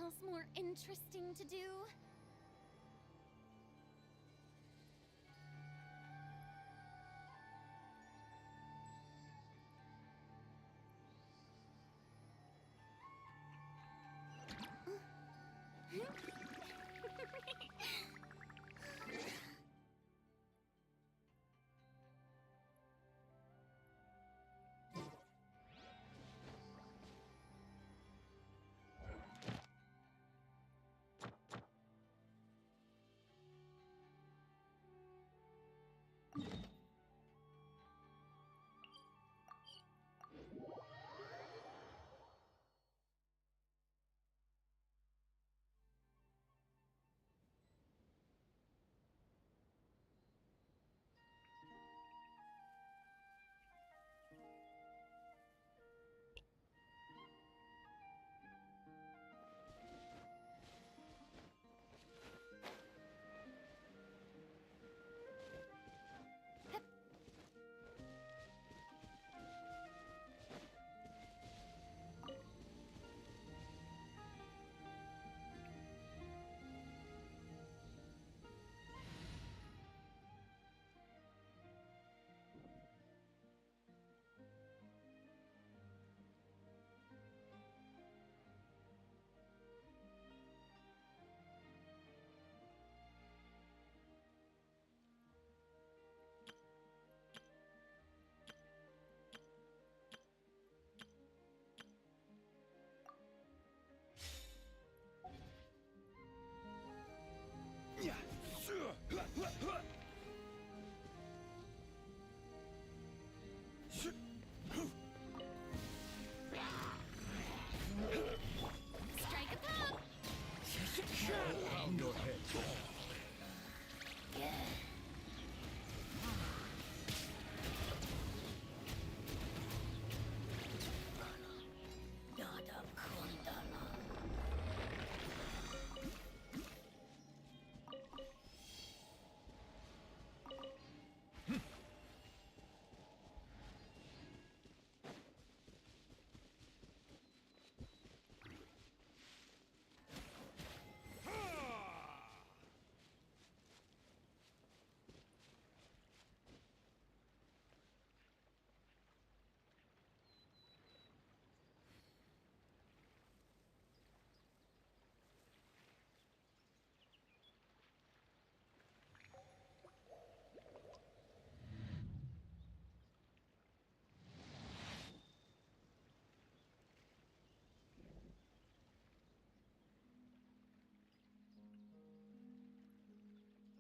else more interesting to do? Strike a pop! Pound your head. Terima kasih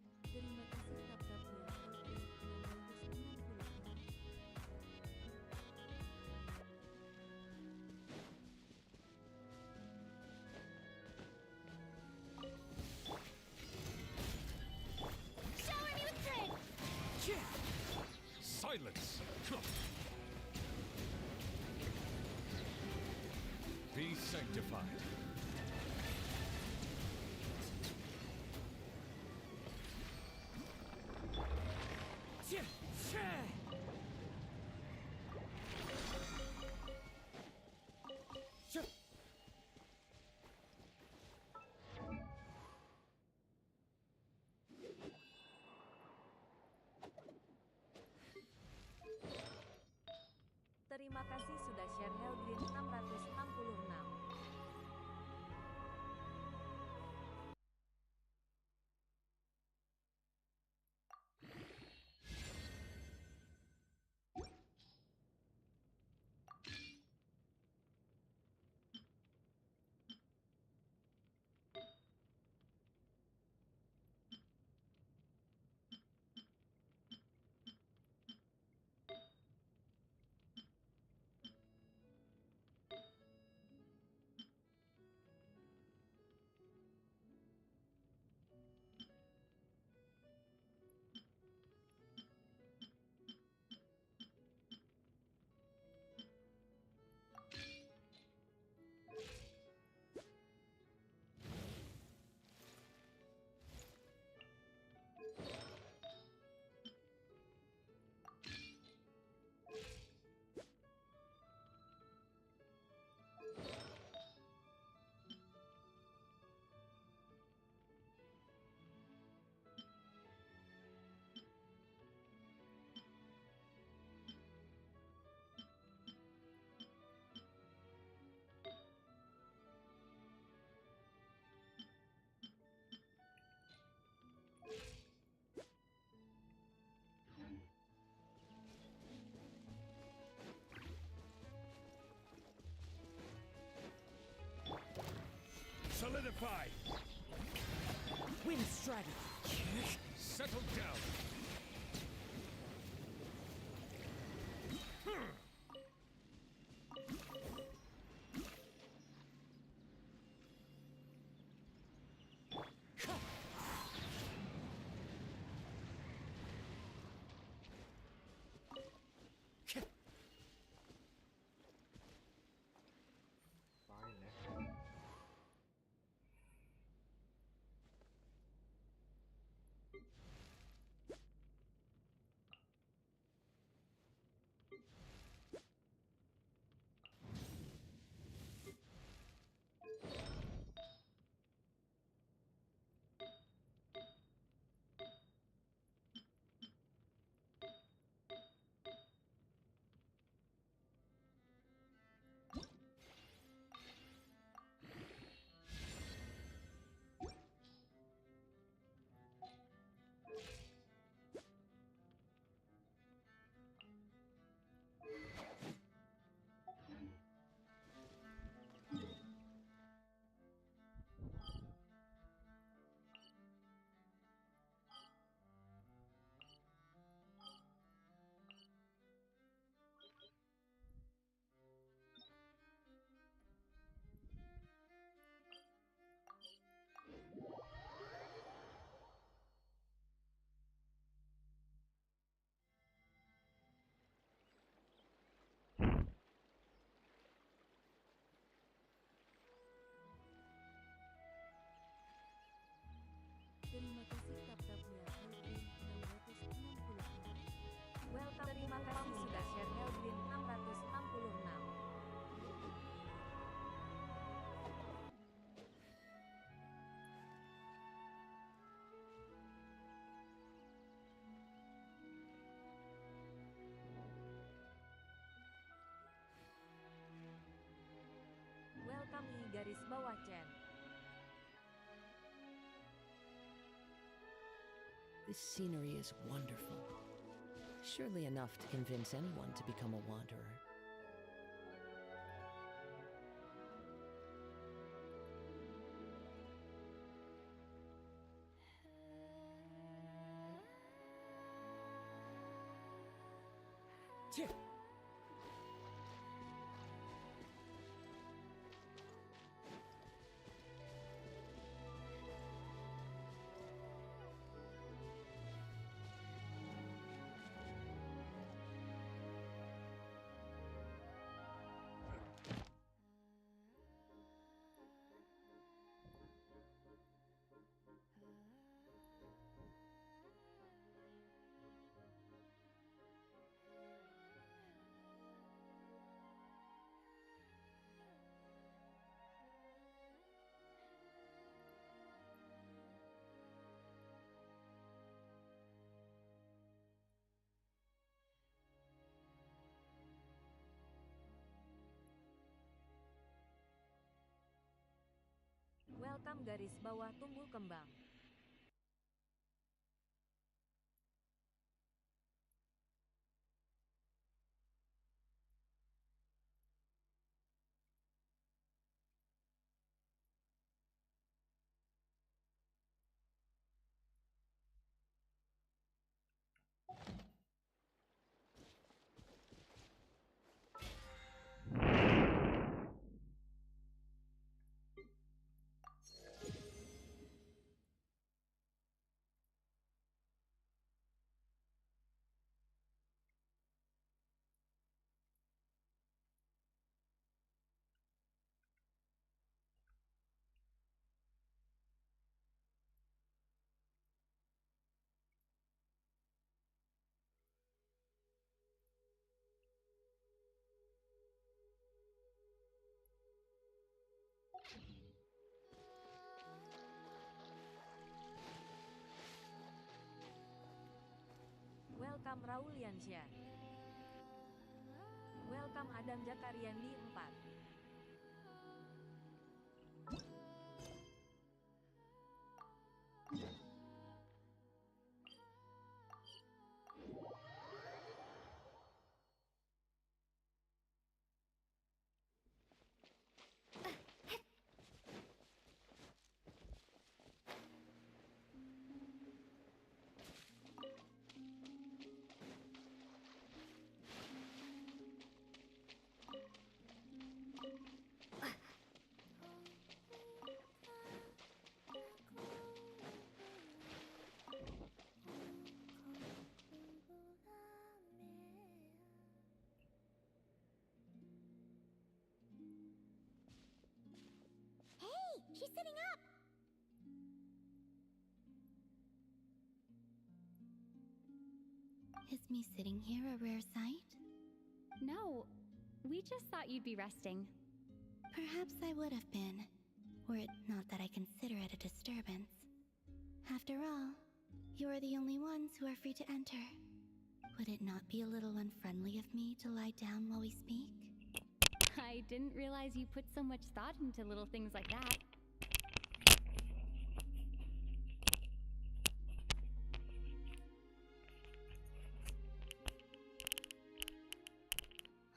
tap-tapnya untuk 660. Shower me with trick! Silence! Be sanctified. Terima kasih sudah share Helgreen 666. Solidify. Win strategy. Settle down. Fine, Terima kasih tap-tapnya Helgreen 666. Welcome, terima kasih sudah share Helgreen 666. Welcome I garis bawah Chen. This scenery is wonderful. Surely enough to convince anyone to become a wanderer. Welcome garis bawah tumbuh kembang. Welcome Raul Yansyah. Welcome Adam Jakariandi 4. She's sitting up! Is me sitting here a rare sight? No, we just thought you'd be resting. Perhaps I would have been, were it not that I consider it a disturbance. After all, you are the only ones who are free to enter. Would it not be a little unfriendly of me to lie down while we speak? I didn't realize you put so much thought into little things like that.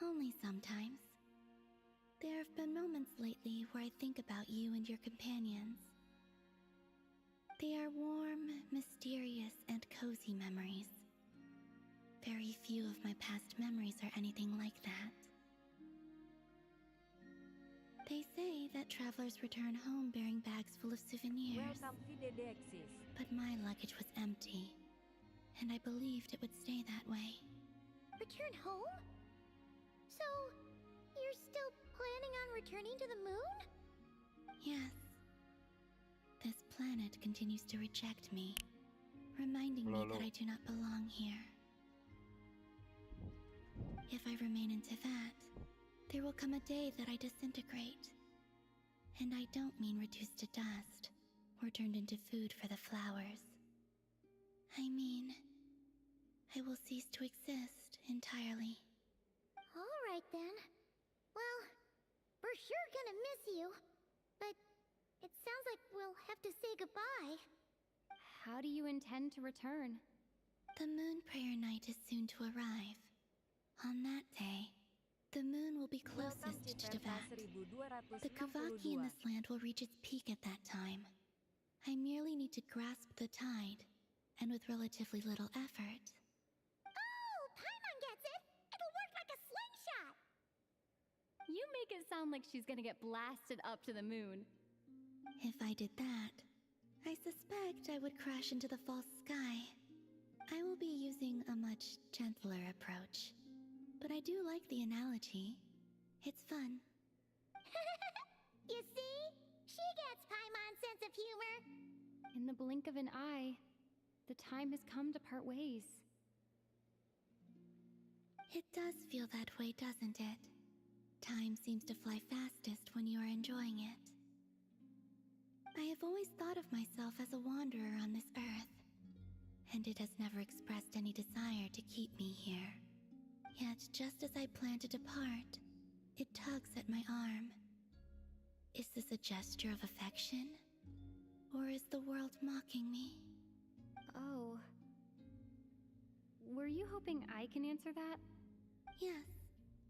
Only sometimes. There have been moments lately where I think about you and your companions. They are warm, mysterious, and cozy memories. Very few of my past memories are anything like that. They say that travelers return home bearing bags full of souvenirs, Welcome to DDXis. but my luggage was empty, and I believed it would stay that way. Return home? So, you're still planning on returning to the moon? Yes. This planet continues to reject me, reminding me that I do not belong here. If I remain into that, there will come a day that I disintegrate. And I don't mean reduced to dust or turned into food for the flowers. I mean, I will cease to exist entirely. Alright then. Well, we're sure gonna miss you. But it sounds like we'll have to say goodbye. How do you intend to return? The moon prayer night is soon to arrive. On that day, the moon will be Welcome to closest to Tevat. Terpa The Kavaki in 1262. this land will reach its peak at that time. I merely need to grasp the tide, and with relatively little effort. Oh, Paimon gets it! It'll work like a slingshot! You make it sound like she's gonna get blasted up to the moon. If I did that, I suspect I would crash into the false sky. I will be using a much gentler approach. But I do like the analogy. It's fun. You see? She gets Paimon's sense of humor. In the blink of an eye, the time has come to part ways. It does feel that way, doesn't it? Time seems to fly fastest when you are enjoying it. I have always thought of myself as a wanderer on this earth, and it has never expressed any desire to keep me here. Yet, just as I plan to depart, it tugs at my arm. Is this a gesture of affection? Or is the world mocking me? Oh. Were you hoping I can answer that? Yes,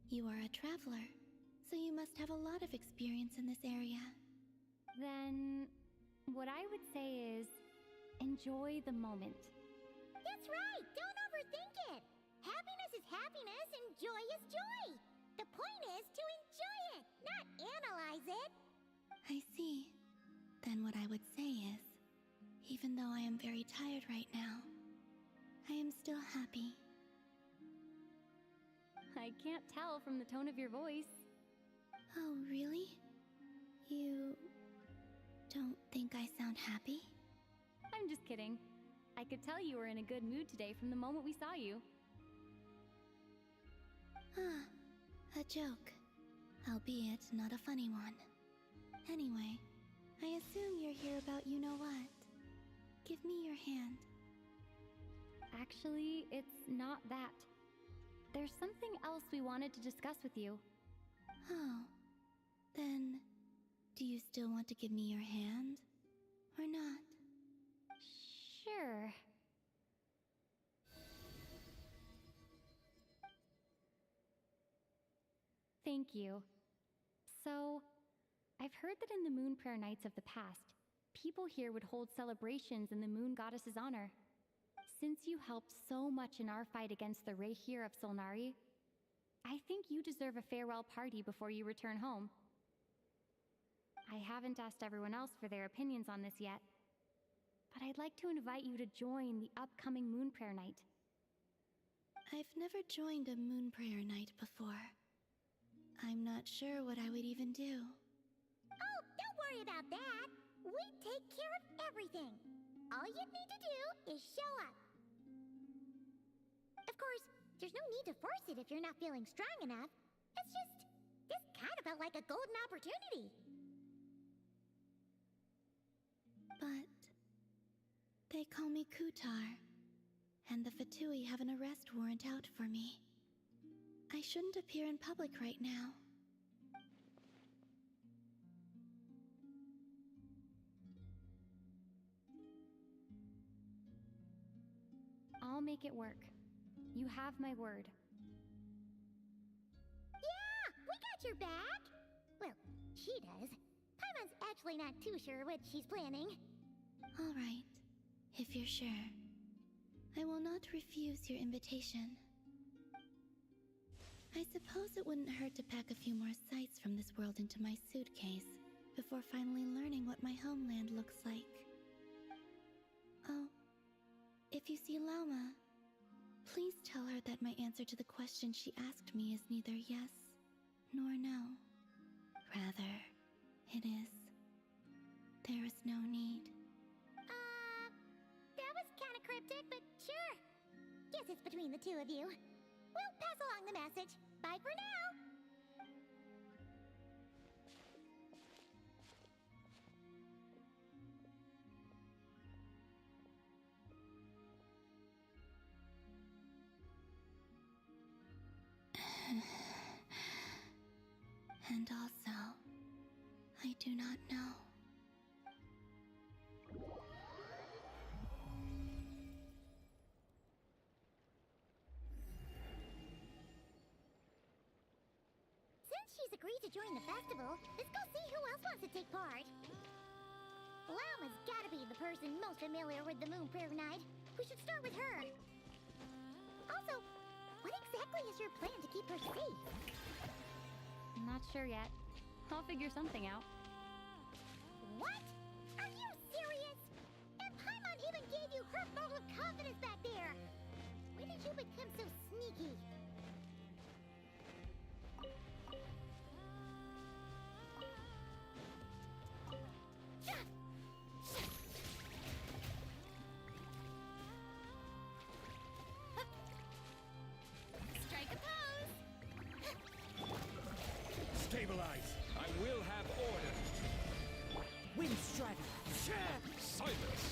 you are a traveler, so you must have a lot of experience in this area. Then, what I would say is, enjoy the moment. That's right! Don't overthink it! Happiness is happiness and joy is joy! The point is to enjoy it, not analyze it! I see. Then what I would say is, even though I am very tired right now, I am still happy. I can't tell from the tone of your voice. Oh, really? You don't think I sound happy? I'm just kidding. I could tell you were in a good mood today from the moment we saw you. Ah, a joke. Albeit not a funny one. Anyway, I assume you're here about you-know-what. Give me your hand. Actually, it's not that. There's something else we wanted to discuss with you. Oh, then do you still want to give me your hand? Or not? Sure. Thank you. So, I've heard that in the moon prayer nights of the past, people here would hold celebrations in the moon goddess's honor. Since you helped so much in our fight against the Rehir of Solnari, I think you deserve a farewell party before you return home. I haven't asked everyone else for their opinions on this yet, but I'd like to invite you to join the upcoming moon prayer night. I've never joined a moon prayer night before. I'm not sure what I would even do. Oh, don't worry about that. We take care of everything. All you need to do is show up. Of course, there's no need to force it if you're not feeling strong enough. It's just, this kind of felt like a golden opportunity. But they call me Kutar, and the Fatui have an arrest warrant out for me. I shouldn't appear in public right now. I'll make it work. You have my word. Yeah, we got your back. Well, she does. Paimon's actually not too sure what she's planning. All right, if you're sure. I will not refuse your invitation. I suppose it wouldn't hurt to pack a few more sights from this world into my suitcase before finally learning what my homeland looks like. Oh, if you see Lauma, please tell her that my answer to the question she asked me is neither yes nor no. Rather, it is. There is no need. That was kind of cryptic, but sure. Guess it's between the two of you. We'll pass along the message. Bye for now. And also, I do not know. Since she's agreed to join the festival, let's go see who else wants to take part. Lauma's gotta be the person most familiar with the Moon Prayer Night. We should start with her. Also, what exactly is your plan to keep her safe? Not sure yet. I'll figure something out. What? Are you serious? And Paimon even gave you her vote of confidence back there. When did you become so sneaky? Strike a pose! Stabilize. I will have order. Wind Strider! Silence.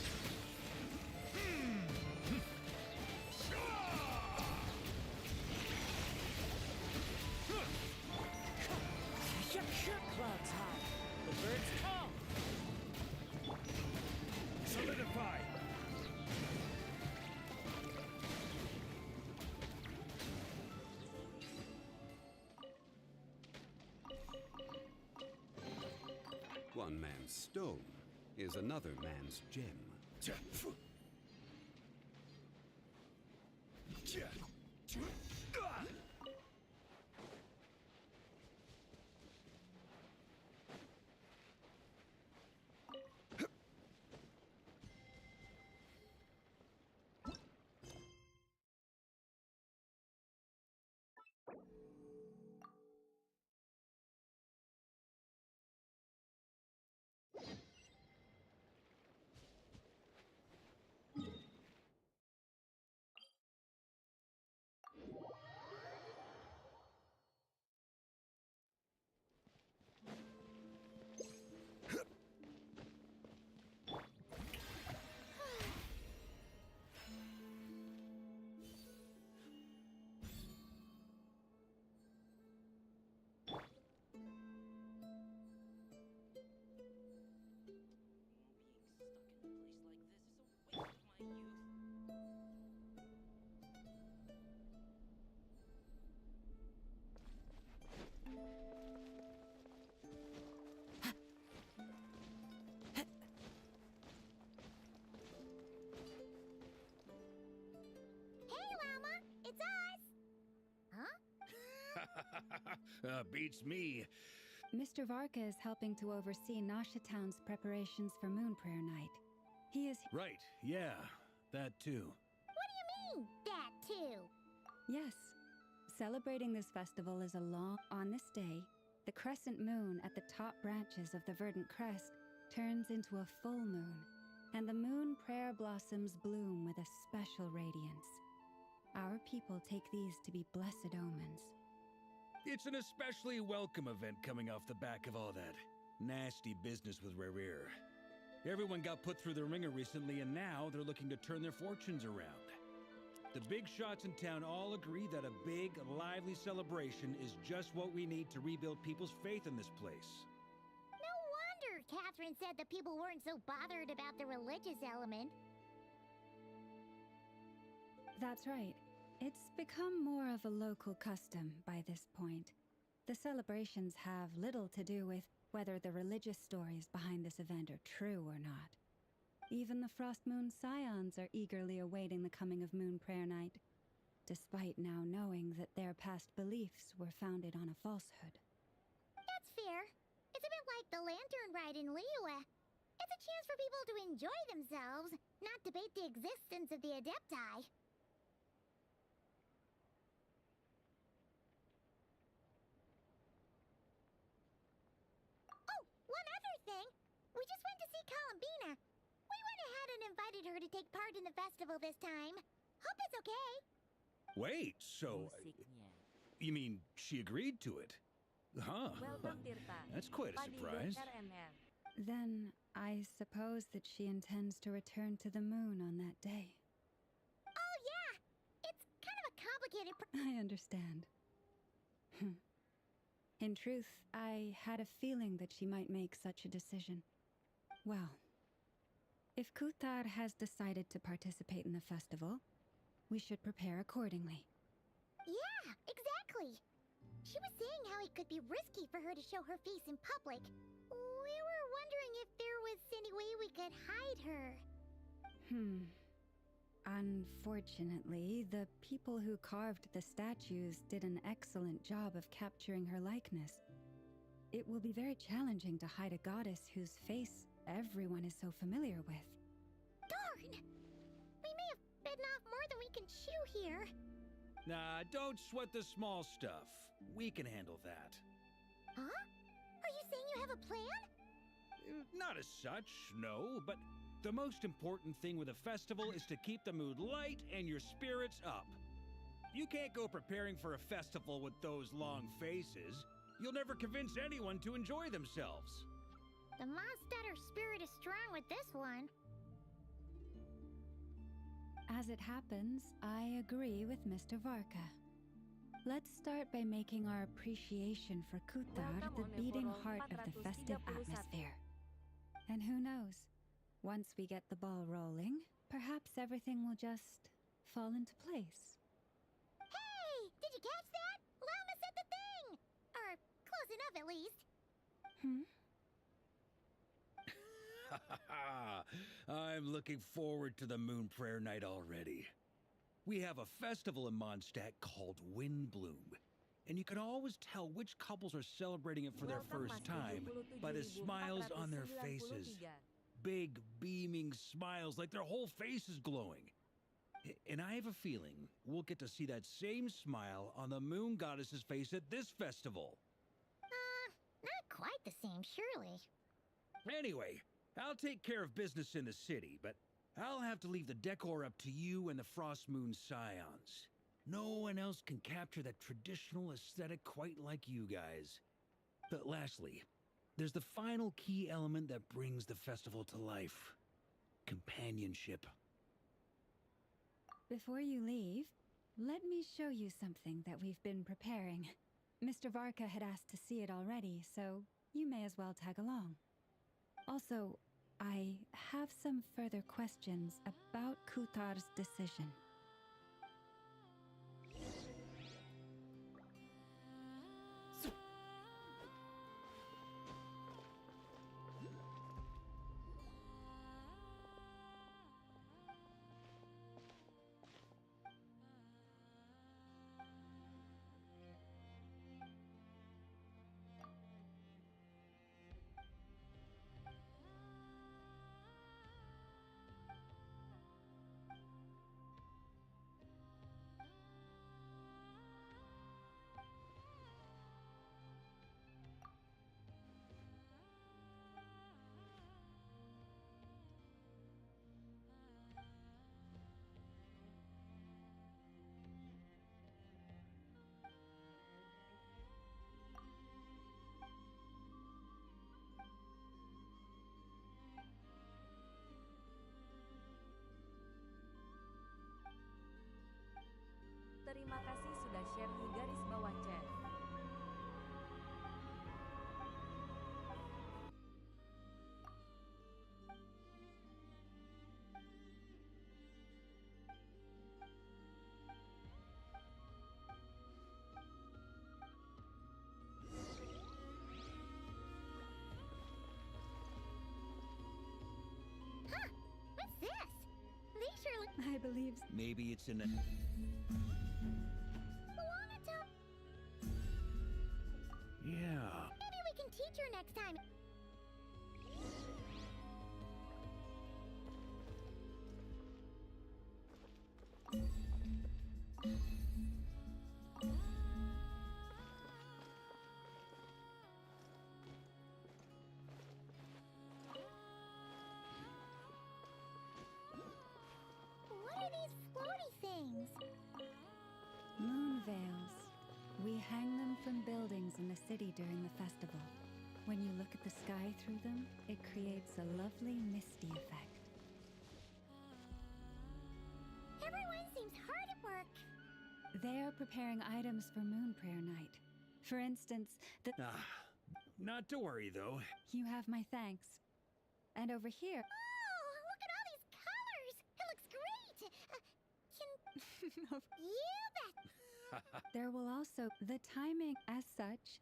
Clouds high. The birds come. Solidify. One man's stone is another man's gem. Hey, Lauma! It's us! Huh? Beats me. Mr. Varka is helping to oversee Nasha Town's preparations for Moon Prayer Night. He is... Right, yeah, that too. What do you mean, that too? Yes. Celebrating this festival is a long... On this day, the crescent moon at the top branches of the verdant crest turns into a full moon, and the moon prayer blossoms bloom with a special radiance. Our people take these to be blessed omens. It's an especially welcome event coming off the back of all that nasty business with Rare. Everyone got put through the ringer recently, and now they're looking to turn their fortunes around. The big shots in town all agree that a big, lively celebration is just what we need to rebuild people's faith in this place. No wonder Catherine said that people weren't so bothered about the religious element. That's right. It's become more of a local custom by this point. The celebrations have little to do with whether the religious stories behind this event are true or not. Even the Frost Moon Scions are eagerly awaiting the coming of Moon Prayer Night, despite now knowing that their past beliefs were founded on a falsehood. That's fair. It's a bit like the lantern ride in Liyue. It's a chance for people to enjoy themselves, not debate the existence of the Adepti. Oh, one other thing. We just went to see Columbina. We went ahead and invited her to take part in the festival this time. Hope it's okay. Wait, so... Musiknya. You mean she agreed to it? Huh. Welcome, Tirta. That's quite a Padido surprise. RMM. Then I suppose that she intends to return to the moon on that day. Oh, yeah. It's kind of a complicated I understand. In truth, I had a feeling that she might make such a decision. Well, if Kutar has decided to participate in the festival, we should prepare accordingly. Yeah, exactly. She was saying how it could be risky for her to show her face in public. We were wondering if there was any way we could hide her. Unfortunately, the people who carved the statues did an excellent job of capturing her likeness. It will be very challenging to hide a goddess whose face everyone is so familiar with. Darn! We may have bitten off more than we can chew here. Nah, don't sweat the small stuff. We can handle that. Huh? Are you saying you have a plan? Not as such, no, but the most important thing with a festival is to keep the mood light and your spirits up. You can't go preparing for a festival with those long faces. You'll never convince anyone to enjoy themselves. The Mondstatter spirit is strong with this one. As it happens, I agree with Mr. Varka. Let's start by making our appreciation for Kutar Welcome the on beating Evorol heart of the festive 431. atmosphere. And who knows? Once we get the ball rolling, perhaps everything will just fall into place. Hey! Did you catch that? Llama said the thing! Or close enough, at least. I'm looking forward to the Moon Prayer Night already. We have a festival in Mondstadt called Wind Bloom, and you can always tell which couples are celebrating it for their Welcome, first Mas time by the smiles on their faces. 77.493. Big, beaming smiles like their whole face is glowing. And I have a feeling we'll get to see that same smile on the Moon Goddess's face at this festival. Not quite the same, surely. Anyway, I'll take care of business in the city, but I'll have to leave the decor up to you and the Frost Moon Scions. No one else can capture that traditional aesthetic quite like you guys. But lastly, there's the final key element that brings the festival to life. Companionship. Before you leave, let me show you something that we've been preparing. Mr. Varka had asked to see it already, so you may as well tag along. Also, I have some further questions about Kutar's decision. I believe Maybe it's in a... Luana told... Yeah. Maybe we can teach her next time. What are these floaty things? moon veils. We hang them from buildings in the city during the festival. When you look at the sky through them, it creates a lovely misty effect. Everyone seems hard at work. They are preparing items for Moon Prayer Night. For instance, Not to worry, though. you have my thanks. And over here, Oh, look at all these colors. It looks great. You bet. there will also the timing as such.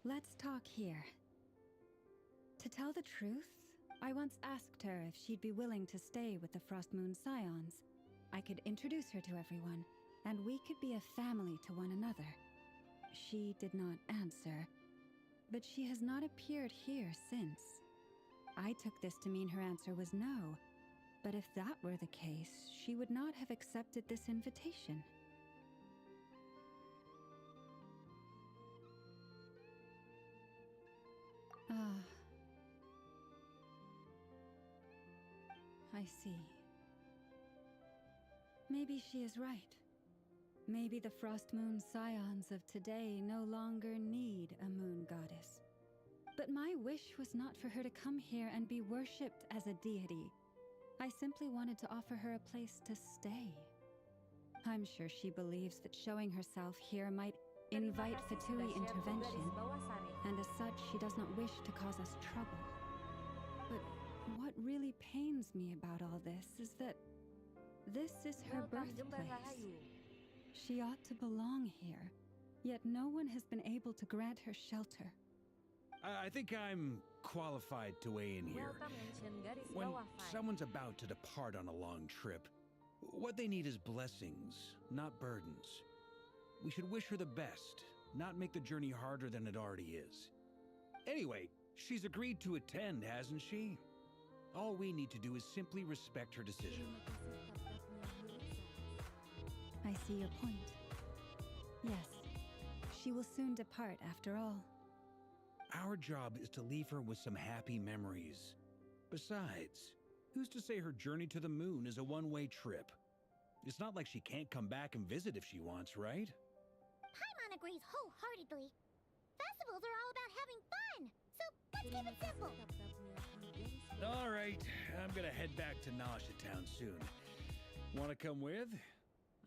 Let's talk here. To tell the truth, I once asked her if she'd be willing to stay with the Frost Moon Scions. I could introduce her to everyone, and we could be a family to one another. She did not answer, but she has not appeared here since. I took this to mean her answer was no, but if that were the case, she would not have accepted this invitation. I see. Maybe she is right. Maybe the Frost Moon Scions of today no longer need a moon goddess. But my wish was not for her to come here and be worshipped as a deity. I simply wanted to offer her a place to stay. I'm sure she believes that showing herself here might invite Fatui intervention, and as such, she does not wish to cause us trouble. But what really pains me about all this is that this is her birthplace. She ought to belong here, yet no one has been able to grant her shelter. I think I'm qualified to weigh in here. When someone's about to depart on a long trip, what they need is blessings, not burdens. We should wish her the best, not make the journey harder than it already is. Anyway, she's agreed to attend, hasn't she? All we need to do is simply respect her decision. I see your point. Yes, she will soon depart after all. Our job is to leave her with some happy memories. Besides, who's to say her journey to the moon is a one-way trip? It's not like she can't come back and visit if she wants, right? Paimon agrees wholeheartedly. Festivals are all about having fun, so let's keep it simple. All right, I'm gonna head back to Nausea Town soon. Wanna come with?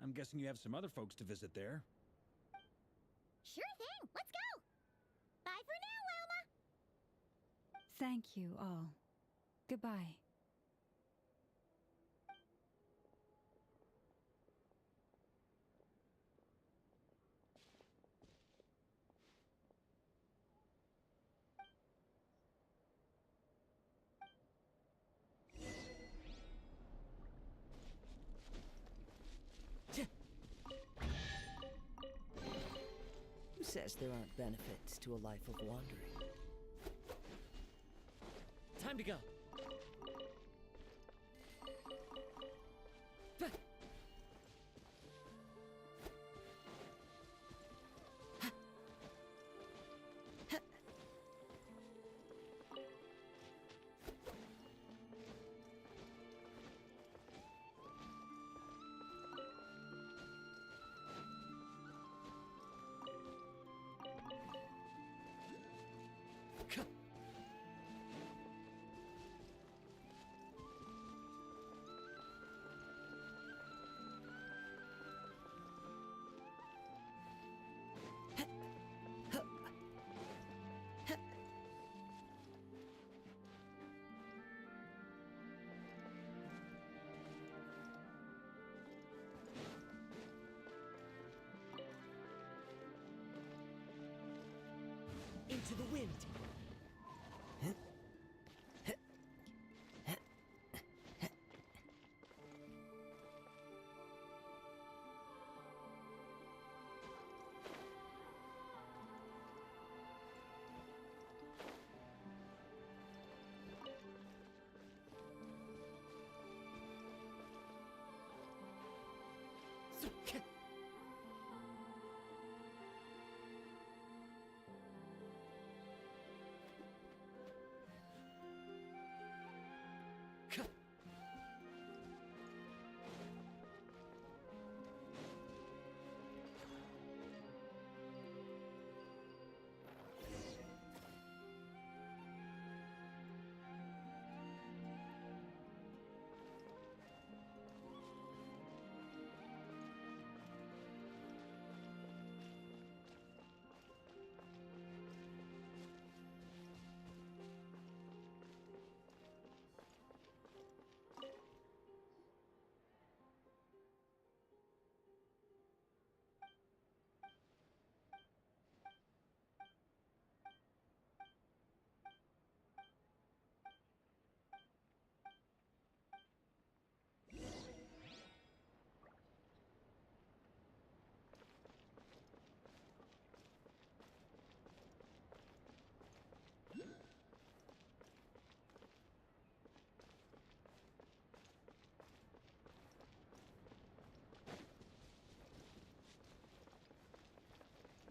I'm guessing you have some other folks to visit there. Sure thing, let's go. Bye for now, Wilma. Thank you all. Goodbye. Who says there aren't benefits to a life of wandering? Time to go. Into the wind.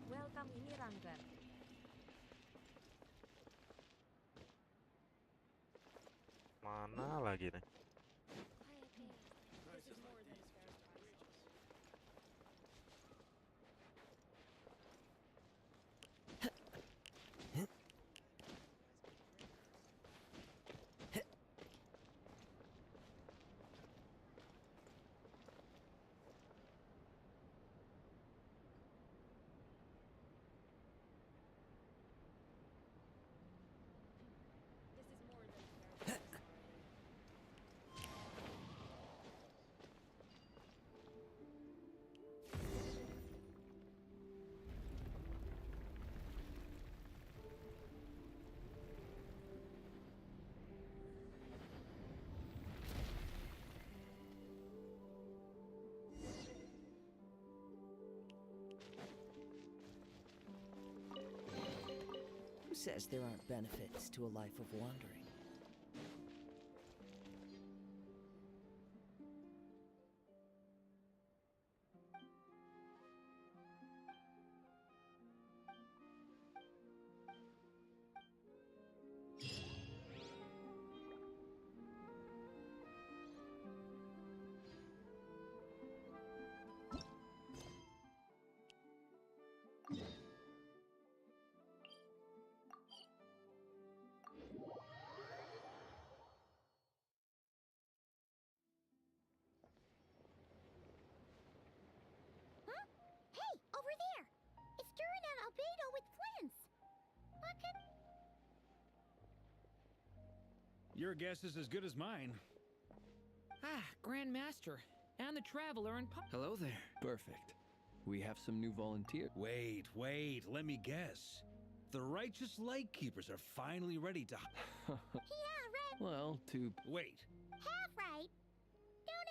Welcome ini Rangga. Mana lagi nih? Who says there aren't benefits to a life of wandering? Huh? Hey, over there! It's stirring an albedo with flints! What could... Your guess is as good as mine. Ah, Grand Master. And the Traveler and Hello there. Perfect. We have some new volunteers. Wait, let me guess. The righteous lightkeepers are finally ready to... Yeah, right. Well, to... Wait. Half right. Don't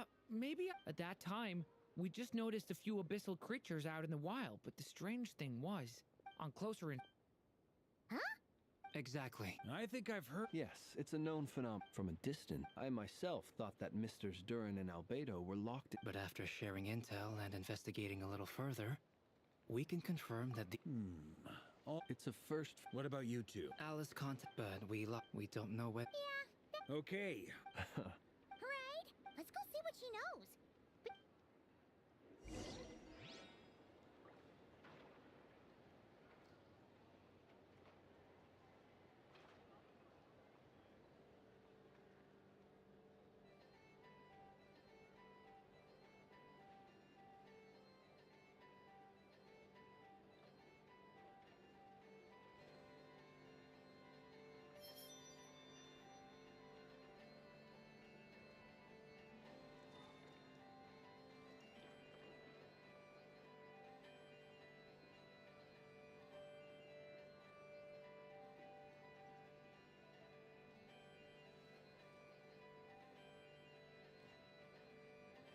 it? Maybe at that time, we just noticed a few abyssal creatures out in the wild, but the strange thing was, on closer in... Huh? Exactly. I think I've heard... Yes, it's a known phenomenon. From a distance, I myself thought that Misters Durin and Albedo were locked in. But after sharing intel and investigating a little further, we can confirm that the... Oh, It's a first. what about you two? Alice contact, but we don't know what... Okay. Right? Let's go see what she knows.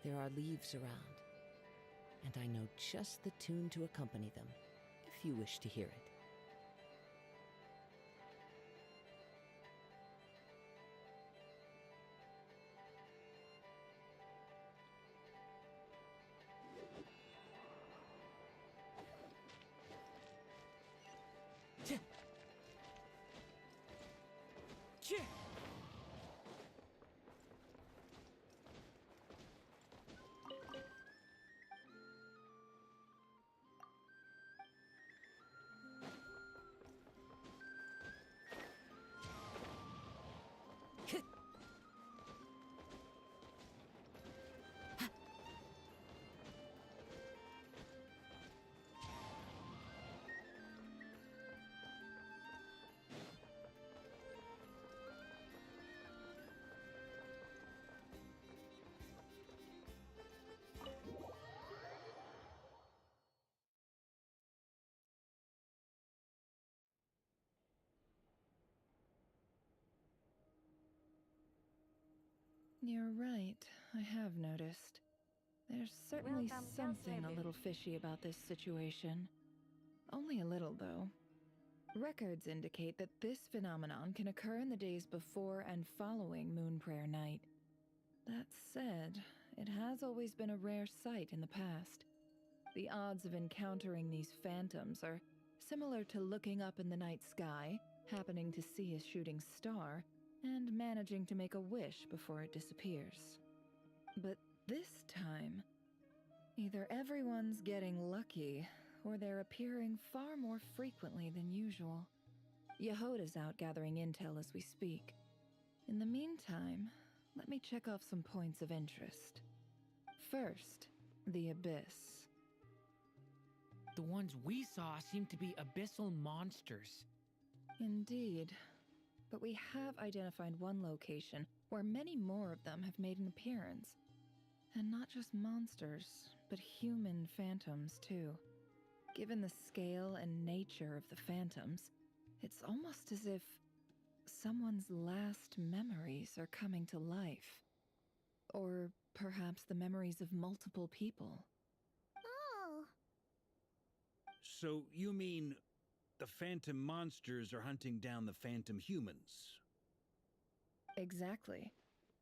There are leaves around, and I know just the tune to accompany them, if you wish to hear it. You're right, I have noticed. There's certainly Welcome, something a Elsevier. little fishy about this situation. Only a little, though. Records indicate that this phenomenon can occur in the days before and following Moon Prayer Night. That said, it has always been a rare sight in the past. The odds of encountering these phantoms are similar to looking up in the night sky, happening to see a shooting star, and managing to make a wish before it disappears. But this time, either everyone's getting lucky, or they're appearing far more frequently than usual. Yehoda's out gathering intel as we speak. In the meantime, let me check off some points of interest. First, the Abyss. The ones we saw seem to be abyssal monsters. Indeed. But we have identified one location where many more of them have made an appearance. And not just monsters, but human phantoms, too. Given the scale and nature of the phantoms, it's almost as if someone's last memories are coming to life. Or perhaps the memories of multiple people. Oh. So you mean the phantom monsters are hunting down the phantom humans? Exactly.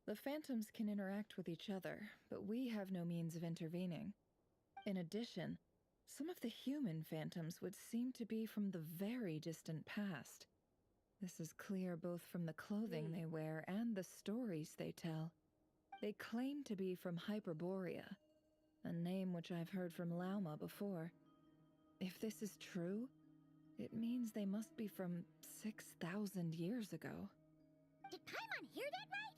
The phantoms can interact with each other, but we have no means of intervening. In addition, some of the human phantoms would seem to be from the very distant past. This is clear both from the clothing they wear and the stories they tell. They claim to be from Hyperborea, a name which I've heard from Lauma before. If this is true, it means they must be from 6,000 years ago. Did Paimon hear that right?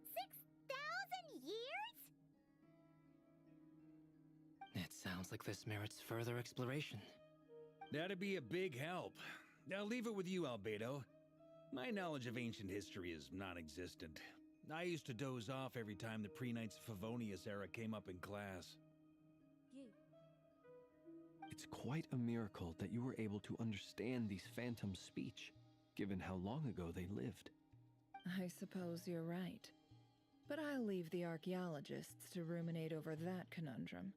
6,000 years? It sounds like this merits further exploration. That'd be a big help. I'll leave it with you, Albedo. My knowledge of ancient history is non-existent. I used to doze off every time the pre-Knights Favonius era came up in class. It's quite a miracle that you were able to understand these phantoms' speech, given how long ago they lived. I suppose you're right. But I'll leave the archaeologists to ruminate over that conundrum.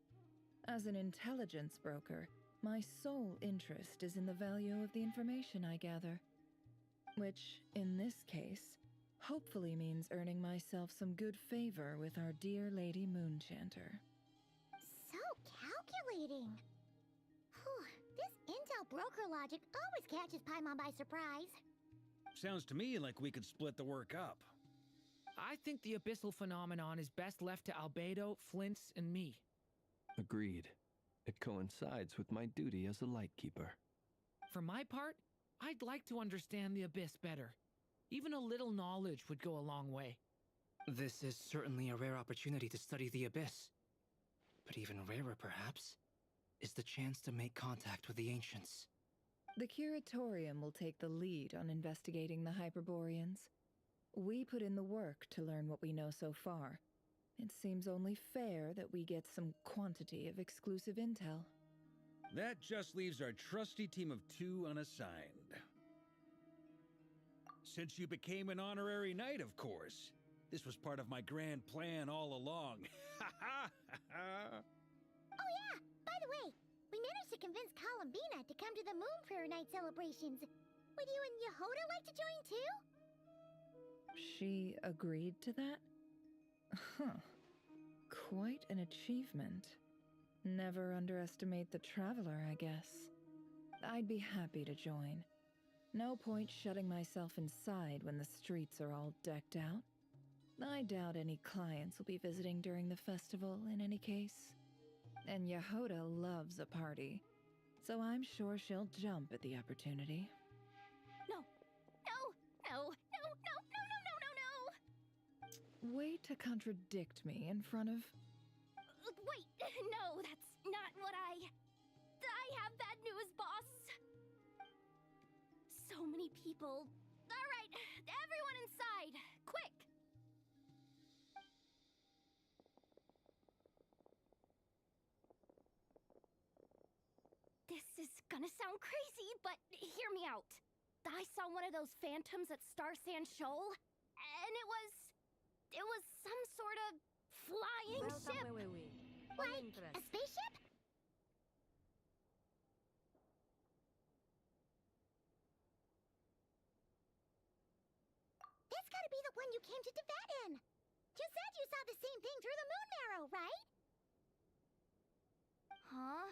As an intelligence broker, my sole interest is in the value of the information I gather. Which, in this case, hopefully means earning myself some good favor with our dear Lady Moonchanter. So calculating. Whew, this intel broker logic always catches Paimon by surprise. Sounds to me like we could split the work up. I think the abyssal phenomenon is best left to Albedo, Flint's, and me. Agreed. It coincides with my duty as a lightkeeper. For my part, I'd like to understand the abyss better. Even a little knowledge would go a long way. This is certainly a rare opportunity to study the abyss. But even rarer, perhaps, is the chance to make contact with the ancients. The Curatorium will take the lead on investigating the Hyperboreans. We put in the work to learn what we know so far. It seems only fair that we get some quantity of exclusive intel. That just leaves our trusty team of 2 unassigned. Since you became an honorary knight, of course. This was part of my grand plan all along. Oh yeah, by the way, we managed to convince Columbina to come to the Moon Prayer Night celebrations. Would you and Yehoda like to join too? She agreed to that? Huh. Quite an achievement. Never underestimate the traveler, I guess. I'd be happy to join. No point shutting myself inside when the streets are all decked out. I doubt any clients will be visiting during the festival in any case. And Yehoda loves a party, so I'm sure she'll jump at the opportunity. No, no, no, no, no, no, no, no, no, no! Way to contradict me in front of... Wait, no, that's not what I have bad news, boss! So many people. Alright, everyone inside, quick! This is gonna sound crazy, but hear me out. I saw one of those phantoms at Star Sand Shoal, and it was some sort of flying ship. Like a spaceship? That's gotta be the one you came to Tibet in. You said you saw the same thing through the moon marrow, right? Huh?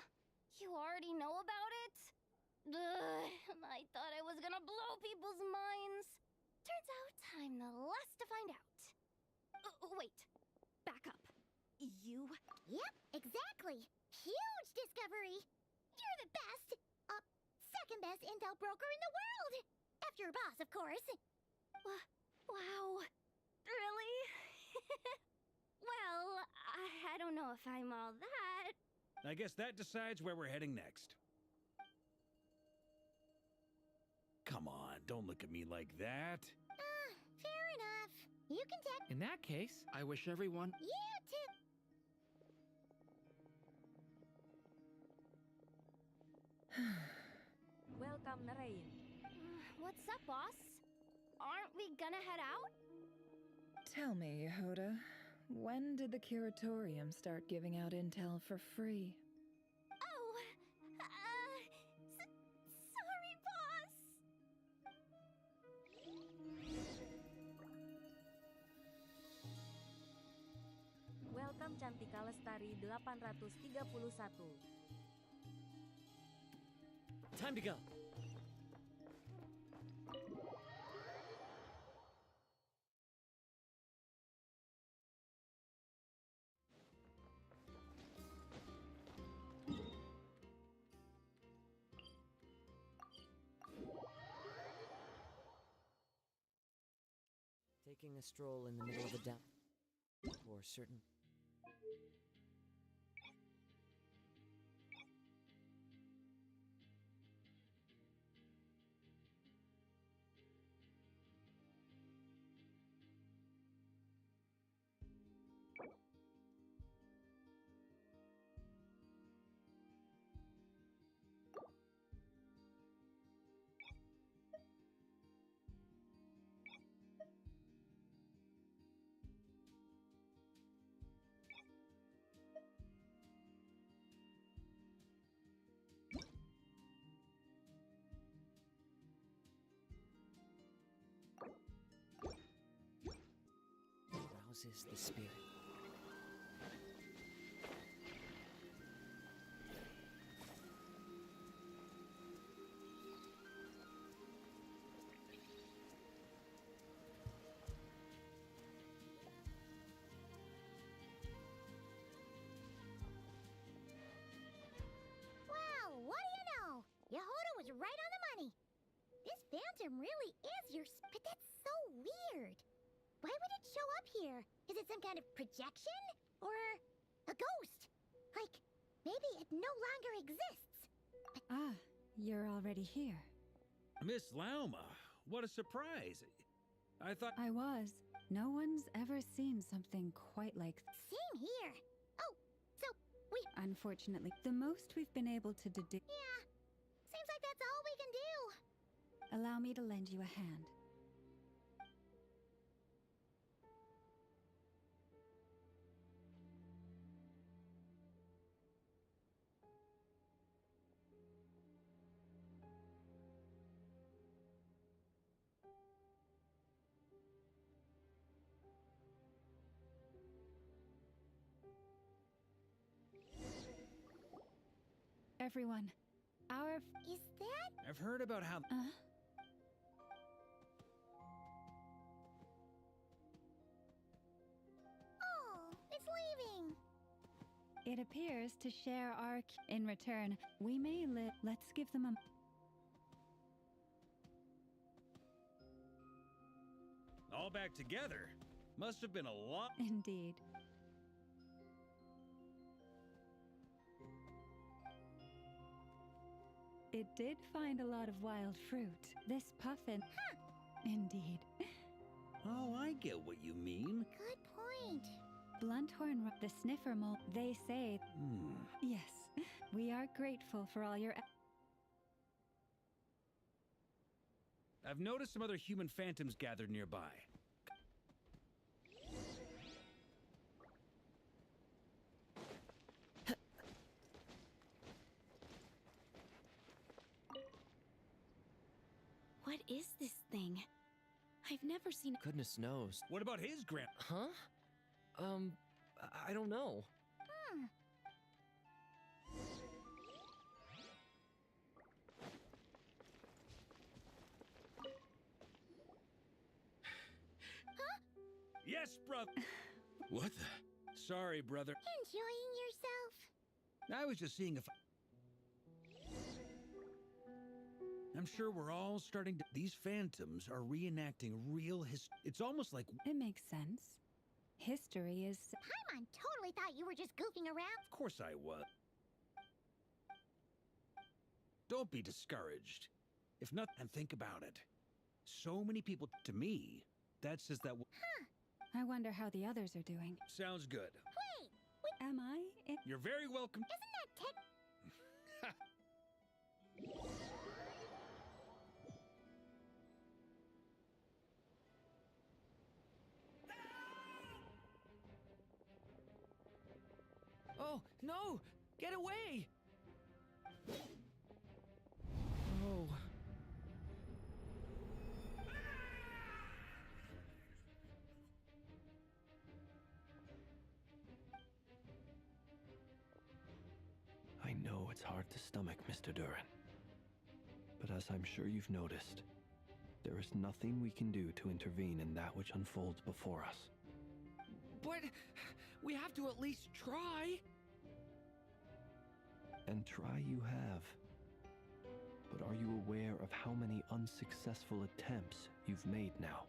You already know about it? Ugh, I thought I was gonna blow people's minds. Turns out I'm the last to find out. Wait, back up. You? Yep, exactly. Huge discovery. You're the best, second best intel broker in the world. After your boss, of course. Wow. Really? Well, I don't know if I'm all that. I guess that decides where we're heading next. Come on, don't look at me like that. Fair enough. You can In that case, I wish everyone... You too. Welcome, Narain. What's up, boss? Aren't we gonna head out? Tell me, Yehoda, when did the curatorium start giving out intel for free? Oh, sorry, boss. Welcome Cantika Lestari 831. Time to go. Taking a stroll in the middle of the down for certain. Rouses the spirit. Well, what do you know? Yehoda was right on the money. This phantom really is your... But that's so weird. Why would it show up here? Is it some kind of projection? Or a ghost? Like, maybe it no longer exists. Ah, you're already here. Miss Lauma, what a surprise. I thought... I was. No one's ever seen something quite like... Same here. Oh, so we... Unfortunately, the most we've been able to deduce... Yeah, seems like that's all we can do. Allow me to lend you a hand. everyone. Our... Is that? I've heard about how... Oh, it's leaving. It appears to share our... In return, we may live... Let's give them a... All back together? Must have been a lot... Indeed. It did find a lot of wild fruit. This puffin... Huh. Indeed. Oh, I get what you mean. Good point. Blunthorn, the sniffer mole, they say... Yes, we are grateful for all your... I've noticed some other human phantoms gathered nearby. What is this thing? I've never seen... Goodness knows. What about his grand... Huh? I don't know. Yes, brother. What the? Sorry, brother. Enjoying yourself? I was just seeing if... I'm sure we're all starting to... These phantoms are reenacting real It's almost like... It makes sense. History is... Paimon totally thought you were just goofing around. Of course I was. Don't be discouraged. If not, and think about it. So many people... To me, that says that... I wonder how the others are doing. Sounds good. Wait, Am I? You're very welcome. isn't that Oh, no! Get away! Oh. I know it's hard to stomach, Mr. Duran. But as I'm sure you've noticed, there is nothing we can do to intervene in that which unfolds before us. But we have to at least try. And try you have. But are you aware of how many unsuccessful attempts you've made now?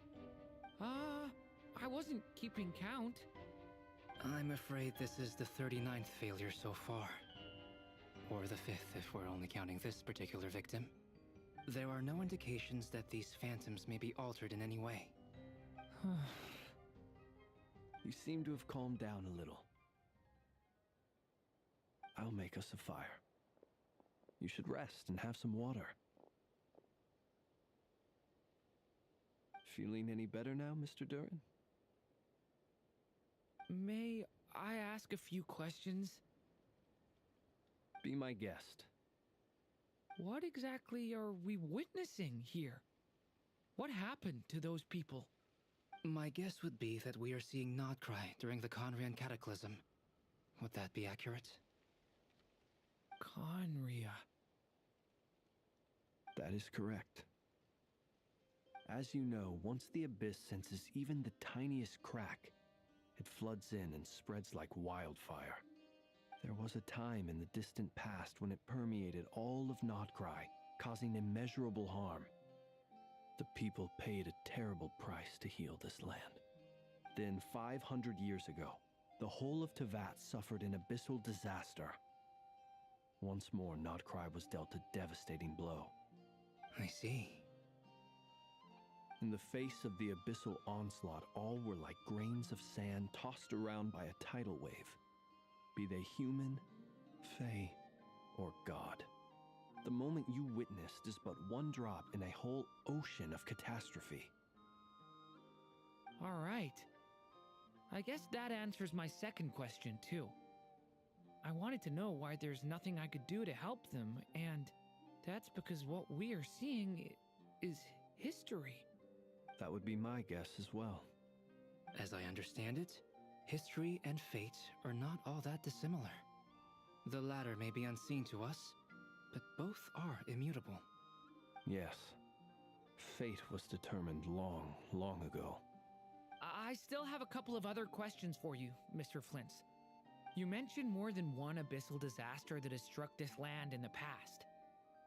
I wasn't keeping count. I'm afraid this is the 39th failure so far. Or the 5th if we're only counting this particular victim. There are no indications that these phantoms may be altered in any way. You seem to have calmed down a little. I'll make us a fire. You should rest and have some water. Feeling any better now, Mr. Duran? May I ask a few questions? Be my guest. What exactly are we witnessing here? What happened to those people? My guess would be that we are seeing Nodcry during the Conrian Cataclysm. Would that be accurate? Conria. That is correct. As you know, once the Abyss senses even the tiniest crack, it floods in and spreads like wildfire. There was a time in the distant past when it permeated all of Nodcry, causing immeasurable harm. The people paid a terrible price to heal this land. Then, 500 years ago, the whole of Tevat suffered an abyssal disaster. Once more, Nodcry was dealt a devastating blow. I see. In the face of the abyssal onslaught, all were like grains of sand tossed around by a tidal wave. Be they human, fae, or god. The moment you witnessed is but one drop in a whole ocean of catastrophe. All right. I guess that answers my second question, too. I wanted to know why there's nothing I could do to help them, and that's because what we are seeing is history. That would be my guess as well. As I understand it, history and fate are not all that dissimilar. The latter may be unseen to us, but both are immutable. Yes. Fate was determined long, long ago. I still have a couple of other questions for you, Mr. Flint's. You mentioned more than one abyssal disaster that has struck this land in the past.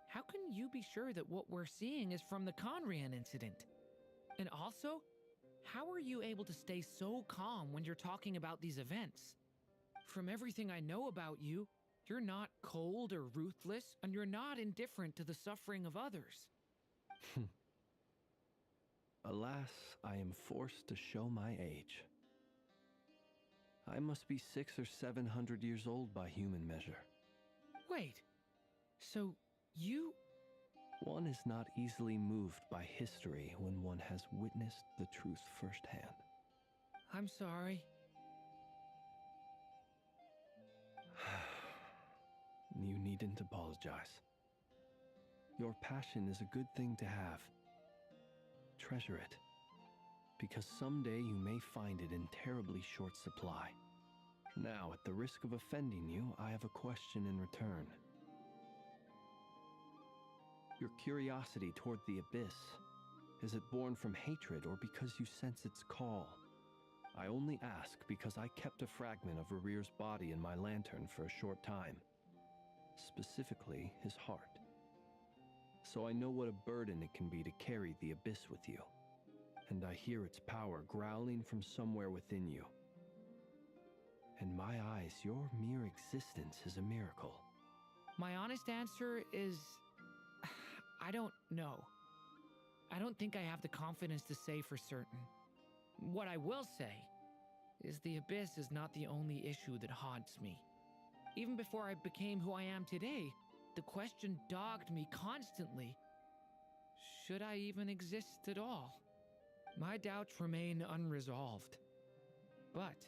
How can you be sure that what we're seeing is from the Conrian incident? And also, how are you able to stay so calm when you're talking about these events? From everything I know about you, you're not cold or ruthless, and you're not indifferent to the suffering of others. Alas, I am forced to show my age. I must be 600 or 700 years old by human measure. Wait, so you... One is not easily moved by history when one has witnessed the truth firsthand. I'm sorry. You needn't apologize. Your passion is a good thing to have. Treasure it, because someday you may find it in terribly short supply. Now, at the risk of offending you, I have a question in return. Your curiosity toward the abyss, is it born from hatred or because you sense its call? I only ask because I kept a fragment of Rerear's body in my lantern for a short time. Specifically, his heart. So I know what a burden it can be to carry the abyss with you. And I hear its power growling from somewhere within you. In my eyes, your mere existence is a miracle. My honest answer is... I don't know. I don't think I have the confidence to say for certain. What I will say is the abyss is not the only issue that haunts me. Even before I became who I am today, the question dogged me constantly. Should I even exist at all? My doubts remain unresolved. But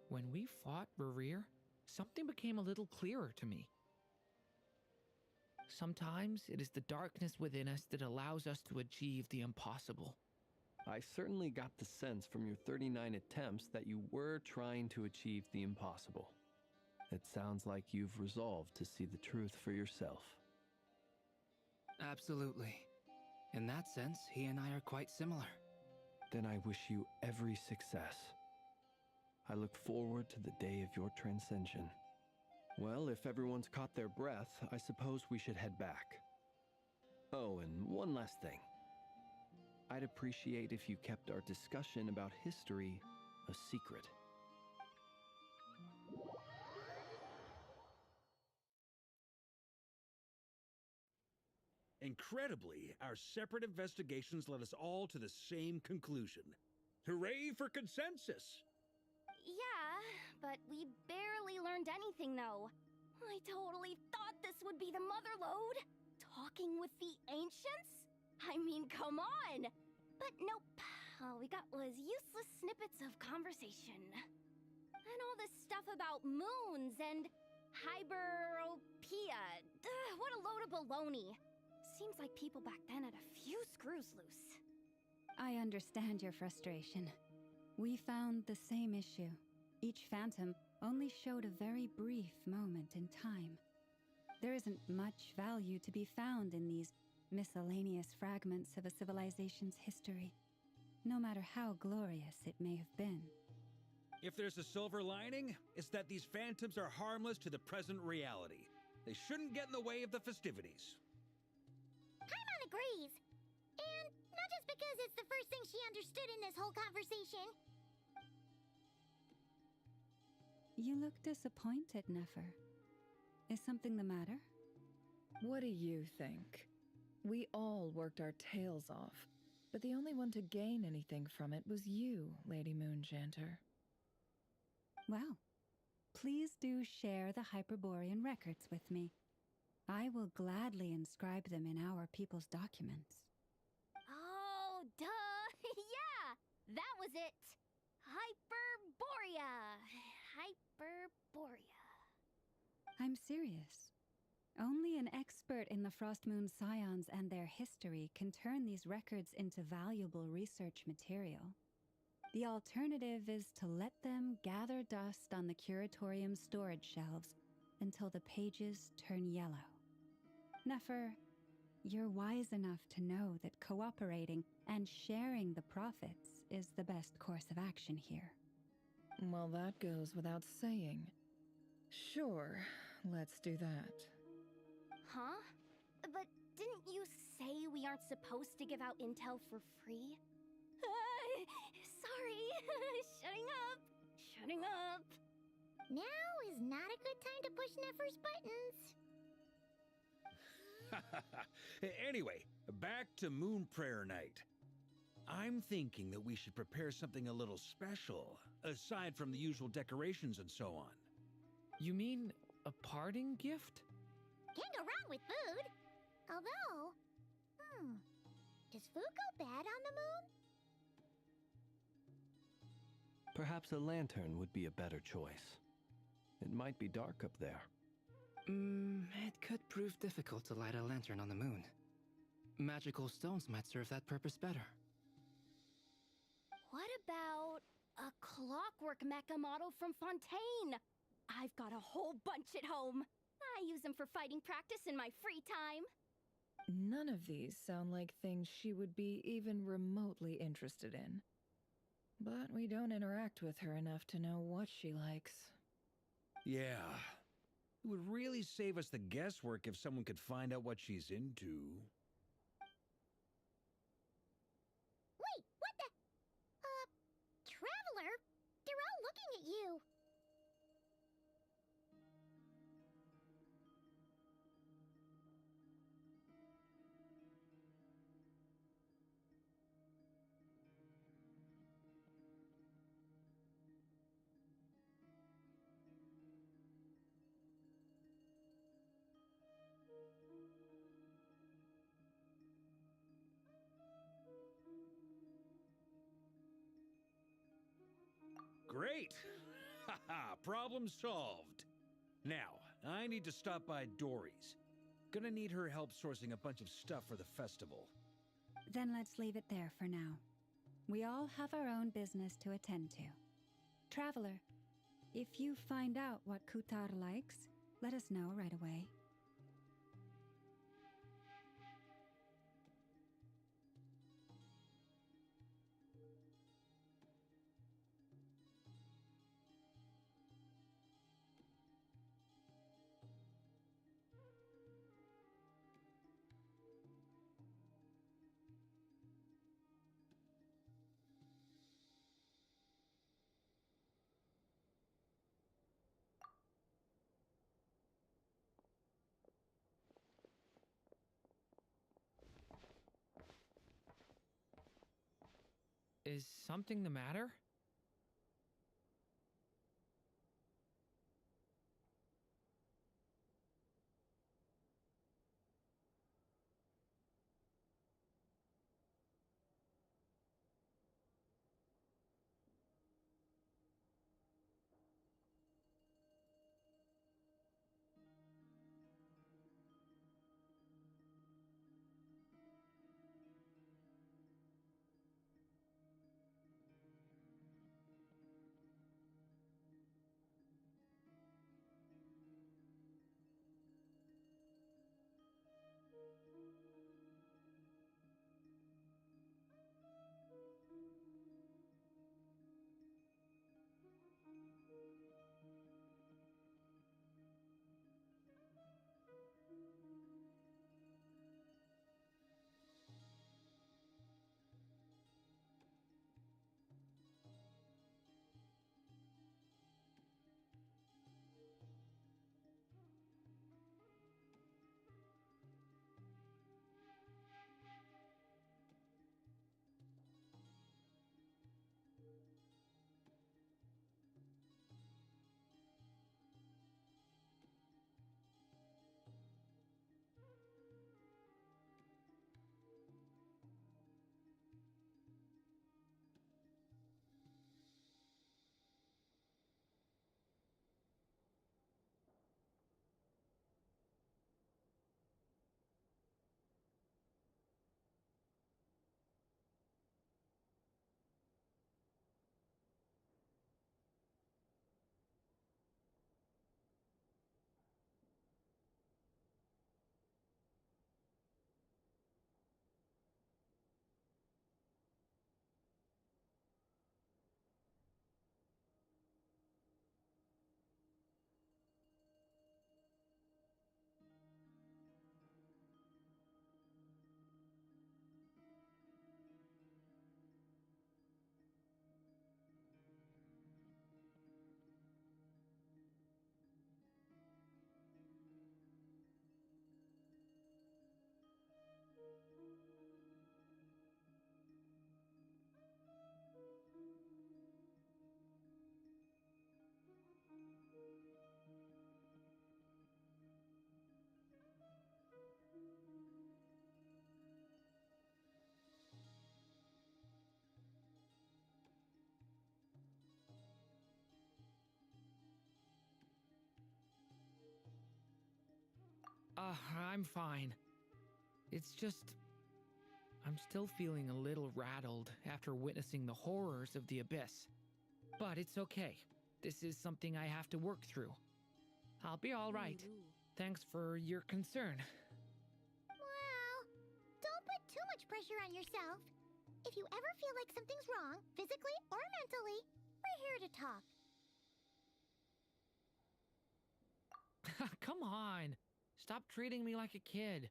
when we fought Rerear, something became a little clearer to me. Sometimes it is the darkness within us that allows us to achieve the impossible. I certainly got the sense from your 39 attempts that you were trying to achieve the impossible. It sounds like you've resolved to see the truth for yourself. Absolutely. In that sense, he and I are quite similar. Then I wish you every success. I look forward to the day of your transcension. Well, if everyone's caught their breath, I suppose we should head back. Oh, and one last thing. I'd appreciate if you kept our discussion about history a secret. Incredibly, our separate investigations led us all to the same conclusion. Hooray for consensus! Yeah, but we barely learned anything, though. I totally thought this would be the mother lode. Talking with the ancients? I mean, come on! But nope. All we got was useless snippets of conversation. And all this stuff about moons and hyperopia. What a load of baloney. Seems like people back then had a few screws loose. I understand your frustration. We found the same issue. Each phantom only showed a very brief moment in time. There isn't much value to be found in these miscellaneous fragments of a civilization's history, no matter how glorious it may have been. If there's a silver lining, it's that these phantoms are harmless to the present reality. They shouldn't get in the way of the festivities. Paimon agrees. And not just because it's the first thing she understood in this whole conversation. You look disappointed, Nefer. Is something the matter? What do you think? We all worked our tails off, but the only one to gain anything from it was you, Lady Moonjanter. Well, please do share the Hyperborean records with me. I will gladly inscribe them in our people's documents. Oh, duh! Yeah! That was it! Hyperborea! Hyperborea. I'm serious. Only an expert in the Frostmoon Scions and their history can turn these records into valuable research material. The alternative is to let them gather dust on the Curatorium storage shelves until the pages turn yellow. Nefer, you're wise enough to know that cooperating and sharing the profits is the best course of action here. Well, that goes without saying. Sure, let's do that. Huh? But didn't you say we aren't supposed to give out intel for free? Sorry. Shutting up. Shutting up. Now is not a good time to push Nefer's buttons. Anyway, back to Moon Prayer Night. I'm thinking that we should prepare something a little special, aside from the usual decorations and so on. You mean a parting gift? Can't go wrong with food. Although, does food go bad on the moon? Perhaps a lantern would be a better choice. It might be dark up there. It could prove difficult to light a lantern on the moon. Magical stones might serve that purpose better. What about a clockwork mecha model from Fontaine? I've got a whole bunch at home. I use them for fighting practice in my free time. None of these sound like things she would be even remotely interested in. But we don't interact with her enough to know what she likes. Yeah. It would really save us the guesswork if someone could find out what she's into. Wait, what the? Traveler? They're all looking at you. Great! Haha, problem solved. Now, I need to stop by Dory's. Gonna need her help sourcing a bunch of stuff for the festival. Then let's leave it there for now. We all have our own business to attend to. Traveler, if you find out what Kutar likes, let us know right away. Is something the matter? I'm fine. It's just, I'm still feeling a little rattled after witnessing the horrors of the abyss. But it's okay. This is something I have to work through. I'll be all right. Thanks for your concern. Well, don't put too much pressure on yourself. If you ever feel like something's wrong, physically or mentally, we're here to talk. Come on. Stop treating me like a kid.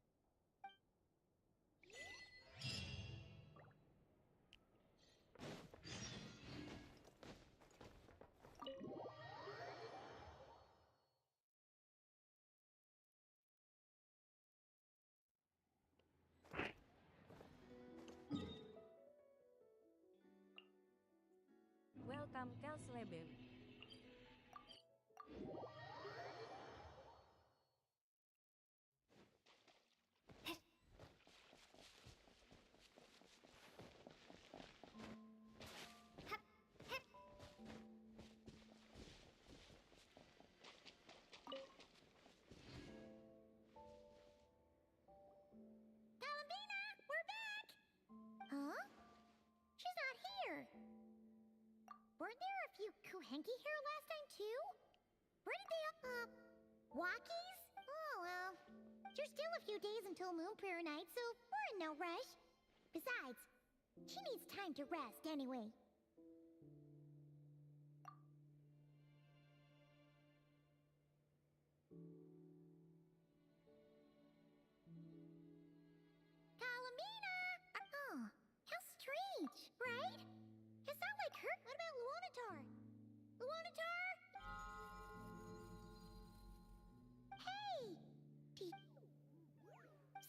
Welcome, Kelsleben. Columbina, we're back! Huh? She's not here. Weren't there a few Kuhenki here last time, too? Where did they, walkies? Oh, well, there's still a few days until Moon Prayer Night, so we're in no rush. Besides, she needs time to rest anyway. Calamina! Oh, how strange, right? It's not like her. What about Luonatar? Luonatar? Hey!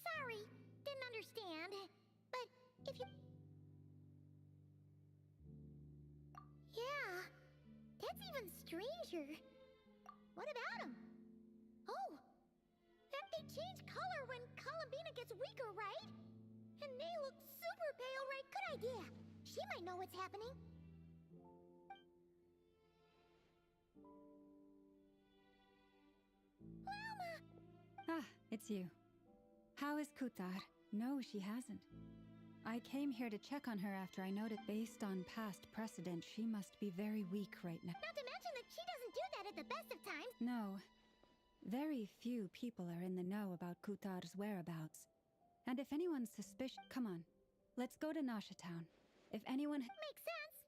Sorry, didn't understand. But if you... Yeah, that's even stranger. What about him? Oh, that they change color when Columbina gets weaker, right? And they look super pale, right? Good idea. She might know what's happening. Llama! Ah, it's you. How is Kutar? No, she hasn't. I came here to check on her after I noted based on past precedent she must be very weak right now. Not to mention that she doesn't do that at the best of times. No. Very few people are in the know about Kutar's whereabouts. And if anyone's suspicious... Come on. Let's go to Nasha Town. If anyone... Makes sense.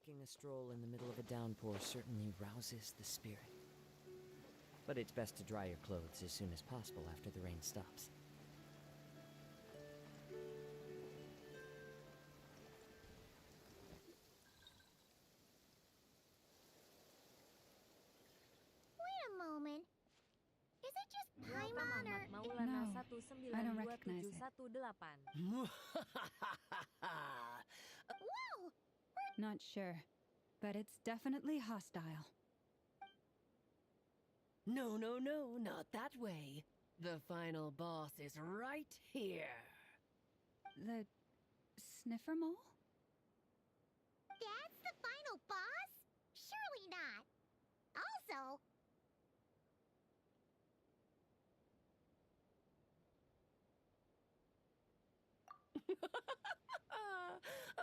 Taking a stroll in the middle of a downpour certainly rouses the spirit. But it's best to dry your clothes as soon as possible after the rain stops. Wait a moment. Is it just Paimon or... Maulana No, I don't recognize it. 1921718. Whoa! Not sure. But it's definitely hostile. No, no, no, not that way. The final boss is right here. The... sniffer mole? That's the final boss? Surely not. Also...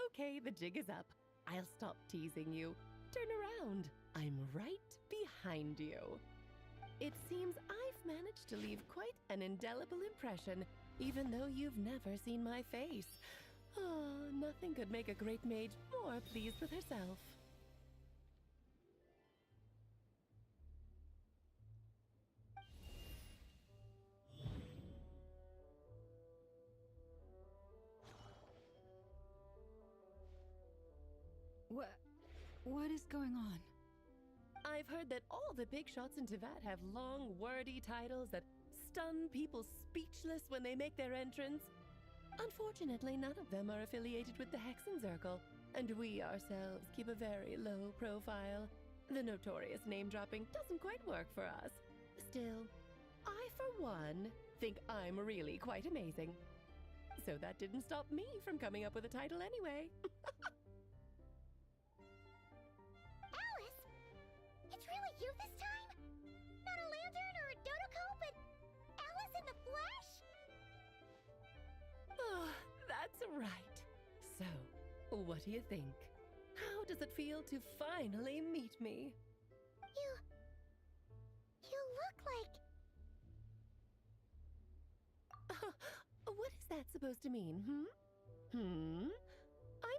Okay, the jig is up. I'll stop teasing you. Turn around. I'm right behind you. It seems I've managed to leave quite an indelible impression, even though you've never seen my face. Oh, nothing could make a great mage more pleased with herself. What is going on? I've heard that all the big shots in Tevat have long, wordy titles that stun people speechless when they make their entrance. Unfortunately, none of them are affiliated with the Hexenzirkel, and we ourselves keep a very low profile. The notorious name-dropping doesn't quite work for us. Still, I, for one, think I'm really quite amazing. So that didn't stop me from coming up with a title anyway. Alice! It's really you this time? Not a lantern or a dodoco, but Alice in the flesh? Oh, that's right. So, what do you think? How does it feel to finally meet me? You look like... What is that supposed to mean, I'm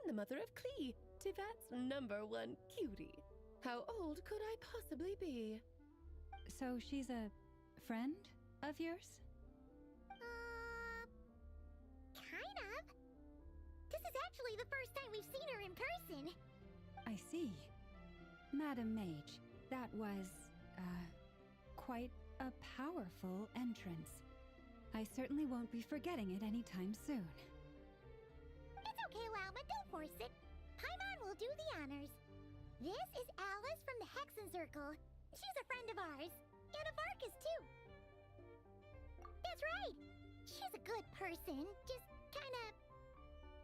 the mother of Klee, Tevat's #1 cutie. How old could I possibly be? So she's a friend of yours? Kind of. This is actually the first time we've seen her in person. I see. Madam Mage, that was, quite a powerful entrance. I certainly won't be forgetting it anytime soon. It's okay, Lauma, don't force it. Paimon will do the honors. This is Alice from the Hexenzirkel. She's a friend of ours. And of Arcus, too. That's right. She's a good person, just kinda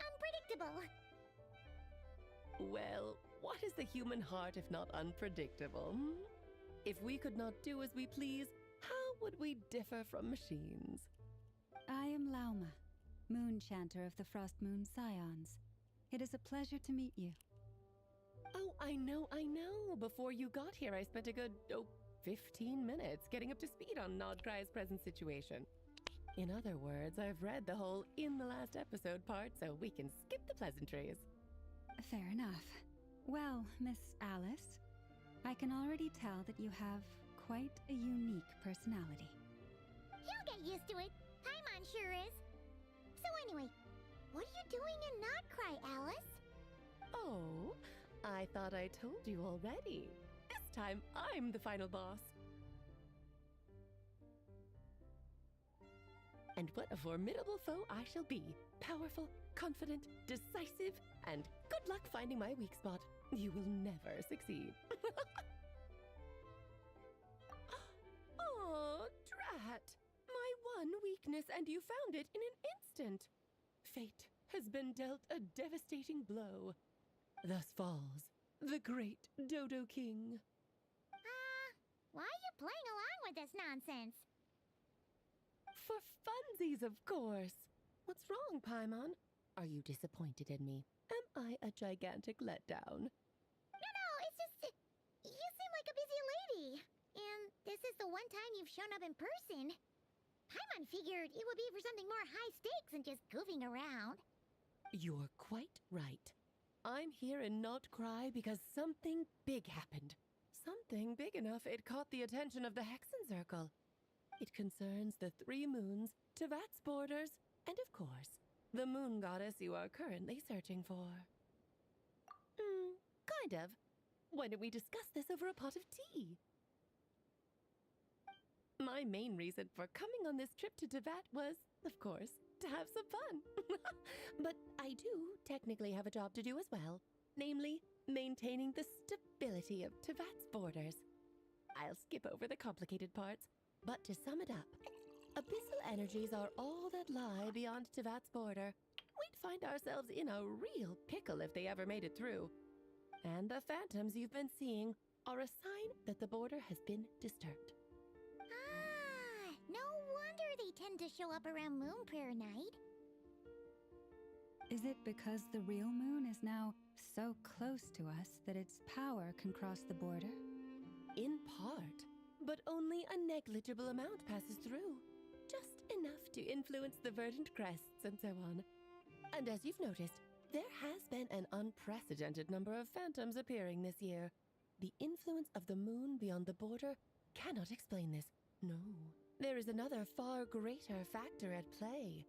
unpredictable. Well, what is the human heart if not unpredictable? If we could not do as we please, how would we differ from machines? I am Lauma, Moon Chanter of the Frost Moon Scions. It is a pleasure to meet you. Oh, I know. Before you got here, I spent a good, 15 minutes getting up to speed on Nodcry's present situation. In other words, I've read the whole in the last episode part, so we can skip the pleasantries. Fair enough. Well, Miss Alice, I can already tell that you have quite a unique personality. You'll get used to it. Paimon sure is. So anyway, what are you doing in Nodcry, Alice? Oh, I thought I told you already. This time, I'm the final boss. And what a formidable foe I shall be. Powerful, confident, decisive, and good luck finding my weak spot. You will never succeed. Oh, drat! My one weakness, and you found it in an instant. Fate has been dealt a devastating blow. Thus falls the great Dodo King. Why are you playing along with this nonsense? For funsies, of course. What's wrong, Paimon? Are you disappointed in me? Am I a gigantic letdown? No, it's just... you seem like a busy lady. And this is the one time you've shown up in person. Paimon figured it would be for something more high stakes than just goofing around. You're quite right. I'm here in Nodcry because something big happened. Something big enough it caught the attention of the Hexenzirkel. It concerns the 3 moons, Tevat's borders, and of course, the moon goddess you are currently searching for. Kind of. Why don't we discuss this over a pot of tea? My main reason for coming on this trip to Tevat was, of course, to have some fun. But I do technically have a job to do as well, namely, maintaining the stability of Tevat's borders. I'll skip over the complicated parts, but to sum it up, abyssal energies are all that lie beyond Tevat's border. We'd find ourselves in a real pickle if they ever made it through. And the phantoms you've been seeing are a sign that the border has been disturbed. No wonder they tend to show up around Moon Prayer Night. Is it because the real moon is now so close to us that its power can cross the border? In part, but only a negligible amount passes through. Just enough to influence the verdant crests and so on. And as you've noticed, there has been an unprecedented number of phantoms appearing this year. The influence of the moon beyond the border cannot explain this. No, there is another far greater factor at play.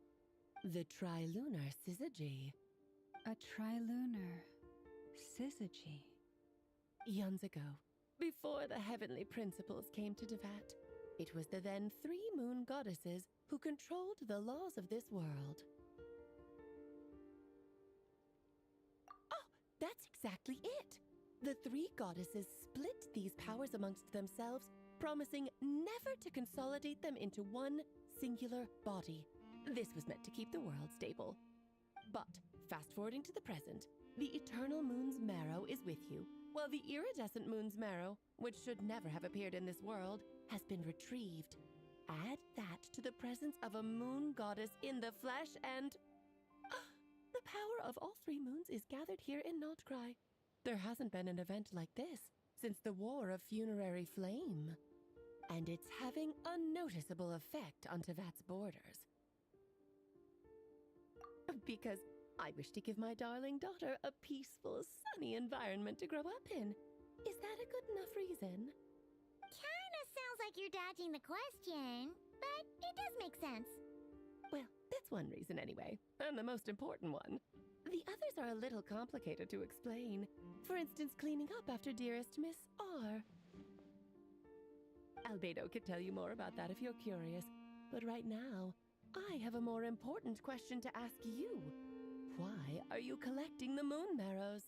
The trilunar syzygy. A trilunar syzygy. Eons ago, before the heavenly principles came to Devat, it was the then 3 moon goddesses who controlled the laws of this world. Oh, that's exactly it! The 3 goddesses split these powers amongst themselves, promising never to consolidate them into one singular body. This was meant to keep the world stable. But, fast-forwarding to the present, the eternal moon's marrow is with you, while the iridescent moon's marrow, which should never have appeared in this world, has been retrieved. Add that to the presence of a moon goddess in the flesh and... the power of all 3 moons is gathered here in Notcry. There hasn't been an event like this since the War of Funerary Flame. And it's having a noticeable effect on Tevat's borders. Because I wish to give my darling daughter a peaceful, sunny environment to grow up in. Is that a good enough reason? Kinda sounds like you're dodging the question, but it does make sense. Well, that's one reason anyway, and the most important one. The others are a little complicated to explain. For instance, cleaning up after dearest Miss R. Albedo could tell you more about that if you're curious, but right now, I have a more important question to ask you. Why are you collecting the moon marrows?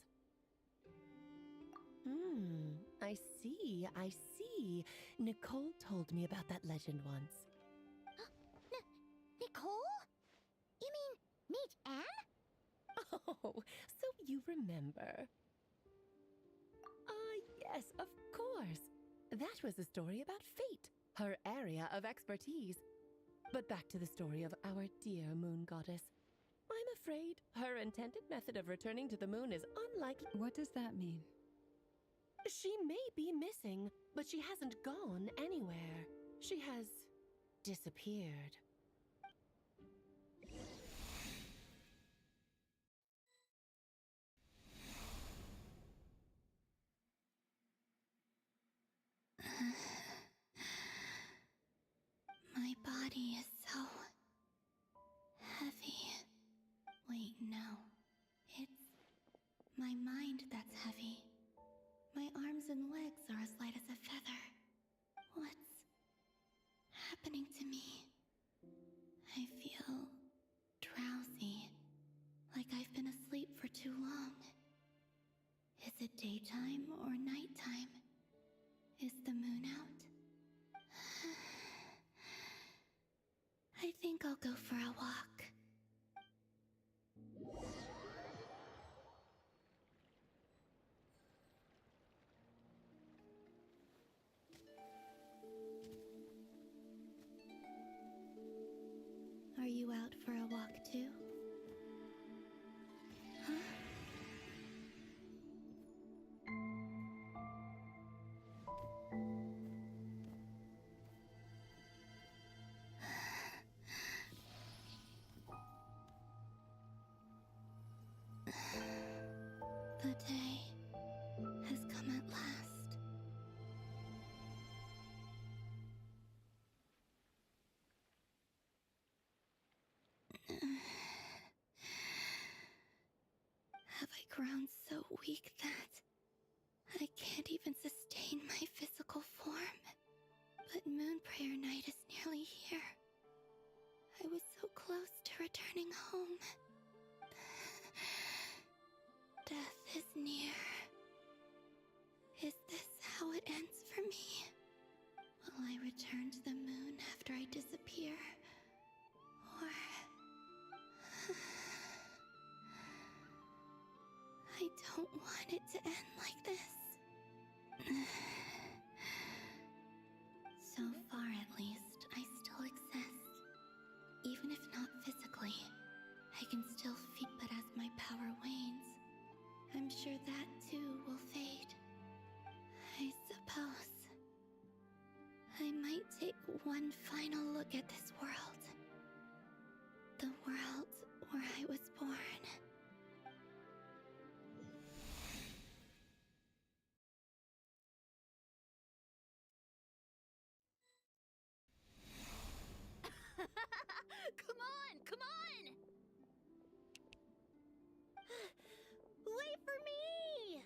I see. Nicole told me about that legend once. Nicole? You mean Mage Anne? Oh, so you remember. Yes, of course. That was a story about fate, her area of expertise. But back to the story of our dear moon goddess. I'm afraid her intended method of returning to the moon is unlikely. What does that mean? She may be missing, but she hasn't gone anywhere. She has disappeared. My body is so heavy. Wait, no. It's my mind that's heavy. My arms and legs are as light as a feather. What's happening to me? I feel drowsy, like I've been asleep for too long. Is it daytime or nighttime? Is the moon out? I think I'll go for a walk. Are you out for a walk too? Huh? The day has come at last. Have I grown so weak that I can't even sustain my physical form? But Moon Prayer Night is nearly here. I was so close to returning home. Death is near. Is this how it ends for me? Will I return to the moon after I disappear? Or... I don't want it to end like this. So far, at least, I still exist. Even if not physically, I can still feel, but as my power wanes, I'm sure that too will fade. I suppose I might take one final look at this world. The world where I was born. Come on! Wait for me!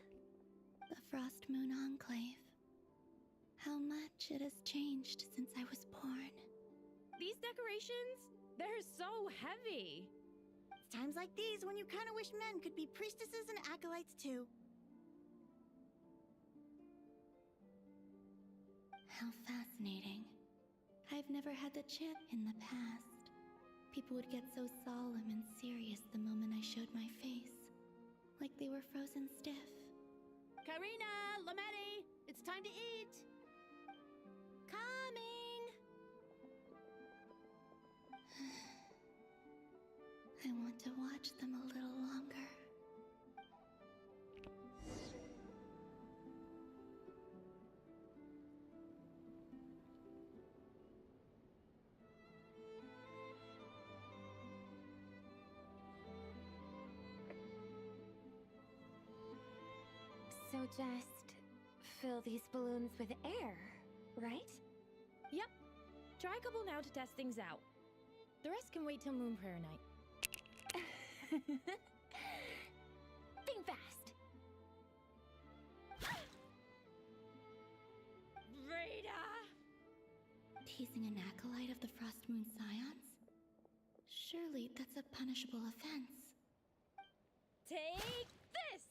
The Frost Moon Enclave. How much it has changed since I was born. These decorations, they're so heavy. It's times like these when you kind of wish men could be priestesses and acolytes too. How fascinating. I've never had the chance in the past. People would get so solemn and serious the moment I showed my face. Like they were frozen stiff. Karina, Lametti, it's time to eat. Coming! I want to watch them a little longer. So just fill these balloons with air, right? Yep. Try a couple now to test things out. The rest can wait till Moon Prayer Night. Think fast. Rita! Teasing an acolyte of the Frost Moon Scions? Surely that's a punishable offense. Take this!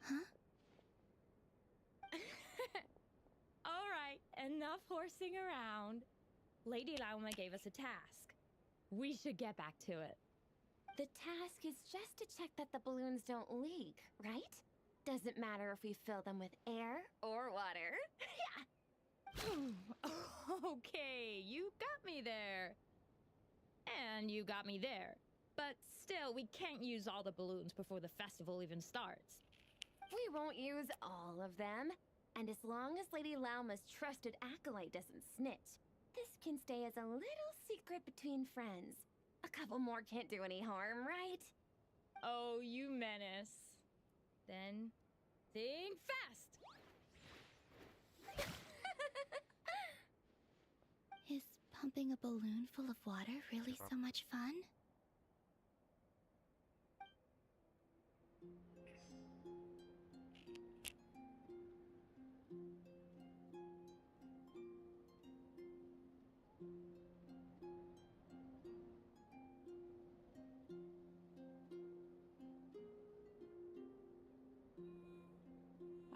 Huh? Alright, enough horsing around. Lady Lauma gave us a task. We should get back to it. The task is just to check that the balloons don't leak, right? Doesn't matter if we fill them with air or water. Okay, you got me there. And you got me there. But still, we can't use all the balloons before the festival even starts. We won't use all of them. And as long as Lady Lauma's trusted acolyte doesn't snitch, this can stay as a little secret between friends. A couple more can't do any harm, right? Oh, you menace. Then, think fast! Is pumping a balloon full of water really so much fun?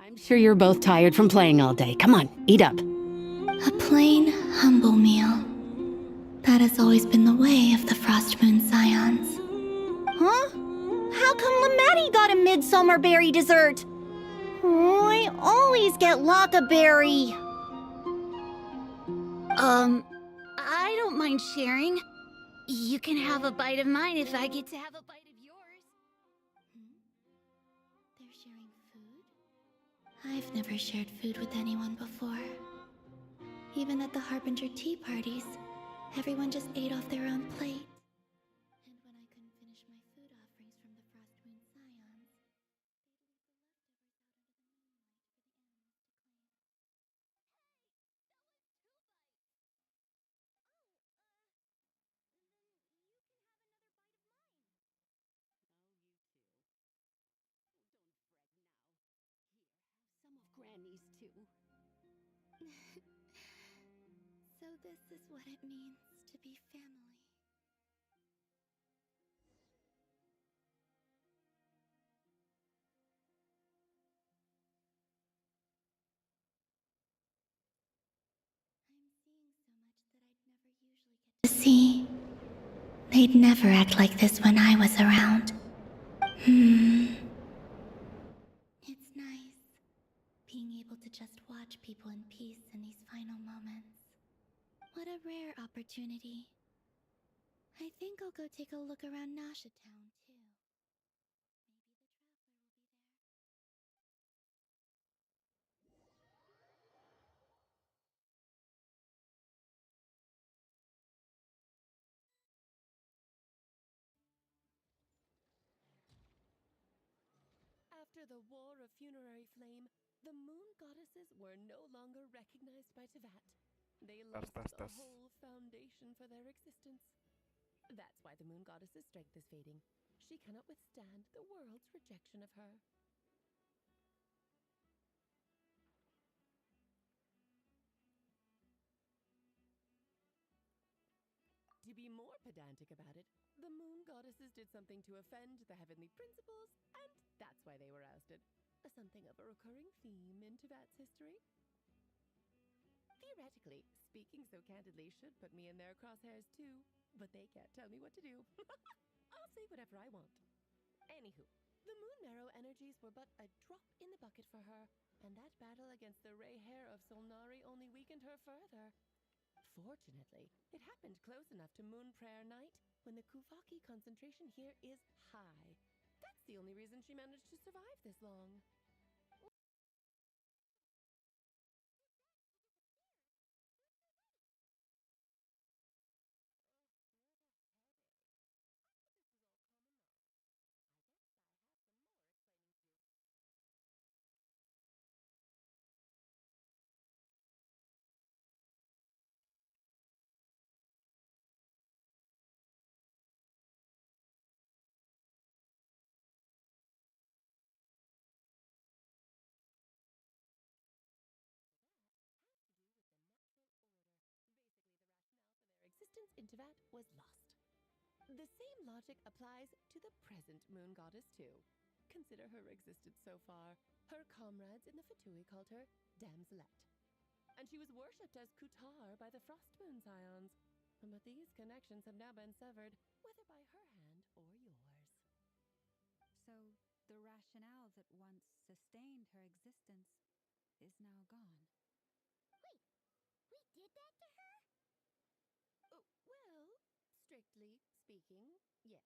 I'm sure you're both tired from playing all day. Come on, eat up. A plain, humble meal. That has always been the way of the Frost Moon Scions. Huh? How come Lametti got a midsummer berry dessert? Oh, I always get Lockaberry. I don't mind sharing. You can have a bite of mine if I get to have a bite of yours. They're sharing food? I've never shared food with anyone before. Even at the Harbinger tea parties, everyone just ate off their own plate. And when I couldn't finish my food offerings from the Frost Moon Scions, Some of Granny's too. So this is what it means to be family. I'm seeing so much that I'd never usually get to see. They'd never act like this when I was around. It's nice being able to just watch people in peace in these final moments. What a rare opportunity. I think I'll go take a look around Nasha Town, too. After the War of Funerary Flame, the moon goddesses were no longer recognized by Tevat. They lost the whole foundation for their existence. That's why the moon goddess's strength is fading. She cannot withstand the world's rejection of her. To be more pedantic about it, the moon goddesses did something to offend the heavenly principles, and that's why they were ousted. Something of a recurring theme in Teyvat's history. Theoretically, speaking so candidly should put me in their crosshairs too, but they can't tell me what to do. I'll say whatever I want. Anywho, the moon marrow energies were but a drop in the bucket for her, and that battle against the Ray Hair of Solnari only weakened her further. Fortunately, it happened close enough to Moon Prayer Night when the Kuvaki concentration here is high. That's the only reason she managed to survive this long. Existence in Teyvat was lost. The same logic applies to the present moon goddess too. Consider her existence so far. Her comrades in the Fatui called her Damselette. And she was worshipped as Kutar by the Frost Moon Scions. But these connections have now been severed, whether by her hand or yours. So, the rationale that once sustained her existence is now gone. Wait, we did that to her? Oh, well, strictly speaking, yes.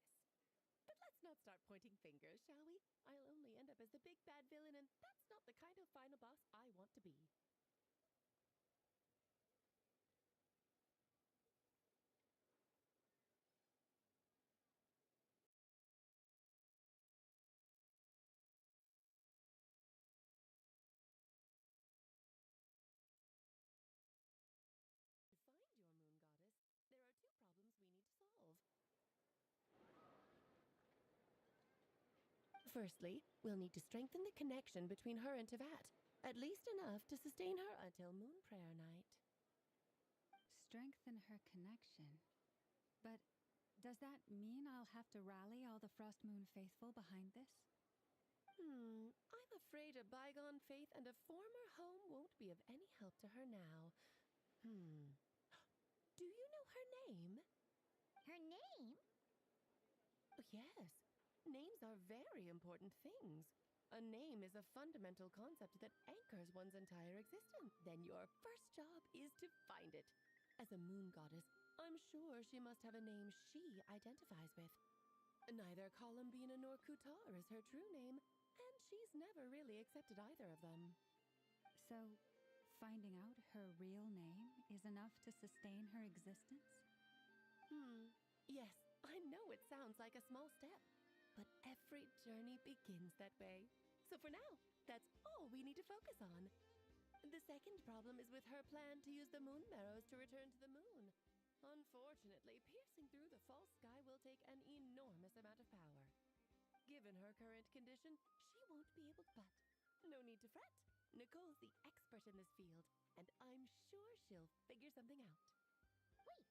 But let's not start pointing fingers, shall we? I'll only end up as the big bad villain, and that's not the kind of final boss I want to be. To find your moon goddess, there are two problems we need to solve. Firstly, we'll need to strengthen the connection between her and Teyvat, at least enough to sustain her until Moon Prayer Night. Strengthen her connection. But does that mean I'll have to rally all the Frost Moon faithful behind this? I'm afraid a bygone faith and a former home won't be of any help to her now. Do you know her name? Her name? Yes. Names are very important things. A name is a fundamental concept that anchors one's entire existence. Then your first job is to find it. As a moon goddess, I'm sure she must have a name she identifies with. Neither Columbina nor Kutar is her true name, and she's never really accepted either of them. So, finding out her real name is enough to sustain her existence? Yes, I know it sounds like a small step, but every journey begins that way. So for now, that's all we need to focus on. The second problem is with her plan to use the moon marrows to return to the moon. Unfortunately, piercing through the false sky will take an enormous amount of power. Given her current condition, she won't be able but no need to fret. Nicole's the expert in this field, and I'm sure she'll figure something out. Wait,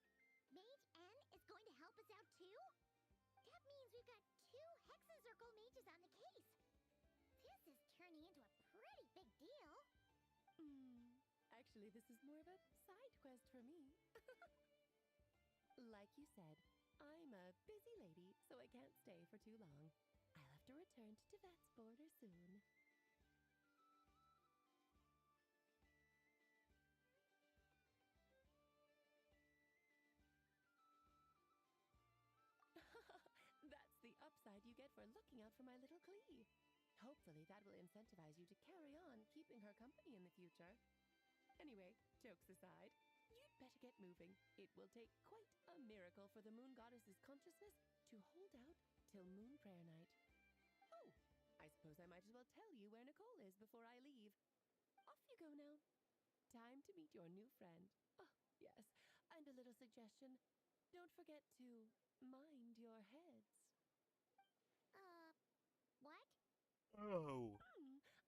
Mage N is going to help us out too? That means we've got 2 Hexacircle mages on the case. This is turning into a pretty big deal. Actually, this is more of a side quest for me. Like you said, I'm a busy lady, so I can't stay for too long. I'll have to return to Teyvat's border soon. That's the upside you get for looking out for my little Klee. Hopefully that will incentivize you to carry on keeping her company in the future. Anyway, jokes aside, you'd better get moving. It will take quite a miracle for the moon goddess's consciousness to hold out till Moon Prayer Night. Oh, I suppose I might as well tell you where Nicole is before I leave. Off you go now. Time to meet your new friend. Oh, yes, and a little suggestion. Don't forget to mind your heads. What? Oh.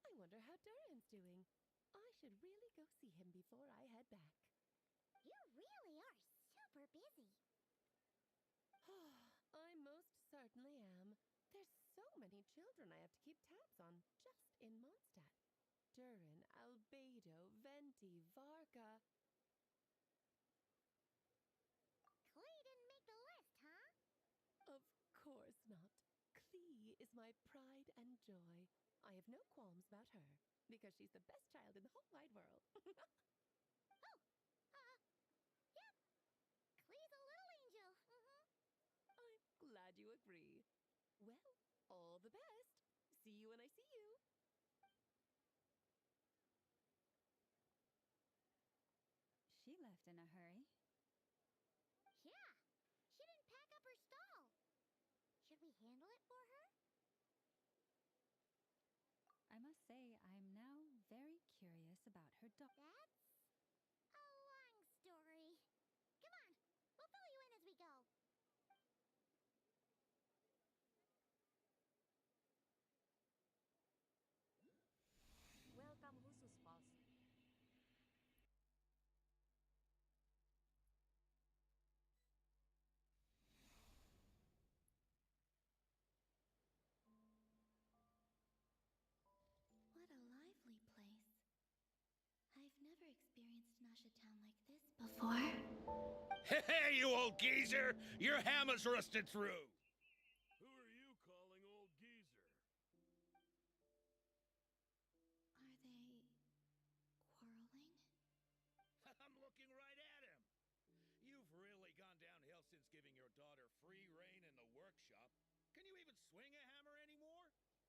I wonder how Duran's doing. I should really go see him before I head back. You really are super busy. I most certainly am. There's so many children I have to keep tabs on just in Mondstadt. Duran, Albedo, Venti, Varga. Klee didn't make the list, huh? Of course not. Klee is my pride and joy. I have no qualms about her, because she's the best child in the whole wide world. Yep. Klee's a little angel. I'm glad you agree. Well, all the best. See you when I see you. She left in a hurry. Yeah. She didn't pack up her stall. Should we handle it for her? I must say, I'm now very curious about her dog. That's a long story. Come on, we'll fill you in as we go. Welcome khusus, Pos. What a lively place. I've never experienced Nasha Town like this before. Hey, you old geezer! Your hammer's rusted through! Who are you calling old geezer? Are they quarreling? I'm looking right at him. You've really gone downhill since giving your daughter free rein in the workshop. Can you even swing a hammer anymore?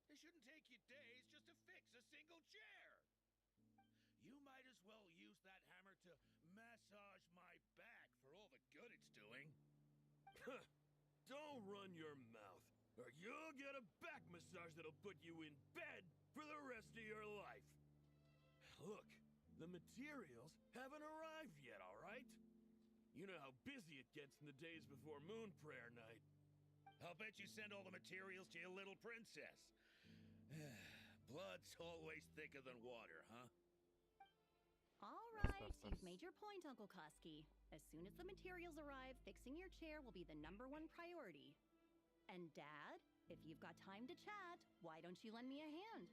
It shouldn't take you days just to fix a single chair. You might as well use that hammer to massage my back for all the good it's doing. Don't run your mouth, or you'll get a back massage that'll put you in bed for the rest of your life. Look, the materials haven't arrived yet, all right? You know how busy it gets in the days before Moon Prayer Night. I'll bet you send all the materials to your little princess. Blood's always thicker than water, huh? All right, you've made your point, Uncle Koski. As soon as the materials arrive, fixing your chair will be the #1 priority. And Dad, if you've got time to chat, why don't you lend me a hand,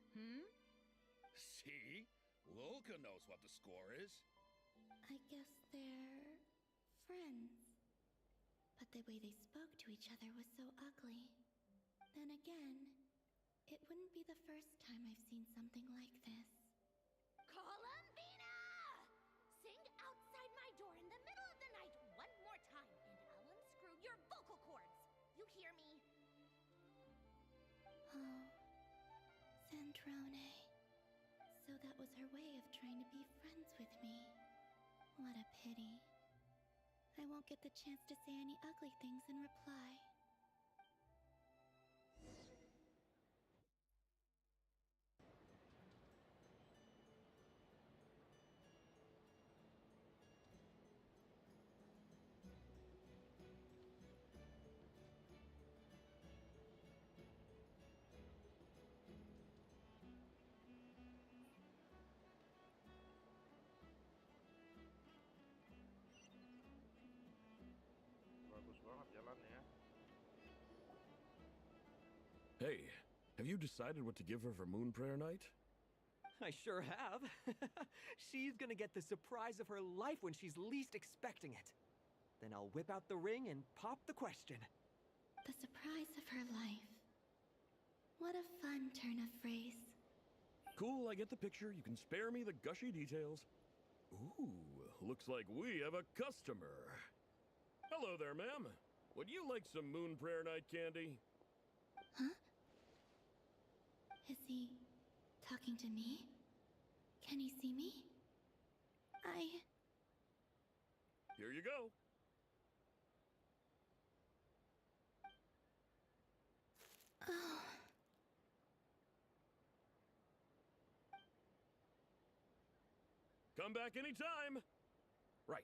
See? Lolka knows what the score is. I guess they're friends. But the way they spoke to each other was so ugly. Then again, it wouldn't be the first time I've seen something like this. Columbina! Sing outside my door in the middle of the night one more time, and I'll unscrew your vocal cords. You hear me? Oh, Zandrone. So that was her way of trying to be friends with me. What a pity. I won't get the chance to say any ugly things in reply. Bagus banget jalannya. Hey, have you decided what to give her for Moon Prayer Night? I sure have. She's gonna get the surprise of her life when she's least expecting it. Then I'll whip out the ring and pop the question. The surprise of her life. What a fun turn of phrase. Cool, I get the picture. You can spare me the gushy details. Ooh, looks like we have a customer. Hello there, ma'am. Would you like some Moon Prayer Night candy? Huh? Is he talking to me? Can he see me? Here you go. Oh. Come back anytime. Right.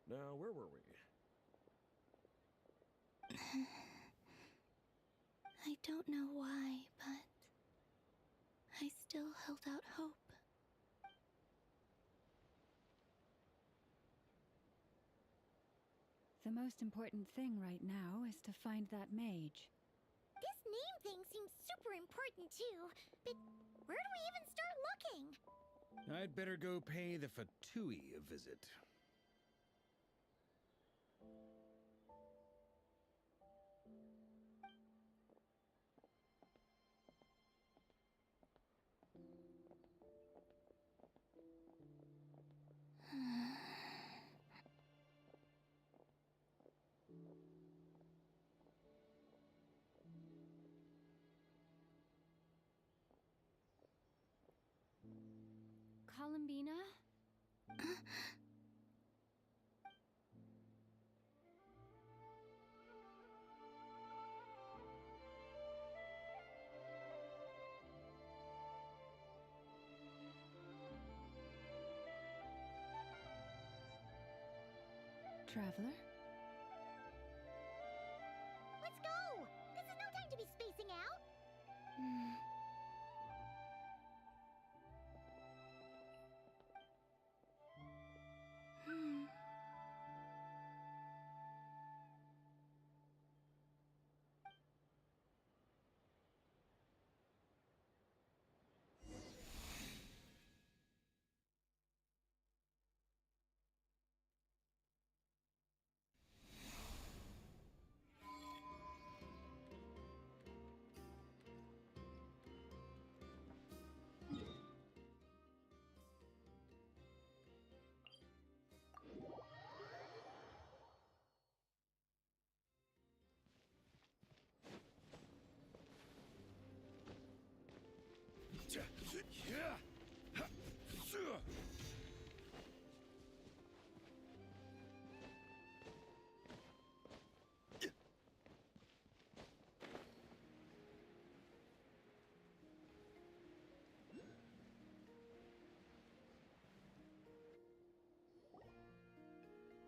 Now, where were we? I don't know why, but I still held out hope. The most important thing right now is to find that mage. This name thing seems super important too, but where do we even start looking? I'd better go pay the Fatui a visit. Columbina? Traveler? Let's go! This is no time to be spacing out!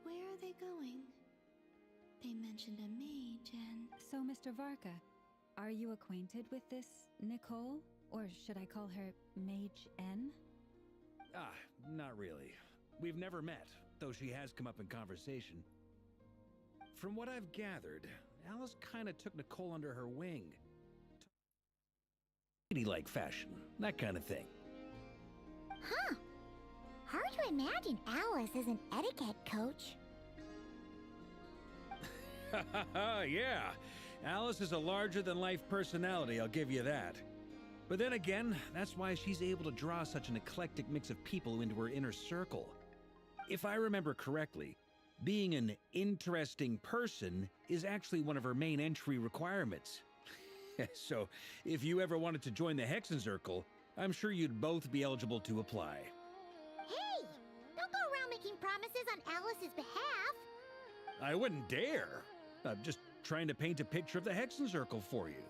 Where are they going? They mentioned a mage and... So, Mr. Varka, are you acquainted with this Nicole? Or should I call her Mage N? Ah, not really. We've never met, though she has come up in conversation. From what I've gathered, Alice kinda took Nicole under her wing. Ladylike fashion, that kind of thing. Huh. Hard to imagine Alice as an etiquette coach. Yeah, Alice is a larger-than-life personality, I'll give you that. But then again, that's why she's able to draw such an eclectic mix of people into her inner circle. If I remember correctly, being an interesting person is actually one of her main entry requirements. So, if you ever wanted to join the Hexenzirkel, I'm sure you'd both be eligible to apply. Hey! Don't go around making promises on Alice's behalf! I wouldn't dare. I'm just trying to paint a picture of the Hexenzirkel for you.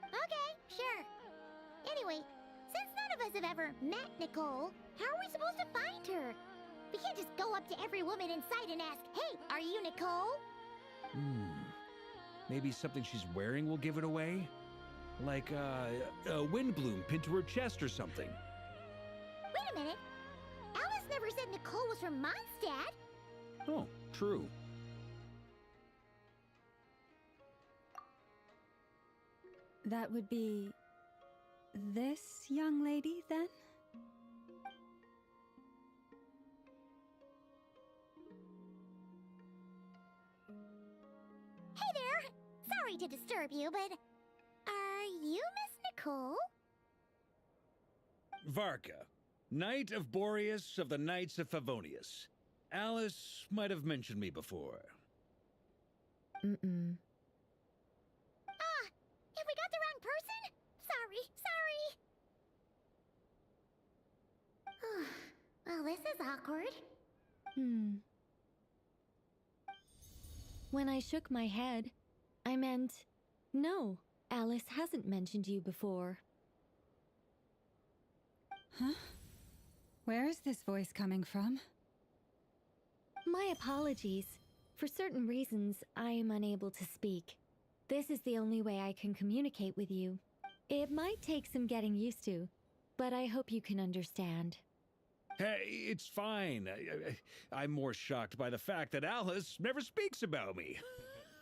Okay, sure. Anyway, since none of us have ever met Nicole, how are we supposed to find her? We can't just go up to every woman in sight and ask, "Hey, are you Nicole?" Maybe something she's wearing will give it away? Like, a wind bloom pinned to her chest or something. Wait a minute. Alice never said Nicole was from Mondstadt. Oh, true. That would be... this young lady, then? Hey there! Sorry to disturb you, but... are you Miss Nicole? Varka, Knight of Boreas of the Knights of Favonius. Alice might have mentioned me before. Mm-mm. Ah! Have we got the wrong person? Sorry! Well, this is awkward. When I shook my head, I meant, no, Alice hasn't mentioned you before. Huh? Where is this voice coming from? My apologies. For certain reasons, I am unable to speak. This is the only way I can communicate with you. It might take some getting used to, but I hope you can understand. Hey, it's fine. I'm more shocked by the fact that Alice never speaks about me.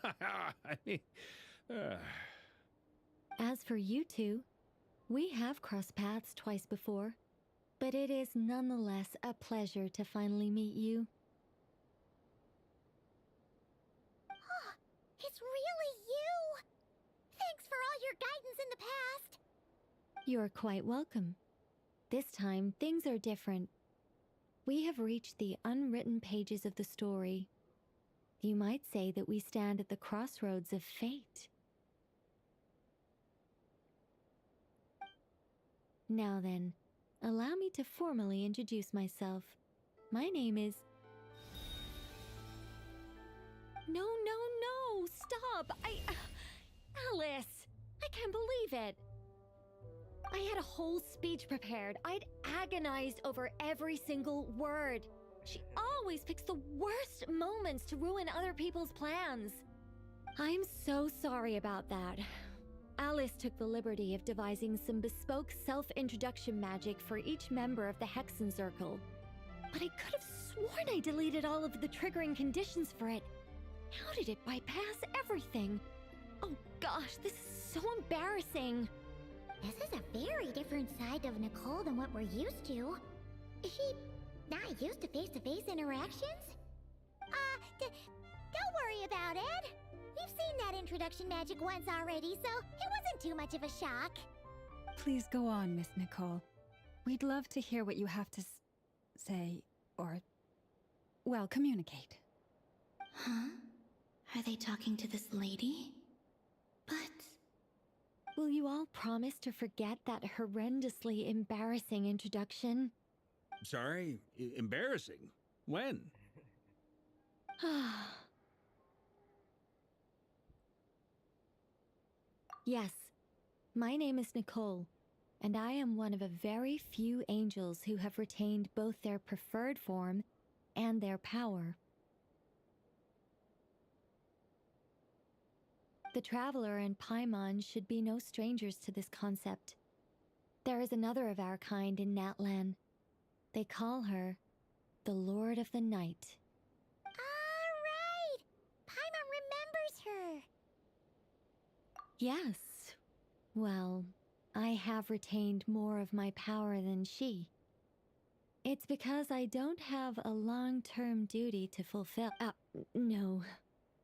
I mean, As for you two, we have crossed paths twice before, but it is nonetheless a pleasure to finally meet you. It's really you! Thanks for all your guidance in the past! You're quite welcome. This time, things are different. We have reached the unwritten pages of the story. You might say that we stand at the crossroads of fate. Now then, allow me to formally introduce myself. My name is... No, stop! Alice! I can't believe it! I had a whole speech prepared. I'd agonized over every single word. She always picks the worst moments to ruin other people's plans. I'm so sorry about that. Alice took the liberty of devising some bespoke self-introduction magic for each member of the Hexen Circle. But I could have sworn I deleted all of the triggering conditions for it. How did it bypass everything? Oh gosh, this is so embarrassing. This is a very different side of Nicole than what we're used to. Is she not used to face-to-face interactions? Don't worry about it. We've seen that introduction magic once already, so it wasn't too much of a shock. Please go on, Miss Nicole. We'd love to hear what you have to say, or, well, communicate. Huh? Are they talking to this lady? But... Will you all promise to forget that horrendously embarrassing introduction? sorry, embarrassing. When? Yes, my name is Nicole, and I am one of a very few angels who have retained both their preferred form and their power. The Traveler and Paimon should be no strangers to this concept. There is another of our kind in Natlan. They call her the Lord of the Night. All right! Paimon remembers her! Yes. Well, I have retained more of my power than she. It's because I don't have a long-term duty to fulfill. No.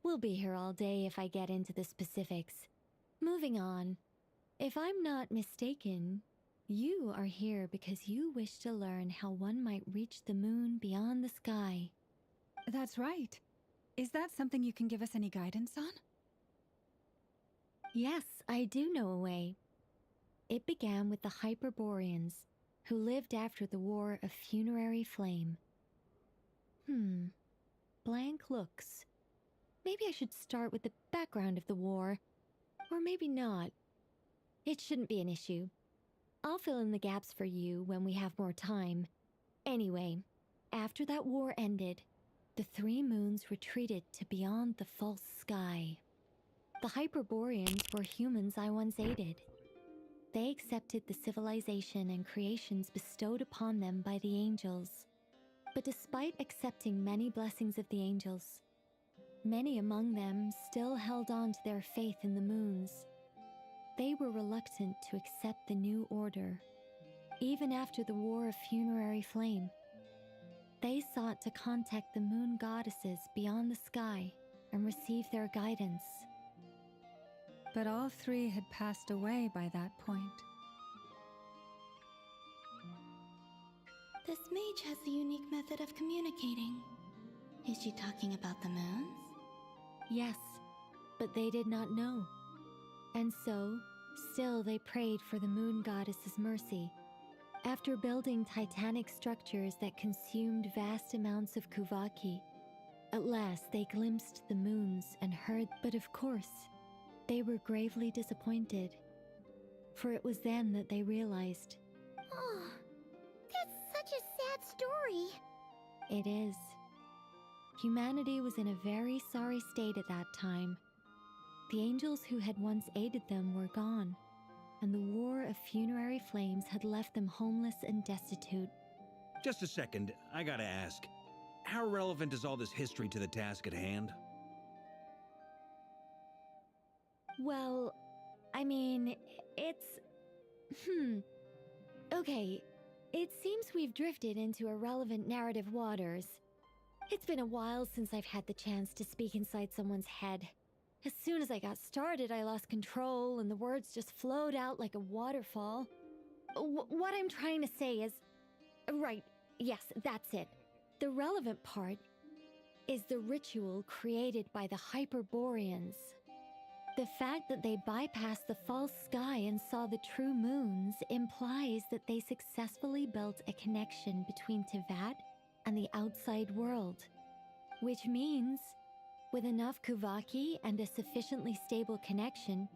We'll be here all day if I get into the specifics. Moving on. If I'm not mistaken, you are here because you wish to learn how one might reach the moon beyond the sky. That's right. Is that something you can give us any guidance on? Yes, I do know a way. It began with the Hyperboreans, who lived after the War of Funerary Flame. Blank looks. Maybe I should start with the background of the war. Or maybe not. It shouldn't be an issue. I'll fill in the gaps for you when we have more time. Anyway, after that war ended, the three moons retreated to beyond the false sky. The Hyperboreans were humans I once aided. They accepted the civilization and creations bestowed upon them by the angels. But despite accepting many blessings of the angels, many among them still held on to their faith in the moons. They were reluctant to accept the new order, even after the War of Funerary Flame. They sought to contact the moon goddesses beyond the sky and receive their guidance. But all three had passed away by that point. This mage has a unique method of communicating. Is she talking about the moons? Yes, but they did not know. And so, still they prayed for the moon goddess's mercy. After building titanic structures that consumed vast amounts of Kuvaki, at last they glimpsed the moons and heard, but of course, they were gravely disappointed. For it was then that they realized. Oh, that's such a sad story. It is. humanity was in a very sorry state at that time. The angels who had once aided them were gone, and the war of funerary flames had left them homeless and destitute. Just a second, I gotta ask. How relevant is all this history to the task at hand? Well, I mean, it's... Okay, it seems we've drifted into irrelevant narrative waters. It's been a while since I've had the chance to speak inside someone's head. As soon as I got started, I lost control and the words just flowed out like a waterfall. What I'm trying to say is... Right, yes, that's it. The relevant part is the ritual created by the Hyperboreans. The fact that they bypassed the false sky and saw the true moons implies that they successfully built a connection between Tevat and the outside world. Which means, with enough Kuvaki and a sufficiently stable connection,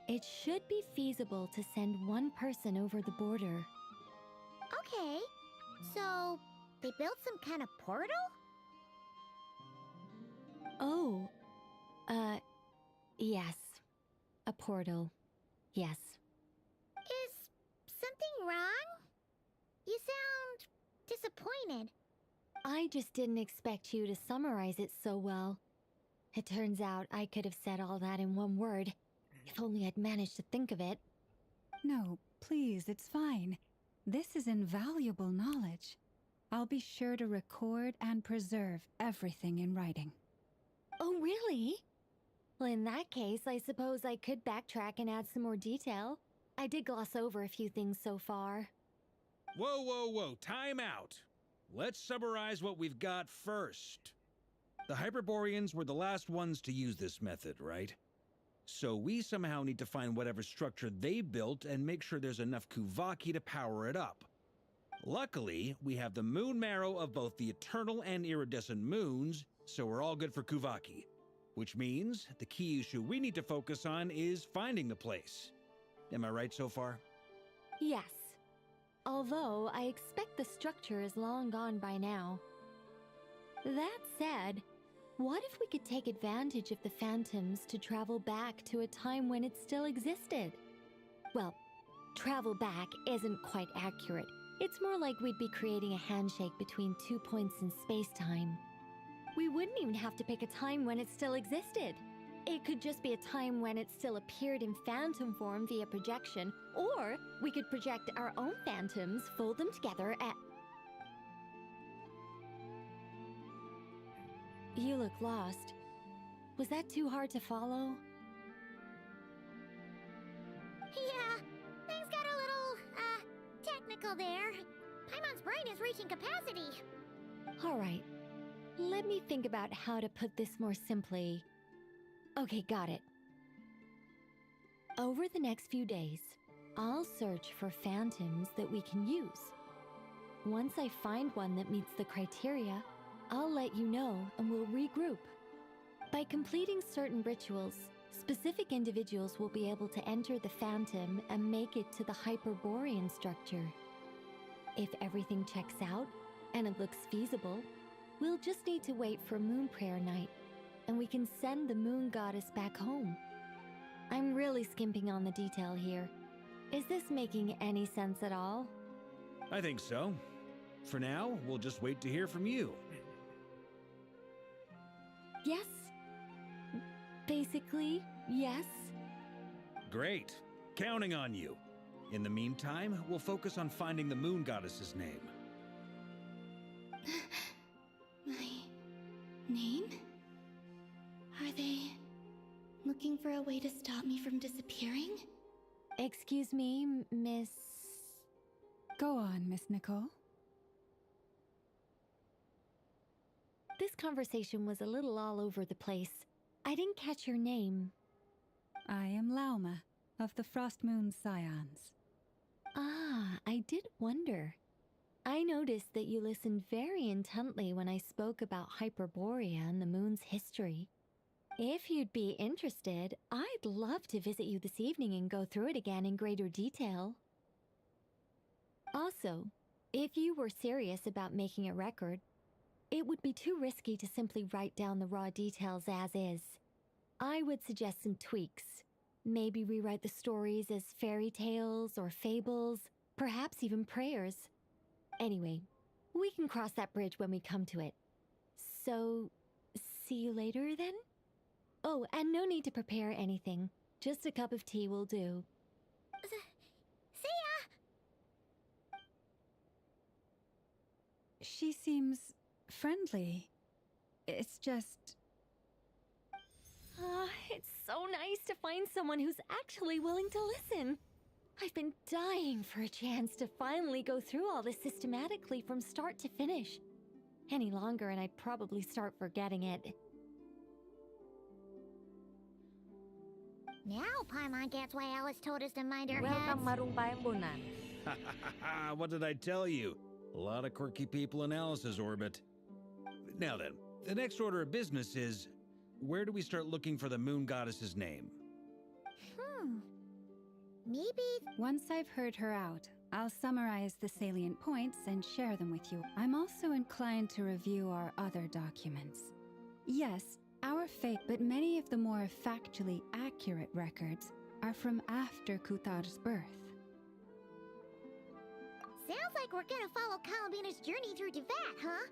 it should be feasible to send one person over the border. Okay, so they built some kind of portal? Oh, yes. A portal. Yes. Is something wrong? You sound disappointed. I just didn't expect you to summarize it so well. It turns out I could have said all that in one word, if only I'd managed to think of it. No, please, it's fine. This is invaluable knowledge. I'll be sure to record and preserve everything in writing. Oh, really? Well, in that case, I suppose I could backtrack and add some more detail. I did gloss over a few things so far. Whoa, whoa, whoa, time out. Let's summarize what we've got first. The Hyperboreans were the last ones to use this method, right? So we somehow need to find whatever structure they built and make sure there's enough Kuvaki to power it up. Luckily, we have the moon marrow of both the eternal and iridescent moons, so we're all good for Kuvaki. Which means the key issue we need to focus on is finding the place. Am I right so far? Yes. Although I expect the structure is long gone by now. That said, what if we could take advantage of the phantoms to travel back to a time when it still existed? Well, travel back isn't quite accurate. It's more like we'd be creating a handshake between 2 points in space-time. We wouldn't even have to pick a time when it still existed. It could just be a time when it still appeared in phantom form via projection, or we could project our own phantoms, fold them together, and... You look lost. Was that too hard to follow? Yeah, things got a little, technical there. Paimon's brain is reaching capacity. All right. Let me think about how to put this more simply. Okay, got it. Over the next few days, I'll search for phantoms that we can use. Once I find one that meets the criteria, I'll let you know and we'll regroup. By completing certain rituals, specific individuals will be able to enter the phantom and make it to the Hyperborean structure. If everything checks out and it looks feasible, we'll just need to wait for Moon Prayer Night, and we can send the Moon Goddess back home. I'm really skimping on the detail here. Is this making any sense at all? I think so. For now, we'll just wait to hear from you. Yes. Basically, yes. Great. Counting on you. In the meantime, we'll focus on finding the Moon Goddess's name. My name? Are they looking for a way to stop me from disappearing? Excuse me, Miss... Go on, Miss Nicole. This conversation was a little all over the place. I didn't catch your name. I am Lauma, of the Frost Moon Scions. Ah, I did wonder. I noticed that you listened very intently when I spoke about Hyperborea and the moon's history. If you'd be interested, I'd love to visit you this evening and go through it again in greater detail. Also, if you were serious about making a record, It would be too risky to simply write down the raw details as is. I would suggest some tweaks. Maybe rewrite the stories as fairy tales or fables, perhaps even prayers. Anyway, we can cross that bridge when we come to it. So, see you later then? Oh, and no need to prepare anything. Just a cup of tea will do. See ya! She seems friendly. It's just... It's so nice to find someone who's actually willing to listen. I've been dying for a chance to finally go through all this systematically from start to finish. Any longer and I'd probably start forgetting it. Now Paimon gets why Alice told us to mind our Welcome heads. Marung Paembonan. What did I tell you? A lot of quirky people in Alice's orbit. Now then, the next order of business is, where do we start looking for the moon goddess's name? Maybe... Once I've heard her out, I'll summarize the salient points and share them with you. I'm also inclined to review our other documents. Yes, our fate, but many of the more factually accurate records are from after Kutar's birth. Sounds like we're gonna follow Columbina's journey through Devat, huh?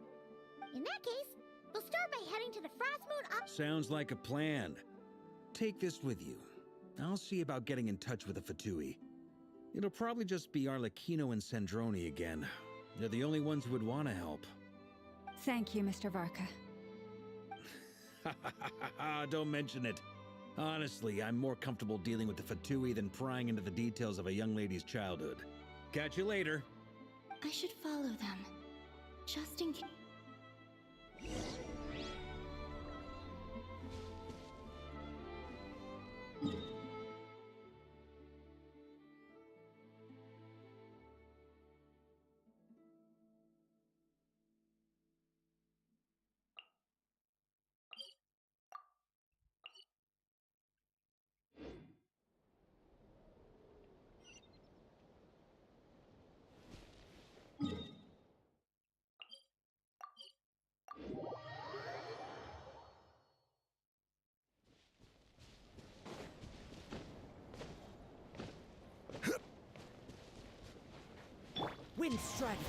In that case, we'll start by heading to the Frost Moon up... Sounds like a plan. Take this with you. I'll see about getting in touch with the Fatui. It'll probably just be Arlecchino and Sandroni again. They're the only ones who would want to help. Thank you, Mr. Varka. Don't mention it. Honestly, I'm more comfortable dealing with the Fatui than prying into the details of a young lady's childhood. Catch you later. I should follow them. Just in case. Wind strike!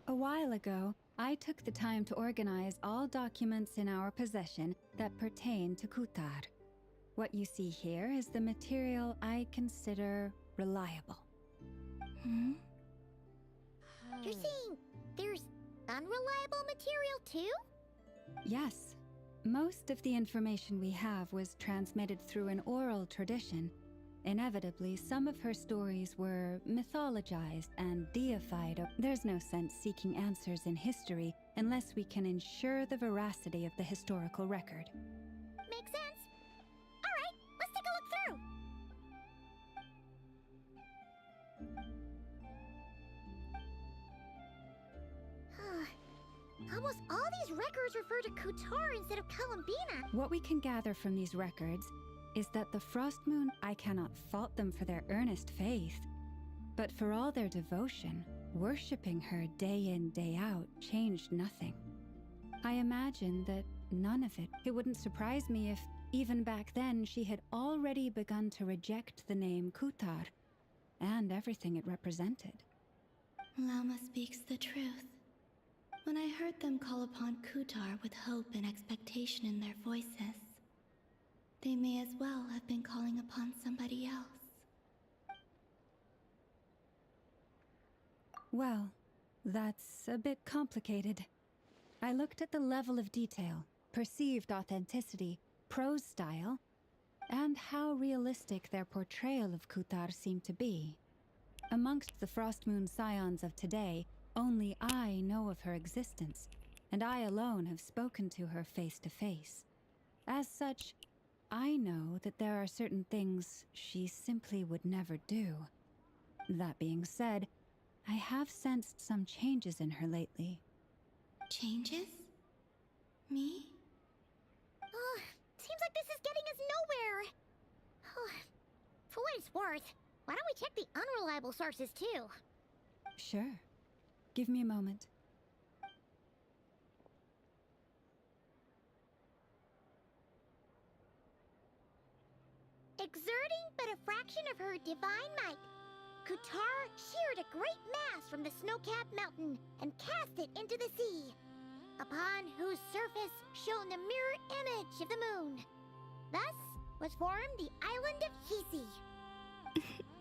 A while ago, I took the time to organize all documents in our possession that pertain to Kutar. What you see here is the material I consider reliable. You're saying there's unreliable material too? Yes. Most of the information we have was transmitted through an oral tradition. Inevitably, some of her stories were mythologized and deified. There's no sense seeking answers in history unless we can ensure the veracity of the historical record. Makes sense. All right, let's take a look through. Almost all these records refer to Kutar instead of Columbina. What we can gather from these records is that the Frost Moon, I cannot fault them for their earnest faith, but for all their devotion, worshipping her day in, day out changed nothing. I imagine that none of it. It wouldn't surprise me if, even back then, she had already begun to reject the name Kutar and everything it represented. Lama speaks the truth. When I heard them call upon Kutar with hope and expectation in their voices, they may as well have been calling upon somebody else. Well, that's a bit complicated. I looked at the level of detail, perceived authenticity, prose style, and how realistic their portrayal of Kutar seemed to be. Amongst the Frost Moon Scions of today, only I know of her existence, and I alone have spoken to her face to face. As such, I know that there are certain things she simply would never do. That being said, I have sensed some changes in her lately. Changes? Me? Oh, seems like this is getting us nowhere. For what it's worth, why don't we check the unreliable sources too? Sure. Give me a moment. Exerting but a fraction of her divine might, Kutar sheared a great mass from the snow-capped mountain and cast it into the sea, upon whose surface shone the mirror image of the moon. Thus was formed the island of Hisi.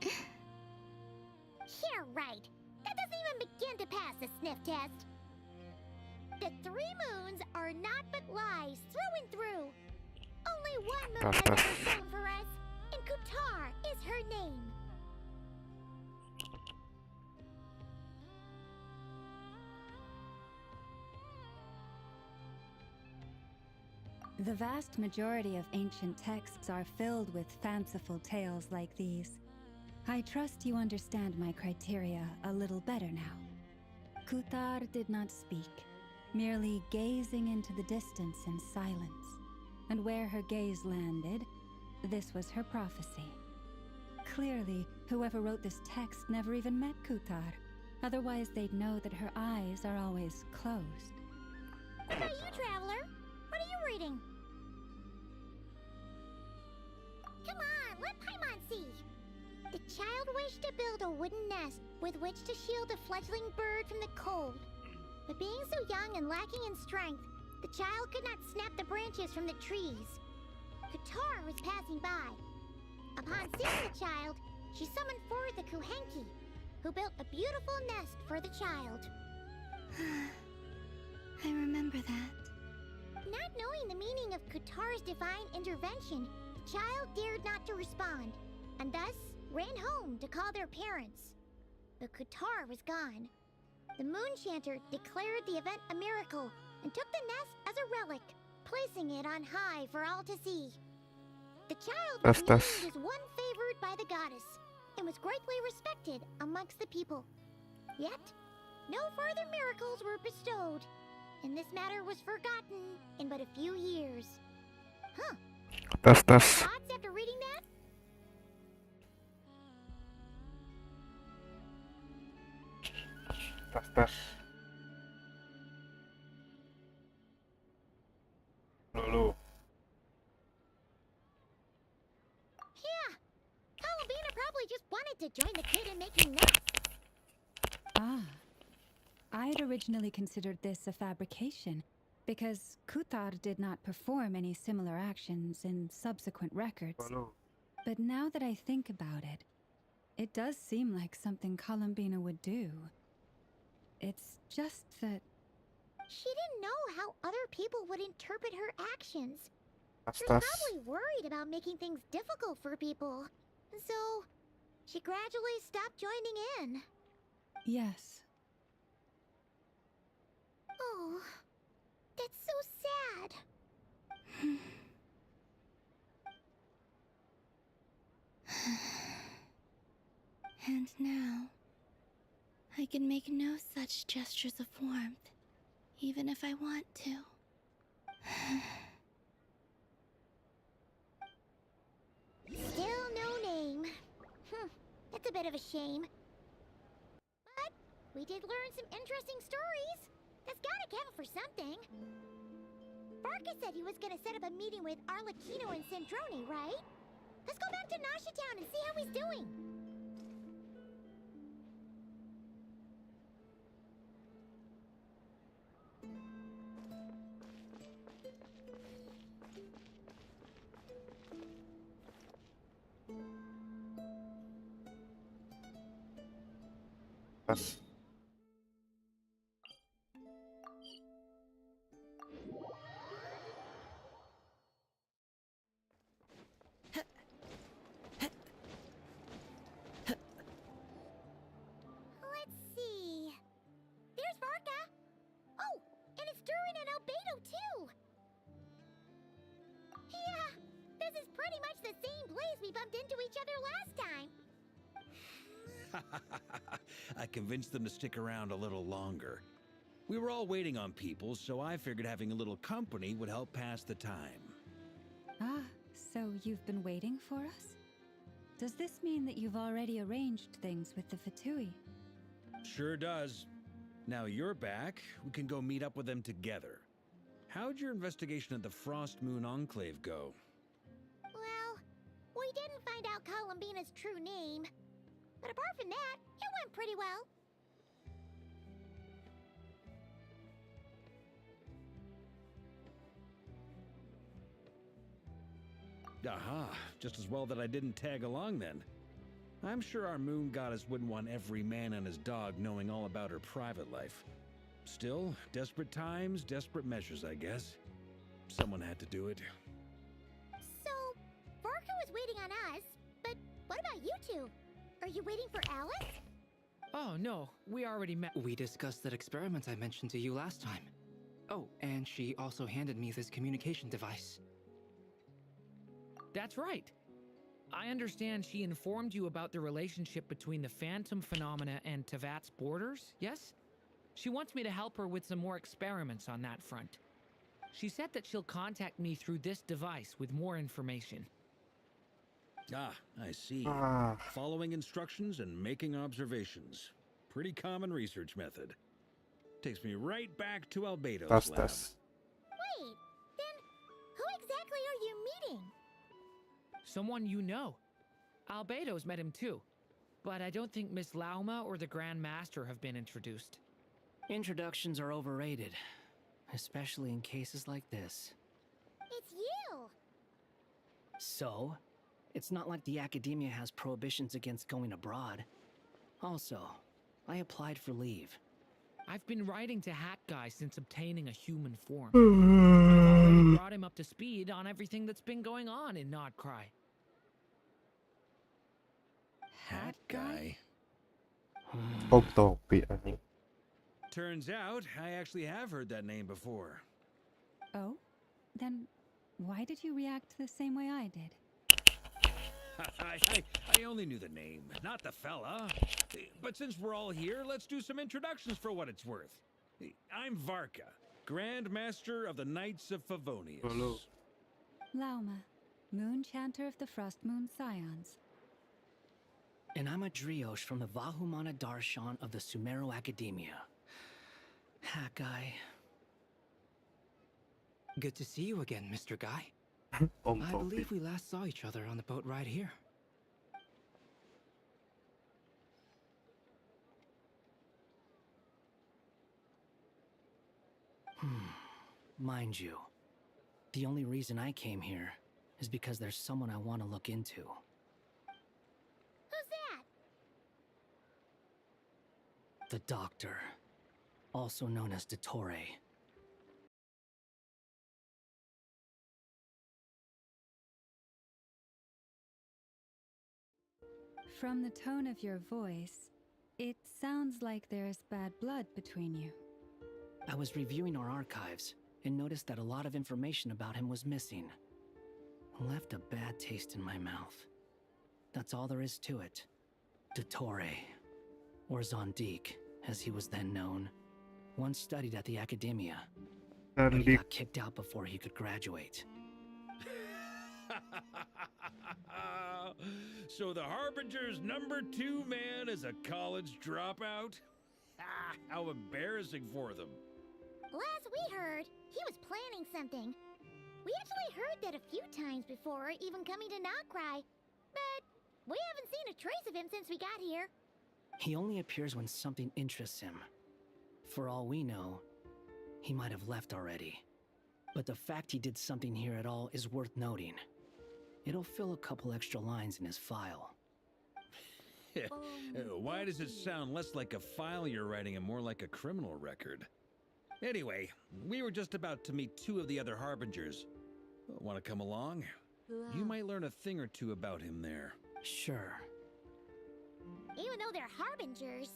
Yeah, right. That doesn't even begin to pass the sniff test. The 3 moons are not but lies through and through. Only one moon has ever shone for us, and Kutar is her name. The vast majority of ancient texts are filled with fanciful tales like these. I trust you understand my criteria a little better now. Kutar did not speak, merely gazing into the distance in silence. And where her gaze landed, this was her prophecy. Clearly, whoever wrote this text never even met Kutar. Otherwise, they'd know that her eyes are always closed. What about you, Traveler? What are you reading? Come on, let Paimon see. The child wished to build a wooden nest with which to shield a fledgling bird from the cold. But being so young and lacking in strength, the child could not snap the branches from the trees. Kutar was passing by. Upon seeing the child, she summoned forth the Kuhenki, who built a beautiful nest for the child. I remember that. Not knowing the meaning of Kutar's divine intervention, the child dared not to respond, and thus ran home to call their parents. But Kutar was gone. The Moon Chanter declared the event a miracle and took the nest as a relic, placing it on high for all to see. The child was named as one favored by the goddess, and was greatly respected amongst the people. Yet, no further miracles were bestowed, and this matter was forgotten in but a few years. Huh. Thoughts after reading that? Lulu. Yeah. Columbina probably just wanted to join the kid in making nests. Ah. I'd originally considered this a fabrication, because Kutar did not perform any similar actions in subsequent records. But now that I think about it, it does seem like something Columbina would do. It's just that... She didn't know how other people would interpret her actions. She was probably worried about making things difficult for people. So, she gradually stopped joining in. Yes. Oh, that's so sad. And now, I can make no such gestures of warmth, even if I want to. Still no name. That's a bit of a shame. But we did learn some interesting stories. That's gotta count for something. Barca said he was gonna set up a meeting with Arlecchino and Sandrone, right? Let's go back to Nasha Town and see how he's doing. Let's see. There's Barca. Oh, and it's Durin and Albedo too. Yeah, this is pretty much the same place we bumped into each other last time. I convinced them to stick around a little longer. We were all waiting on people, so I figured having a little company would help pass the time. Ah, so you've been waiting for us? Does this mean that you've already arranged things with the Fatui? Sure does. Now you're back, we can go meet up with them together. How'd your investigation of the Frost Moon Enclave go? Well, we didn't find out Columbina's true name. But apart from that, it went pretty well. Aha, just as well that I didn't tag along then. I'm sure our moon goddess wouldn't want every man and his dog knowing all about her private life. Still, desperate times, desperate measures, I guess. Someone had to do it. So, Varka was waiting on us, but what about you two? Are you waiting for Alice? Oh, no. We already met. We discussed that experiment I mentioned to you last time. Oh, and she also handed me this communication device. That's right. I understand she informed you about the relationship between the phantom phenomena and Tevat's borders, yes? She wants me to help her with some more experiments on that front. She said that she'll contact me through this device with more information. Ah, I see. Following instructions and making observations. Pretty common research method. Takes me right back to Albedo's lab. Wait, then who exactly are you meeting? Someone you know. Albedo's met him too. But I don't think Miss Lauma or the Grand Master have been introduced. Introductions are overrated, especially in cases like this. It's you! So, it's not like the academia has prohibitions against going abroad. Also, I applied for leave. I've been writing to Hat Guy since obtaining a human form. I've already brought him up to speed on everything that's been going on in Nodcry. Hat Guy? Turns out, I actually have heard that name before. Oh? Then why did you react the same way I did? I only knew the name, not the fella. But since we're all here, let's do some introductions for what it's worth. I'm Varka, Grand Master of the Knights of Favonius. Hello. Lauma, Moon Chanter of the Frost Moon Scions. And I'm a Driosh from the Vahumana Darshan of the Sumero Academia. Hat Guy. Good to see you again, Mr. Guy. I believe we last saw each other on the boat ride here. Mind you, the only reason I came here is because there's someone I want to look into. Who's that? The Doctor, also known as Dottore. From the tone of your voice, it sounds like there's bad blood between you. I was reviewing our archives and noticed that a lot of information about him was missing. Left a bad taste in my mouth. That's all there is to it. Dottore, or Zondik, as he was then known, once studied at the Academia, but he got kicked out before he could graduate. So the Harbinger's #2 man is a college dropout? How embarrassing for them. Last we heard, he was planning something. We actually heard that a few times before, even coming to Nodcry. But we haven't seen a trace of him since we got here. He only appears when something interests him. For all we know, he might have left already. But the fact he did something here at all is worth noting. It'll fill a couple extra lines in his file. Why does it sound less like a file you're writing and more like a criminal record? Anyway, we were just about to meet 2 of the other Harbingers. Want to come along? You might learn a thing or two about him there. Sure. Even though they're Harbingers,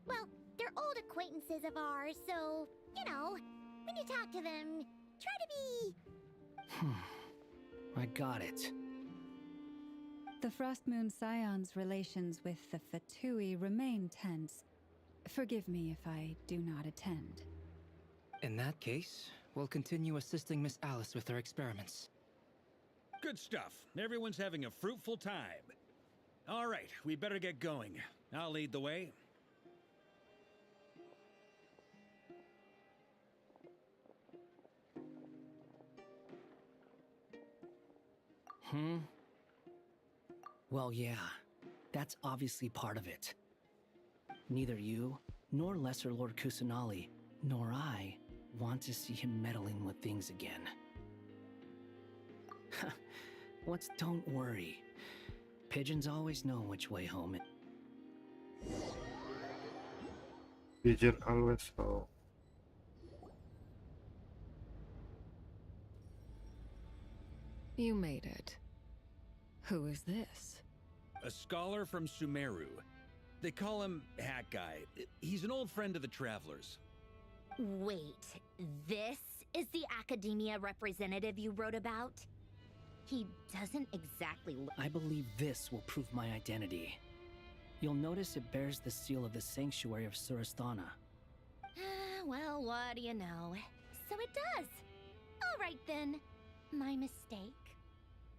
well, they're old acquaintances of ours, so, you know, when you talk to them, try to be... I got it. The Frost Moon Scion's relations with the Fatui remain tense. Forgive me if I do not attend. In that case, we'll continue assisting Miss Alice with her experiments. Good stuff. Everyone's having a fruitful time. All right, we better get going. I'll lead the way. Well, yeah, that's obviously part of it. Neither you, nor Lesser Lord Kusanali, nor I want to see him meddling with things again. Don't worry. Pigeons always know which way home is. Pigeon always know. You made it. Who is this? A scholar from Sumeru. They call him Hat Guy. He's an old friend of the Travelers. Wait, this is the academia representative you wrote about? He doesn't exactly look... I believe this will prove my identity. You'll notice it bears the seal of the Sanctuary of Surasthana. Well, what do you know? So it does. All right then. My mistake.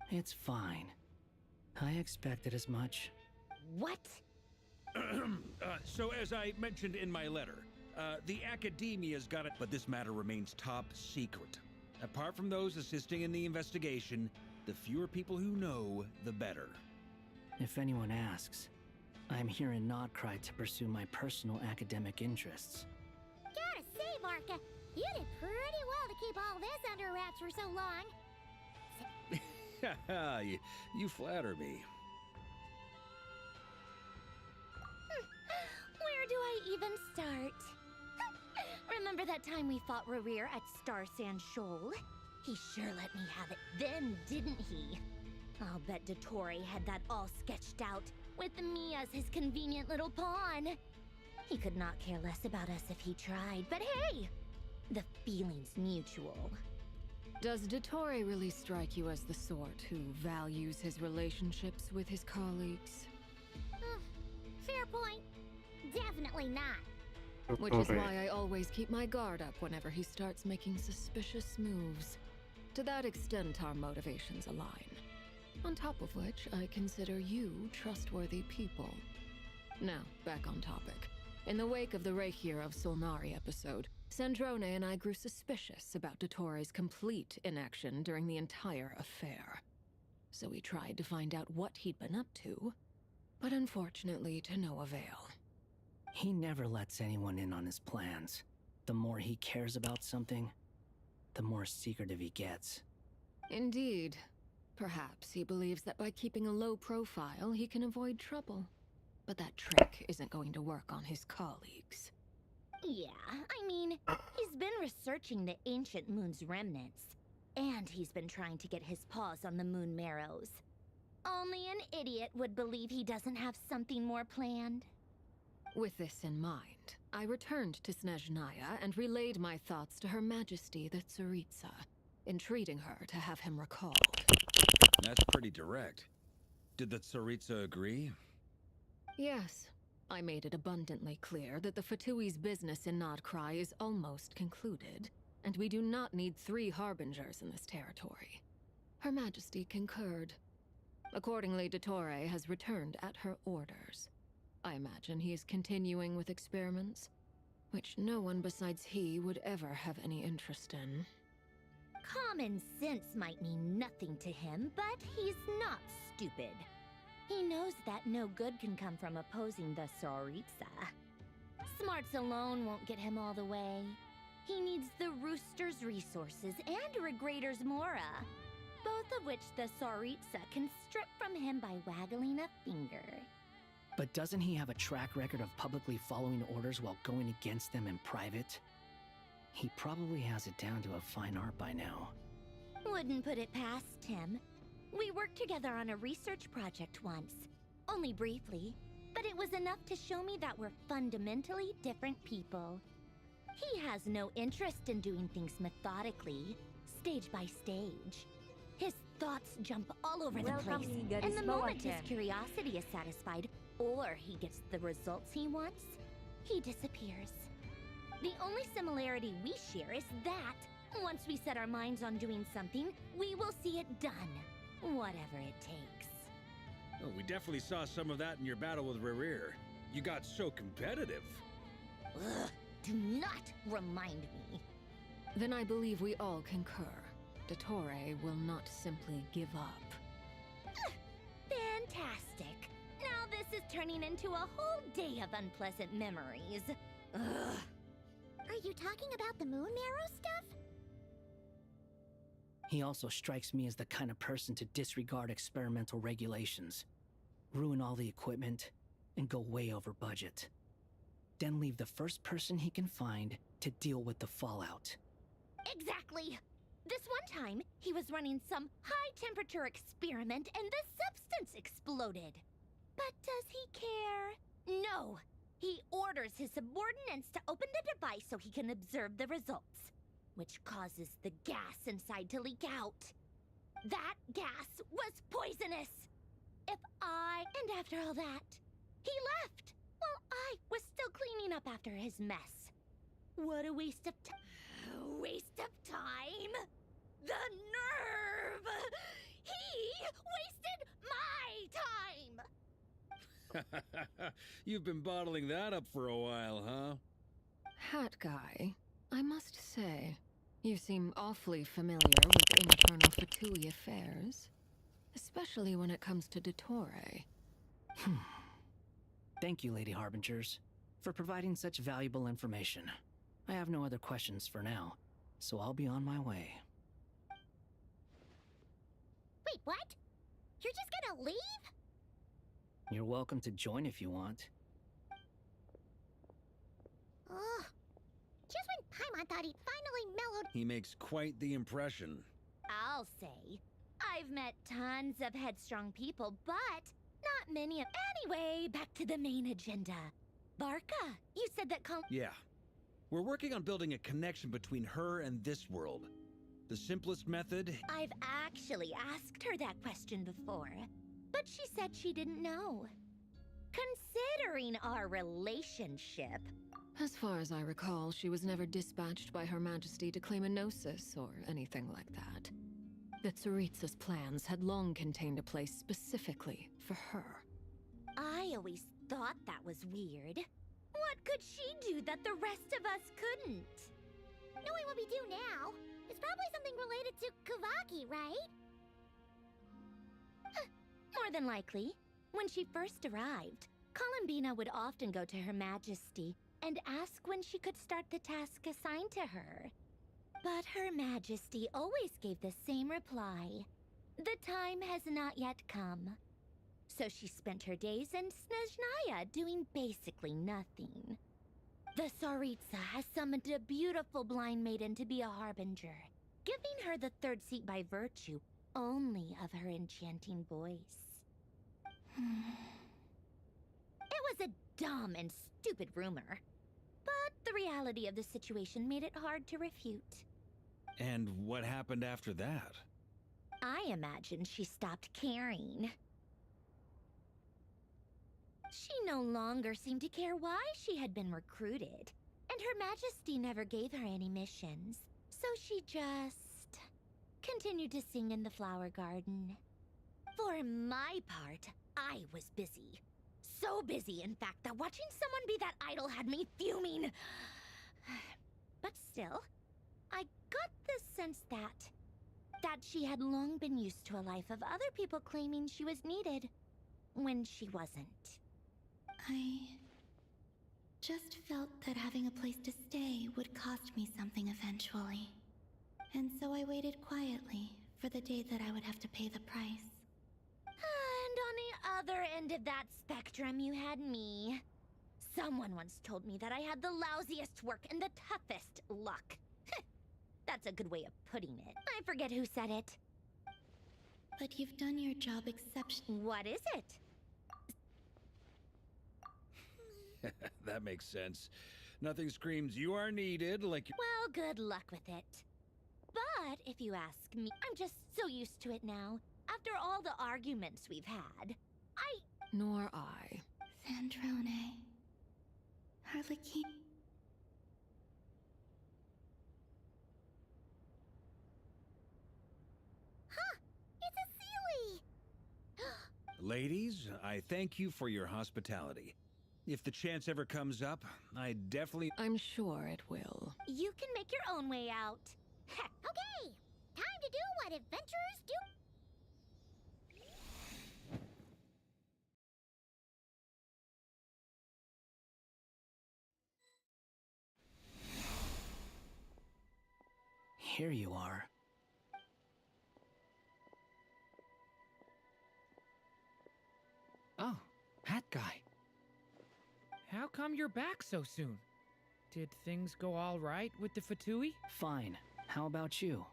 It's fine. I expected as much. What? So as I mentioned in my letter, the Academia's got it, but this matter remains top secret. Apart from those assisting in the investigation, the fewer people who know, the better. If anyone asks, I'm here in Nodcry to pursue my personal academic interests. Gotta say, Marka, you did pretty well to keep all this under wraps for so long. you flatter me. Where do I even start? Remember that time we fought Rerir at Star Sand Shoal? He sure let me have it then, didn't he? I'll bet Dottore had that all sketched out, with me as his convenient little pawn. He could not care less about us if he tried, but hey! The feeling's mutual. Does Dottore really strike you as the sort who values his relationships with his colleagues? Fair point. Definitely not. Which is why I always keep my guard up whenever he starts making suspicious moves. To that extent, our motivations align. On top of which, I consider you trustworthy people. Now, back on topic. In the wake of the Reikir of Solnari episode, Sandrone and I grew suspicious about Dottore's complete inaction during the entire affair. So we tried to find out what he'd been up to, but unfortunately to no avail. He never lets anyone in on his plans. The more he cares about something, the more secretive he gets. Indeed. Perhaps he believes that by keeping a low profile, he can avoid trouble. But that trick isn't going to work on his colleagues. Yeah, I mean, he's been researching the ancient moon's remnants. And he's been trying to get his paws on the moon marrows. Only an idiot would believe he doesn't have something more planned. With this in mind, I returned to Snezhnaya and relayed my thoughts to Her Majesty the Tsaritsa, entreating her to have him recalled. That's pretty direct. Did the Tsaritsa agree? Yes. I made it abundantly clear that the Fatui's business in Nodcry is almost concluded, and we do not need 3 harbingers in this territory. Her Majesty concurred. Accordingly, Dottore has returned at her orders. I imagine he is continuing with experiments, which no one besides he would ever have any interest in. Common sense might mean nothing to him, but he's not stupid. He knows that no good can come from opposing the Tsaritsa. Smarts alone won't get him all the way. He needs the Rooster's resources and Regrator's Mora, both of which the Tsaritsa can strip from him by waggling a finger. But doesn't he have a track record of publicly following orders while going against them in private? He probably has it down to a fine art by now. Wouldn't put it past him. We worked together on a research project once. Only briefly, but it was enough to show me that we're fundamentally different people. He has no interest in doing things methodically, stage by stage. His thoughts jump all over the place, and the moment his curiosity is satisfied, or he gets the results he wants, he disappears. The only similarity we share is that, once we set our minds on doing something, we will see it done, whatever it takes. Oh, we definitely saw some of that in your battle with Rerir. You got so competitive. Ugh, do not remind me. Then I believe we all concur. Dottore will not simply give up. is turning into a whole day of unpleasant memories. Ugh. Are you talking about the moon marrow stuff? He also strikes me as the kind of person to disregard experimental regulations, ruin all the equipment, and go way over budget. Then leave the first person he can find to deal with the fallout. Exactly! This one time, he was running some high-temperature experiment and the substance exploded. But does he care? No! He orders his subordinates to open the device so he can observe the results, which causes the gas inside to leak out. That gas was poisonous! And after all that, he left while I was still cleaning up after his mess. What a waste of time. Waste of time? The nerve! He wasted my time! You've been bottling that up for a while, huh? Hat guy, I must say, you seem awfully familiar with internal Fatui affairs. Especially when it comes to Dottore. Thank you, Lady Harbingers, for providing such valuable information. I have no other questions for now, so I'll be on my way. Wait, what? You're just gonna leave? You're welcome to join if you want. Ugh. Just when Paimon thought he'd finally mellowed... He makes quite the impression. I'll say. I've met tons of headstrong people, but not many of... Anyway, back to the main agenda. Barca, you said that Yeah. We're working on building a connection between her and this world. The simplest method... I've actually asked her that question before, but she said she didn't know. Considering our relationship... As far as I recall, she was never dispatched by Her Majesty to claim a gnosis or anything like that. That Tsaritsa's plans had long contained a place specifically for her. I always thought that was weird. What could she do that the rest of us couldn't? Knowing what we do now, it's probably something related to Kavaki, right? More than likely. When she first arrived, Columbina would often go to Her Majesty and ask when she could start the task assigned to her. But Her Majesty always gave the same reply. The time has not yet come. So she spent her days in Snezhnaya doing basically nothing. The Tsaritsa has summoned a beautiful blind maiden to be a harbinger, giving her the third seat by virtue only of her enchanting voice. It was a dumb and stupid rumor, but the reality of the situation made it hard to refute. And what happened after that? I imagine she stopped caring. She no longer seemed to care why she had been recruited, and Her Majesty never gave her any missions, so she just continued to sing in the flower garden. For my part, I was busy. So busy, in fact, that watching someone be that idol had me fuming. But still, I got the sense that she had long been used to a life of other people claiming she was needed when she wasn't. I just felt that having a place to stay would cost me something eventually. And so I waited quietly for the day that I would have to pay the price. And on the other end of that spectrum, you had me. Someone once told me that I had the lousiest work and the toughest luck. That's a good way of putting it. I forget who said it. But you've done your job exceptionally. What is it? That makes sense. Nothing screams you are needed like... Well, good luck with it. But if you ask me, I'm just so used to it now. After all the arguments we've had, Nor I. Sandrone. Harlequin. Huh! It's a Sealy! Ladies, I thank you for your hospitality. If the chance ever comes up, I definitely... I'm sure it will. You can make your own way out. Okay! Time to do what adventurers do Here you are. Oh, that guy. How come you're back so soon? Did things go all right with the Fatui? Fine. How about you?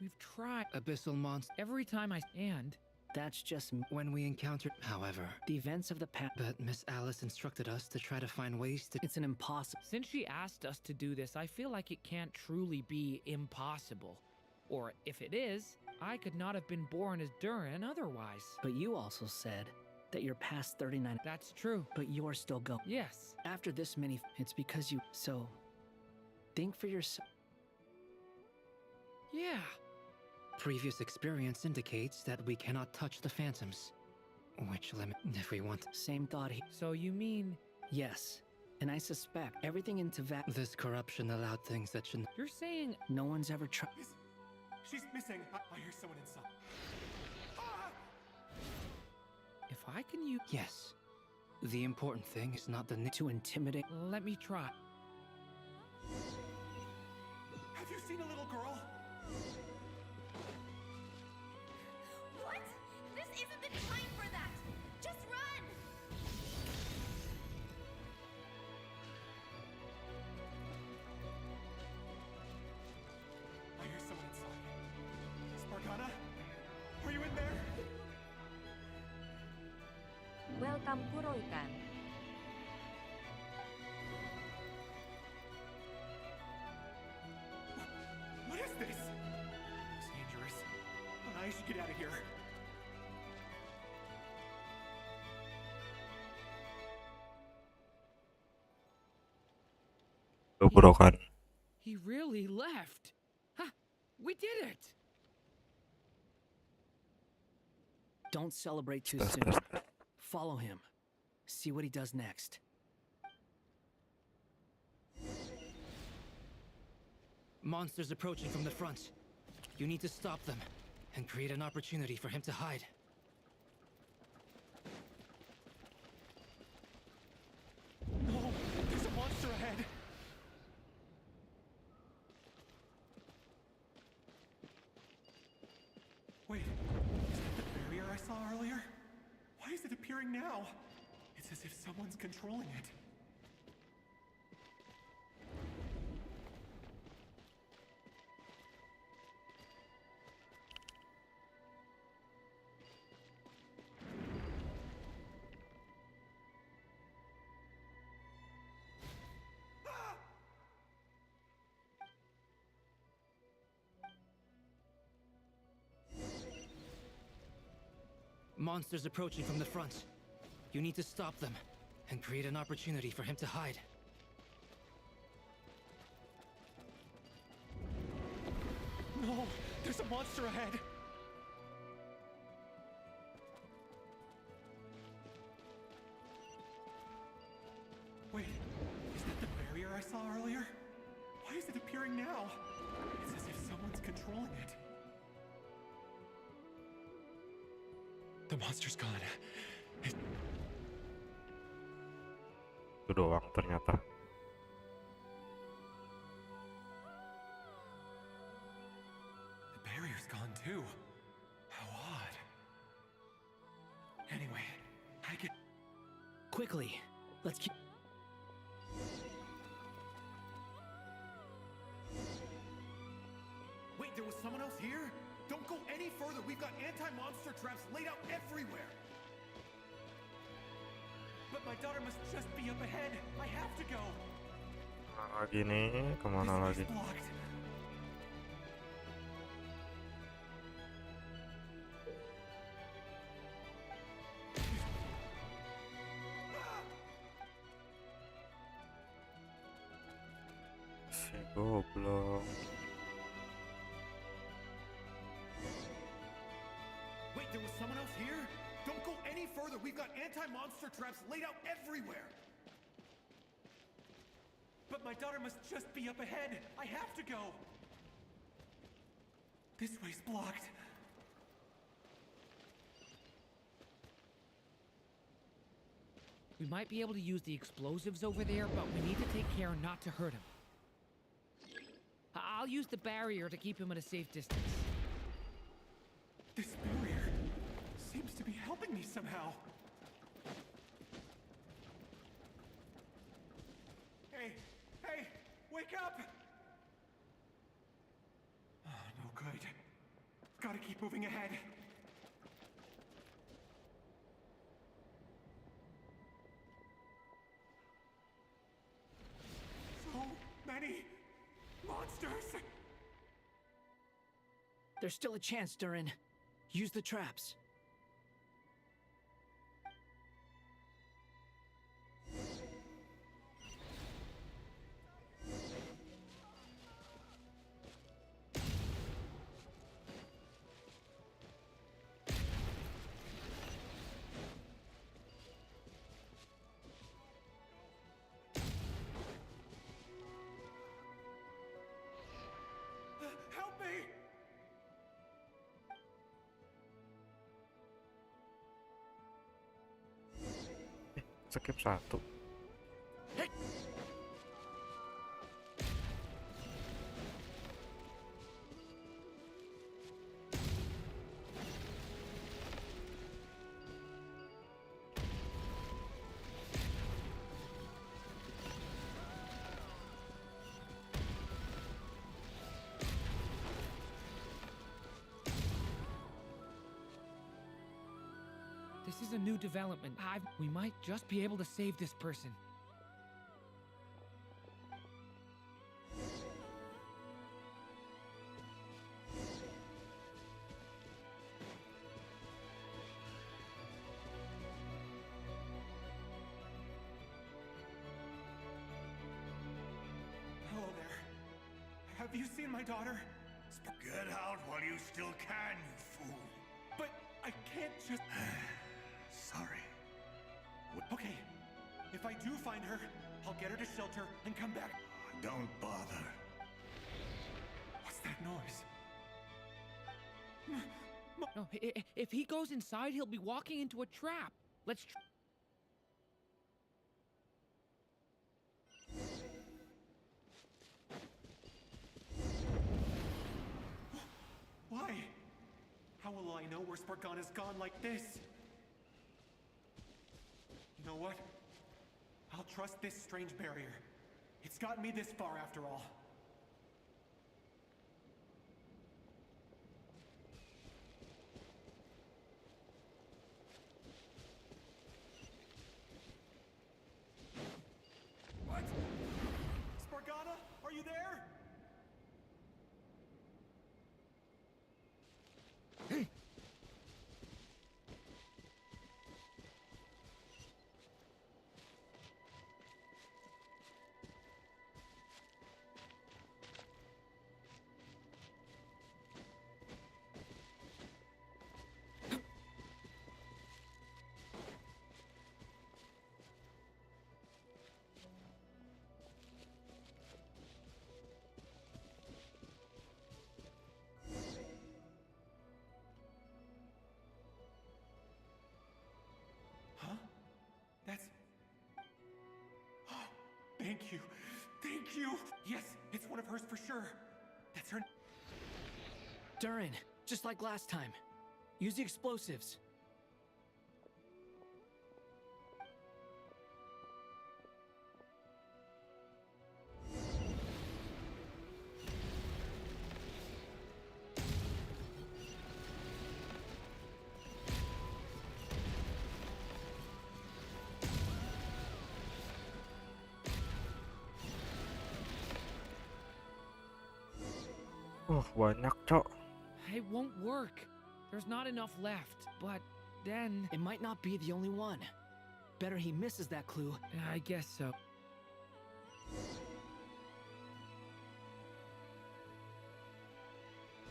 We've tried. Abyssal monster. Every time I stand. That's just when we encountered. However, the events of the past. But Miss Alice instructed us to try to find ways to. It's an impossible. Since she asked us to do this, I feel like it can't truly be impossible. Or if it is, I could not have been born as Durin otherwise. But you also said that you're past 39. That's true. But you're still going. Yes. After this many, it's because you. So, think for yourself. Yeah. Previous experience indicates that we cannot touch the phantoms. Which limit if we want. Same thought here. So you mean? Yes. And I suspect everything in Teyvat. This corruption allowed things that shouldn't. You're saying no one's ever tried. She's missing. I hear someone inside. If I can use. Yes. The important thing is not the need to intimidate. Let me try. Have you seen a little girl? What? This isn't the time for that! Just run! I hear someone inside. Spargana? Are you in there? Welcome, Kuroikan. What is this? It's dangerous. I should get out of here. He really left. Ha! We did it! Don't celebrate too soon. Follow him. See what he does next. Monsters approaching from the front. You need to stop them and create an opportunity for him to hide. No! There's a monster ahead! Wait, is that the barrier I saw earlier? Why is it appearing now? It's as if someone's controlling it. Monsters approaching from the front. You need to stop them and create an opportunity for him to hide. No! There's a monster ahead! Wait, is that the barrier I saw earlier? Why is it appearing now? It's as if someone's controlling it. The monster's gone. Itu doang ternyata. The barrier's gone too. How odd. Anyway, I can. Quickly, let's keep. Wait, there was someone else here? Don't go any further. We've got anti-monster traps laid out everywhere. But my daughter must just be up ahead. I have to go. Kemana lagi nih? Kemana lagi? Blocked. Si goblok. Wait, there was someone else here? Don't go any further. We've got anti-monster traps laid out everywhere. But my daughter must just be up ahead. I have to go. This way's blocked. We might be able to use the explosives over there, but we need to take care not to hurt him. I'll I'll use the barrier to keep him at a safe distance. This barrier seems to be helping me somehow. Hey, hey, wake up! Oh, no good. Gotta keep moving ahead. So many monsters! There's still a chance, Durin. Use the traps. Help me! Skip satu. This is a new development. We might just be able to save this person. Hello there. Have you seen my daughter? Get out while you still can, you fool. But I can't just... Sorry. Okay, if I do find her, I'll get her to shelter and come back. Don't bother. What's that noise? No, if he goes inside, he'll be walking into a trap. Let's Why? How will I know where Spargana's gone like this? You know what? I'll trust this strange barrier. It's gotten me this far after all. What? Spargana, are you there? That's... Thank you. Thank you. Yes, it's one of hers for sure. That's her... Durin, just like last time. Use the explosives. Banyak, Cok. It won't work. There's not enough left, but then... It might not be the only one. Better he misses that clue. I guess so.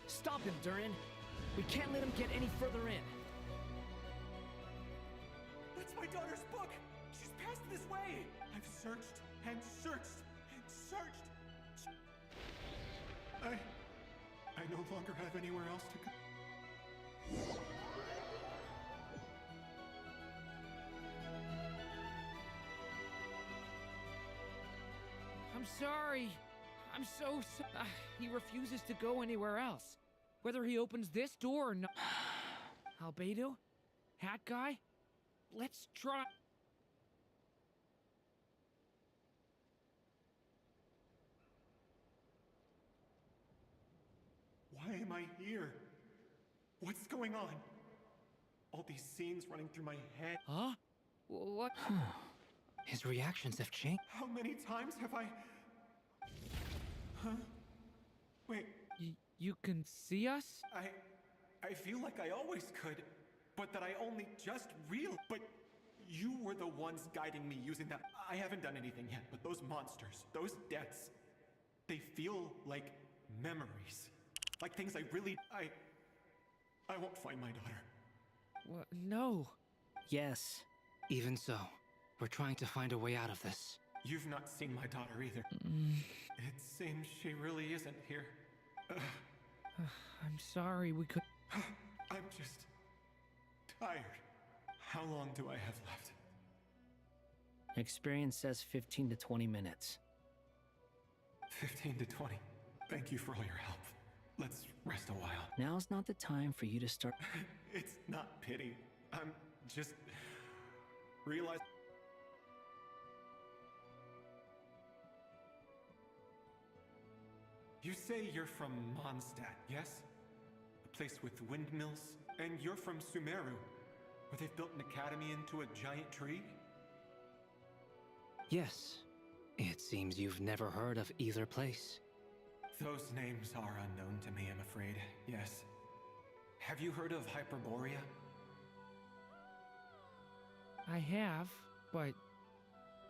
Stop him, Durin. We can't let him get any further in. That's my daughter's book! She's passed this way! I've searched and searched and searched. I no longer have anywhere else to go. I'm sorry. I'm so he refuses to go anywhere else. Whether he opens this door or not. Albedo? Hat guy? Let's try. Why am I here? What's going on? All these scenes running through my head. Huh? What? His reactions have changed. How many times have I... Huh? Wait. You can see us? I feel like I always could, but that I only just realized. But you were the ones guiding me using that. I haven't done anything yet, but those monsters, those deaths, they feel like memories. Like things I really... I won't find my daughter. What? No. Yes. Even so, we're trying to find a way out of this. You've not seen my daughter either. It seems she really isn't here. I'm sorry, we could... I'm just... tired. How long do I have left? Experience says 15 to 20 minutes. 15 to 20. Thank you for all your help. Let's rest a while. Now's not the time for you to start... It's not pity. I'm just... realize... You say you're from Mondstadt, yes? The place with windmills? And you're from Sumeru, where they've built an academy into a giant tree? Yes. It seems you've never heard of either place. Those names are unknown to me, I'm afraid. Yes. Have you heard of Hyperborea? I have, but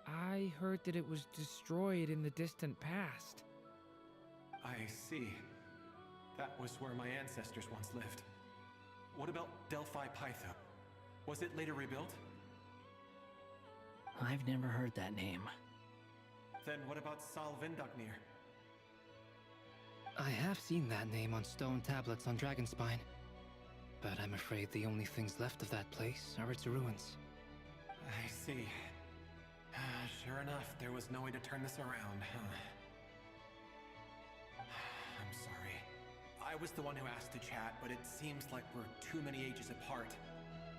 I heard that it was destroyed in the distant past. I see. That was where my ancestors once lived. What about Delphi Pytho? Was it later rebuilt? I've never heard that name. Then what about Salvindagnir? I have seen that name on stone tablets on Dragonspine. But I'm afraid the only things left of that place are its ruins. I see. Sure enough, there was no way to turn this around, huh? I'm sorry. I was the one who asked to chat, but it seems like we're too many ages apart.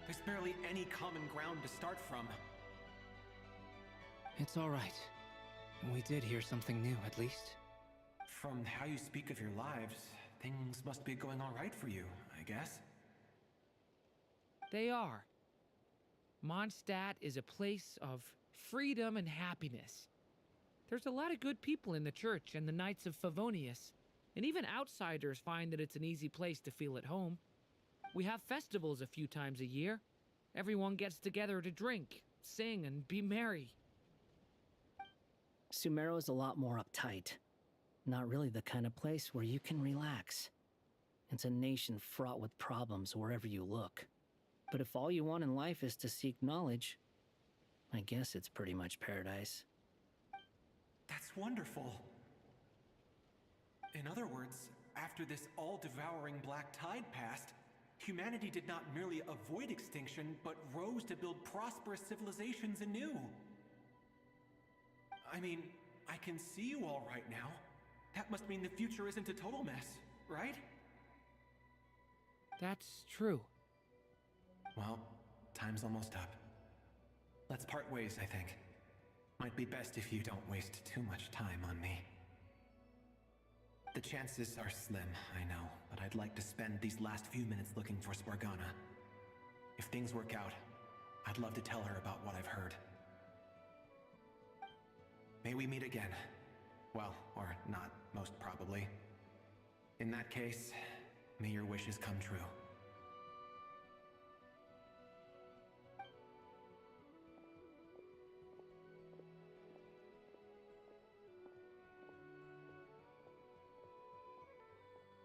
There's barely any common ground to start from. It's all right. We did hear something new, at least. From how you speak of your lives, things must be going all right for you, I guess. They are. Mondstadt is a place of freedom and happiness. There's a lot of good people in the church and the Knights of Favonius, and even outsiders find that it's an easy place to feel at home. We have festivals a few times a year. Everyone gets together to drink, sing, and be merry. Sumeru is a lot more uptight. Not really the kind of place where you can relax. It's a nation fraught with problems wherever you look. But if all you want in life is to seek knowledge, I guess it's pretty much paradise. That's wonderful. In other words, after this all-devouring black tide passed, humanity did not merely avoid extinction, but rose to build prosperous civilizations anew. I mean, I can see you all right now. That must mean the future isn't a total mess, right? That's true. Well, time's almost up. Let's part ways, I think. Might be best if you don't waste too much time on me. The chances are slim, I know, but I'd like to spend these last few minutes looking for Spargana. If things work out, I'd love to tell her about what I've heard. May we meet again. Well, or not, most probably. In that case, may your wishes come true.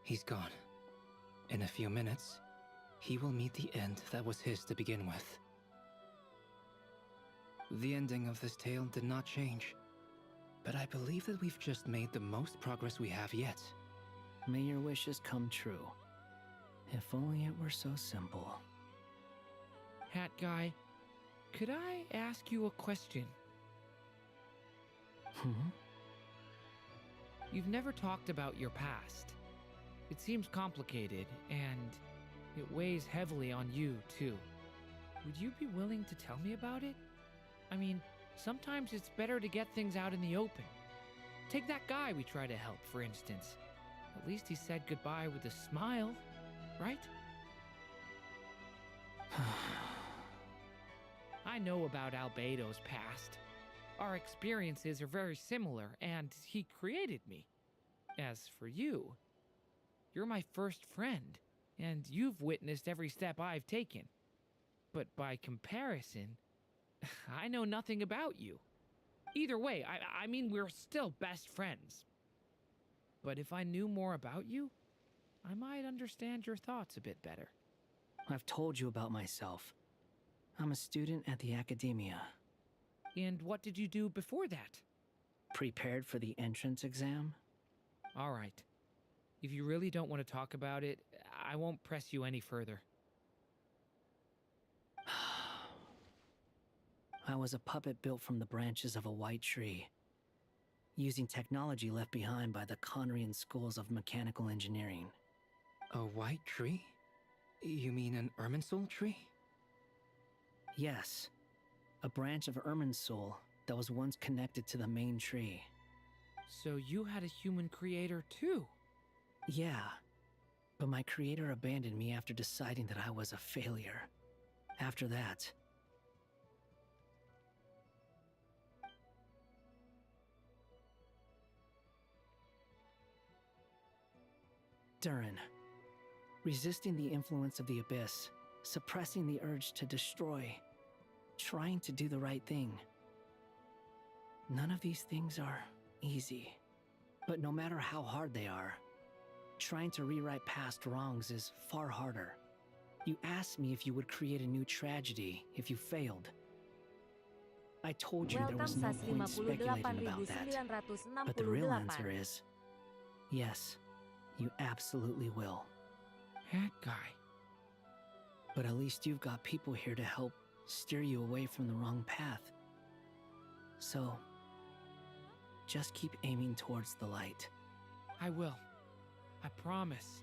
He's gone. In a few minutes, he will meet the end that was his to begin with. The ending of this tale did not change, but I believe that we've just made the most progress we have yet. May your wishes come true. If only it were so simple. Hat guy, could I ask you a question? You've never talked about your past. It seems complicated, and it weighs heavily on you, too. Would you be willing to tell me about it? I mean, sometimes it's better to get things out in the open. Take that guy we try to help, for instance. At least he said goodbye with a smile, right? I know about Albedo's past. Our experiences are very similar, and he created me. As for you, you're my first friend, and you've witnessed every step I've taken. But by comparison, I know nothing about you. Either way, I mean, we're still best friends. But if I knew more about you, I might understand your thoughts a bit better. I've told you about myself. I'm a student at the academia. And what did you do before that? Prepared for the entrance exam? All right. If you really don't want to talk about it, I won't press you any further. I was a puppet built from the branches of a white tree, using technology left behind by the Conrian schools of mechanical engineering. A white tree? You mean an Irminsul tree? Yes, a branch of Irminsul that was once connected to the main tree. So you had a human creator too? Yeah, but my creator abandoned me after deciding that I was a failure. After that, Durin, resisting the influence of the abyss, suppressing the urge to destroy, trying to do the right thing. None of these things are easy, but no matter how hard they are, trying to rewrite past wrongs is far harder. You asked me if you would create a new tragedy if you failed. I told you there was no point speculating about that, but the real answer is, yes, you absolutely will. That guy. But at least you've got people here to help steer you away from the wrong path. So, just keep aiming towards the light. I will. I promise.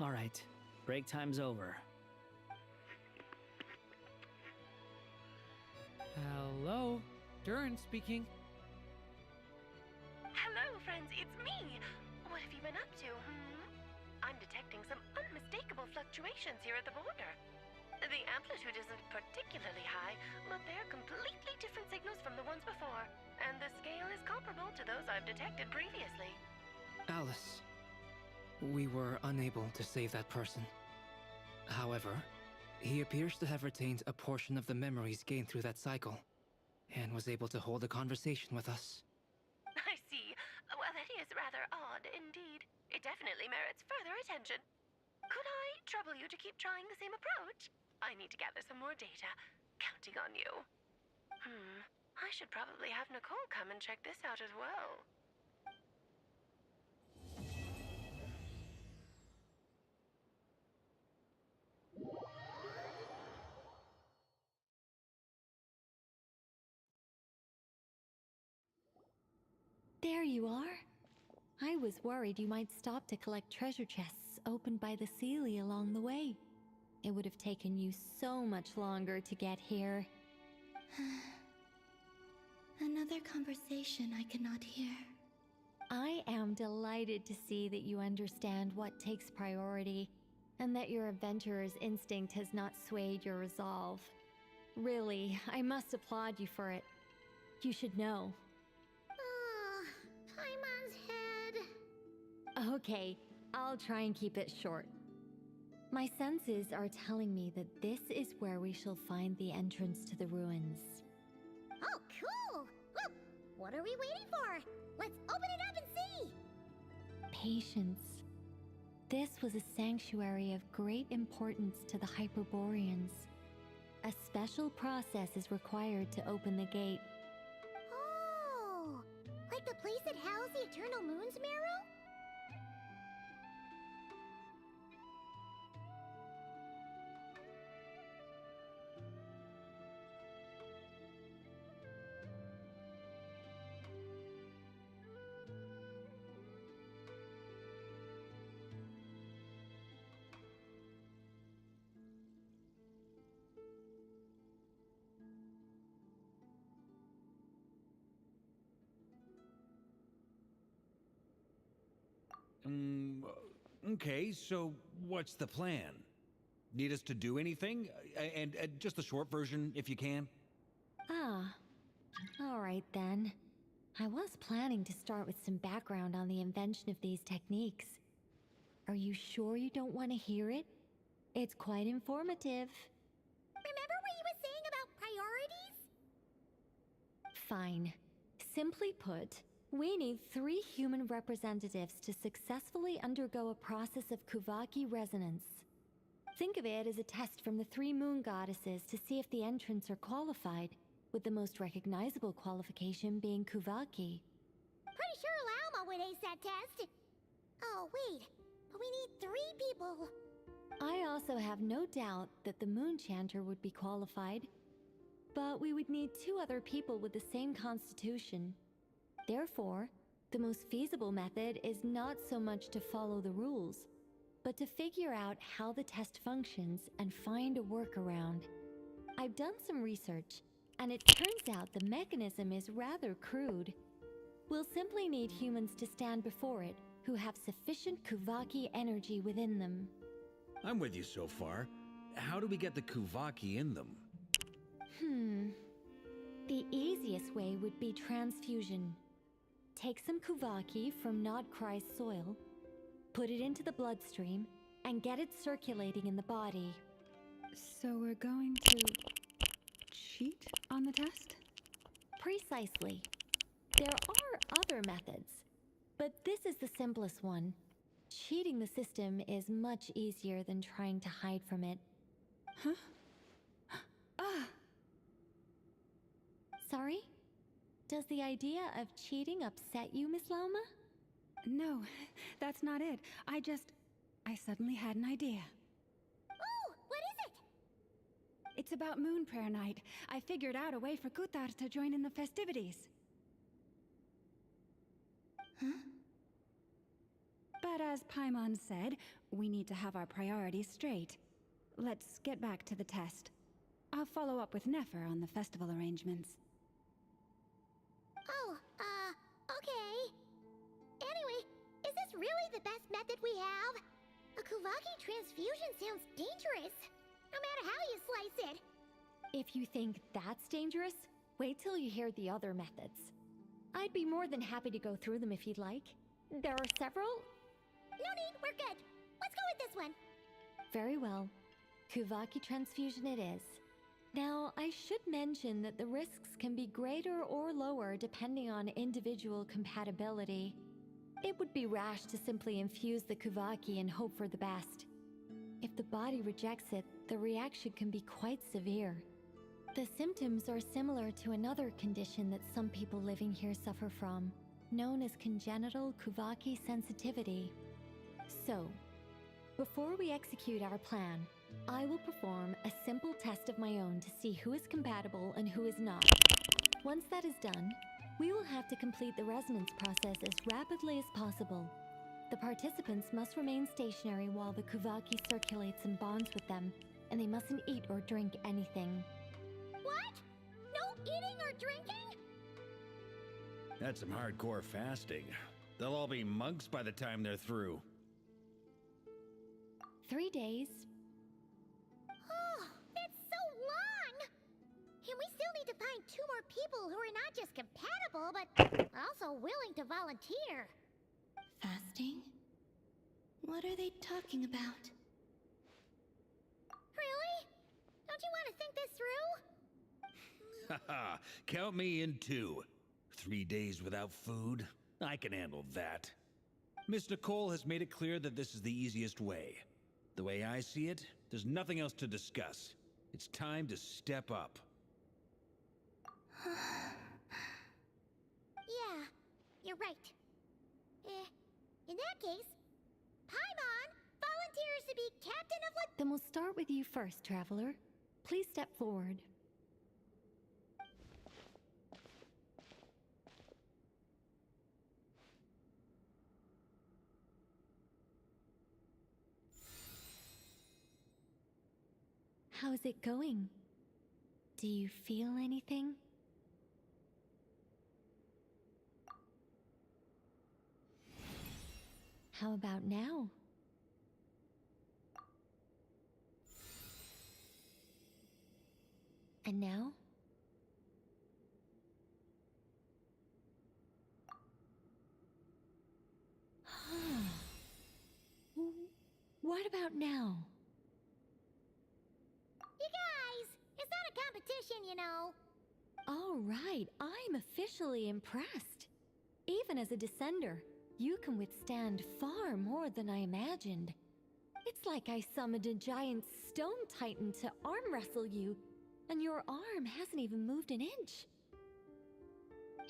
All right, break time's over. Hello, Durin speaking. Hello, friends, it's me. What have you been up to, I'm detecting some unmistakable fluctuations here at the border. The amplitude isn't particularly high, but they're completely different signals from the ones before, and the scale is comparable to those I've detected previously. Alice, we were unable to save that person. However, he appears to have retained a portion of the memories gained through that cycle, and was able to hold a conversation with us. I see. Well, that is rather odd indeed. It definitely merits further attention. Could I trouble you to keep trying the same approach? I need to gather some more data. Counting on you. I should probably have Nicole come and check this out as well. There you are. I was worried you might stop to collect treasure chests opened by the Seelie along the way. It would have taken you so much longer to get here. Another conversation I cannot hear. I am delighted to see that you understand what takes priority, and that your adventurer's instinct has not swayed your resolve. Really, I must applaud you for it. You should know. Paimon's head. Okay, I'll try and keep it short. My senses are telling me that this is where we shall find the entrance to the ruins. Oh, cool! Well, what are we waiting for? Let's open it up and see! Patience. This was a sanctuary of great importance to the Hyperboreans. A special process is required to open the gate. Oh! Like the place that housed the Eternal Moon's marrow? Okay, so what's the plan? Need us to do anything? And just the short version, if you can. Ah, all right then. I was planning to start with some background on the invention of these techniques. Are you sure you don't want to hear it? It's quite informative. Remember what you were saying about priorities? Fine. Simply put, we need 3 human representatives to successfully undergo a process of Kuvaki resonance. Think of it as a test from the 3 moon goddesses to see if the entrants are qualified, with the most recognizable qualification being Kuvaki. Pretty sure Lauma would ace that test. Oh, wait. But we need 3 people. I also have no doubt that the moon chanter would be qualified. But we would need 2 other people with the same constitution. Therefore, the most feasible method is not so much to follow the rules, but to figure out how the test functions and find a workaround. I've done some research, and it turns out the mechanism is rather crude. We'll simply need humans to stand before it who have sufficient Kuvaki energy within them. I'm with you so far. How do we get the Kuvaki in them? The easiest way would be transfusion. Take some Kuvaki from Nodkrai's soil, put it into the bloodstream, and get it circulating in the body. So we're going to cheat on the test? Precisely. There are other methods, but this is the simplest one. Cheating the system is much easier than trying to hide from it. Huh? Ah! Sorry? Does the idea of cheating upset you, Miss Lauma? No, that's not it. I suddenly had an idea. Oh, what is it? It's about Moon Prayer Night. I figured out a way for Kutar to join in the festivities. Huh? But as Paimon said, we need to have our priorities straight. Let's get back to the test. I'll follow up with Nefer on the festival arrangements. Oh, okay. Anyway, is this really the best method we have? A Kuvaki transfusion sounds dangerous, no matter how you slice it. If you think that's dangerous, wait till you hear the other methods. I'd be more than happy to go through them if you'd like. There are several. No need, we're good. Let's go with this one. Very well. Kuvaki transfusion it is. Now, I should mention that the risks can be greater or lower depending on individual compatibility. It would be rash to simply infuse the Kuvaki and hope for the best. If the body rejects it, the reaction can be quite severe. The symptoms are similar to another condition that some people living here suffer from, known as congenital Kuvaki sensitivity. So, before we execute our plan, I will perform a simple test of my own to see who is compatible and who is not. Once that is done, we will have to complete the resonance process as rapidly as possible. The participants must remain stationary while the Kuvaki circulates and bonds with them, and they mustn't eat or drink anything. What? No eating or drinking? That's some hardcore fasting. They'll all be monks by the time they're through. 3 days. Oh, that's so long! And we still need to find 2 more people who are not just compatible, but also willing to volunteer. Fasting? What are they talking about? Really? Don't you want to think this through? Haha, count me in too. 3 days without food? I can handle that. Miss Nicole has made it clear that this is the easiest way. The way I see it, there's nothing else to discuss. It's time to step up. Yeah, you're right. In that case, Paimon volunteers to be captain of what? Then we'll start with you first, traveler. Please step forward. How's it going? Do you feel anything? How about now? And now? What about now? You guys, it's not a competition, you know. All right, I'm officially impressed. Even as a descender, you can withstand far more than I imagined. It's like I summoned a giant stone titan to arm wrestle you, and your arm hasn't even moved an inch.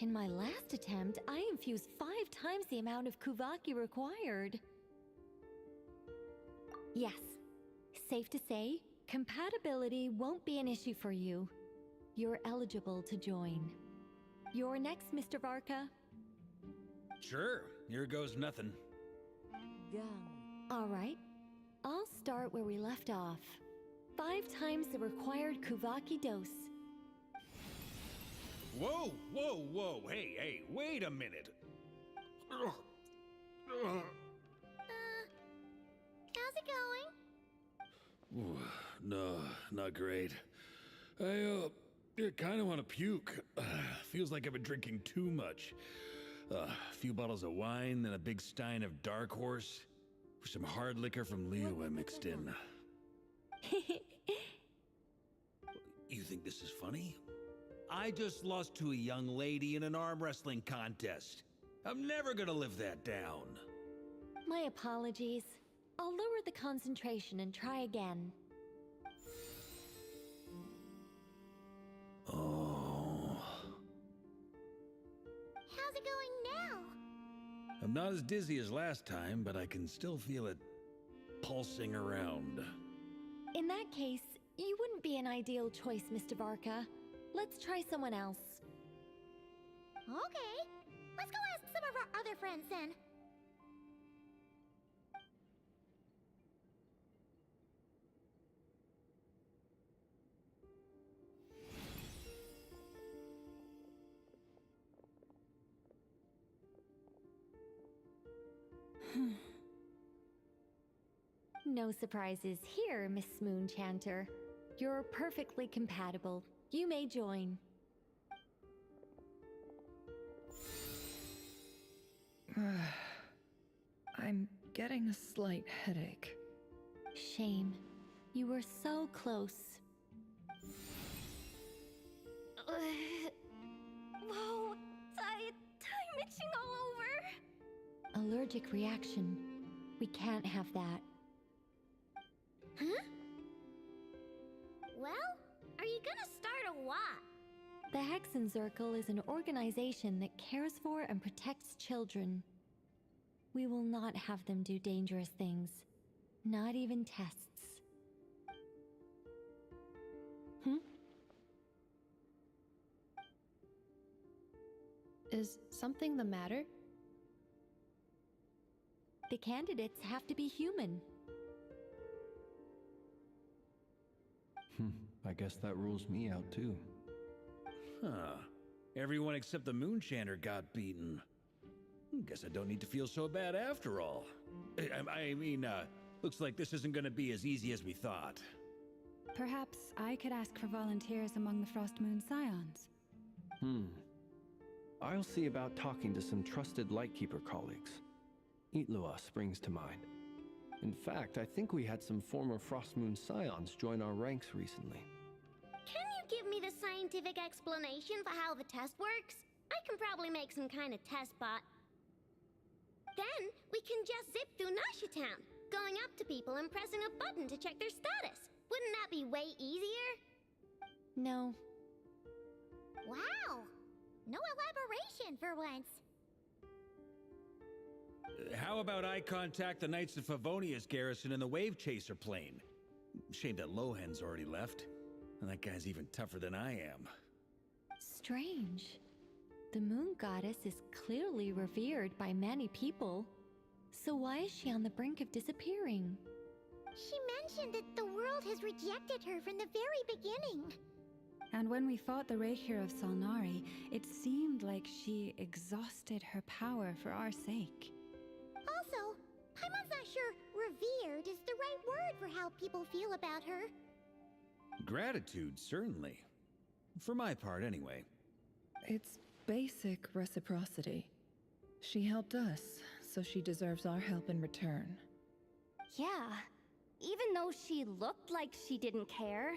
In my last attempt, I infused 5 times the amount of Kuvaki required. Yes, safe to say, compatibility won't be an issue for you. You're eligible to join. You're next, Mr. Varka. Sure, here goes nothing. All right, I'll start where we left off. 5 times the required Kuvaki dose. Whoa, whoa, whoa, hey, wait a minute. How's it going? Ooh, no, not great. I kind of want to puke. Feels like I've been drinking too much. A few bottles of wine, then a big stein of Dark Horse. With some hard liquor from Liyue mixed in. You think this is funny? I just lost to a young lady in an arm wrestling contest. I'm never gonna live that down. My apologies. I'll lower the concentration and try again. Oh. How's it going now? I'm not as dizzy as last time, but I can still feel it pulsing around. In that case, you wouldn't be an ideal choice, Mr. Varka. Let's try someone else. Okay, let's go ask some of our other friends then. No surprises here, Miss Moonchanter. You're perfectly compatible. You may join. I'm getting a slight headache. Shame. You were so close. Whoa! Time itching all over! Allergic reaction. We can't have that. Huh? Well, are you gonna start a what? The Hexenzirkel is an organization that cares for and protects children. We will not have them do dangerous things. Not even tests. Is something the matter? The candidates have to be human. I guess that rules me out too. Huh. Everyone except the Moonchanter got beaten. Guess I don't need to feel so bad after all. I mean, looks like this isn't gonna be as easy as we thought. Perhaps I could ask for volunteers among the Frost Moon Scions. I'll see about talking to some trusted Lightkeeper colleagues. Itlua springs to mind. In fact, I think we had some former Frost Moon Scions join our ranks recently. Can you give me the scientific explanation for how the test works? I can probably make some kind of test bot. Then we can just zip through Nasha Town, going up to people and pressing a button to check their status. Wouldn't that be way easier? No. Wow! No elaboration for once. How about I contact the Knights of Favonia's garrison in the Wave Chaser plane? Shame that Lohan's already left. And that guy's even tougher than I am. Strange. The moon goddess is clearly revered by many people. So why is she on the brink of disappearing? She mentioned that the world has rejected her from the very beginning. And when we fought the Rakier of Salnari, it seemed like she exhausted her power for our sake. Also, gratitude for how people feel about her. Gratitude, certainly. For my part, anyway. It's basic reciprocity. She helped us, so she deserves our help in return. Yeah. Even though she looked like she didn't care,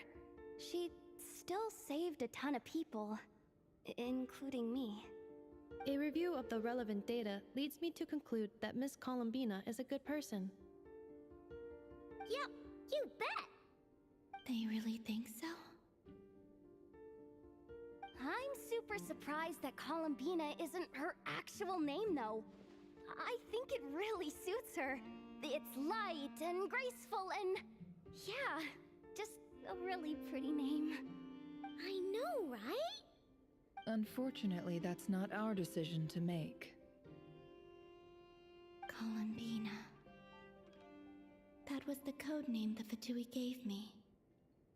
she still saved a ton of people, including me. A review of the relevant data leads me to conclude that Miss Columbina is a good person. Yep, you bet! They really think so? I'm super surprised that Columbina isn't her actual name, though. I think it really suits her. It's light and graceful and... yeah, just a really pretty name. I know, right? Unfortunately, that's not our decision to make. Columbina. That was the code name the Fatui gave me.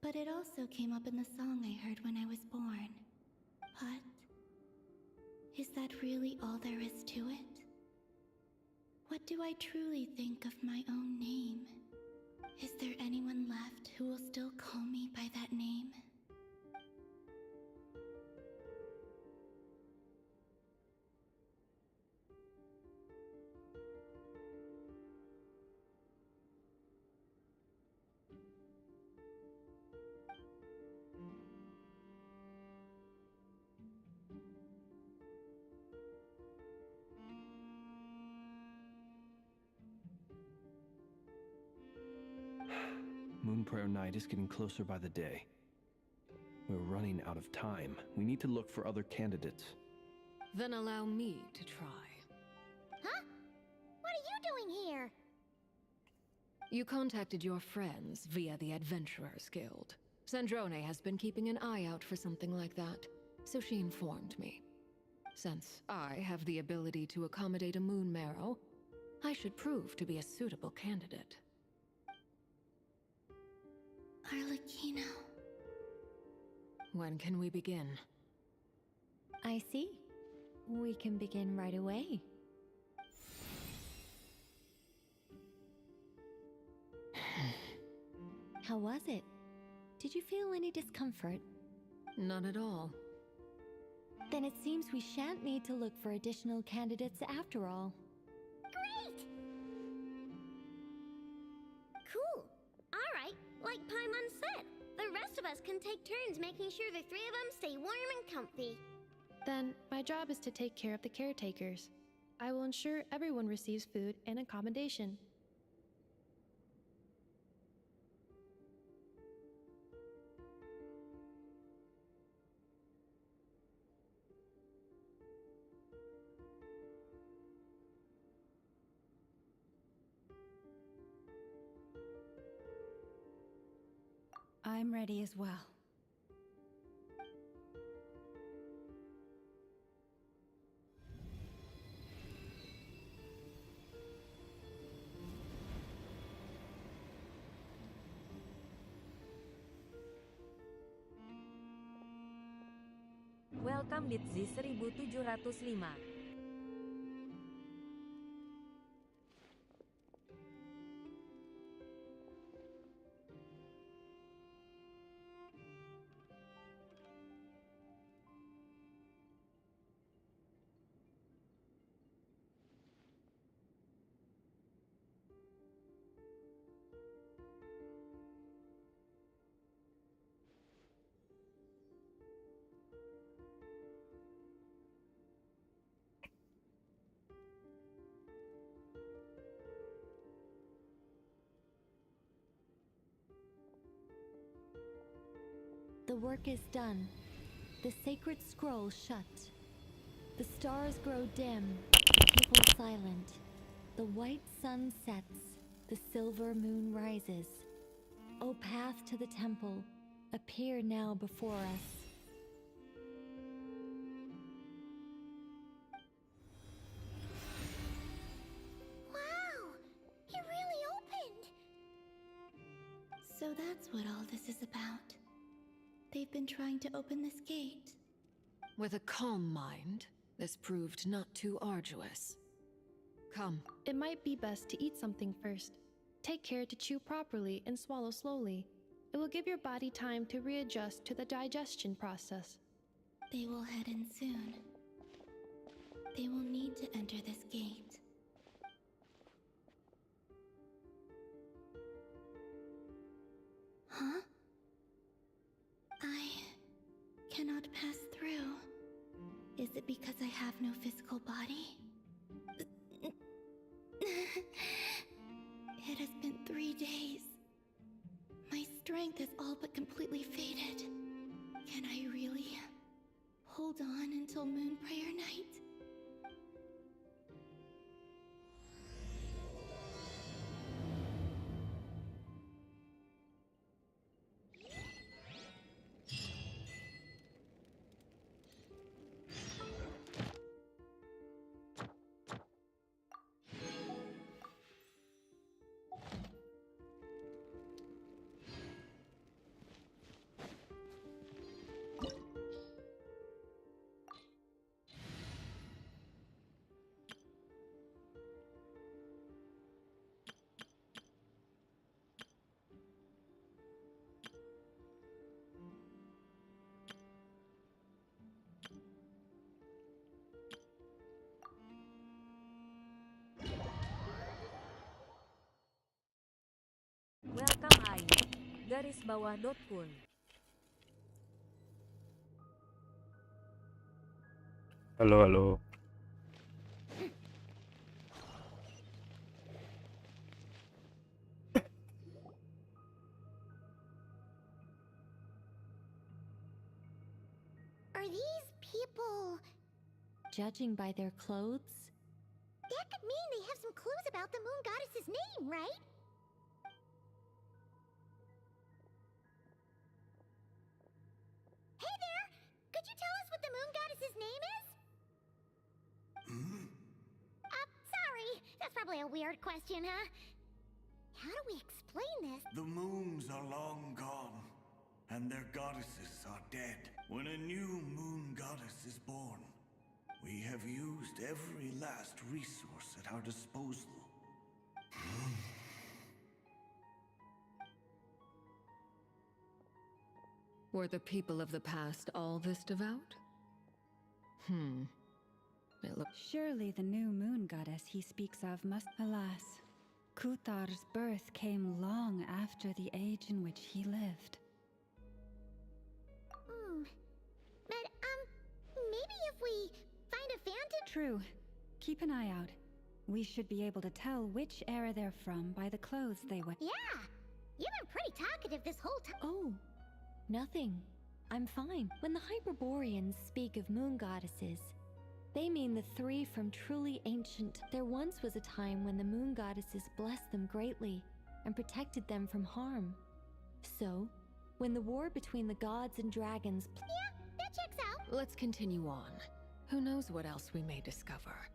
But it also came up in the song I heard when I was born. But... is that really all there is to it? What do I truly think of my own name? Is there anyone left who will still call me by that name? Moon Prayer Night is getting closer by the day. We're running out of time. We need to look for other candidates. Then allow me to try. Huh? What are you doing here? You contacted your friends via the Adventurers Guild. Sandrone has been keeping an eye out for something like that, so she informed me. Since I have the ability to accommodate a moon marrow, I should prove to be a suitable candidate. Arlecchino. When can we begin? I see. We can begin right away. How was it? Did you feel any discomfort? Not at all. Then it seems we shan't need to look for additional candidates after all. Great! Cool. Alright, like Paimon said, the rest of us can take turns making sure the three of them stay warm and comfy. Then, my job is to take care of the caretakers. I will ensure everyone receives food and accommodation. I'm ready as well. Welcome Litzy 1705. The work is done. The sacred scroll shut. The stars grow dim, the people silent. The white sun sets, the silver moon rises. O path to the temple, appear now before us. Wow! It really opened! So that's what all this is about. They've been trying to open this gate. With a calm mind, this proved not too arduous. Come. It might be best to eat something first. Take care to chew properly and swallow slowly. It will give your body time to readjust to the digestion process. They will head in soon. They will need to enter this gate. Huh? I cannot pass through. Is it because I have no physical body? It has been 3 days. My strength is all but completely faded. Can I really hold on until Moon Prayer Night? Welcome ay garis bawah .pun. Halo, halo. Are these people... Judging by their clothes, That could mean they have some clues about the moon goddess's name, right? Hey there! Could you tell us what the moon goddess's name is? Sorry. That's probably a weird question, huh? How do we explain this? The moons are long gone, and their goddesses are dead. When a new moon goddess is born, we have used every last resource at our disposal. Were the people of the past all this devout? It looks... Surely the new moon goddess he speaks of must... Alas, Kutar's birth came long after the age in which he lived. But, maybe if we find a phantom... True. Keep an eye out. We should be able to tell which era they're from by the clothes they wear. Yeah! You've been pretty talkative this whole time. Oh, nothing. I'm fine. When the Hyperboreans speak of moon goddesses, they mean the 3 from truly ancient. There once was a time when the moon goddesses blessed them greatly and protected them from harm. So, when the war between the gods and dragons... Yeah, that checks out. Let's continue on. Who knows what else we may discover.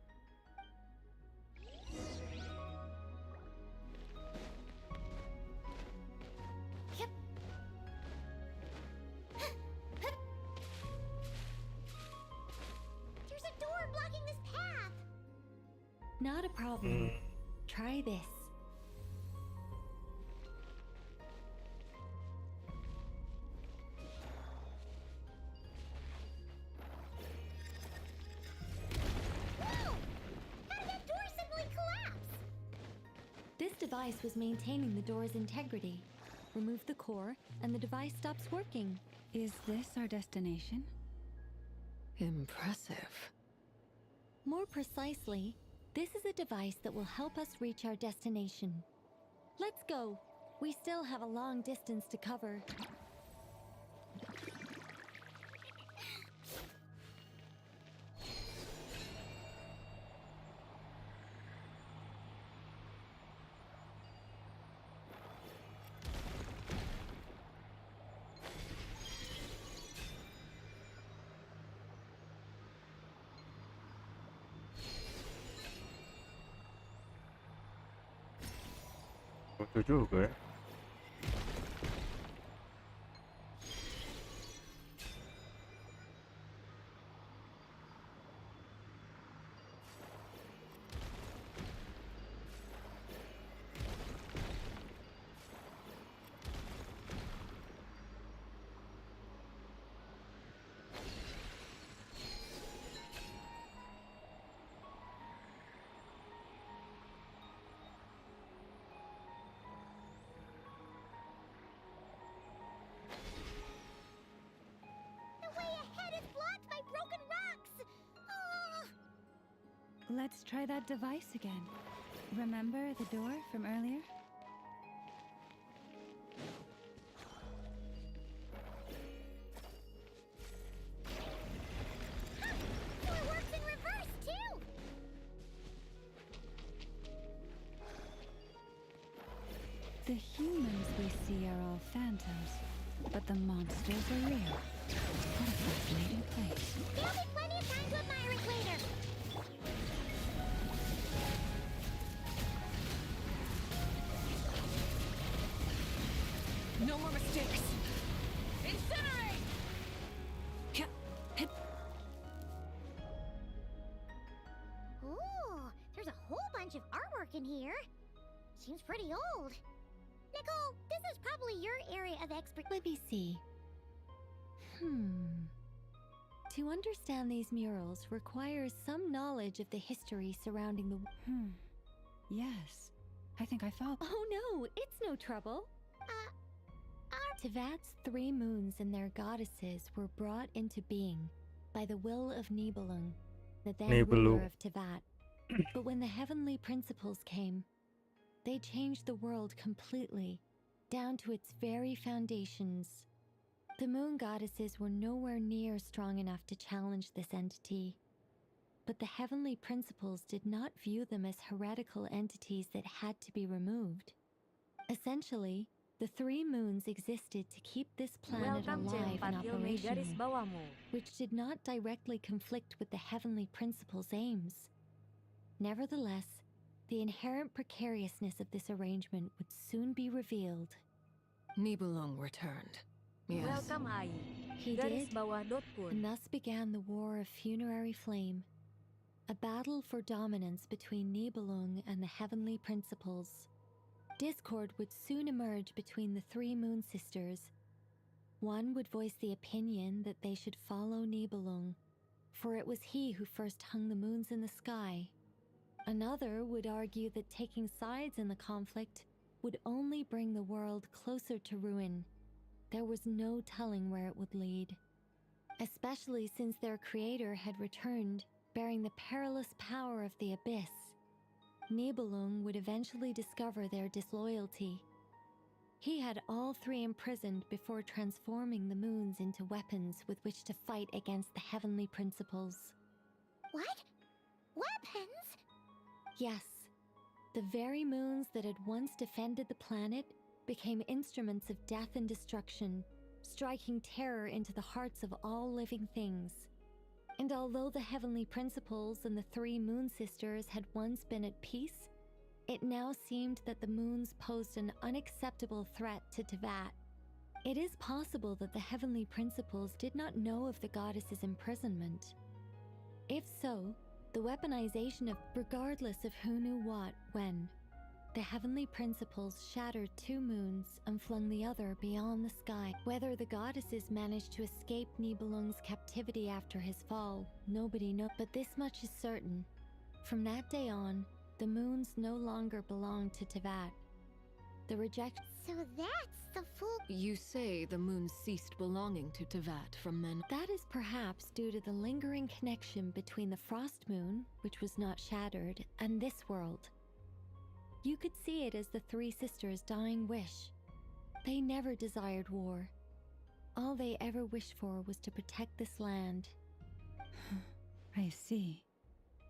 Yep. There's a door blocking this path. Not a problem. Try this. This device was maintaining the door's integrity. Remove the core, and the device stops working. Is this our destination? Impressive. More precisely, this is a device that will help us reach our destination. Let's go. We still have a long distance to cover. Lucu juga ya. Let's try that device again. Remember the door from earlier? Door works in reverse, too! The humans we see are all phantoms, but the monsters are real. What a fascinating place. There'll be plenty of time to admire it later. No more mistakes. Incinerate! Ooh, there's a whole bunch of artwork in here. Seems pretty old. Nicole, this is probably your area of expertise. Let me see. To understand these murals requires some knowledge of the history surrounding the... Yes. I think I follow. Oh no, it's no trouble. Tevat's 3 moons and their goddesses were brought into being by the will of Nibelung, the then ruler of Tevat. But when the heavenly principles came, they changed the world completely, down to its very foundations. The moon goddesses were nowhere near strong enough to challenge this entity. But the heavenly principles did not view them as heretical entities that had to be removed. Essentially, the 3 moons existed to keep this planet alive and operational, which did not directly conflict with the heavenly principles' aims. Nevertheless, the inherent precariousness of this arrangement would soon be revealed. Nibelung returned. Yes. Welcome, Ai. He did, and thus began the War of Funerary Flame, a battle for dominance between Nibelung and the heavenly principles. Discord would soon emerge between the 3 moon sisters. One would voice the opinion that they should follow Nibelung, for it was he who first hung the moons in the sky. Another would argue that taking sides in the conflict would only bring the world closer to ruin. There was no telling where it would lead, especially since their creator had returned, bearing the perilous power of the abyss. Nibelung would eventually discover their disloyalty. He had all 3 imprisoned before transforming the moons into weapons with which to fight against the heavenly principles. What? Weapons? Yes. The very moons that had once defended the planet became instruments of death and destruction, striking terror into the hearts of all living things. And although the heavenly principles and the 3 moon sisters had once been at peace, it now seemed that the moons posed an unacceptable threat to Tevat. It is possible that the heavenly principles did not know of the goddess's imprisonment. If so, the weaponization of, regardless of who knew what, when, the heavenly principles shattered 2 moons and flung the other beyond the sky. Whether the goddesses managed to escape Nibelung's captivity after his fall, nobody knows. But this much is certain. From that day on, the moons no longer belonged to Tevat. The reject... So that's the full... You say the moon ceased belonging to Tevat from men. That is perhaps due to the lingering connection between the frost moon, which was not shattered, and this world. You could see it as the 3 sisters' dying wish. They never desired war. All they ever wished for was to protect this land. I see.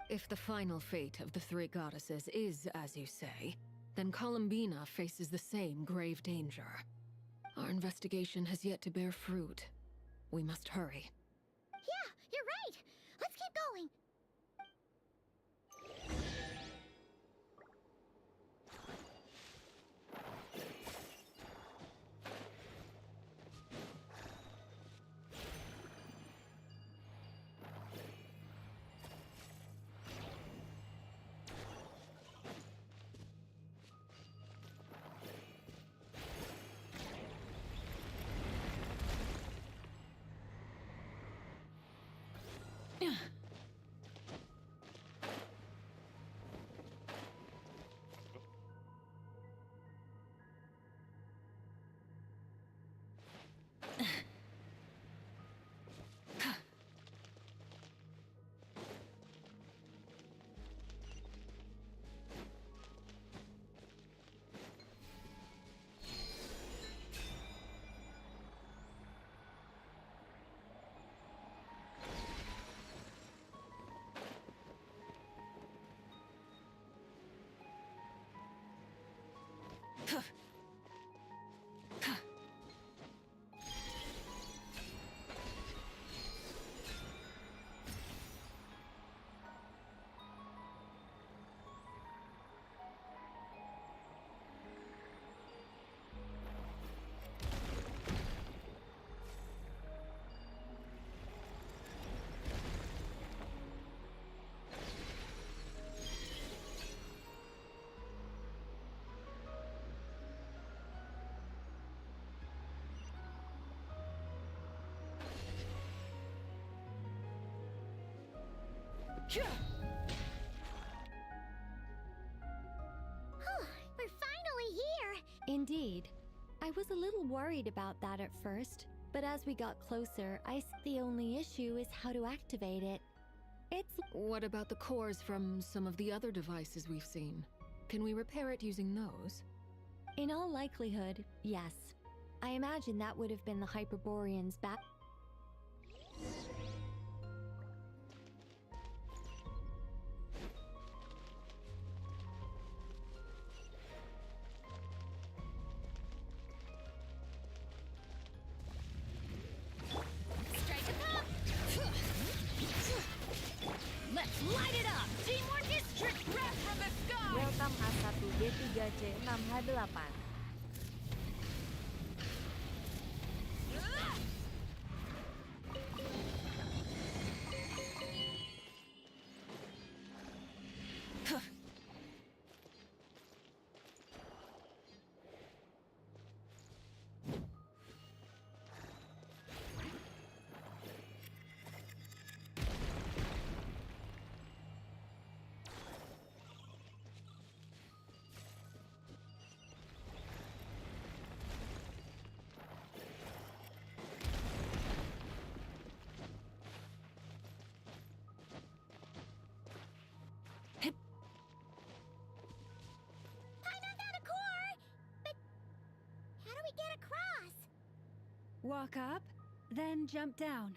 If the final fate of the 3 goddesses is as you say, then Columbina faces the same grave danger. Our investigation has yet to bear fruit. We must hurry. Yeah, you're right. Let's keep going. We're finally here! Indeed. I was a little worried about that at first, but as we got closer, the only issue is how to activate it. What about the cores from some of the other devices we've seen? Can we repair it using those? In all likelihood, yes. I imagine that would have been the Hyperborean's back. Strike a pop! Let's light it up! Teamwork is strict breath from the sky! Welcome A1D3C6H8. Get across! Walk up, then jump down.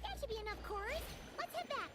That should be enough cores. Let's head back.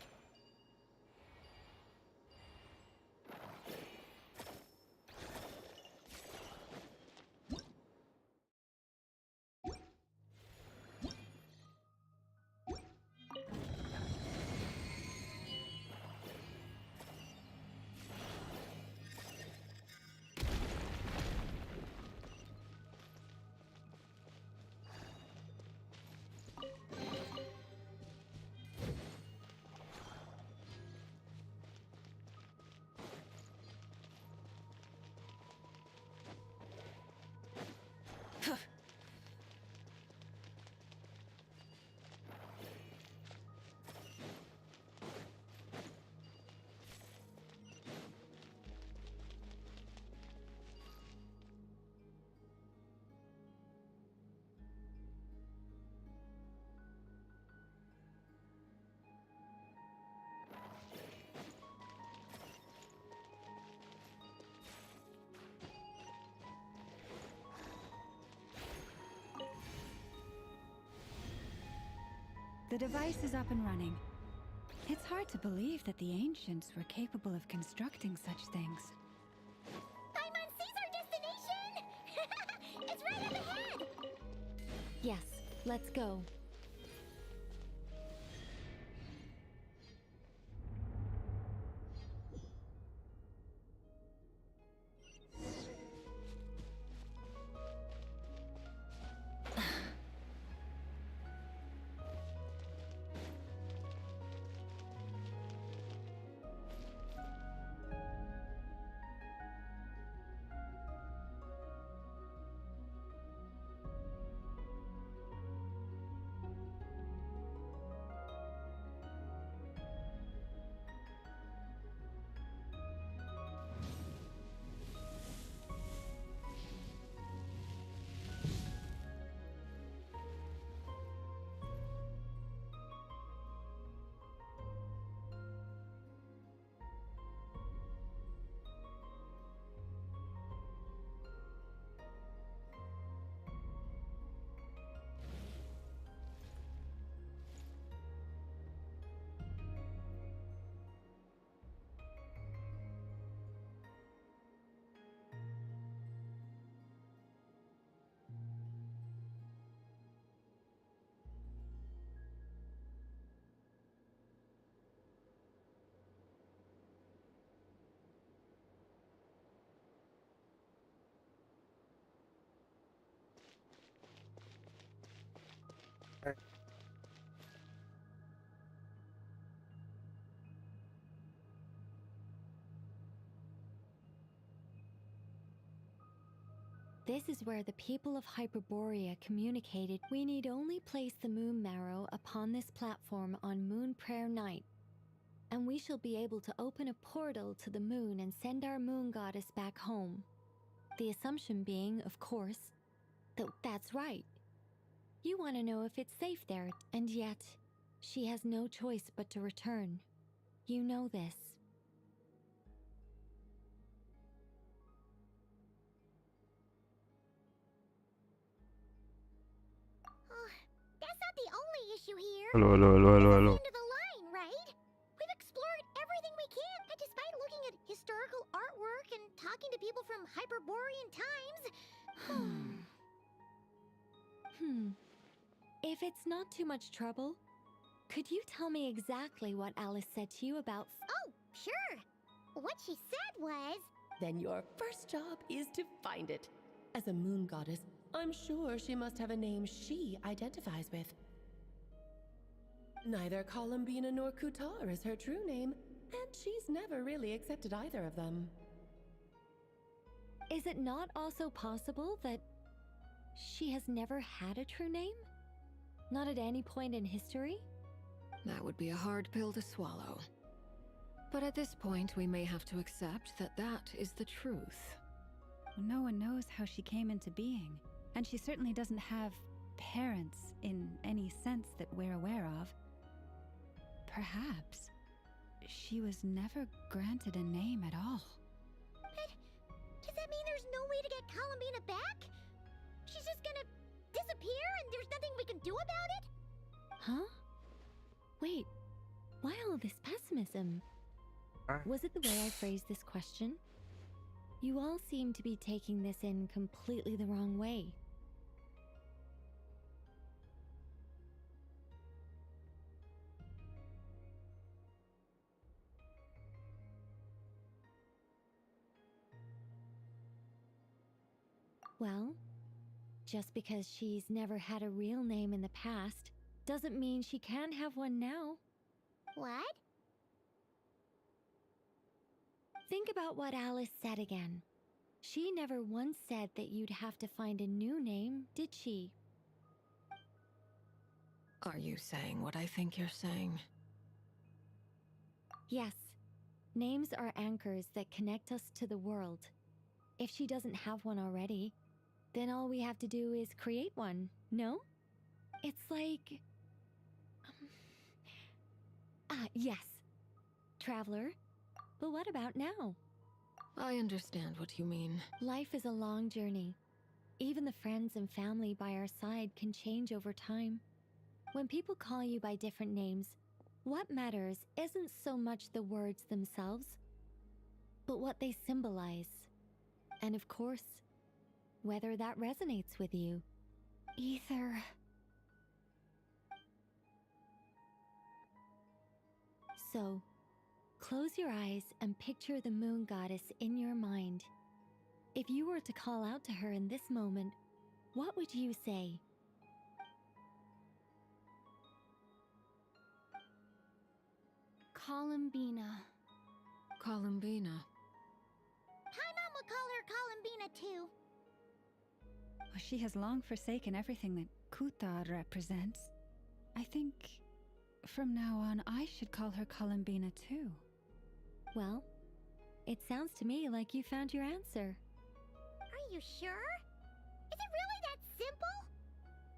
The device is up and running. It's hard to believe that the ancients were capable of constructing such things. Yes, let's go. This is where the people of Hyperborea communicated. We need only place the moon marrow upon this platform on Moon Prayer Night, and we shall be able to open a portal to the moon and send our moon goddess back home. The assumption being, of course, that that's right. You want to know if it's safe there, and yet, she has no choice but to return. You know this. That's not the only issue here. Hello, hello, hello, hello, hello. End of the line, right? We've explored everything we can, and despite looking at historical artwork and talking to people from Hyperborean times... If it's not too much trouble, could you tell me exactly what Alice said to you about... Oh, sure. What she said was... Then your first job is to find it. As a moon goddess, I'm sure she must have a name she identifies with. Neither Columbina nor Kutar is her true name, and she's never really accepted either of them. Is it not also possible that she has never had a true name? Not at any point in history? That would be a hard pill to swallow. But at this point, we may have to accept that that is the truth. No one knows how she came into being, and she certainly doesn't have parents in any sense that we're aware of. Perhaps she was never granted a name at all. But does that mean there's no way to get Columbina back? She's just gonna disappear and there's nothing we can do about it? Huh? Wait, why all this pessimism? Was it the way I phrased this question? You all seem to be taking this in completely the wrong way. Well, just because she's never had a real name in the past doesn't mean she can't have one now. What? Think about what Alice said again. She never once said that you'd have to find a new name, did she? Are you saying what I think you're saying? Yes. Names are anchors that connect us to the world. If she doesn't have one already, then all we have to do is create one, no? It's like... yes. Traveler. But what about now? I understand what you mean. Life is a long journey. Even the friends and family by our side can change over time. When people call you by different names, what matters isn't so much the words themselves, but what they symbolize. And of course, whether that resonates with you. Ether. So, close your eyes and picture the moon goddess in your mind. If you were to call out to her in this moment, what would you say? Columbina. Columbina. Paimon would call her Columbina too. Well, she has long forsaken everything that Kuthar represents. I think from now on I should call her Columbina too. Well, it sounds to me like you found your answer. Are you sure? Is it really that simple?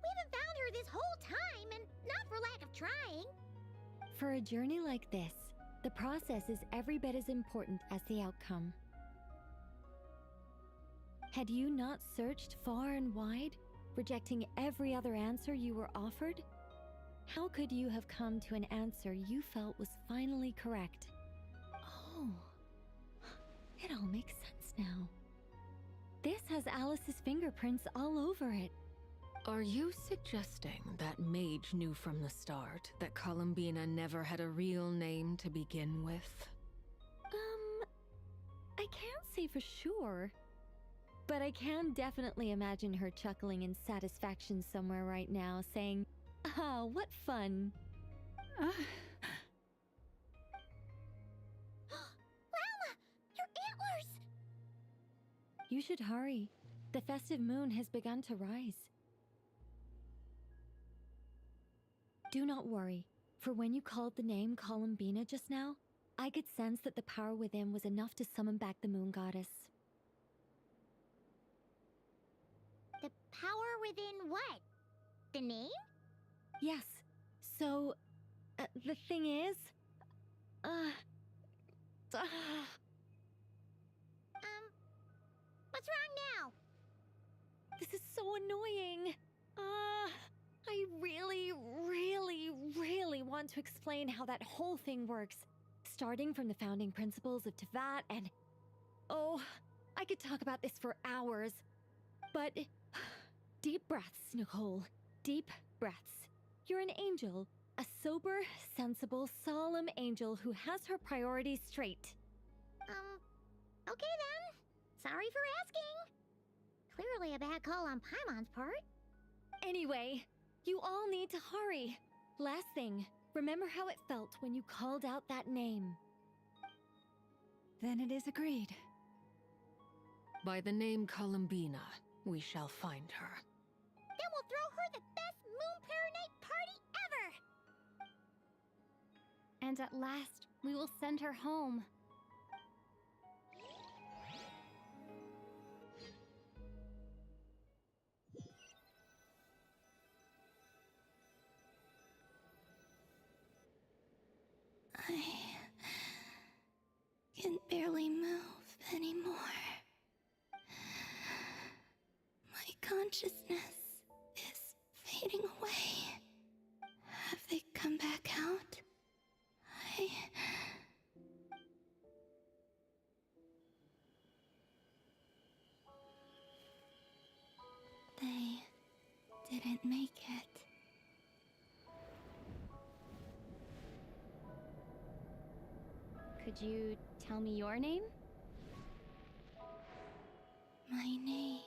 We haven't found her this whole time, and not for lack of trying. For a journey like this, the process is every bit as important as the outcome. Had you not searched far and wide, rejecting every other answer you were offered? How could you have come to an answer you felt was finally correct? Oh, it all makes sense now. This has Alice's fingerprints all over it. Are you suggesting that Mage knew from the start that Columbina never had a real name to begin with? I can't say for sure. But I can definitely imagine her chuckling in satisfaction somewhere right now, saying, "Ah, what fun." Llama! Your antlers! You should hurry. The festive moon has begun to rise. Do not worry, for when you called the name Columbina just now, I could sense that the power within was enough to summon back the moon goddess. The power within what? The name? Yes. So, the thing is... What's wrong now? This is so annoying. I really want to explain how that whole thing works. Starting from the founding principles of Tevat and... Oh, I could talk about this for hours. But... Deep breaths, Nicole. Deep breaths. You're an angel. A sober, sensible, solemn angel who has her priorities straight. Okay then. Sorry for asking. Clearly a bad call on Paimon's part. Anyway, you all need to hurry. Last thing, remember how it felt when you called out that name. Then it is agreed. By the name Columbina, we shall find her. Then we'll throw her the best Moon Pair Night party ever! And at last, we will send her home. I can barely move anymore. My consciousness is fading away. Have they come back out? They didn't make it. Could you tell me your name? My name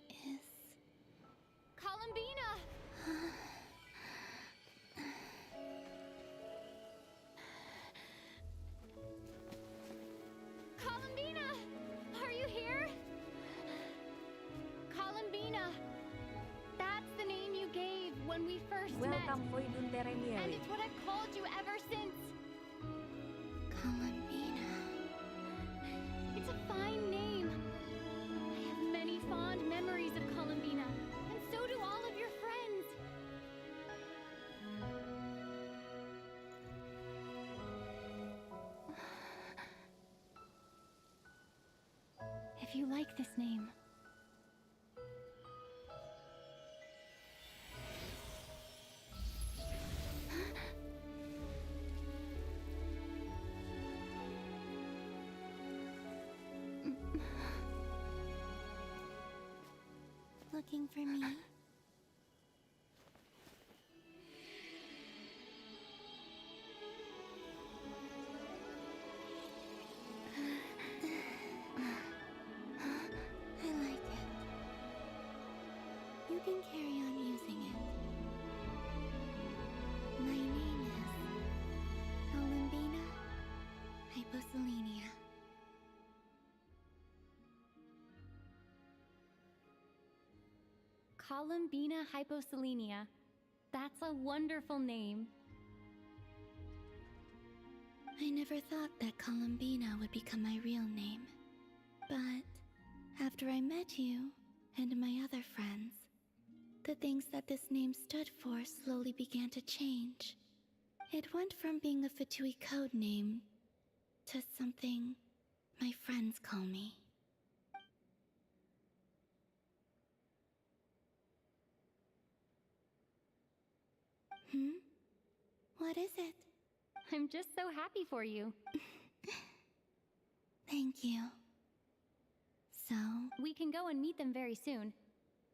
is... Columbina! Columbina! Are you here? Columbina! That's the name you gave when we first Welcome, met. And it's what I've called you ever since. Columbina. It's a fine name. I have many fond memories of Columbina, and so do all of your friends. If you like this name, looking for me? I like it. You can carry on using it. My name is Columbina Hyposelenia. Columbina Hyposelenia. That's a wonderful name. I never thought that Columbina would become my real name. But after I met you and my other friends, the things that this name stood for slowly began to change. It went from being a Fatui code name to something my friends call me. What is it? I'm just so happy for you. Thank you. So? We can go and meet them very soon.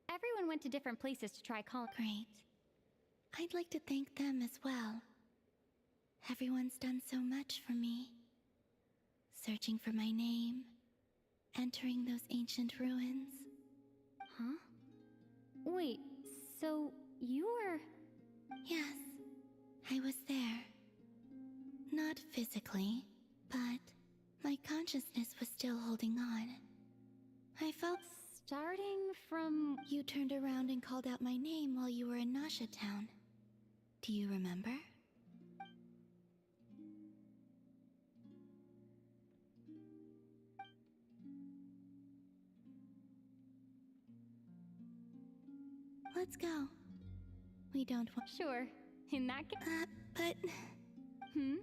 Everyone went to different places to try calling. Great. I'd like to thank them as well. Everyone's done so much for me. Searching for my name, entering those ancient ruins. Huh? Wait, so you were... Yes, I was there. Not physically, but my consciousness was still holding on. I felt... Starting from... You turned around and called out my name while you were in Nasha Town. Do you remember? Let's go. We don't want... Sure. In that case... but... Hmm?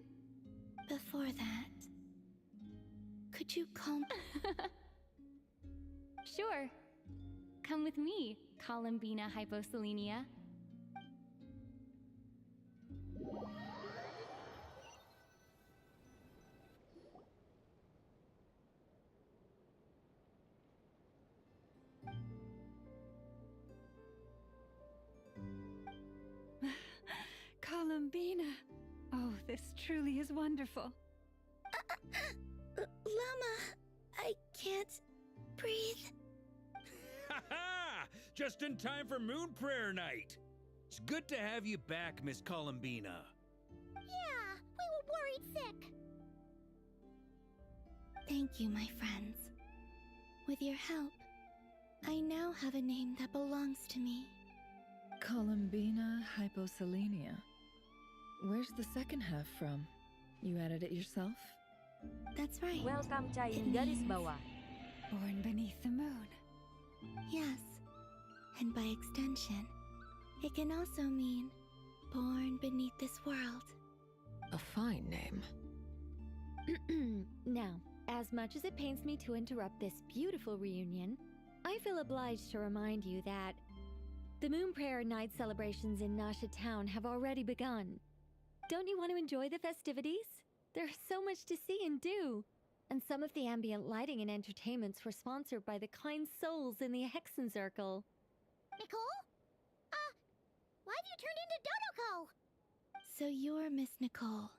Before that... Could you calm... Sure. Come with me, Columbina Hyposelenia. Columbina. Oh, this truly is wonderful. Llama, I can't breathe. Ha ha! Just in time for Moon Prayer Night. It's good to have you back, Miss Columbina. Yeah, we were worried sick. Thank you, my friends. With your help, I now have a name that belongs to me. Columbina Hyposelenia. Where's the second half from? You added it yourself? That's right. Welcome, Cain Garis Bawah. Born beneath the moon. Yes. And by extension, it can also mean born beneath this world. A fine name. Now, as much as it pains me to interrupt this beautiful reunion, I feel obliged to remind you that the Moon Prayer Night celebrations in Nasha Town have already begun. Don't you want to enjoy the festivities? There's so much to see and do. And some of the ambient lighting and entertainments were sponsored by the kind souls in the Hexen Circle. Nicole? Why have you turned into Dodoko? So you're Miss Nicole.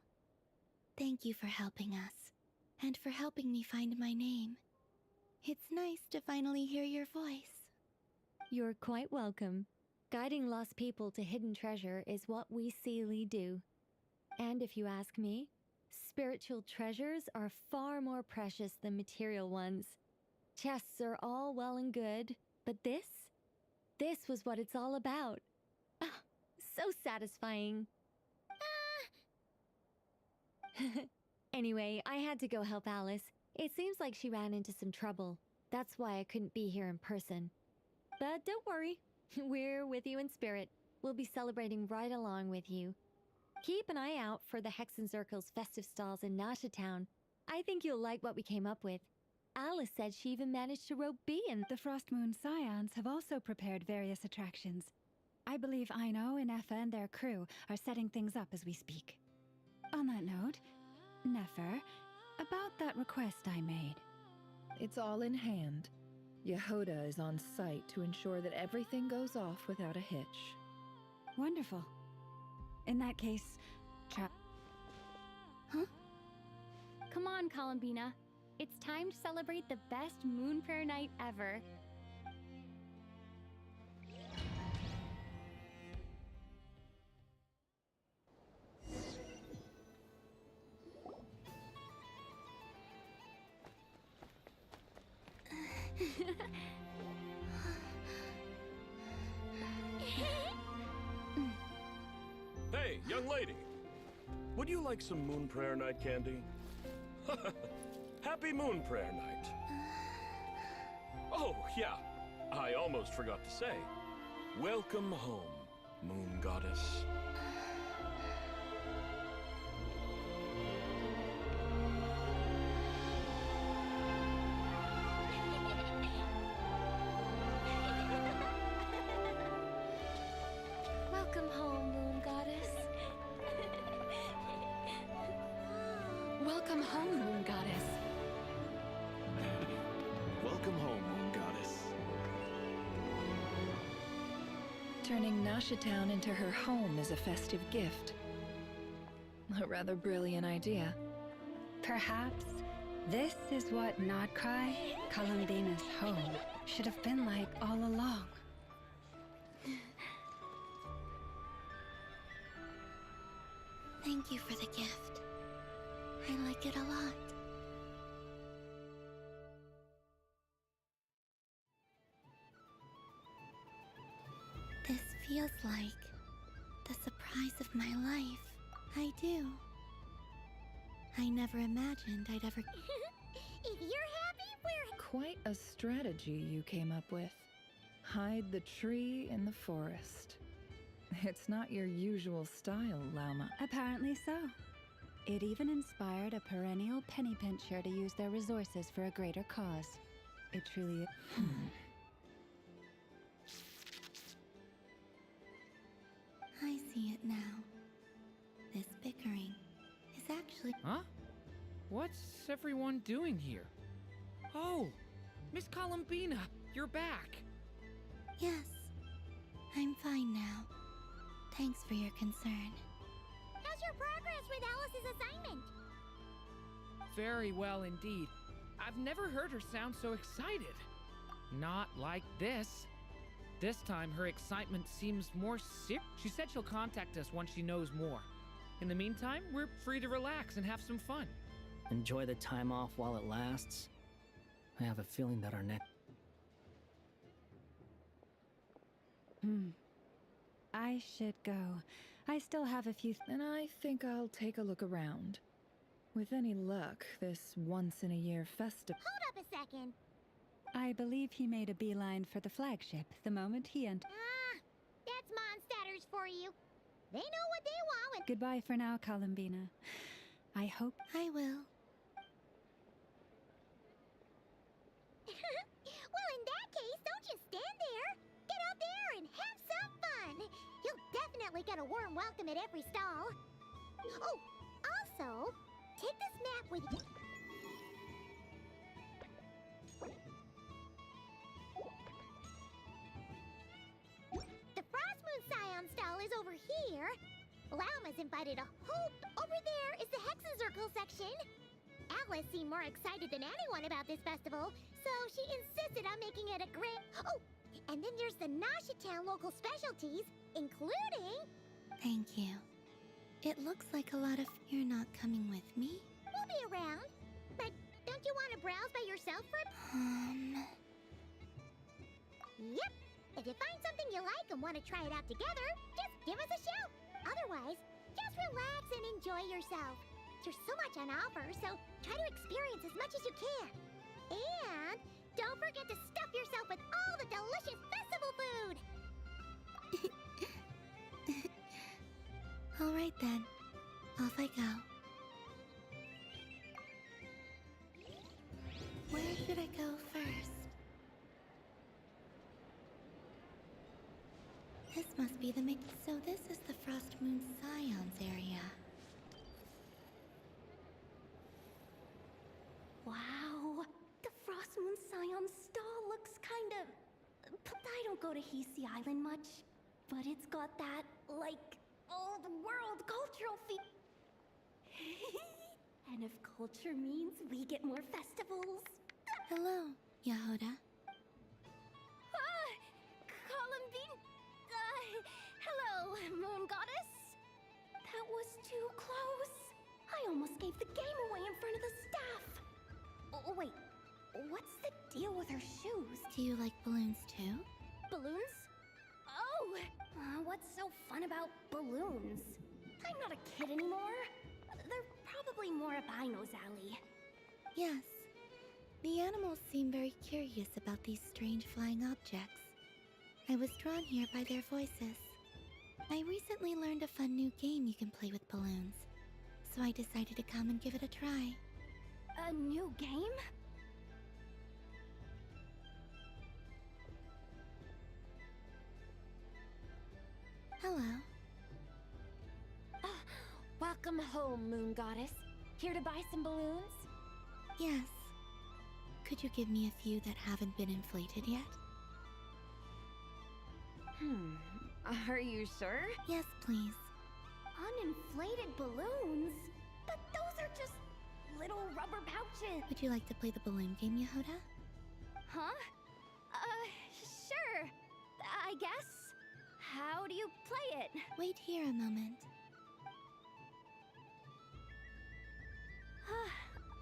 Thank you for helping us, and for helping me find my name. It's nice to finally hear your voice. You're quite welcome. Guiding lost people to hidden treasure is what we Seelie do. And if you ask me, spiritual treasures are far more precious than material ones. Chests are all well and good, but this was what it's all about. Ah, so satisfying. Anyway, I had to go help Alice. It seems like she ran into some trouble. That's why I couldn't be here in person. But don't worry, we're with you in spirit. We'll be celebrating right along with you. Keep an eye out for the Hexen Circle's festive stalls in Nasha Town. I think you'll like what we came up with. Alice said she even managed to rope Bee in. The Frost Moon Scions have also prepared various attractions. I believe Aino, Nefa, and their crew are setting things up as we speak. On that note, Nefer, about that request I made. It's all in hand. Yehoda is on site to ensure that everything goes off without a hitch. Wonderful. In that case, Huh? Come on, Columbina. It's time to celebrate the best moon prayer night ever. Hey, young lady. Would you like some Moon Prayer Night candy? Happy Moon Prayer Night. Oh, yeah. I almost forgot to say. Welcome home, Moon Goddess. Welcome home, Moon Goddess. Welcome home, Moon Goddess. Welcome home, Moon Goddess. Turning Nashatown into her home is a festive gift. A rather brilliant idea. perhaps this is what Nodcry, Columbina's home, should have been like all along. Thank you for the gift. I like it a lot. This feels like the surprise of my life. I do. I never imagined I'd ever... If you're happy, we're... Quite a strategy you came up with. Hide the tree in the forest. It's not your usual style, Lauma. Apparently so. It even inspired a perennial penny pincher to use their resources for a greater cause. It truly is. I see it now. This bickering is actually... Huh? What's everyone doing here? Oh, Miss Columbina, you're back. Yes, I'm fine now. Thanks for your concern. How's your progress with Alice's assignment? Very well indeed. I've never heard her sound so excited. Not like this. This time her excitement seems more serious. She said she'll contact us once she knows more. In the meantime, we're free to relax and have some fun. Enjoy the time off while it lasts. I have a feeling that our next... I should go. I still have a few... And I think I'll take a look around. With any luck, this once-in-a-year festival... Hold up a second. I believe he made a beeline for the flagship the moment he entered. Ah, that's Mondstadters for you. They know what they want when... Goodbye for now, Columbina. I hope... I will. Well, in that case, don't just stand there. Get out there and have some fun. You'll definitely get a warm welcome at every stall. Oh, also, take this map with you. The Frost Moon Scion stall is over here. Lauma's invited a hope. Over there is the Hexenzirkel section. Alice seemed more excited than anyone about this festival, so she insisted on making it a grand... Oh, and then there's the Nashatown local specialties, including... Thank you. It looks like a lot of... You're not coming with me? We'll be around. But don't you want to browse by yourself for a... Yep. If you find something you like and want to try it out together, just give us a shout. Otherwise, just relax and enjoy yourself. There's so much on offer, so try to experience as much as you can. And don't forget to stuff yourself with all the delicious festival food! All right then. Off I go. Where should I go first? This must be the So this is the Frost Moon Scions area. Wow, the Frost Moon Scion stall looks don't go to Hisi Island much, but it's got that, like, old world cultural feel. And if culture means we get more festivals. Hello, Yehoda. Columbine. Hello, Moon Goddess. That was too close. I almost gave the game away in front of the staff. Oh, wait. What's the deal with her shoes? Do you like balloons too? Balloons? Oh! What's so fun about balloons? I'm not a kid anymore. They're probably more up Aino's alley. Yes. The animals seem very curious about these strange flying objects. I was drawn here by their voices. I recently learned a fun new game you can play with balloons, so I decided to come and give it a try. A new game? Hello. Welcome home, Moon Goddess. Here to buy some balloons? Yes. Could you give me a few that haven't been inflated yet? Are you sure? Yes, please. Uninflated balloons? But those are just little rubber pouches. Would you like to play the balloon game, Yehoda? Huh? Sure. I guess. How do you play it? Wait here a moment.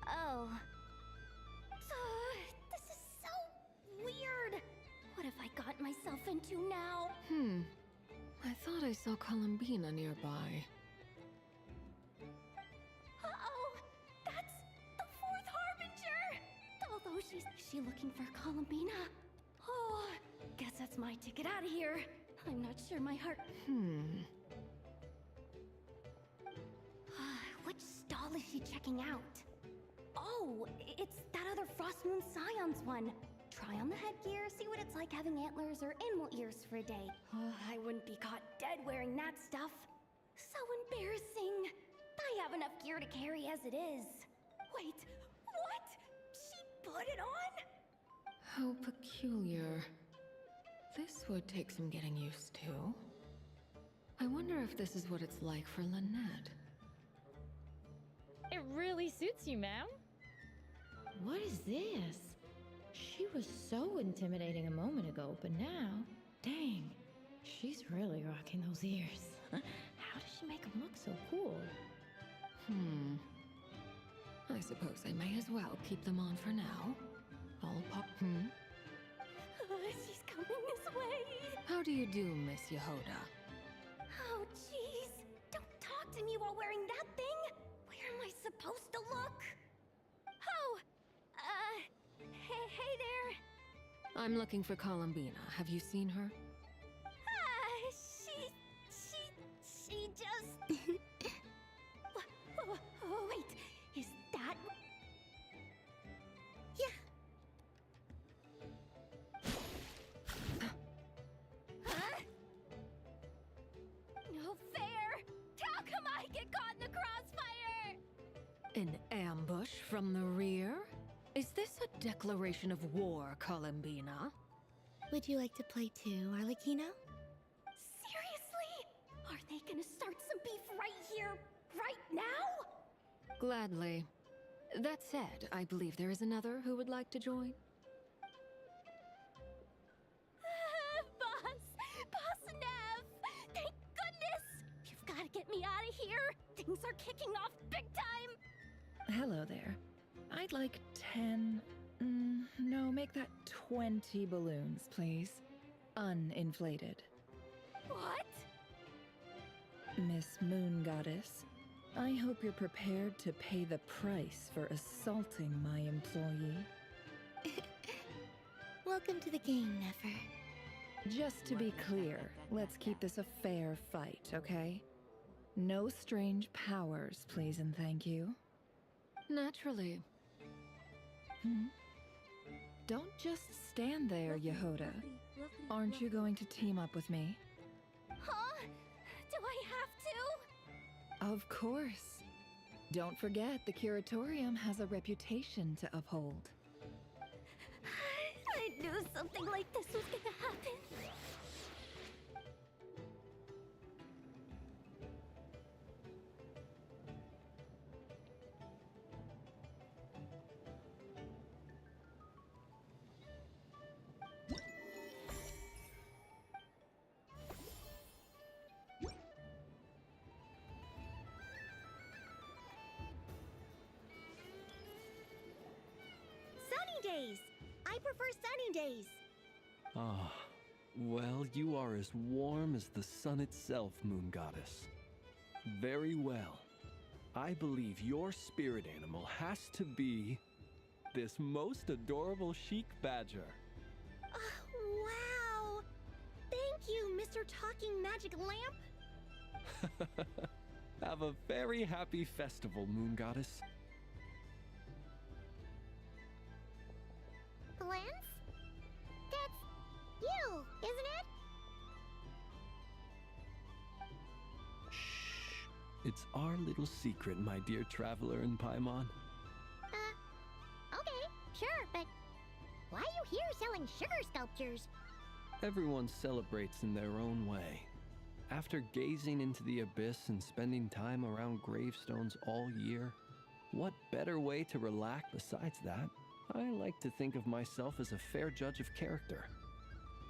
Oh. This is so weird. What have I got myself into now? I thought I saw Columbina nearby. Uh-oh! That's the fourth harbinger! Although is she looking for Columbina? Oh, guess that's my ticket out of here. I'm not sure my heart... Which stall is she checking out? Oh, it's that other Frost Moon Scion's one. Try on the headgear, see what it's like having antlers or animal ears for a day. I wouldn't be caught dead wearing that stuff. So embarrassing. I have enough gear to carry as it is. Wait, what? She put it on? How peculiar. This would take some getting used to. I wonder if this is what it's like for Lynette. It really suits you, ma'am. What is this? She was so intimidating a moment ago, but now, dang, she's really rocking those ears. How does she make them look so cool? I suppose I may as well keep them on for now. I'll pop. She's coming this way. How do you do, Miss Yehoda? Oh, jeez. Don't talk to me while wearing that thing. Where am I supposed to look? Oh, hey there. I'm looking for Columbina. Have you seen her? She just... Wait, is that... Yeah. Huh? No fair! How come I get caught in the crossfire? An ambush from the rear? Is this a declaration of war, Columbina? Would you like to play too, Arlecchino? Seriously? Are they gonna start some beef right here, right now? Gladly. That said, I believe there is another who would like to join. Boss Nev! Thank goodness! You've gotta get me out of here! Things are kicking off big time! Hello there. I'd like 10... no, make that 20 balloons, please. Uninflated. What? Miss Moon Goddess, I hope you're prepared to pay the price for assaulting my employee. Welcome to the game, Nefer. Just to be clear, let's keep this a fair fight, okay? No strange powers, please and thank you. Naturally. Don't just stand there, Yehoda. Aren't you going to team up with me? Huh? Do I have to? Of course. Don't forget, the Curatorium has a reputation to uphold. I knew something like this was gonna happen. days. I prefer sunny days. Ah, well, you are as warm as the sun itself, Moon Goddess. Very well. I believe your spirit animal has to be this most adorable chic badger. Wow! Thank you, Mr. Talking Magic Lamp. Have a very happy festival, Moon Goddess. Flens? That's you, isn't it? It's our little secret, my dear traveler in Paimon. Okay, sure, but why are you here selling sugar sculptures? Everyone celebrates in their own way. After gazing into the abyss and spending time around gravestones all year, what better way to relax besides that? I like to think of myself as a fair judge of character.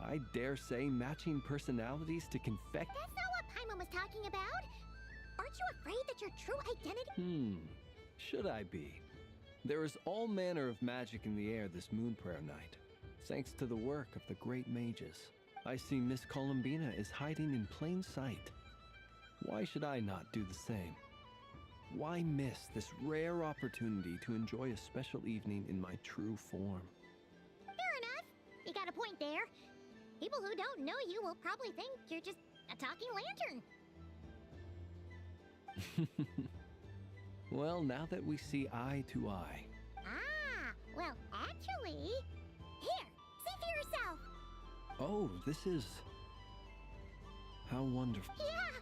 I dare say matching personalities to confect. That's not what Paimon was talking about. Aren't you afraid that your true identity? Should I be? There is all manner of magic in the air this moon prayer night, thanks to the work of the great mages. I see Miss Columbina is hiding in plain sight. Why should I not do the same? Why miss this rare opportunity to enjoy a special evening in my true form? Fair enough. You got a point there. People who don't know you will probably think you're just a talking lantern. Well, now that we see eye to eye. Well, actually... Here, see for yourself. Oh, this is... How wonderful. Yeah,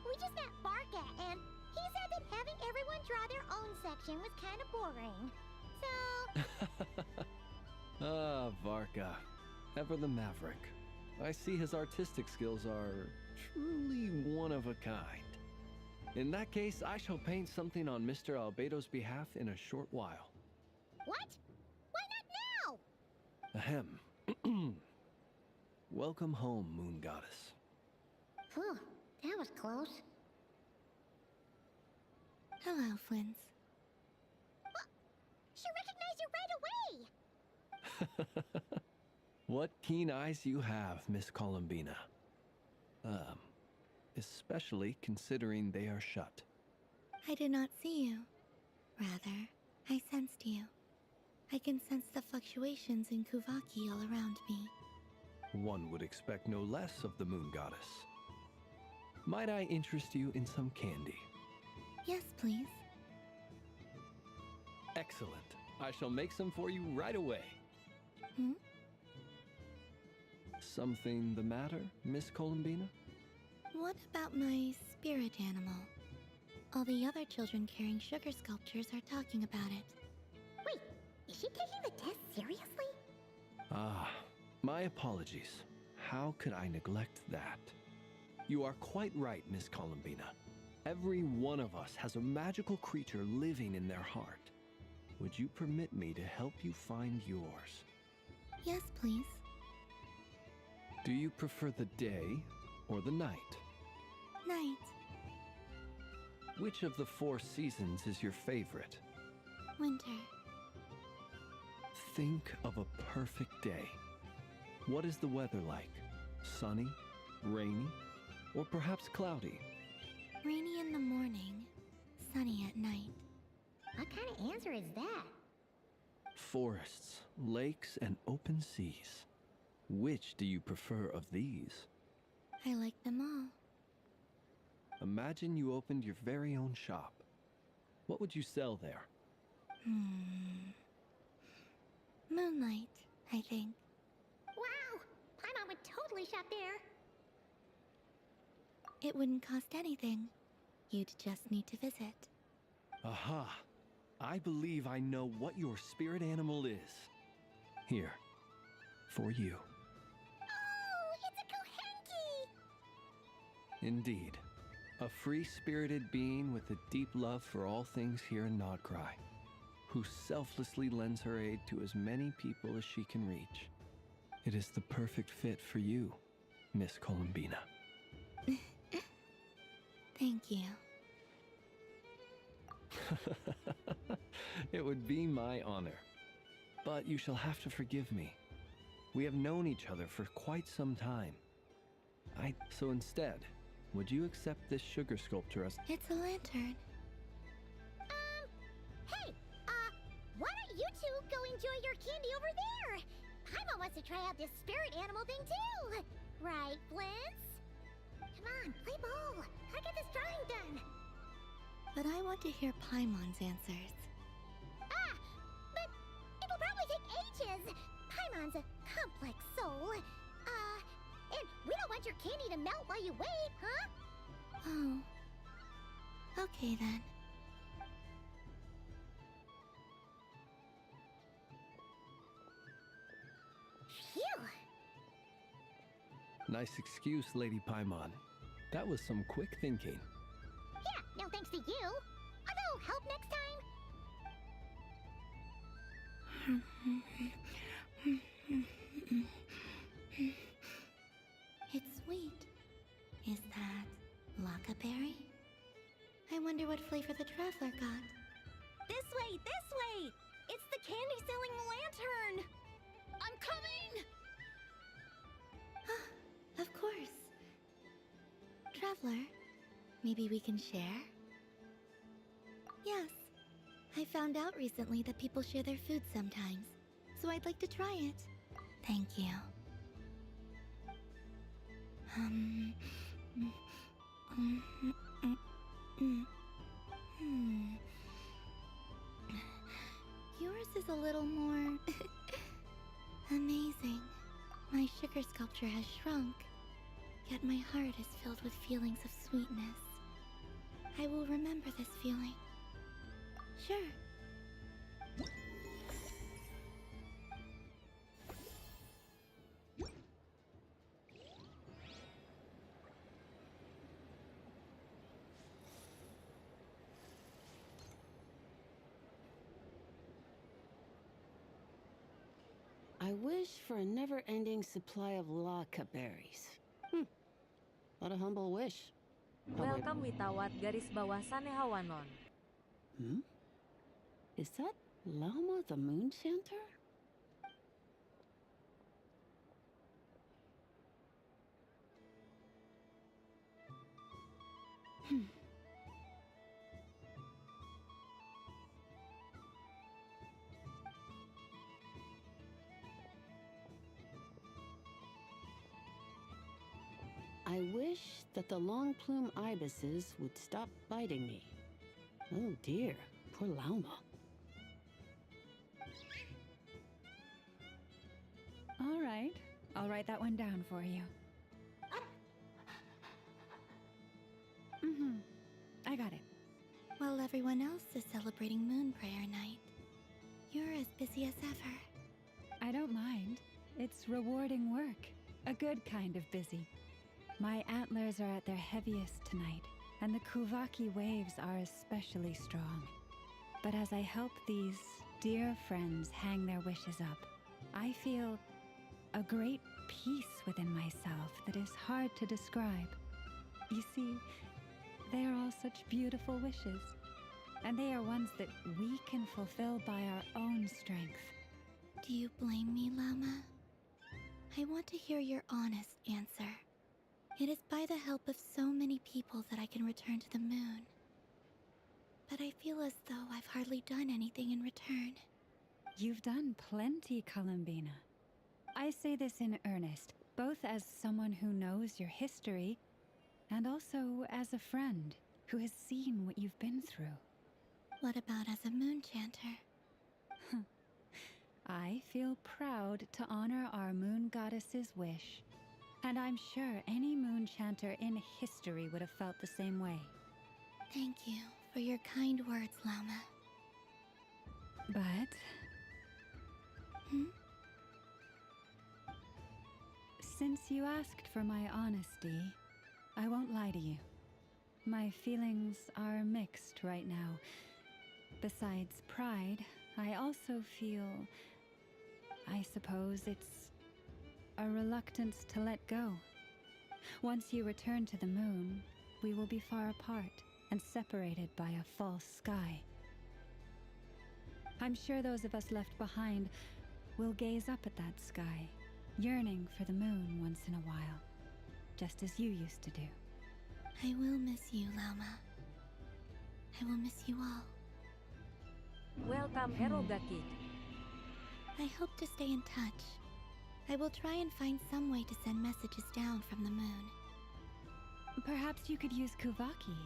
we just met Barca, and he said that having everyone draw their own section was kind of boring. So... Varka. Ever the maverick. I see his artistic skills are truly one of a kind. In that case, I shall paint something on Mr. Albedo's behalf in a short while. What? Why not now? Ahem. Welcome home, Moon Goddess. Phew, that was close. Hello, Flins. She recognized you right away! What keen eyes you have, Miss Columbina. Especially considering they are shut. I did not see you. Rather, I sensed you. I can sense the fluctuations in Kuvaki all around me. One would expect no less of the Moon Goddess. Might I interest you in some candy? Yes, please. Excellent. I shall make some for you right away. Something the matter, Miss Columbina? What about my spirit animal? All the other children carrying sugar sculptures are talking about it. Wait, is she taking the test seriously? My apologies. How could I neglect that? You are quite right, Miss Columbina. Every one of us has a magical creature living in their heart. Would you permit me to help you find yours? Yes, please. Do you prefer the day or the night? Night. Which of the 4 seasons is your favorite? Winter. Think of a perfect day. What is the weather like? Sunny, rainy, or perhaps cloudy? Rainy in the morning, sunny at night. What kind of answer is that? Forests, lakes, and open seas. Which do you prefer of these? I like them all. Imagine you opened your very own shop. What would you sell there? Moonlight, I think. Wow! Paimon would totally shop there. It wouldn't cost anything. You'd just need to visit. Aha! I believe I know what your spirit animal is. Here, for you. Oh, it's a Kohenki! Indeed. A free-spirited being with a deep love for all things here in Nodcry, who selflessly lends her aid to as many people as she can reach. It is the perfect fit for you, Miss Columbina. Thank you. It would be my honor. but you shall have to forgive me. We have known each other for quite some time. So instead, would you accept this sugar sculpture as... It's a lantern. Hey, why don't you two go enjoy your candy over there? Paimon wants to try out this spirit animal thing too. Right, Blintz? Come on, play ball. I get this drawing done. But I want to hear Paimon's answers. But it'll probably take ages. Paimon's a complex soul. And we don't want your candy to melt while you wait, huh? Oh. Okay then. Phew. Nice excuse, Lady Paimon. That was some quick thinking. Yeah, no thanks to you. A little help next time? It's sweet. Is that Lockaberry? I wonder what flavor the traveler got. This way, this way! It's the candy-selling lantern! I'm coming! Of course. Traveler, maybe we can share? Yes. I found out recently that people share their food sometimes, so I'd like to try it. Thank you. Yours is a little more amazing. My sugar sculpture has shrunk, yet my heart is filled with feelings of sweetness. I will remember this feeling. Sure. I wish for a never-ending supply of laka berries. What a humble wish. Welcome Witawat garis bawah Sanehawanon. Is that Lauma the Moon Chanter? I wish that the long plume ibises would stop biting me. Oh dear, poor Lauma. All right, I'll write that one down for you. I got it. While everyone else is celebrating Moon Prayer Night, you're as busy as ever. I don't mind. It's rewarding work. A good kind of busy. My antlers are at their heaviest tonight, and the Kuvaki waves are especially strong. But as I help these dear friends hang their wishes up, I feel a great peace within myself that is hard to describe. You see, they are all such beautiful wishes, and they are ones that we can fulfill by our own strength. Do you blame me, Lauma? I want to hear your honest answer. It is by the help of so many people that I can return to the moon. But I feel as though I've hardly done anything in return. You've done plenty, Columbina. I say this in earnest, both as someone who knows your history, and also as a friend who has seen what you've been through. What about as a moon chanter? I feel proud to honor our moon goddess's wish. And I'm sure any moon chanter in history would have felt the same way. Thank you for your kind words, Lauma. But... Since you asked for my honesty, I won't lie to you. My feelings are mixed right now. Besides pride, I also feel... I suppose it's a reluctance to let go. Once you return to the moon, we will be far apart and separated by a false sky. I'm sure those of us left behind we'll gaze up at that sky, yearning for the moon once in a while, just as you used to do. I will miss you, Lauma. I will miss you all. Welcome, Eroga Kid. I hope to stay in touch. I will try and find some way to send messages down from the moon. Perhaps you could use Kuvaki.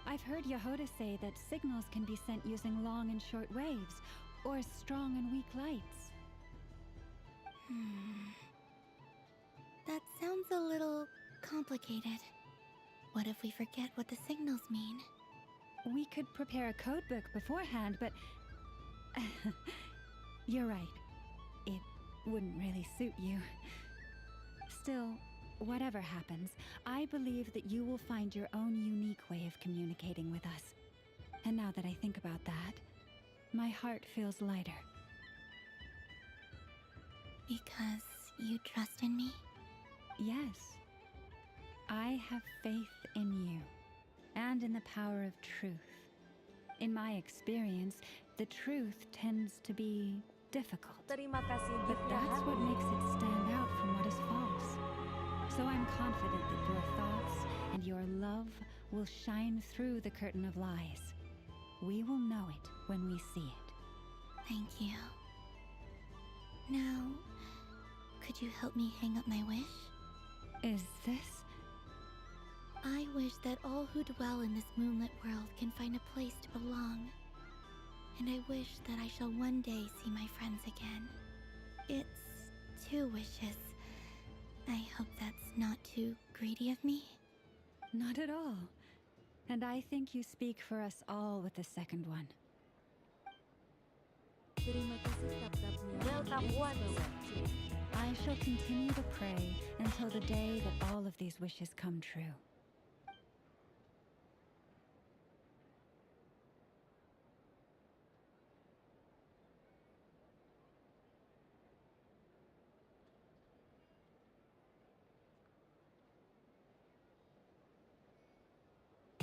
I've heard Yehoda say that signals can be sent using long and short waves, or strong and weak lights. That sounds a little complicated. What if we forget what the signals mean? We could prepare a codebook beforehand, but... You're right. It wouldn't really suit you. Still, whatever happens, I believe that you will find your own unique way of communicating with us. And now that I think about that, my heart feels lighter. Because you trust in me? Yes. I have faith in you, and in the power of truth. In my experience, the truth tends to be difficult. Terima kasih, But that's what makes it stand out from what is false. So I'm confident that your thoughts and your love will shine through the curtain of lies. We will know it when we see it. Thank you. Now, could you help me hang up my wish? Is this? I wish that all who dwell in this moonlit world can find a place to belong. And I wish that I shall one day see my friends again. It's 2 wishes. I hope that's not too greedy of me. Not at all. And I think you speak for us all with the second one. Welcome once. I shall continue to pray until the day that all of these wishes come true.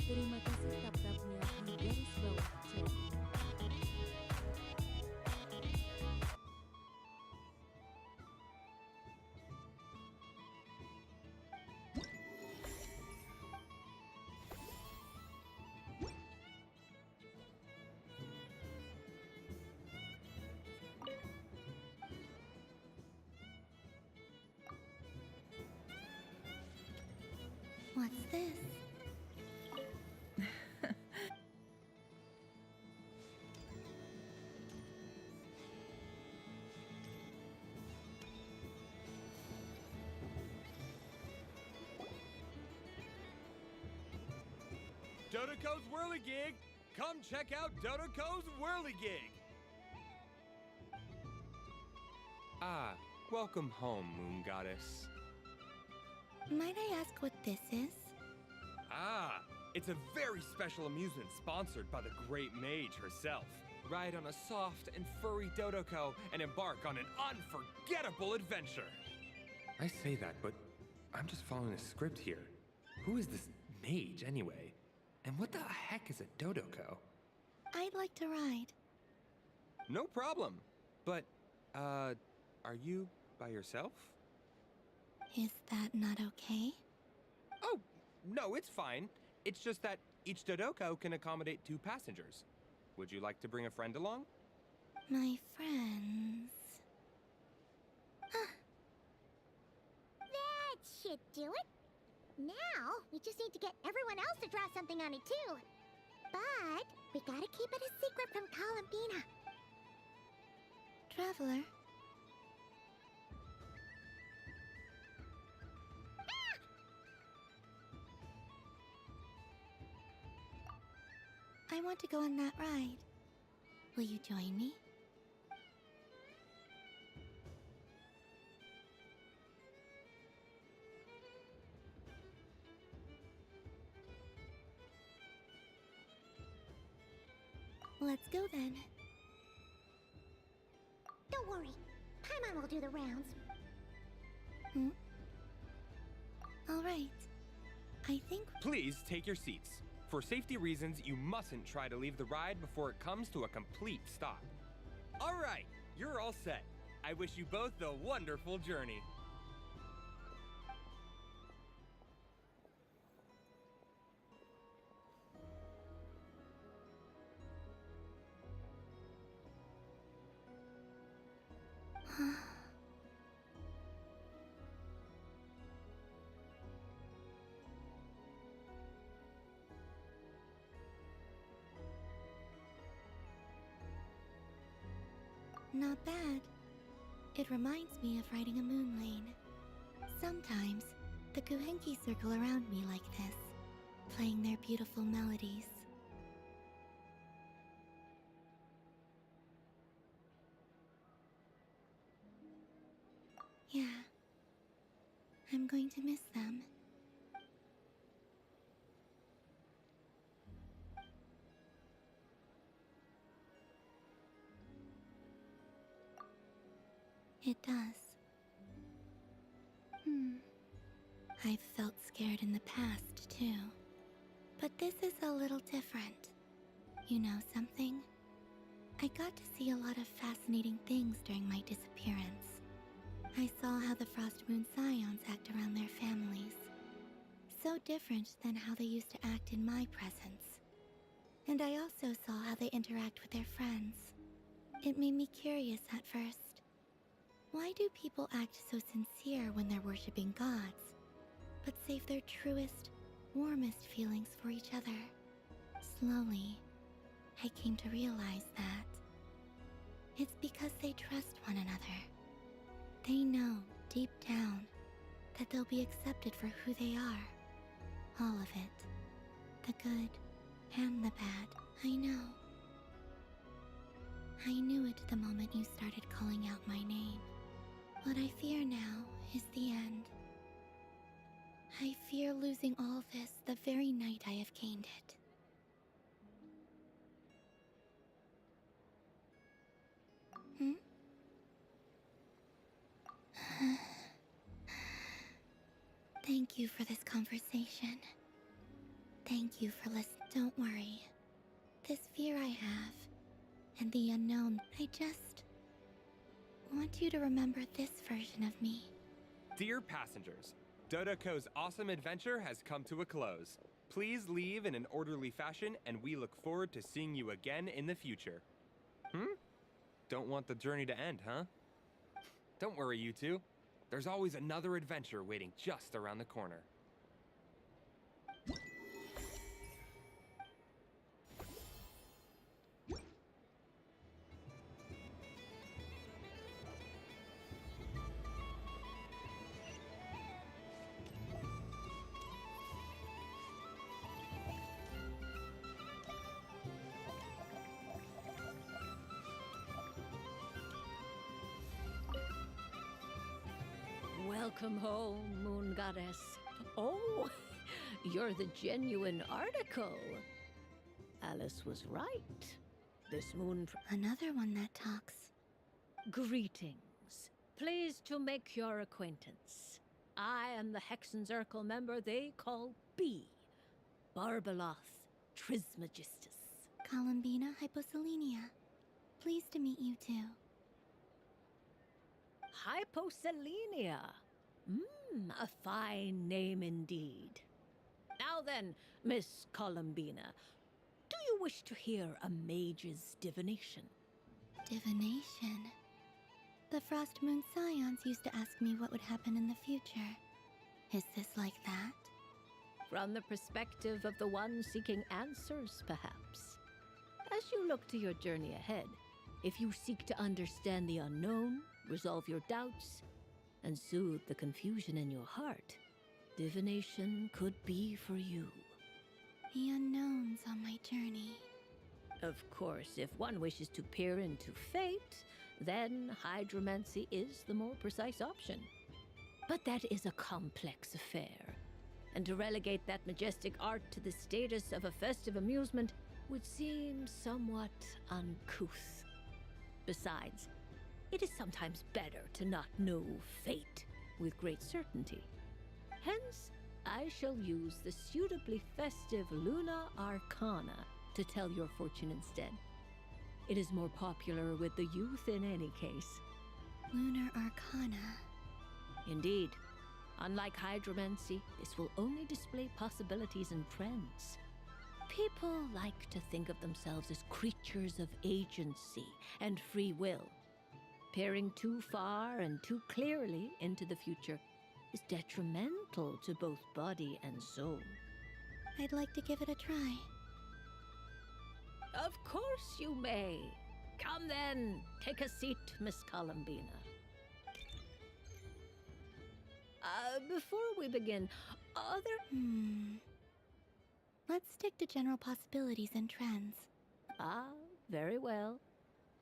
Terima kasih tap-tapnya di garis bawah chat. What's this? Dodoco's Whirligig! Come check out Dodoco's Whirligig! Ah, welcome home, Moon Goddess. Might I ask what this is? Ah, it's a very special amusement sponsored by the Great Mage herself. Ride on a soft and furry Dodoco and embark on an unforgettable adventure. I say that, but I'm just following a script here. Who is this mage, anyway? And what the heck is a Dodoco? I'd like to ride. No problem. But, are you by yourself? Is that not okay? Oh, no, it's fine. It's just that each Dodoco can accommodate 2 passengers. Would you like to bring a friend along? My friends... That should do it. Now, we just need to get everyone else to draw something on it too. But we gotta keep it a secret from Columbina. Traveler? I want to go on that ride. Will you join me? Let's go then. Don't worry. Paimon will do the rounds. All right. I think... Please take your seats. For safety reasons, you mustn't try to leave the ride before it comes to a complete stop. All right, you're all set. I wish you both a wonderful journey. Not bad. It reminds me of riding a moon lane. Sometimes, the Kuhenki circle around me like this, playing their beautiful melodies. Yeah. I'm going to miss them. It does. I've felt scared in the past, too. But this is a little different. You know something? I got to see a lot of fascinating things during my disappearance. I saw how the Frost Moon Scions act around their families. So different than how they used to act in my presence. And I also saw how they interact with their friends. It made me curious at first. Why do people act so sincere when they're worshipping gods, but save their truest, warmest feelings for each other? Slowly, I came to realize that it's because they trust one another. They know, deep down, that they'll be accepted for who they are. All of it. The good and the bad. I know. I knew it the moment you started calling out my name. What I fear now is the end. I fear losing all this the very night I have gained it. Thank you for this conversation. Thank you for listening. Don't worry. This fear I have, and the unknown, I just want you to remember this version of me. Dear passengers, Dodoko's awesome adventure has come to a close. Please leave in an orderly fashion, and we look forward to seeing you again in the future. Don't want the journey to end, huh? Don't worry, you two. There's always another adventure waiting just around the corner. Welcome home, Moon Goddess. Oh, you're the genuine article. Alice was right. This moon... Another one that talks. Greetings. Pleased to make your acquaintance. I am the Hexenzirkel member they call B. Barbeloth Trismegistus. Columbina Hyposelenia. Pleased to meet you too. Hyposelenia. A fine name indeed. Now then, Miss Columbina, do you wish to hear a mage's divination? Divination? The Frost Moon Scions used to ask me what would happen in the future. Is this like that? From the perspective of the one seeking answers, perhaps. As you look to your journey ahead, if you seek to understand the unknown, resolve your doubts, and soothe the confusion in your heart, divination could be for you. The unknowns on my journey. Of course, if one wishes to peer into fate, then hydromancy is the more precise option. But that is a complex affair, and to relegate that majestic art to the status of a festive amusement would seem somewhat uncouth. Besides, it is sometimes better to not know fate with great certainty. Hence, I shall use the suitably festive Luna Arcana to tell your fortune instead. It is more popular with the youth in any case. Lunar Arcana. Indeed. Unlike hydromancy, this will only display possibilities and trends. People like to think of themselves as creatures of agency and free will. Peering too far and too clearly into the future is detrimental to both body and soul. I'd like to give it a try. Of course you may. Come then, take a seat, Miss Columbina. Before we begin, are there... Let's stick to general possibilities and trends. Ah, very well.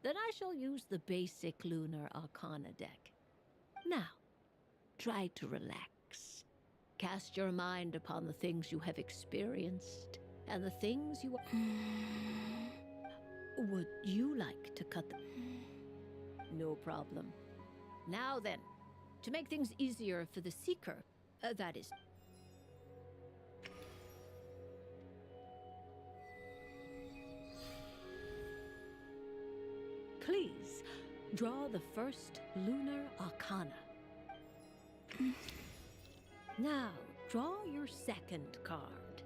Then I shall use the basic Lunar Arcana deck. Now, try to relax. Cast your mind upon the things you have experienced and the things you... Would you like to cut them? No problem. Now then, to make things easier for the seeker, that is... Please, draw the first Lunar Arcana. Now, draw your second card.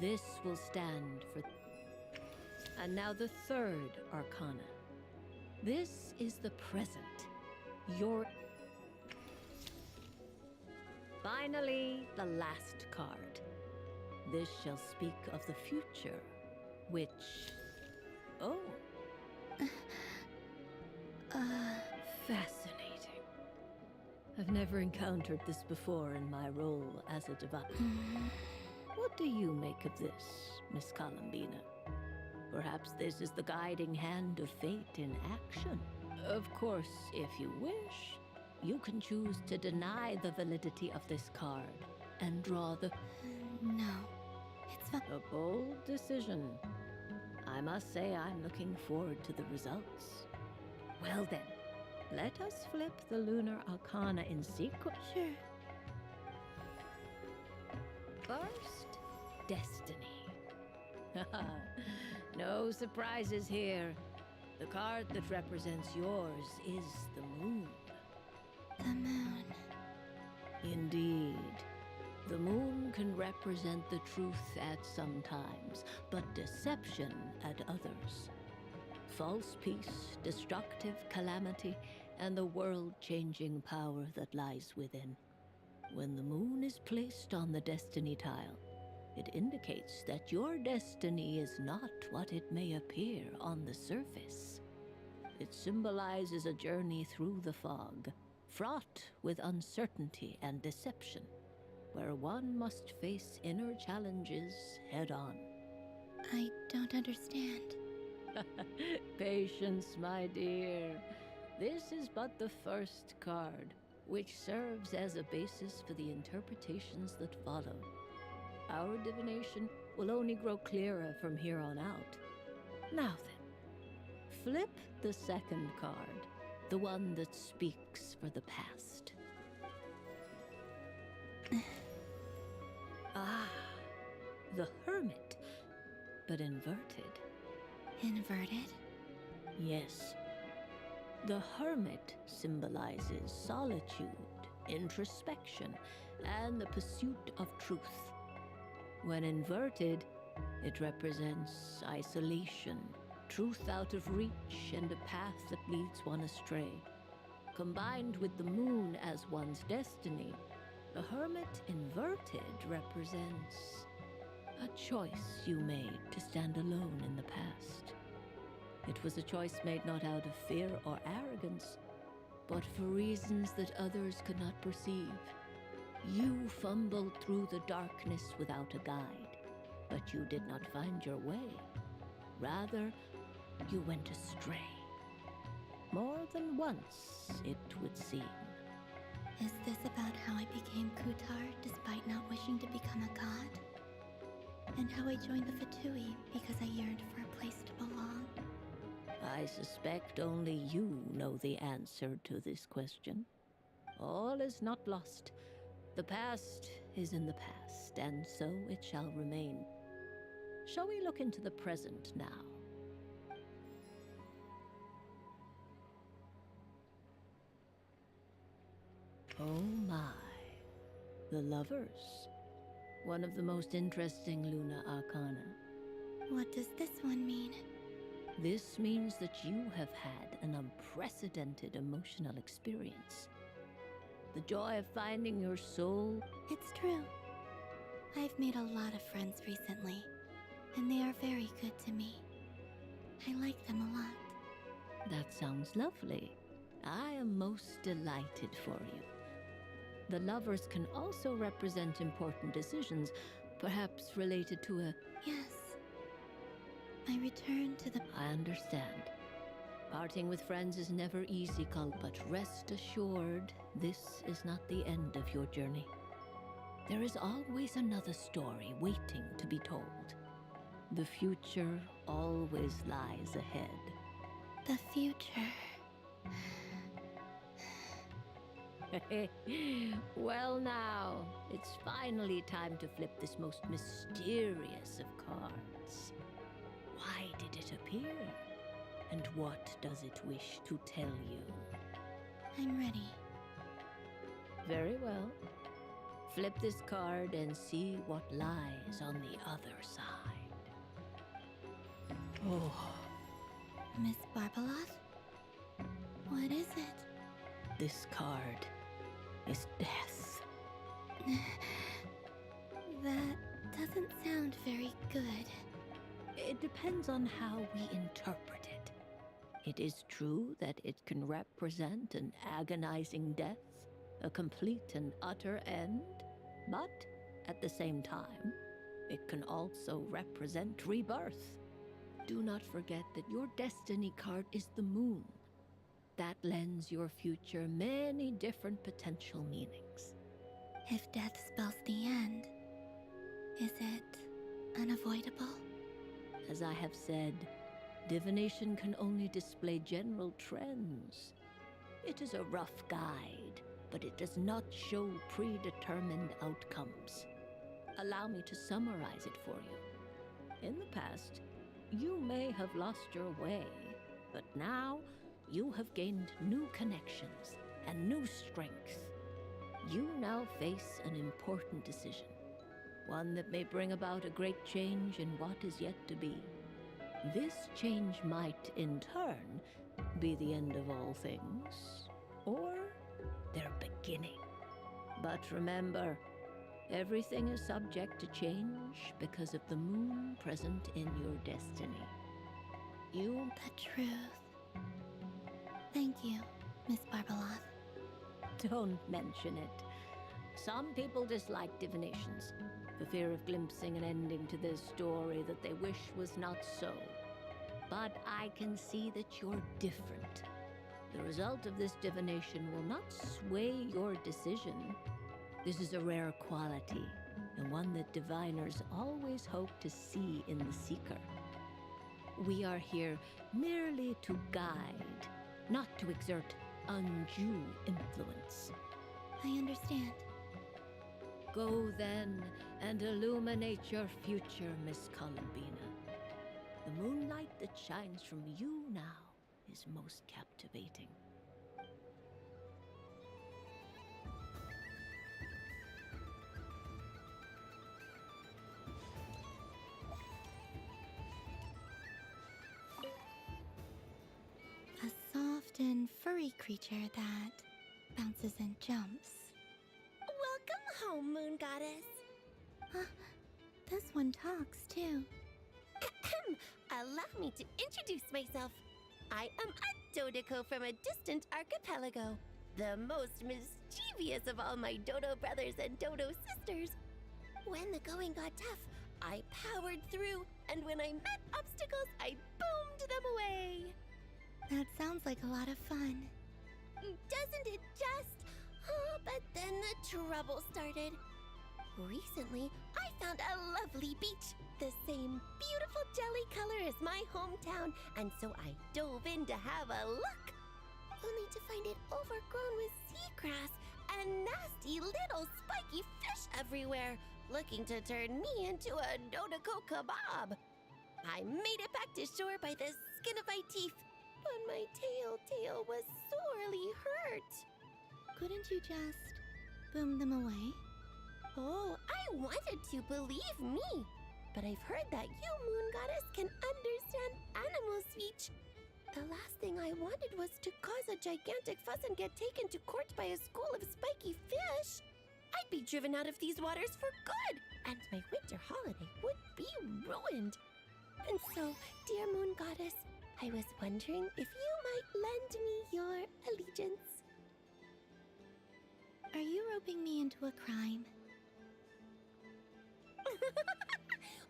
This will stand for... And now the third Arcana. This is the present. Your... Finally, the last card. This shall speak of the future, which... Oh. Fascinating. I've never encountered this before in my role as a divine. What do you make of this, Miss Columbina? Perhaps this is the guiding hand of fate in action. Of course, if you wish, you can choose to deny the validity of this card and draw the... No, it's fine. A bold decision. I must say I'm looking forward to the results. Well then, let us flip the Lunar Arcana in sequence. Sure. First, Destiny. No surprises here. The card that represents yours is the moon. The moon. Indeed. The moon can represent the truth at some times, but deception at others. False peace, destructive calamity, and the world-changing power that lies within. When the moon is placed on the destiny tile, it indicates that your destiny is not what it may appear on the surface. It symbolizes a journey through the fog, fraught with uncertainty and deception, where one must face inner challenges head-on. I don't understand. Patience, my dear. This is but the first card, which serves as a basis for the interpretations that follow. Our divination will only grow clearer from here on out. Now then, flip the second card, the one that speaks for the past. Ah, the Hermit, but inverted. Inverted? Yes. The Hermit symbolizes solitude, introspection, and the pursuit of truth. When inverted, it represents isolation, truth out of reach, and a path that leads one astray. Combined with the moon as one's destiny, the Hermit inverted represents a choice you made to stand alone in the past. It was a choice made not out of fear or arrogance, but for reasons that others could not perceive. You fumbled through the darkness without a guide, but you did not find your way. Rather, you went astray. More than once, it would seem. Is this about how I became Kutar despite not wishing to become a god? And how I joined the Fatui because I yearned for a place to belong? I suspect only you know the answer to this question. All is not lost. The past is in the past, and so it shall remain. Shall we look into the present now? Oh my. The Lovers. One of the most interesting Luna Arcana. What does this one mean? This means that you have had an unprecedented emotional experience. The joy of finding your soul. It's true. I've made a lot of friends recently, and they are very good to me. I like them a lot. That sounds lovely. I am most delighted for you. The Lovers can also represent important decisions, perhaps related to a... Yes. My return to the... I understand. Parting with friends is never easy, Cull, but rest assured, this is not the end of your journey. There is always another story waiting to be told. The future always lies ahead. The future. Well now, it's finally time to flip this most mysterious of cards. Why did it appear? And what does it wish to tell you? I'm ready. Very well. Flip this card and see what lies on the other side. Oh. Miss Barbeloth? What is it? This card is death. That doesn't sound very good. It depends on how we interpret it. It is true that it can represent an agonizing death, a complete and utter end, but at the same time, it can also represent rebirth. Do not forget that your destiny card is the moon. That lends your future many different potential meanings. If death spells the end, is it unavoidable? As I have said, divination can only display general trends. It is a rough guide, but it does not show predetermined outcomes. Allow me to summarize it for you. In the past, you may have lost your way, but now you have gained new connections and new strength. You now face an important decision, one that may bring about a great change in what is yet to be. This change might, in turn, be the end of all things, or their beginning. But remember, everything is subject to change because of the moon present in your destiny. You... The truth. Thank you, Miss Barbeloth. Don't mention it. Some people dislike divinations, for fear of glimpsing an ending to their story that they wish was not so. But I can see that you're different. The result of this divination will not sway your decision. This is a rare quality, and one that diviners always hope to see in the seeker. We are here merely to guide, not to exert undue influence. I understand. Go then and illuminate your future, Miss Columbina. The moonlight that shines from you now is most captivating. A soft and furry creature that bounces and jumps. Welcome home, Moon Goddess. This one talks too. Allow me to introduce myself. I am a Dodoko from a distant archipelago, the most mischievous of all my Dodo brothers and Dodo sisters. When the going got tough, I powered through, and when I met obstacles, I boomed them away. That sounds like a lot of fun. Doesn't it just? Oh, but then the trouble started. Recently, I found a lovely beach, the same beautiful jelly color as my hometown, and so I dove in to have a look, only to find it overgrown with seagrass and nasty little spiky fish everywhere, looking to turn me into a Dodoko kebab. I made it back to shore by the skin of my teeth, but my tail was sorely hurt. Couldn't you just boom them away? Oh, I wanted to, believe me. But I've heard that you, Moon Goddess, can understand animal speech. The last thing I wanted was to cause a gigantic fuss and get taken to court by a school of spiky fish. I'd be driven out of these waters for good, and my winter holiday would be ruined. And so, dear Moon Goddess, I was wondering if you might lend me your allegiance. Are you roping me into a crime?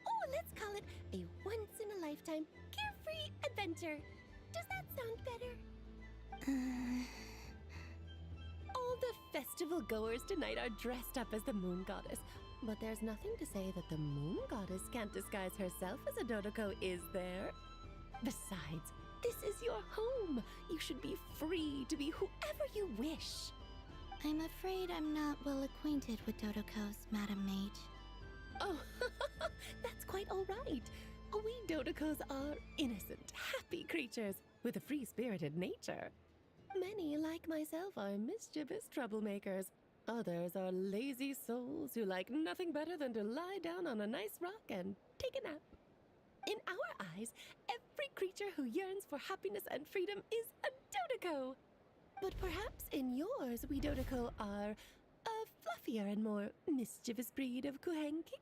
Oh, let's call it a once-in-a-lifetime carefree adventure. Does that sound better? All the festival goers tonight are dressed up as the Moon Goddess. But there's nothing to say that the Moon Goddess can't disguise herself as a Dodoko, is there? Besides, this is your home. You should be free to be whoever you wish. I'm afraid I'm not well acquainted with Dodokos, Madam Mage. Oh, that's quite all right. We Dodokos are innocent, happy creatures with a free-spirited nature. Many, like myself, are mischievous troublemakers. Others are lazy souls who like nothing better than to lie down on a nice rock and take a nap. In our eyes, every creature who yearns for happiness and freedom is a Dodoko. But perhaps in yours, we Dodoko are a fluffier and more mischievous breed of Kuhenki?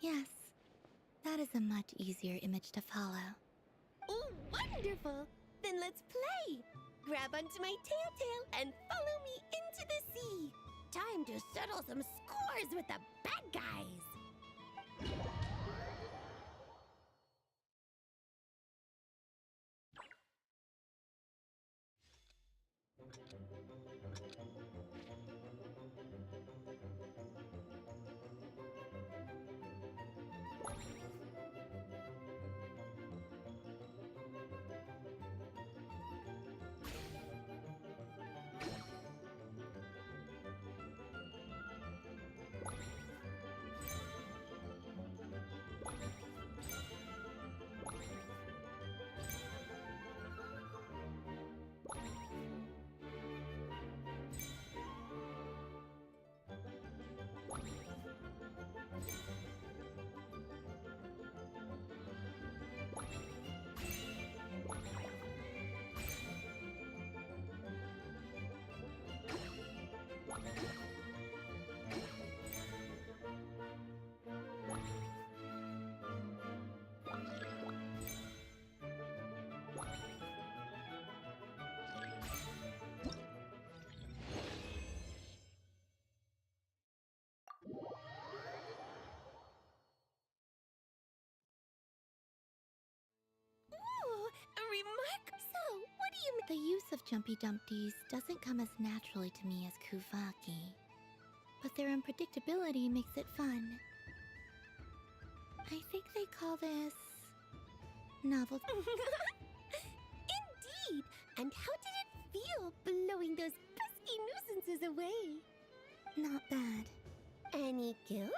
Yes, that is a much easier image to follow. Oh, wonderful! Then let's play! Grab onto my tail and follow me into the sea! Time to settle some scores with the bad guys! So, what do you mean? The use of Jumpy Dumpties doesn't come as naturally to me as Kuvaki, but their unpredictability makes it fun. I think they call this novelty. Indeed! And how did it feel blowing those pesky nuisances away? Not bad. Any guilt?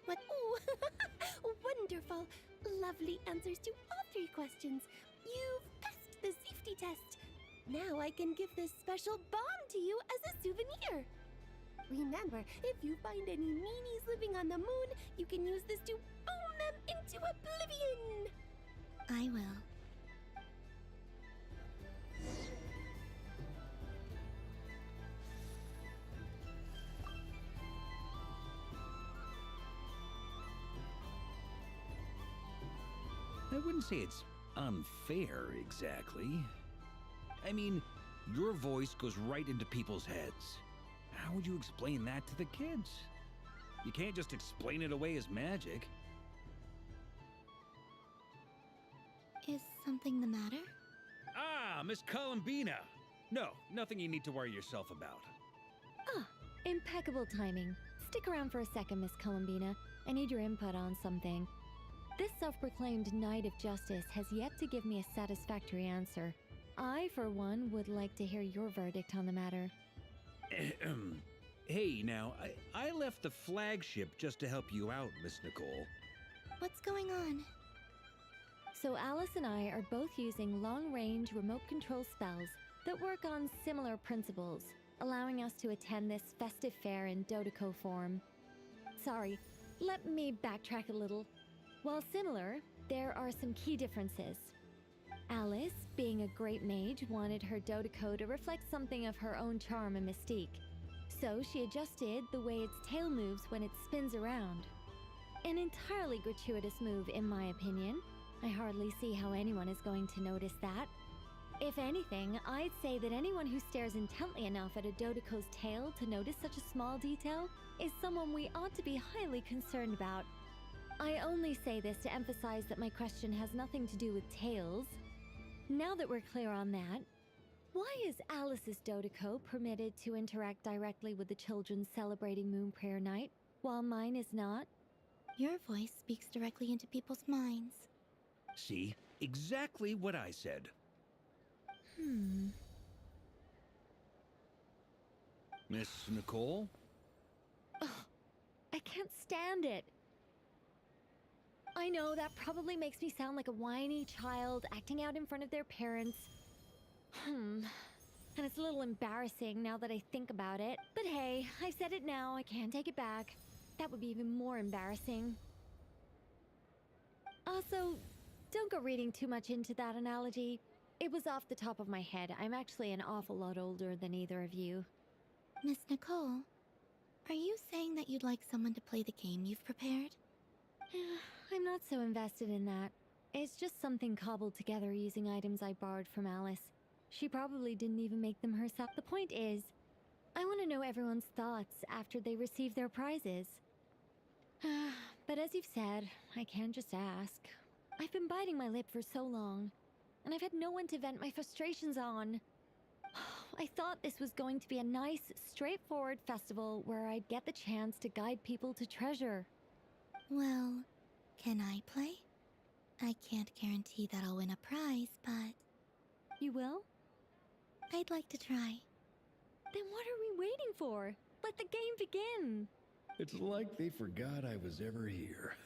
What? Oh, wonderful! Lovely answers to all 3 questions. You've passed the safety test. Now I can give this special bomb to you as a souvenir. Remember, if you find any meanies living on the moon, you can use this to boom them into oblivion. I will. I wouldn't say it's unfair, exactly. I mean, your voice goes right into people's heads. How would you explain that to the kids? You can't just explain it away as magic. Is something the matter? Ah, Miss Columbina! No, nothing you need to worry yourself about. Ah, impeccable timing. Stick around for a second, Miss Columbina. I need your input on something. This self-proclaimed Knight of Justice has yet to give me a satisfactory answer. I, for one, would like to hear your verdict on the matter. Hey, now, I left the flagship just to help you out, Miss Nicole. What's going on? So Alice and I are both using long-range remote control spells that work on similar principles, allowing us to attend this festive fair in Dodoco form. Sorry, let me backtrack a little. While similar, there are some key differences. Alice, being a great mage, wanted her Dodoco to reflect something of her own charm and mystique. So she adjusted the way its tail moves when it spins around. An entirely gratuitous move, in my opinion. I hardly see how anyone is going to notice that. If anything, I'd say that anyone who stares intently enough at a Dodoco's tail to notice such a small detail is someone we ought to be highly concerned about. I only say this to emphasize that my question has nothing to do with tails. Now that we're clear on that, why is Alice's Dodoco permitted to interact directly with the children celebrating Moon Prayer Night, while mine is not? Your voice speaks directly into people's minds. See? Exactly what I said. Miss Nicole? Ugh, I can't stand it. I know that probably makes me sound like a whiny child acting out in front of their parents. And it's a little embarrassing now that I think about it. But hey, I've said it now, I can't take it back. That would be even more embarrassing. Also, don't go reading too much into that analogy. It was off the top of my head. I'm actually an awful lot older than either of you. Miss Nicole, are you saying that you'd like someone to play the game you've prepared? I'm not so invested in that. It's just something cobbled together using items I borrowed from Alice. She probably didn't even make them herself. The point is, I want to know everyone's thoughts after they receive their prizes. But as you've said, I can't just ask. I've been biting my lip for so long, and I've had no one to vent my frustrations on. I thought this was going to be a nice, straightforward festival where I'd get the chance to guide people to treasure. Well, can I play? I can't guarantee that I'll win a prize, but... You will? I'd like to try. Then what are we waiting for? Let the game begin! It's like they forgot I was ever here.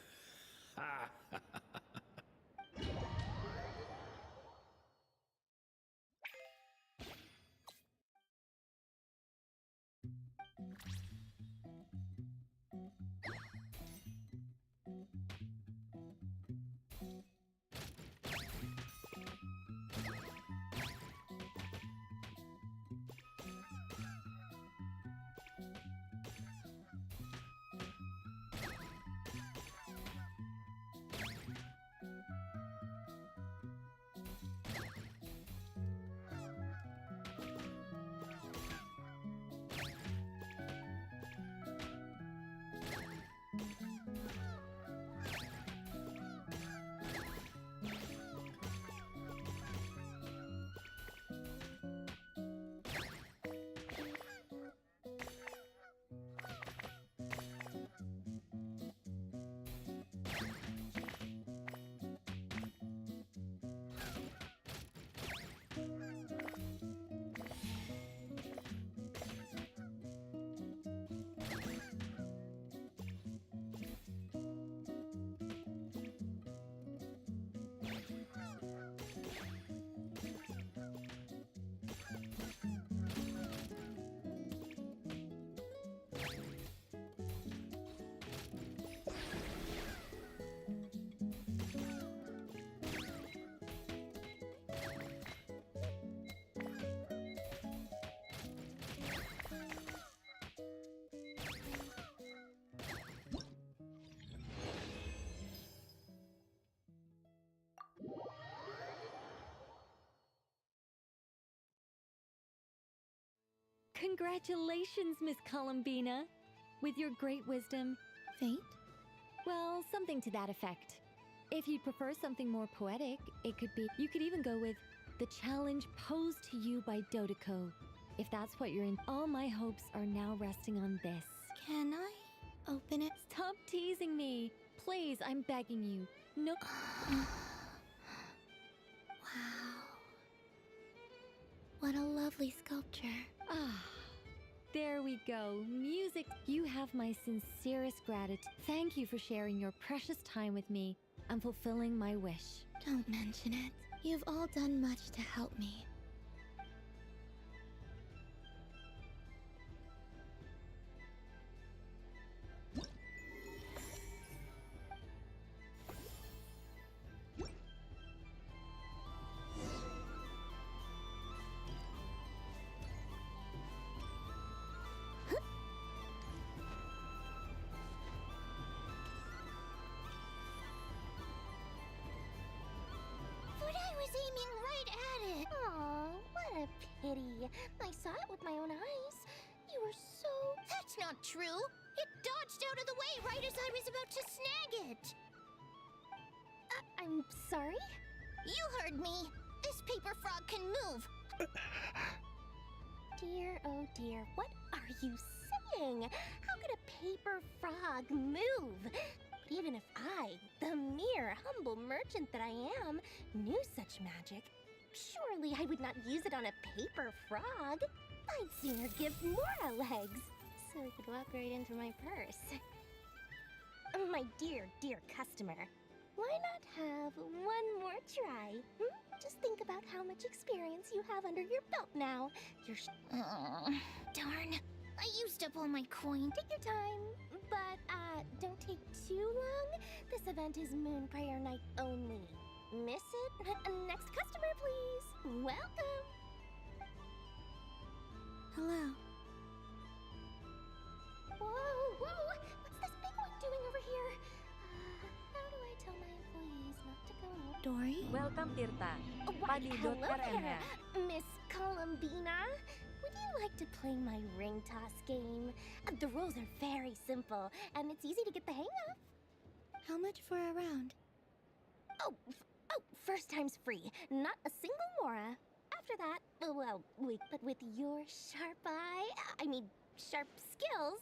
Congratulations, Miss Columbina! With your great wisdom. Fate? Well, something to that effect. If you'd prefer something more poetic, it could be... You could even go with the challenge posed to you by Dodoco. If that's what you're in... All my hopes are now resting on this. Can I open it? Stop teasing me! Please, I'm begging you. No... Wow. What a lovely sculpture. Ah, there we go. Music. You have my sincerest gratitude. Thank you for sharing your precious time with me. I'm fulfilling my wish. Don't mention it. You've all done much to help me. But I was aiming right at it. Aw, what a pity. I saw it with my own eyes. You were so... That's not true. It dodged out of the way right as I was about to snag it. I'm sorry? You heard me. This paper frog can move. Dear, oh dear, what are you saying? How could a paper frog move? But even if I, the mere humble merchant that I am, knew such magic, surely I would not use it on a paper frog. I'd sooner give Mora legs, so it could walk right into my purse. My dear, dear customer, why not have one more try? Just think about how much experience you have under your belt now. You're Darn. I used up all my coin. Take your time, but don't take too long. This event is Moon Prayer Night only. Miss it? Next customer, please. Welcome. Hello. Whoa, whoa! What's this big one doing over here? How do I tell my employees not to go out? Dory? Welcome, Tirta. Why, hello Palidot.rmh. there, Miss Columbina. Would you like to play my ring toss game? The rules are very simple, and it's easy to get the hang of. How much for a round? Oh, first time's free. Not a single mora. After that, well, but with your sharp eye, sharp skills,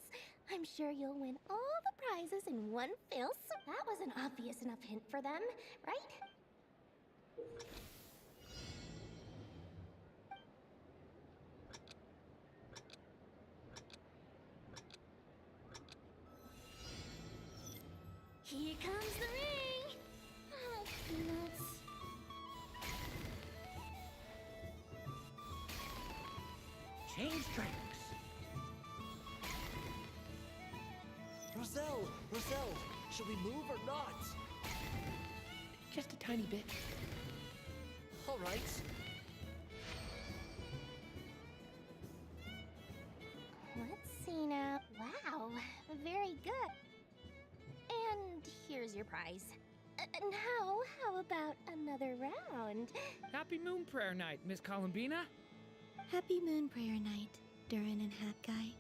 I'm sure you'll win all the prizes in one fell swoop. That was an obvious enough hint for them, right? Here comes the ring. Oh, nuts. Change tracks. Roselle, should we move or not? Just a tiny bit. All right. Let's see now. Wow, very good. And here's your prize. Now, how about another round? Happy Moon Prayer Night, Miss Columbina. Happy Moon Prayer Night, Durin and Hat Guy.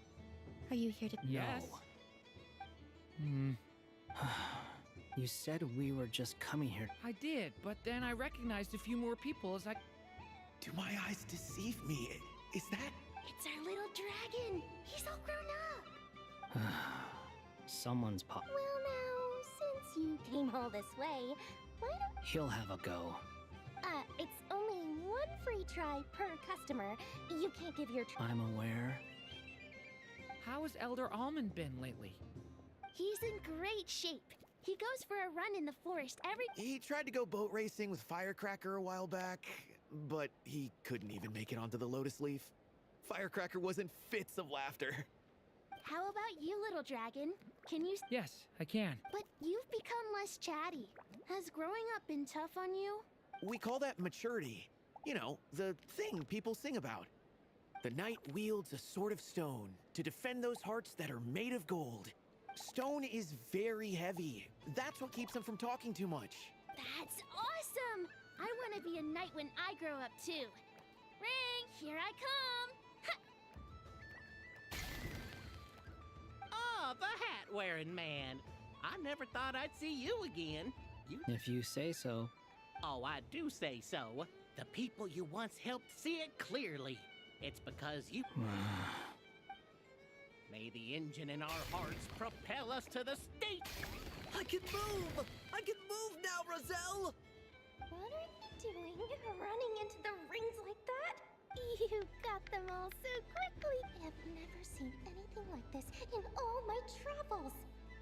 Are you here to... Yes. You said we were just coming here. I did, but then I recognized a few more people as I... Do my eyes deceive me? Is that... It's our little dragon. He's all grown up. Someone's Well now, since you came all this way, why don't... He'll have a go. It's only one free try per customer. You can't give your... I'm aware. How has Elder Almond been lately? He's in great shape. He goes for a run in the forest every... He tried to go boat racing with Firecracker a while back, but he couldn't even make it onto the Lotus Leaf. Firecracker was in fits of laughter. How about you, little dragon? Can you... Yes, I can. But you've become less chatty. Has growing up been tough on you? We call that maturity. You know, the thing people sing about. The knight wields a sword of stone to defend those hearts that are made of gold. Stone is very heavy. That's what keeps them from talking too much. That's awesome! I want to be a knight when I grow up, too. Ring, here I come! Oh, the hat-wearing man. I never thought I'd see you again. If you say so. Oh, I do say so. The people you once helped see it clearly. It's because you... May the engine in our hearts propel us to the state! I can move! I can move now, Roselle! What are you doing? Running into the rings like that? You got them all so quickly. I have never seen anything like this in all my travels.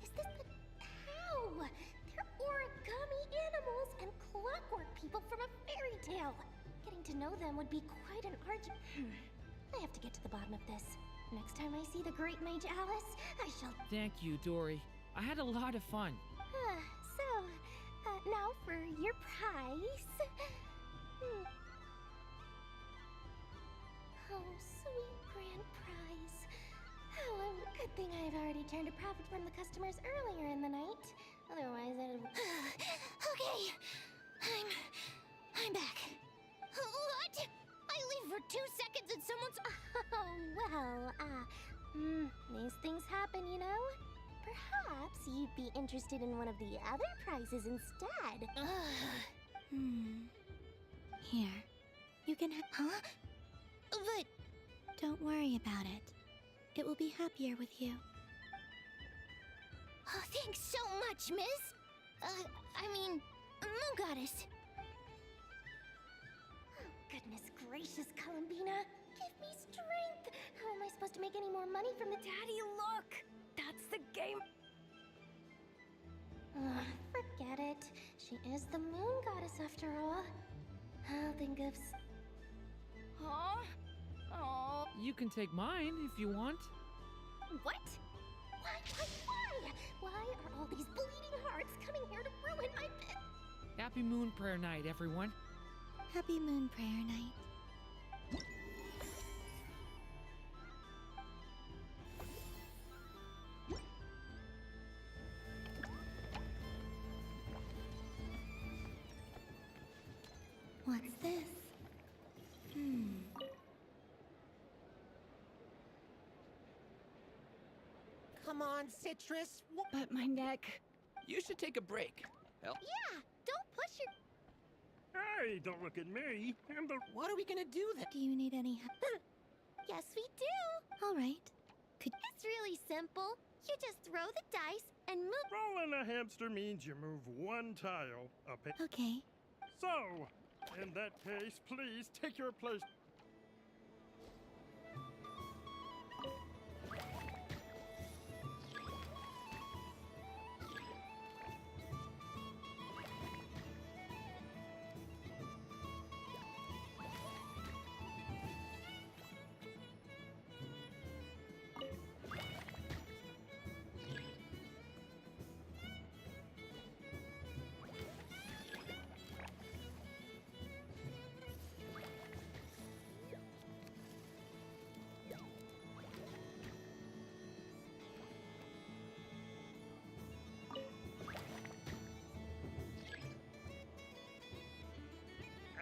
Is this the... How? They're origami people from a fairy tale. Getting to know them would be quite an art. I have to get to the bottom of this. Next time I see the great mage Alice, I shall. Thank you, Dory. I had a lot of fun. Now for your prize. Oh, sweet grand prize. Oh, good thing I've already turned a profit from the customers earlier in the night. Otherwise, I'd. Okay, I'm back. What? I leave for 2 seconds and someone's. Oh well. These things happen, you know. Perhaps you'd be interested in one of the other prizes instead. Here. You can Huh? But... Don't worry about it. It will be happier with you. Oh, thanks so much, miss. I mean, Moon Goddess. Oh, goodness gracious, Columbina. Give me strength. How am I supposed to make any more money from the daddy? Look, that's the game. Forget it. She is the Moon Goddess after all. I'll think of... Huh? Oh. You can take mine if you want. What? Why? Why are all these bleeding hearts coming here to ruin my bed? Happy Moon Prayer Night, everyone. Happy Moon Prayer Night. What's this? Come on, Citrus. But my neck. You should take a break. Help? Yeah, don't push your... Hey, don't look at me. I'm the... What are we gonna do then? Do you need any help? Yes, we do. All right. It's really simple. You just throw the dice and move... Rolling a hamster means you move one tile up. Okay. So, in that case, please take your place.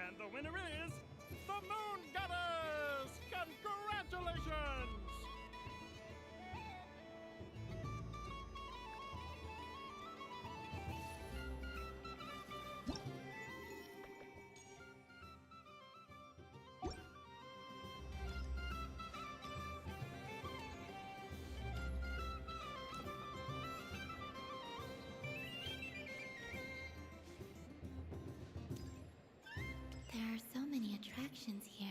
And the winner is the Moon Goddess! Congratulations! There are so many attractions here.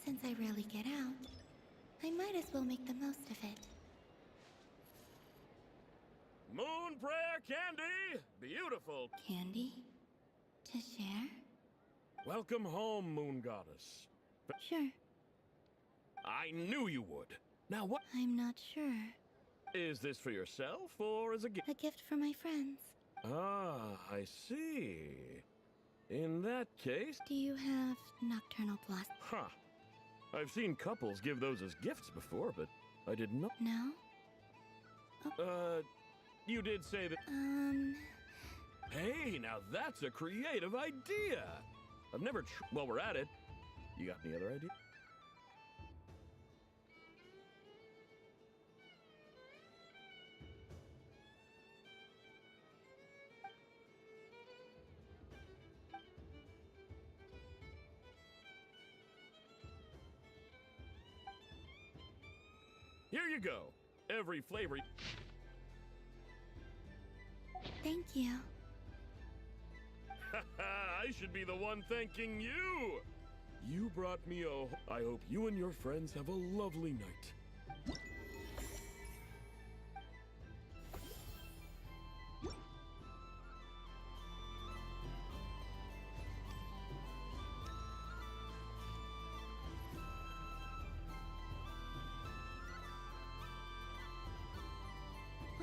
Since I rarely get out, I might as well make the most of it. Moon Prayer Candy! Beautiful! Candy? To share? Welcome home, Moon Goddess. Sure. I knew you would. Now what? I'm not sure. Is this for yourself or as a gift? A gift for my friends. Ah, I see. In that case... Do you have nocturnal blast? Huh. I've seen couples give those as gifts before, but I did not... No? You did say that... Hey, now that's a creative idea! I've never Well, we're at it. You got any other ideas? Here you go. Every flavor. Thank you. I should be the one thanking you. You brought me I hope you and your friends have a lovely night.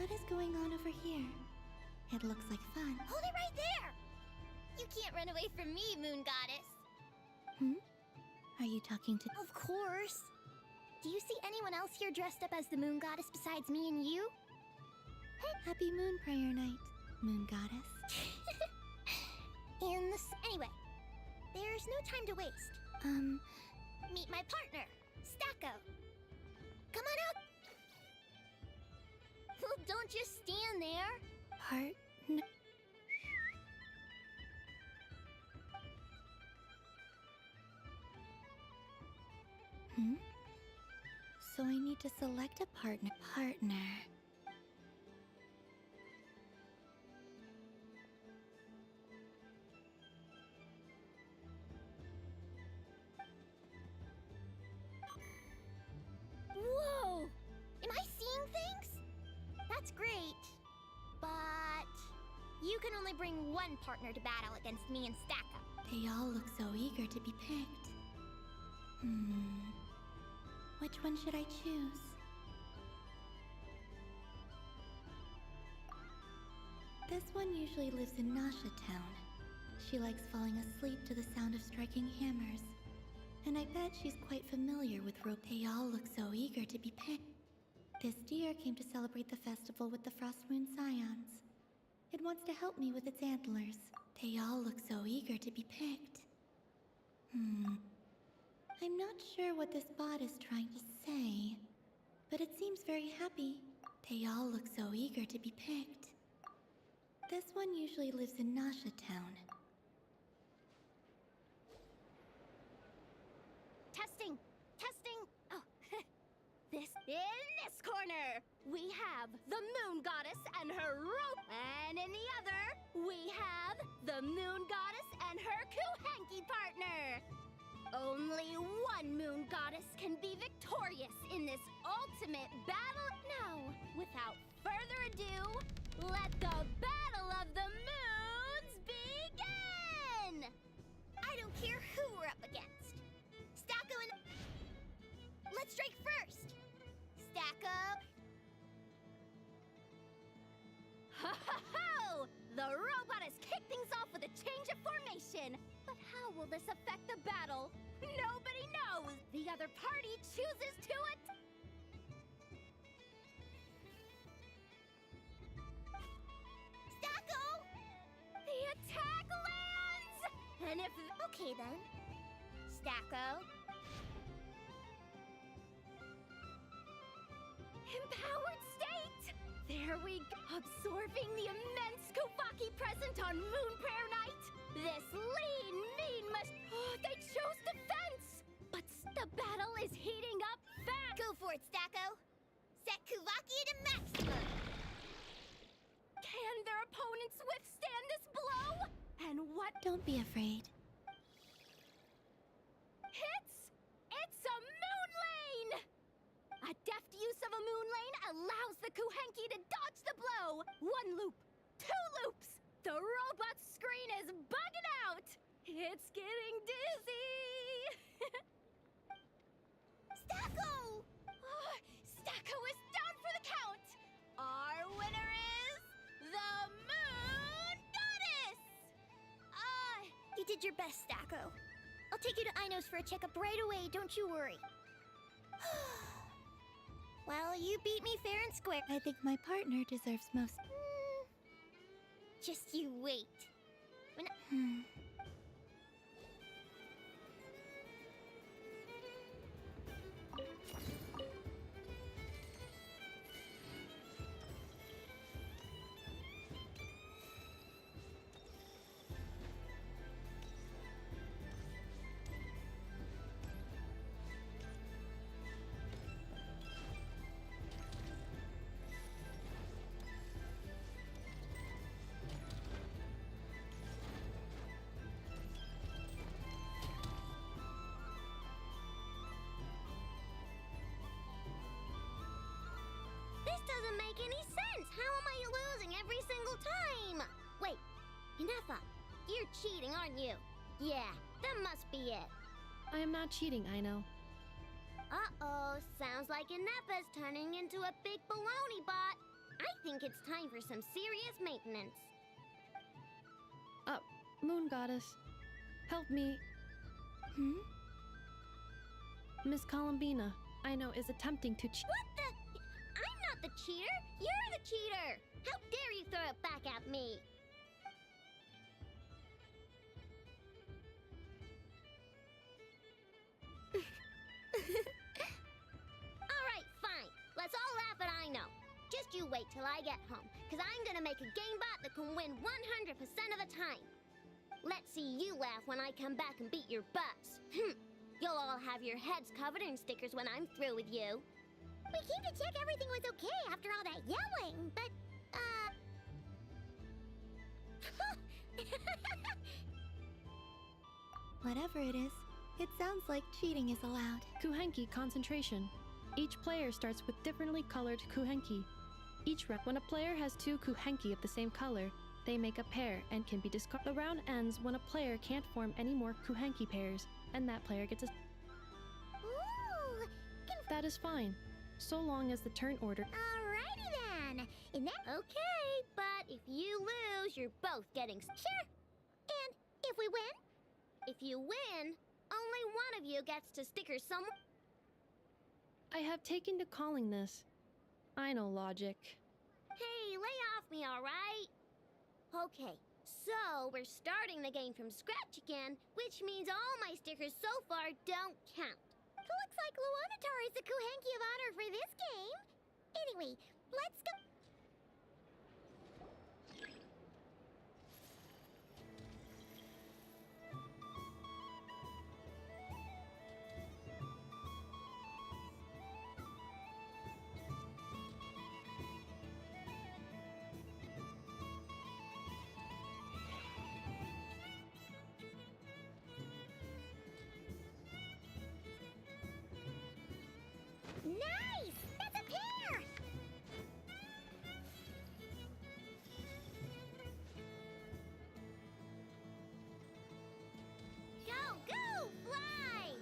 What is going on over here? It looks like fun. Hold it right there! You can't run away from me, Moon Goddess. Are you talking to... Of course. Do you see anyone else here dressed up as the Moon Goddess besides me and you? Happy Moon Prayer Night, Moon Goddess. Anyway, there's no time to waste. Meet my partner, Stacko. Come on out. Well, don't just stand there. Partner... So I need to select a partner. Whoa! Am I seeing things? That's great. But you can only bring one partner to battle against me and Stacko. They all look so eager to be picked. Which one should I choose? This one usually lives in Nasha Town. She likes falling asleep to the sound of striking hammers. And I bet she's quite familiar with rope. They all look so eager to be picked. This deer came to celebrate the festival with the Frostmoon Scions. It wants to help me with its antlers. They all look so eager to be picked. I'm not sure what this bot is trying to say, but it seems very happy. They all look so eager to be picked. This one usually lives in Nasha Town. Testing! Oh, in this corner, we have the Moon Goddess and her rope. And in the other, we have the Moon Goddess and her Kuhanky partner. Only one Moon Goddess can be victorious in this ultimate battle. Now, without further ado, let the Battle of the Moons begin! I don't care who we're up against. Stacko and... Let's strike first! Stacko! Ho ho ho! The robot has kicked things off with a change of formation. But how will this affect the battle? Nobody knows! The other party chooses to it! Stacko! The attack lands! And if... Okay then. Stacko. Empowered state! There we go! Absorbing the immense Kuvaki present on Moon Prayer Night! This lean, mean they chose defense! But the battle is heating up fast! Go for it, Stacko! Set Kuvaki to maximum! Can their opponents withstand this blow? And what... Don't be afraid. It's a moon lane! A deft use of a moon lane allows the Kuhanky to dodge the blow! 1 loop, 2 loops! The robot's screen is bugging out! It's getting dizzy! Stacko! Stacko is down for the count! Our winner is the Moon Goddess! You did your best, Stacko. I'll take you to Ino's for a checkup right away, don't you worry. Well, you beat me fair and square. I think my partner deserves most... Just you wait. This doesn't make any sense! How am I losing every single time? Wait, Inefa, you're cheating, aren't you? Yeah, that must be it. I am not cheating, Ino. Uh-oh, sounds like Inefa's turning into a big baloney bot. I think it's time for some serious maintenance. Moon Goddess, help me. Miss Columbina, I know, is attempting to cheat. What the? I'm not the cheater. You're the cheater. How dare you throw it back at me? All right, fine. Let's all laugh at I know. Just you wait till I get home, because I'm gonna make a game bot that can win 100% of the time. Let's see you laugh when I come back and beat your butts. You'll all have your heads covered in stickers when I'm through with you. We came to check everything was okay after all that yelling, but, Whatever it is, it sounds like cheating is allowed. Kuhenki concentration. Each player starts with differently colored kuhenki. When a player has 2 kuhenki of the same color, they make a pair and can be discarded. The round ends when a player can't form any more kuhenki pairs, and that player gets a... Ooh! That is fine, so long as the turn order... Alrighty then. In that... Okay, but if you lose, you're both getting... Sure. And if we win? If you win, only one of you gets to sticker somewhere. I have taken to calling this. I know logic. Hey, lay off me, alright? Okay, so we're starting the game from scratch again, which means all my stickers so far don't count. Looks like Luonatar is the Kuhenki of honor for this game. Anyway, let's go. Nice! That's a pair! Go, go, fly!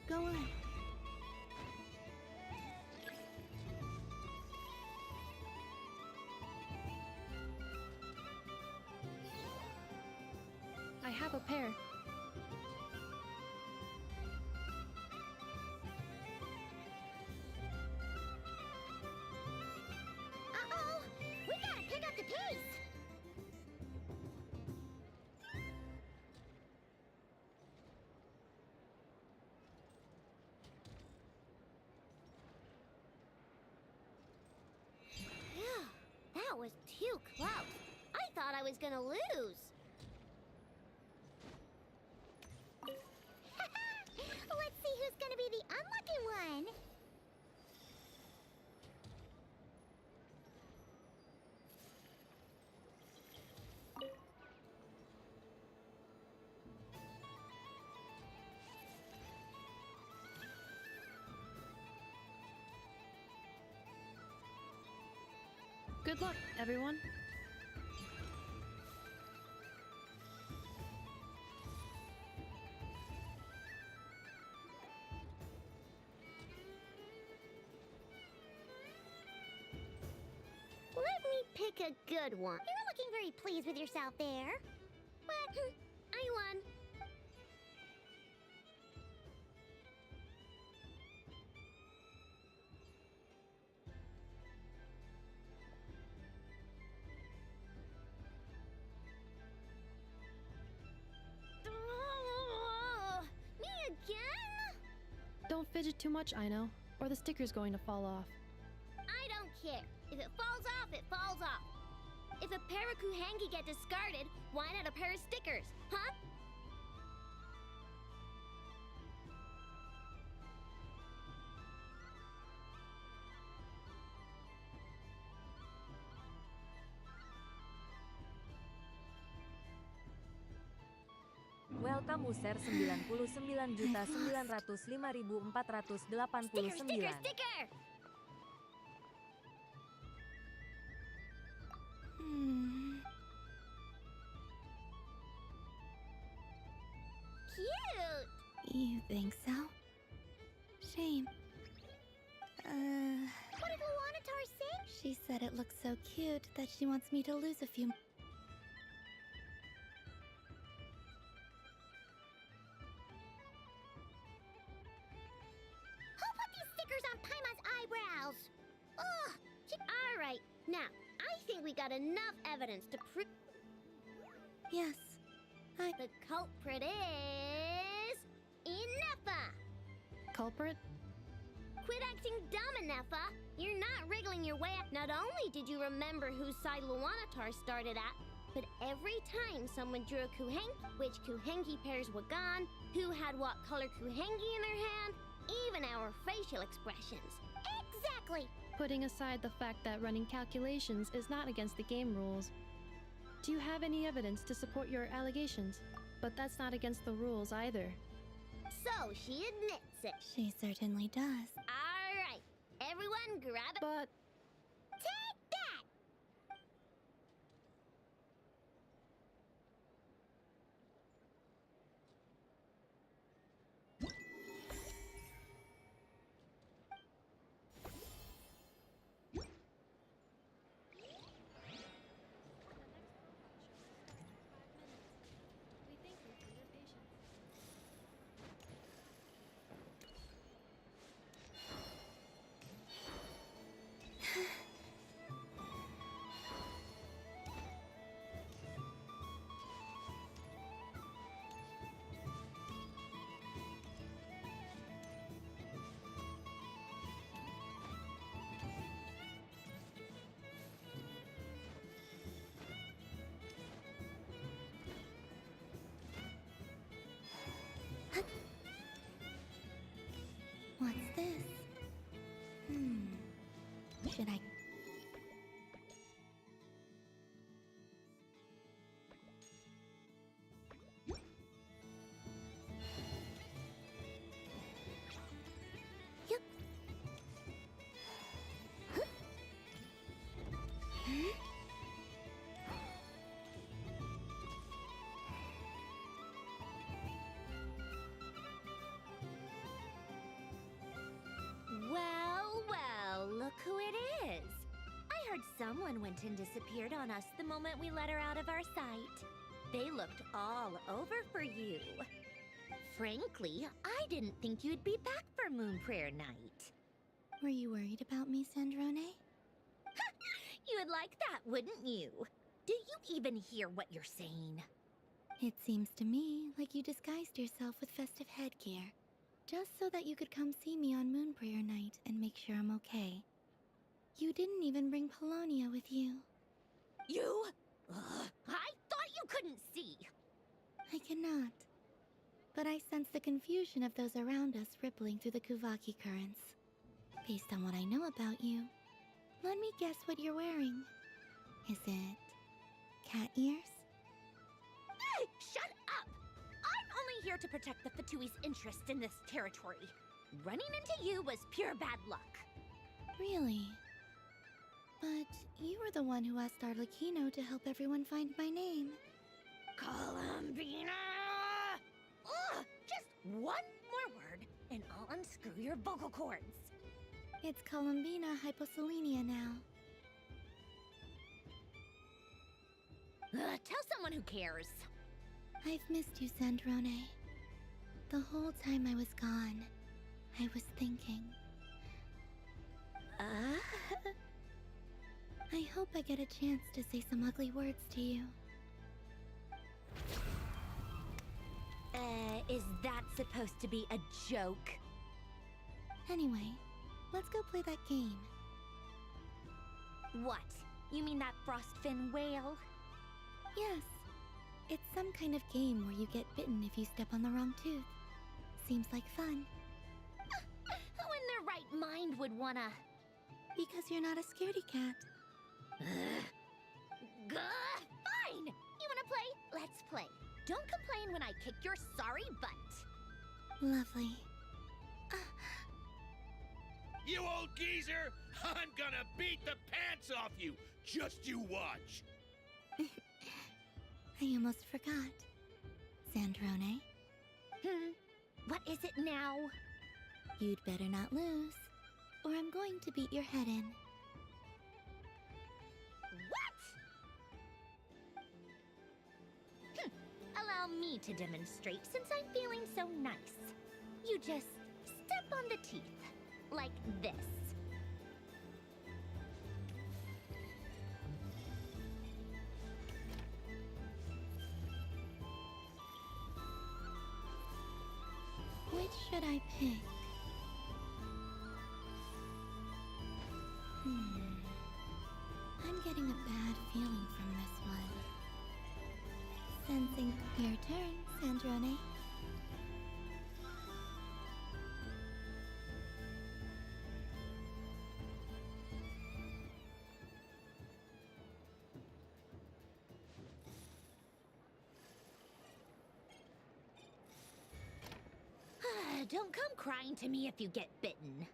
Go on. I have a pair. Uh-oh! We gotta pick up the pace! Phew, that was too close. I thought I was gonna lose. Let's see who's gonna be the unlucky one. Good luck, everyone. Let me pick a good one. You're looking very pleased with yourself there. But, I won. Me again? Don't fidget too much, I know, or the sticker's going to fall off. I don't care. If it falls off, it falls off. If a pair of Kuhenki get discarded, why not a pair of stickers, huh? Welcome user 99.905.489. Sticker, sticker! You think so? Shame. What did Luanatar say? She said it looks so cute that she wants me to lose a few. Who put these stickers on Paimon's eyebrows? Ugh! Alright, now, I think we got enough evidence to prove... Yes, The culprit is... Ineffa! Culprit? Quit acting dumb, Ineffa! You're not wriggling your way up. Not only did you remember whose side Luanatar started at, but every time someone drew a Kuhenki, which Kuhenki pairs were gone, who had what color Kuhenki in their hand, even our facial expressions. Exactly! Putting aside the fact that running calculations is not against the game rules, do you have any evidence to support your allegations? But that's not against the rules either. So, she admits it. She certainly does. Alright, everyone grab it. But... Take that! What's this? Should I... Yup. Well, look who it is. I heard someone went and disappeared on us the moment we let her out of our sight. They looked all over for you. Frankly, I didn't think you'd be back for Moon Prayer Night. Were you worried about me, Sandrone? You would like that, wouldn't you? Do you even hear what you're saying? It seems to me like you disguised yourself with festive headgear, just so that you could come see me on Moon Prayer Night and make sure I'm okay. You didn't even bring Polonia with you. You? I thought you couldn't see. I cannot. But I sense the confusion of those around us rippling through the Kuvaki currents. Based on what I know about you, let me guess what you're wearing. Is it cat ears? Shut up! I'm only here to protect the Fatui's interest in this territory. Running into you was pure bad luck. Really? But you were the one who asked Arlecchino to help everyone find my name. Columbina! Ugh! Just one more word, and I'll unscrew your vocal cords. It's Columbina hyposelenia now. Tell someone who cares. I've missed you, Sandrone. The whole time I was gone, I was thinking. I hope I get a chance to say some ugly words to you. Is that supposed to be a joke? Anyway, let's go play that game. What? You mean that frostfin whale? Yes. It's some kind of game where you get bitten if you step on the wrong tooth. Seems like fun. Who in their right mind would wanna... Because you're not a scaredy cat. Fine! You wanna play? Let's play. Don't complain when I kick your sorry butt. Lovely. You old geezer! I'm gonna beat the pants off you! Just you watch! I almost forgot. Sandrone? What What is it now? You'd better not lose, or I'm going to beat your head in. What? Allow me to demonstrate since I'm feeling so nice. You just step on the teeth, like this. Which should I pick? I'm getting a bad feeling from this one. Sensing your turn, Sandrone. Don't come crying to me if you get bitten.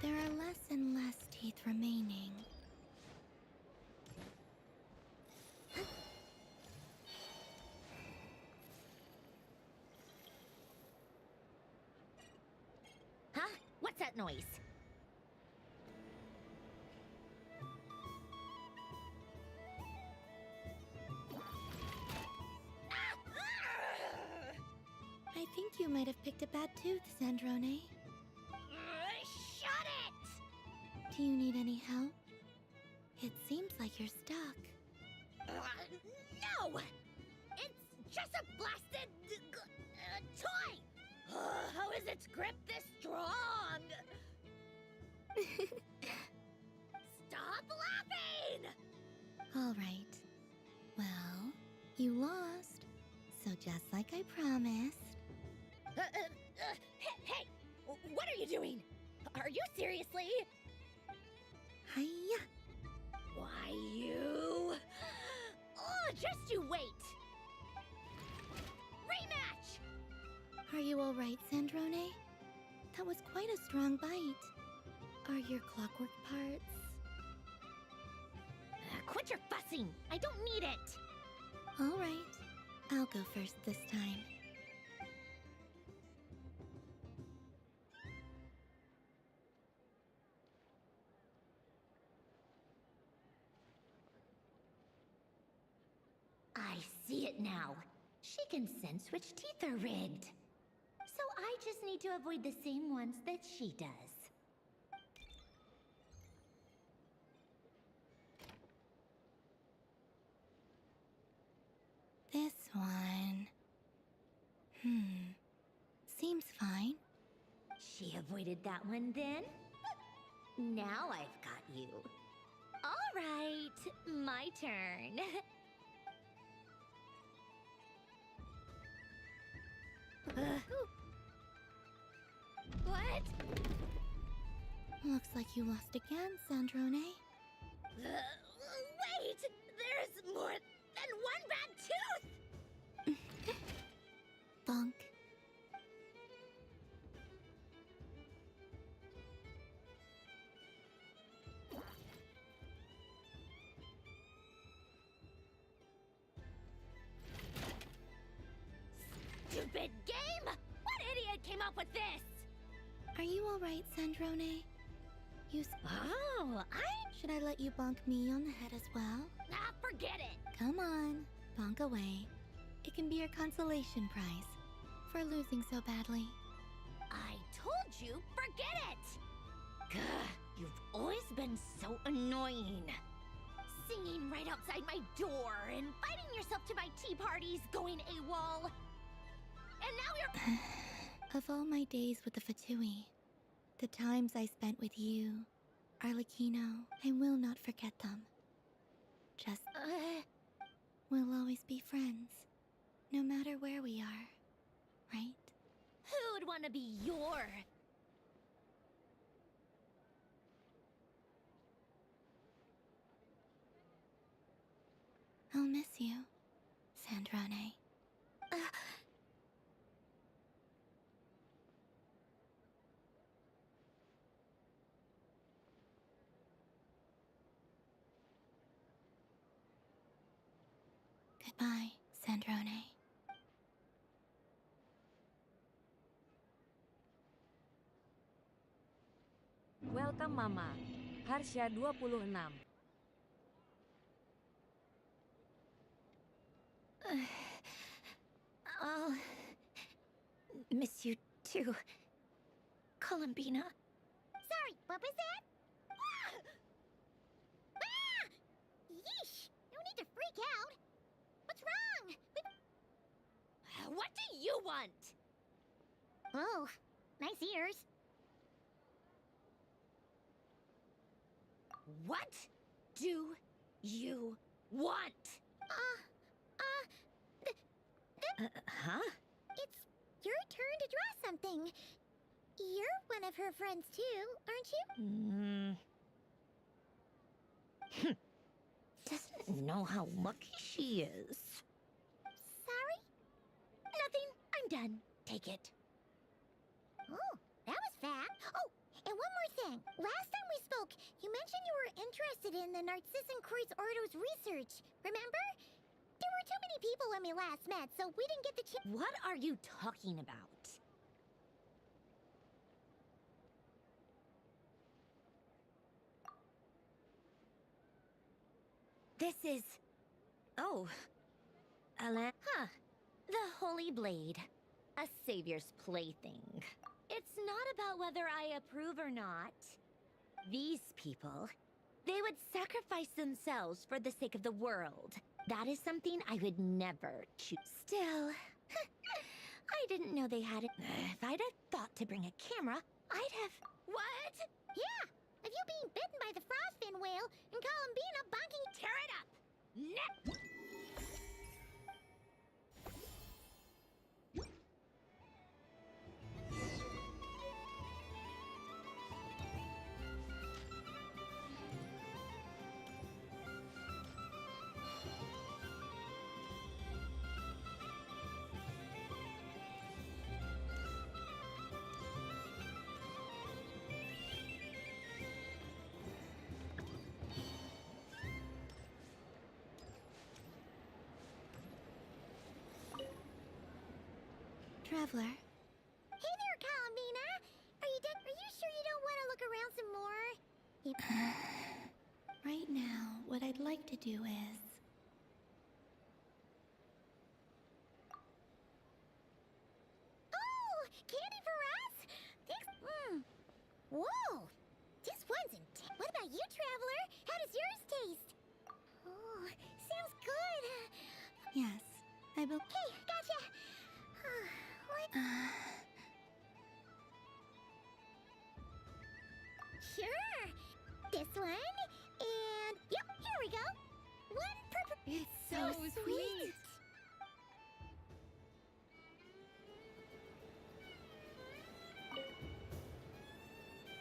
There are less and less teeth remaining. Huh? What's that noise? I think you might have picked a bad tooth, Sandrone. Shut it! Do you need any help? It seems like you're stuck. No! It's just a blasted toy! How is its grip this strong? Stop laughing! All right. Well, you lost. So just like I promised. Hey! What are you doing? Are you seriously? Hiya! Why, you... Oh, just you wait! Rematch! Are you all right, Sandrone? That was quite a strong bite. Are your clockwork parts? Quit your fussing! I don't need it! All right. I'll go first this time. I see it now. She can sense which teeth are rigged. So I just need to avoid the same ones that she does. This one... Seems fine. She avoided that one then? Now I've got you. All right, my turn. What? Looks like you lost again, Sandrone. Wait! There's more than one bad tooth! Bonk. Stupid game! What idiot came up with this? Are you all right, Sandrone? Oh, Should I let you bonk me on the head as well? Ah, forget it! Come on, bonk away. It can be your consolation prize for losing so badly. I told you, forget it! Gah, you've always been so annoying. Singing right outside my door, inviting yourself to my tea parties, going AWOL. And now you're... Of all my days with the Fatui, the times I spent with you, Arlecchino, I will not forget them. Just... We'll always be friends, no matter where we are, right? Who'd want to be your... I'll miss you, Sandrone. Goodbye, Sandrone. Welcome Mama. Harsha 26. I'll miss you too, Columbina. Sorry, what was that? Ah! Yeesh! No need to freak out. What's wrong? What do you want? Oh, nice ears. What do you want? Huh? It's your turn to draw something. You're one of her friends too, aren't you? Doesn't know how lucky she is. Sorry? Nothing. I'm done. Take it. Oh, that was fast. Oh, and one more thing. Last time we spoke, you mentioned you were interested in the Narcissan Kreuz Ordo's research. Remember? There were too many people when we last met, so we didn't get the chance. What are you talking about? This is... Oh. Alan... Huh. The Holy Blade. A savior's plaything. It's not about whether I approve or not. These people, they would sacrifice themselves for the sake of the world. That is something I would never choose. Still, I didn't know they had it. If I'd have thought to bring a camera, I'd have... What? Yeah, of you being bitten by the frostfin whale and Columbina bonking... Tear it up! Next! Traveler. Hey there, Columbina! Are you dead? Are you sure you don't want to look around some more? Right now, what I'd like to do is... Oh! Candy for us? Thanks. Whoa! This one's intense. What about you, Traveler? How does yours taste? Oh, sounds good. Yes, I will... Hey, gotcha! What? Sure! This one, and... Yep, here we go! One purple... It's so sweet.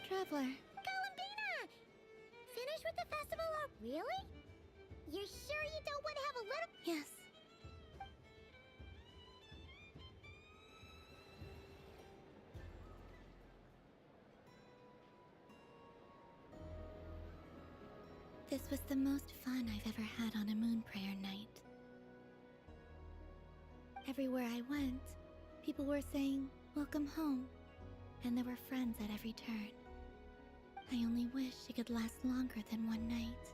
Traveler. Columbina! Finish with the festival or... Really? You're sure you don't want to have a little... Yes. This was the most fun I've ever had on a moon prayer night. Everywhere I went, people were saying, "Welcome home," and there were friends at every turn. I only wish it could last longer than one night.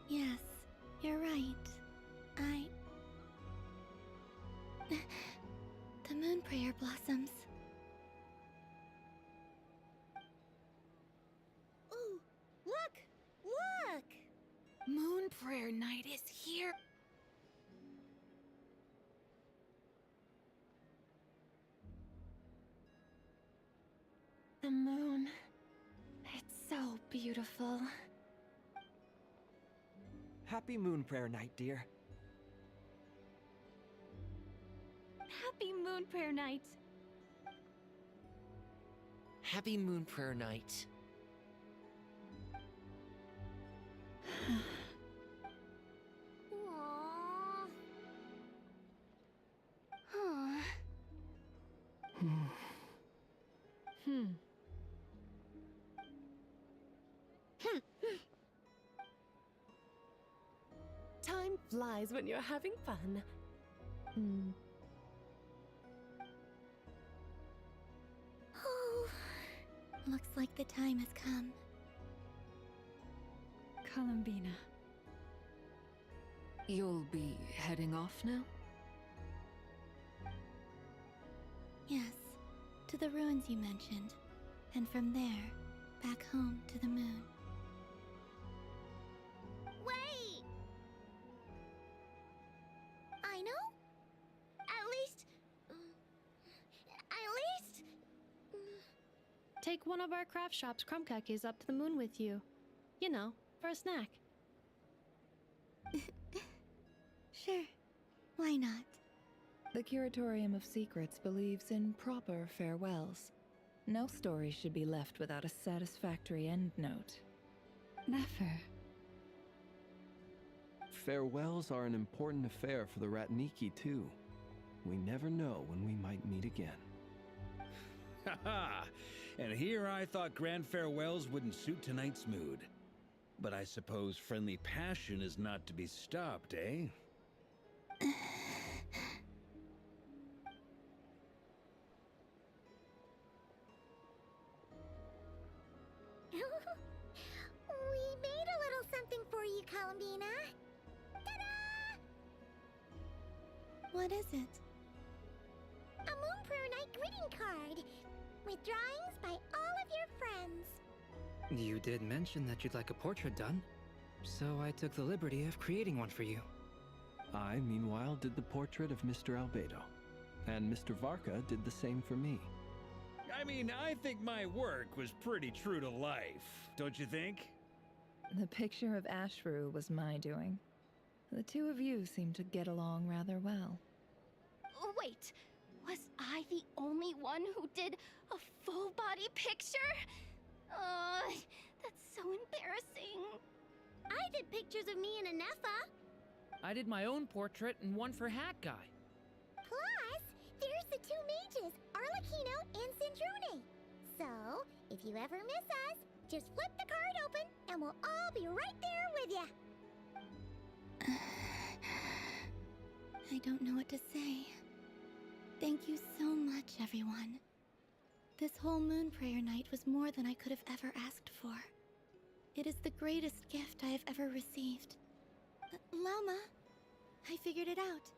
Yes, you're right. The moon prayer blossoms. Ooh, look! Look! Moon prayer night is here. The moon. It's so beautiful. Happy Moon Prayer Night, dear. Happy moon prayer night. Happy Moon Prayer Night. Aww. Huh. flies when you're having fun. Oh, looks like the time has come. Columbina. You'll be heading off now? Yes, to the ruins you mentioned. And from there, back home to the moon. Wait! I know? At least... Take one of our craft shop's crumb cookies up to the moon with you. You know, for a snack. Sure. Why not? The Curatorium of Secrets believes in proper farewells. No story should be left without a satisfactory endnote. Never. Farewells are an important affair for the Ratniki, too. We never know when we might meet again. Haha! And here I thought grand farewells wouldn't suit tonight's mood. But I suppose friendly passion is not to be stopped, eh? We made a little something for you, Columbina. Ta-da! What is it? A Moon Prayer Night greeting card with drawings by all of your friends. You did mention that you'd like a portrait done, so I took the liberty of creating one for you. I, meanwhile, did the portrait of Mr. Albedo. And Mr. Varka did the same for me. I mean, I think my work was pretty true to life, don't you think? The picture of Ashru was my doing. The two of you seem to get along rather well. Wait, was I the only one who did a full-body picture? That's so embarrassing. I did pictures of me and Anefa. I did my own portrait and one for Hat Guy. Plus, there's the two mages, Arlecchino and Sindrune. So, if you ever miss us, just flip the card open and we'll all be right there with you. I don't know what to say. Thank you so much, everyone. This whole Moon Prayer Night was more than I could have ever asked for. It is the greatest gift I have ever received. Lauma, I figured it out.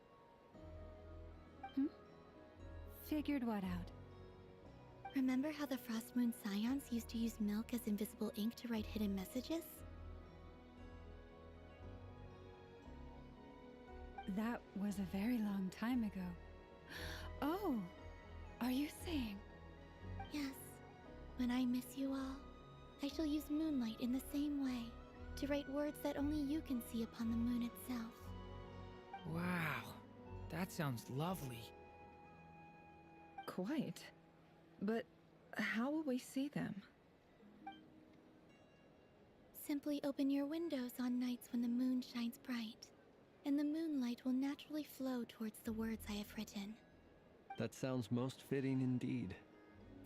Figured what out? Remember how the Frost Moon Scions used to use milk as invisible ink to write hidden messages? That was a very long time ago. Oh, are you saying? Yes. When I miss you all, I shall use moonlight in the same way, to write words that only you can see upon the moon itself. Wow, that sounds lovely. Quite. But how will we see them? Simply open your windows on nights when the moon shines bright, and the moonlight will naturally flow towards the words I have written. That sounds most fitting indeed.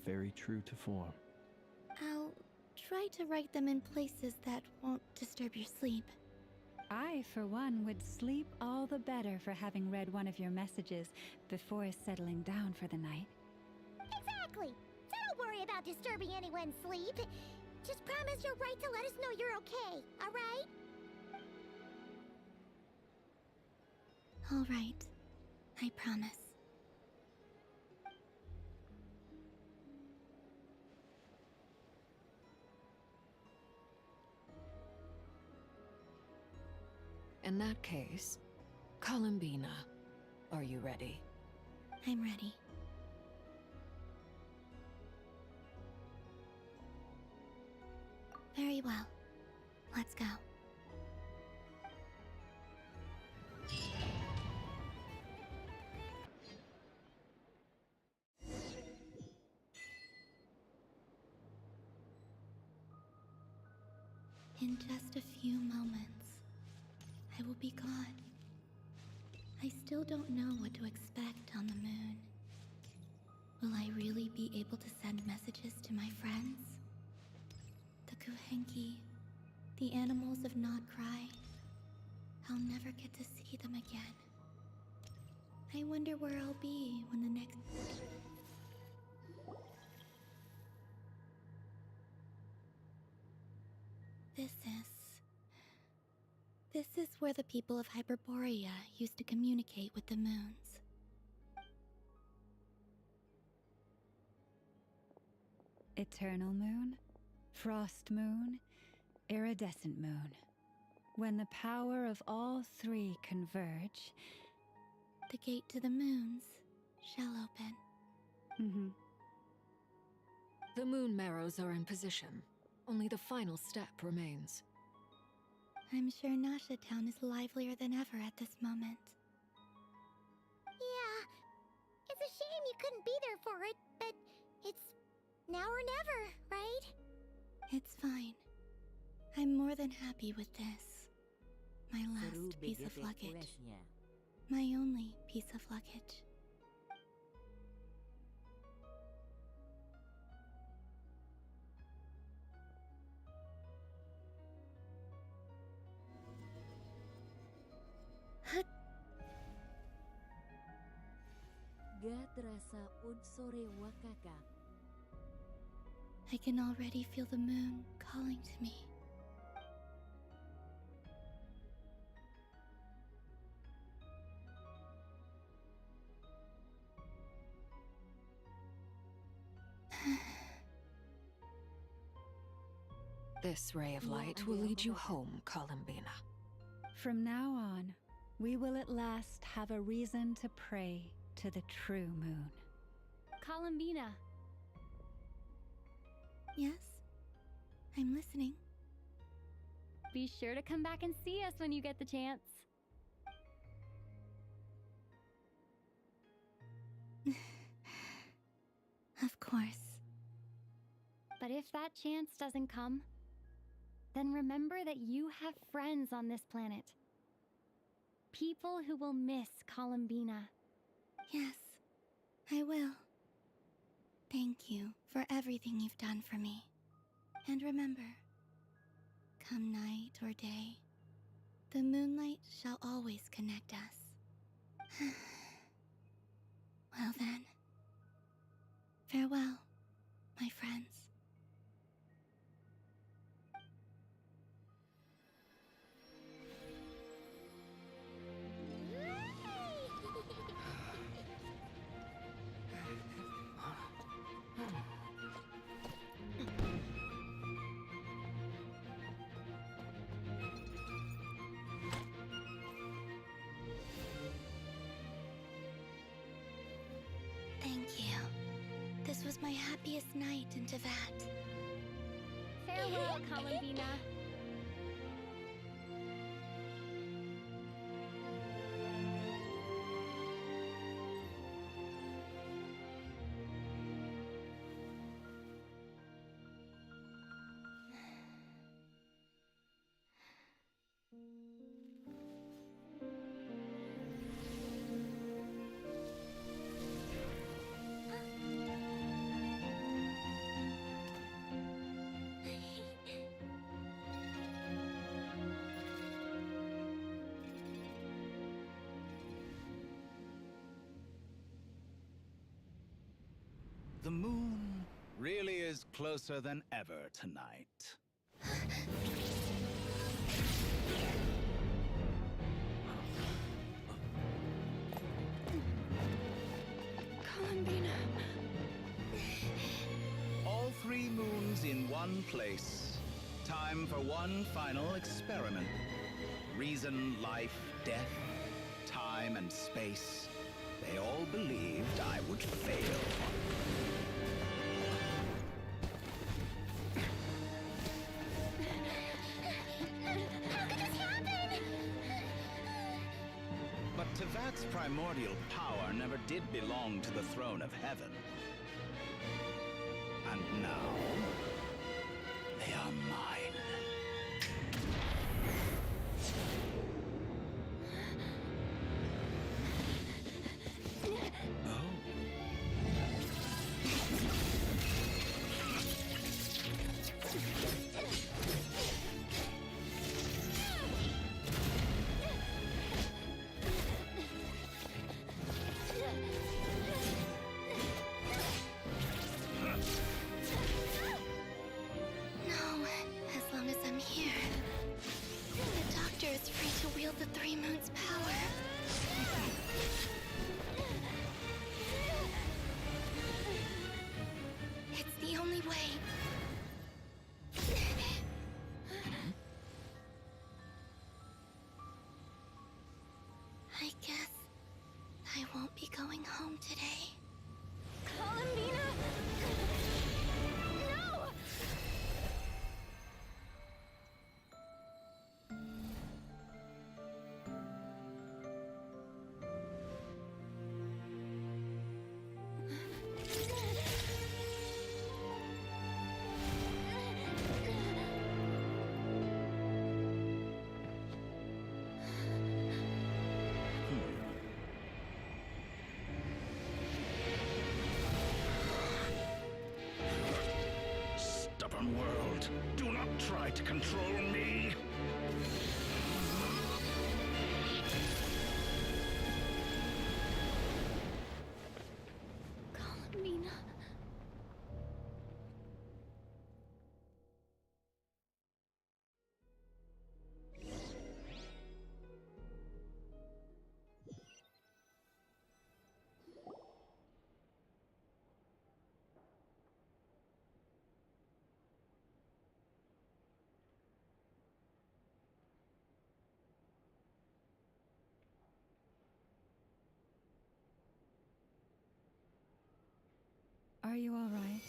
Very true to form. I'll try to write them in places that won't disturb your sleep. I, for one, would sleep all the better for having read one of your messages before settling down for the night. Exactly. So don't worry about disturbing anyone's sleep. Just promise you'll write to let us know you're okay, alright? All right. I promise. In that case, Columbina, are you ready? I'm ready. Very well. Let's go. In just a few moments, I will be gone. I still don't know what to expect on the moon. Will I really be able to send messages to my friends? The Kuhenki, the animals of Not Cry, I'll never get to see them again. I wonder where I'll be when the next... This is where the people of Hyperborea used to communicate with the moons. Eternal moon, frost moon, iridescent moon. When the power of all three converge, the gate to the moons shall open. The moon marrows are in position. Only the final step remains. I'm sure Nasha Town is livelier than ever at this moment. Yeah, it's a shame you couldn't be there for it, but it's now or never, right? It's fine. I'm more than happy with this. My last piece of luggage. My only piece of luggage. I can already feel the moon calling to me. This ray of light will lead you home, Columbina. From now on, we will at last have a reason to pray to the true moon. Columbina. Yes? I'm listening. Be sure to come back and see us when you get the chance. Of course. But if that chance doesn't come, then remember that you have friends on this planet. People who will miss Columbina. Yes, I will. Thank you for everything you've done for me. And remember, come night or day, the moonlight shall always connect us. Well then, farewell, my friends. Thank you. This was my happiest night in Tevat. Farewell, Columbina. The moon really is closer than ever tonight. Columbina. All three moons in one place. Time for one final experiment. Reason, life, death, time, and space. They all believed I would fail. But Tevat's primordial power never did belong to the throne of heaven. And now, they are mine. Pokemon world. Do not try to control me. Columbina. Are you all right?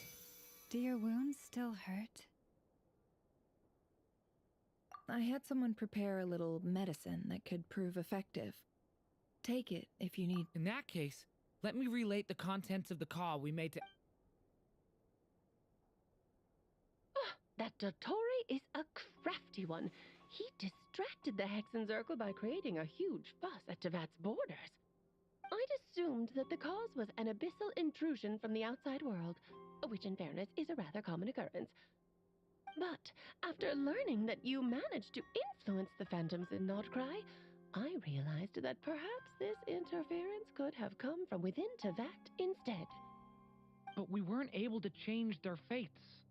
Do your wounds still hurt? I had someone prepare a little medicine that could prove effective. Take it if you need. In that case, let me relate the contents of the call we made to. That Dottore is a crafty one. He distracted the Hexenzirkel by creating a huge fuss at Tevat's borders. I'd assumed that the cause was an abyssal intrusion from the outside world, which in fairness is a rather common occurrence. But after learning that you managed to influence the phantoms in Nordcry, I realized that perhaps this interference could have come from within Tevat instead. But we weren't able to change their fates.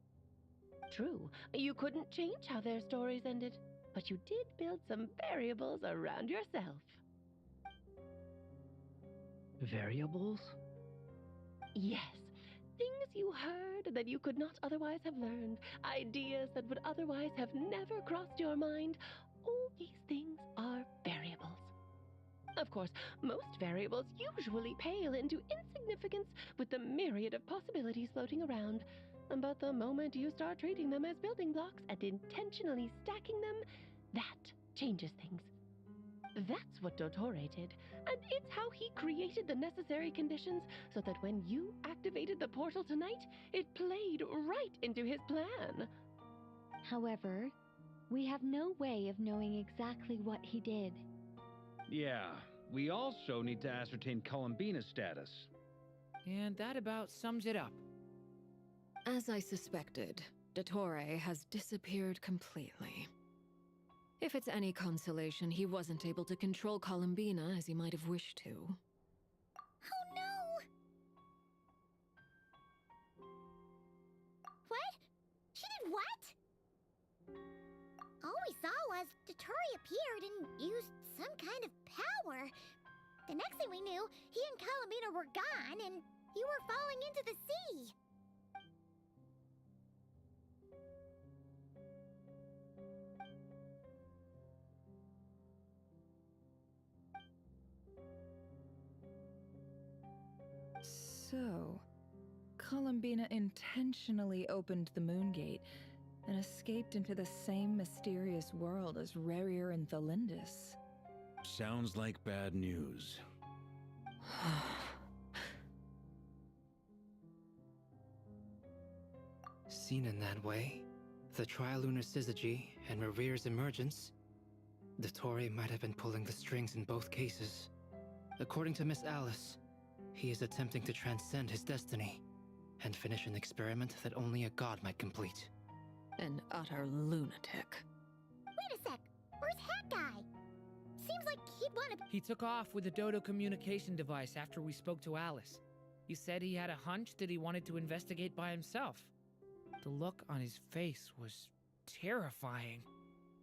True, you couldn't change how their stories ended, but you did build some variables around yourself. Variables? Yes. Things you heard that you could not otherwise have learned. Ideas that would otherwise have never crossed your mind. All these things are variables. Of course, most variables usually pale into insignificance with the myriad of possibilities floating around. But the moment you start treating them as building blocks and intentionally stacking them, that changes things. That's what Dottore did, and it's how he created the necessary conditions so that when you activated the portal tonight, it played right into his plan. However, we have no way of knowing exactly what he did. Yeah, we also need to ascertain Columbina's status. And that about sums it up. As I suspected, Dottore has disappeared completely. If it's any consolation, he wasn't able to control Columbina as he might have wished to. Oh no! What? She did what? All we saw was Dottore appeared and used some kind of power. The next thing we knew, he and Columbina were gone and you were falling into the sea. So, Columbina intentionally opened the Moon Gate and escaped into the same mysterious world as Rarier and Thalindis. Sounds like bad news. Seen in that way, the Trilunar Syzygy and Revere's emergence, Dottore might have been pulling the strings in both cases. According to Miss Alice, he is attempting to transcend his destiny and finish an experiment that only a god might complete. An utter lunatic. Wait a sec, where's Hat Guy? Seems like he'd want to... He took off with the Dodo communication device after we spoke to Alice. He said he had a hunch that he wanted to investigate by himself. The look on his face was terrifying.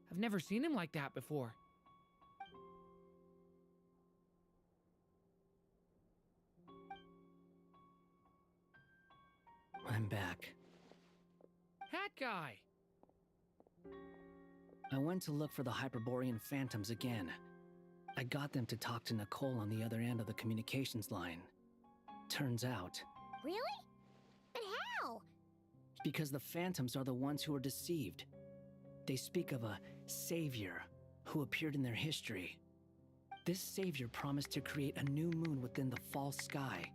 I've never seen him like that before. I'm back. Hat Guy! I went to look for the Hyperborean phantoms again. I got them to talk to Nicole on the other end of the communications line. Turns out... Really? But how? Because the phantoms are the ones who are deceived. They speak of a savior who appeared in their history. This savior promised to create a new moon within the false sky.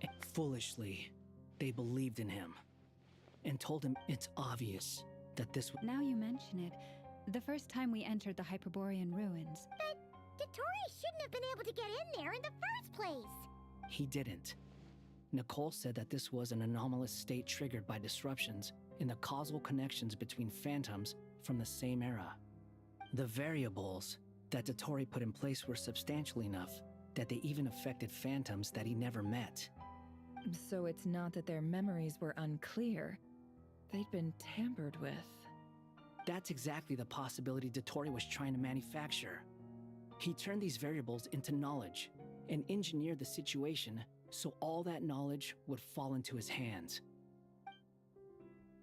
And foolishly, they believed in him and told him it's obvious that this would... Now you mention it, the first time we entered the Hyperborean ruins... But Dottore shouldn't have been able to get in there in the first place! He didn't. Nicole said that this was an anomalous state triggered by disruptions in the causal connections between phantoms from the same era. The variables that Dottore put in place were substantial enough that they even affected phantoms that he never met. So it's not that their memories were unclear. They'd been tampered with. That's exactly the possibility Dottore was trying to manufacture. He turned these variables into knowledge and engineered the situation so all that knowledge would fall into his hands.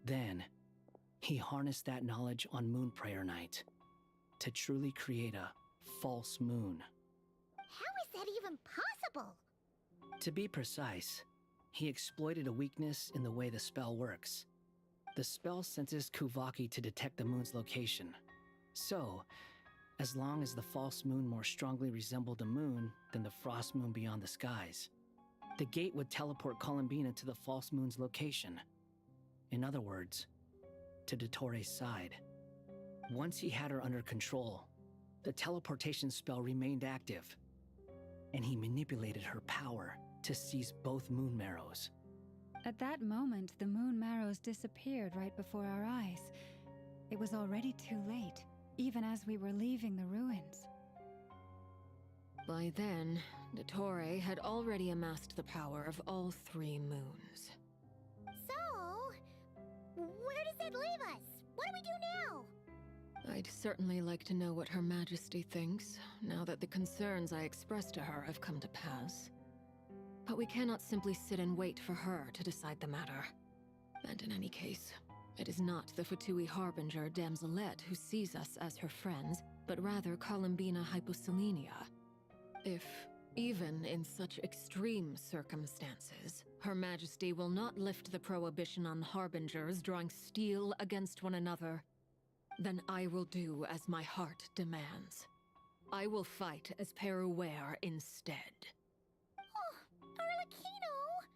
Then, he harnessed that knowledge on Moon Prayer Night to truly create a false moon. How is that even possible? To be precise, he exploited a weakness in the way the spell works. The spell senses Kuvaki to detect the moon's location. So, as long as the false moon more strongly resembled a moon than the frost moon beyond the skies, the gate would teleport Columbina to the false moon's location. In other words, to Dottore's side. Once he had her under control, the teleportation spell remained active, and he manipulated her power to seize both moon marrows. At that moment, the moon marrows disappeared right before our eyes. It was already too late, even as we were leaving the ruins. By then, Dottore had already amassed the power of all 3 moons. So, where does that leave us? What do we do now? I'd certainly like to know what Her Majesty thinks, now that the concerns I expressed to her have come to pass. But we cannot simply sit and wait for her to decide the matter. And in any case, it is not the Fatui Harbinger Damselette who sees us as her friends, but rather Columbina Hyposelenia. If, even in such extreme circumstances, Her Majesty will not lift the prohibition on Harbingers drawing steel against one another, then I will do as my heart demands. I will fight as Peruware instead. Oh, Arlecchino!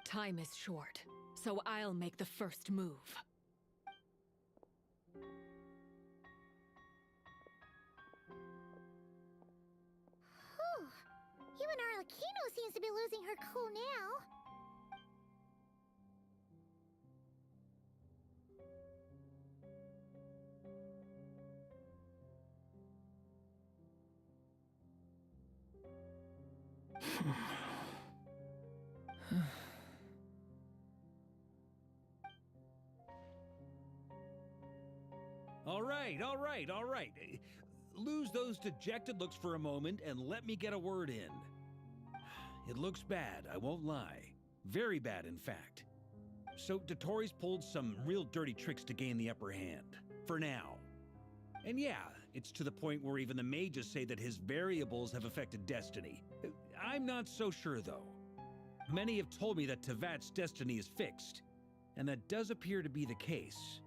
Time is short, so I'll make the first move. Whew. Even Arlecchino seems to be losing her cool now. All right. Lose those dejected looks for a moment and let me get a word in. It looks bad, I won't lie. Very bad, in fact. So Dottore's pulled some real dirty tricks to gain the upper hand. For now. And yeah, it's to the point where even the mages say that his variables have affected destiny. I'm not so sure, though. Many have told me that Tevat's destiny is fixed, and that does appear to be the case.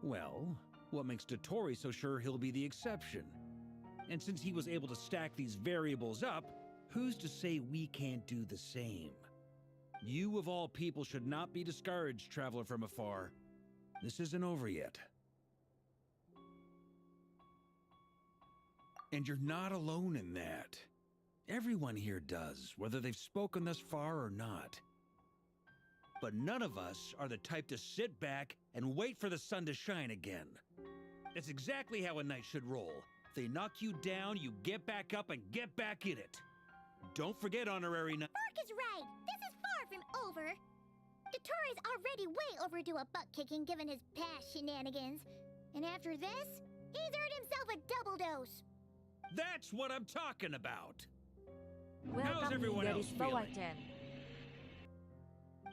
Well, what makes Dottore so sure he'll be the exception? And since he was able to stack these variables up, who's to say we can't do the same? You of all people should not be discouraged, traveler from afar. This isn't over yet. And you're not alone in that. Everyone here does, whether they've spoken thus far or not. But none of us are the type to sit back and wait for the sun to shine again. That's exactly how a knight should roll. If they knock you down, you get back up and get back in it. Don't forget, honorary knight. Mark is right. This is far from over. Dottore's already way overdue a butt kicking given his past shenanigans. And after this, he's earned himself a double dose. That's what I'm talking about. Welcome, How's everyone else feeling?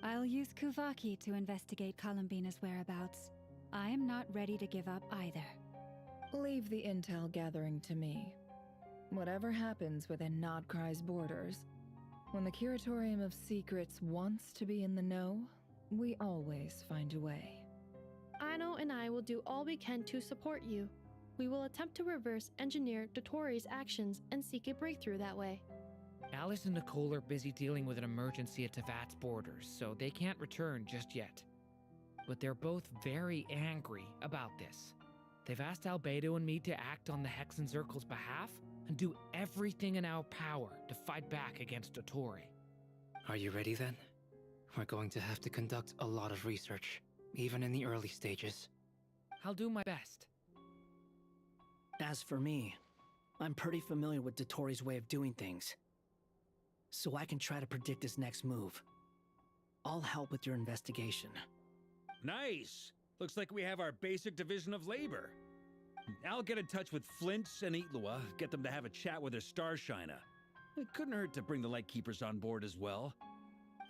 I'll use Kuvaki to investigate Columbina's whereabouts. I am not ready to give up either. Leave the intel gathering to me. Whatever happens within Nodcry's borders, when the Curatorium of Secrets wants to be in the know, we always find a way. Aino and I will do all we can to support you. We will attempt to reverse engineer Dottore's actions and seek a breakthrough that way. Alice and Nicole are busy dealing with an emergency at Tevat's borders, so they can't return just yet. But they're both very angry about this. They've asked Albedo and me to act on the Hexen Circle's behalf and do everything in our power to fight back against Dottore. Are you ready then? We're going to have to conduct a lot of research. even in the early stages. I'll do my best. As for me, I'm pretty familiar with Dotori's way of doing things, so I can try to predict his next move. I'll help with your investigation. Nice! Looks like we have our basic division of labor. I'll get in touch with Flints and Eatlua, get them to have a chat with their Starshiner. It couldn't hurt to bring the Lightkeepers on board as well.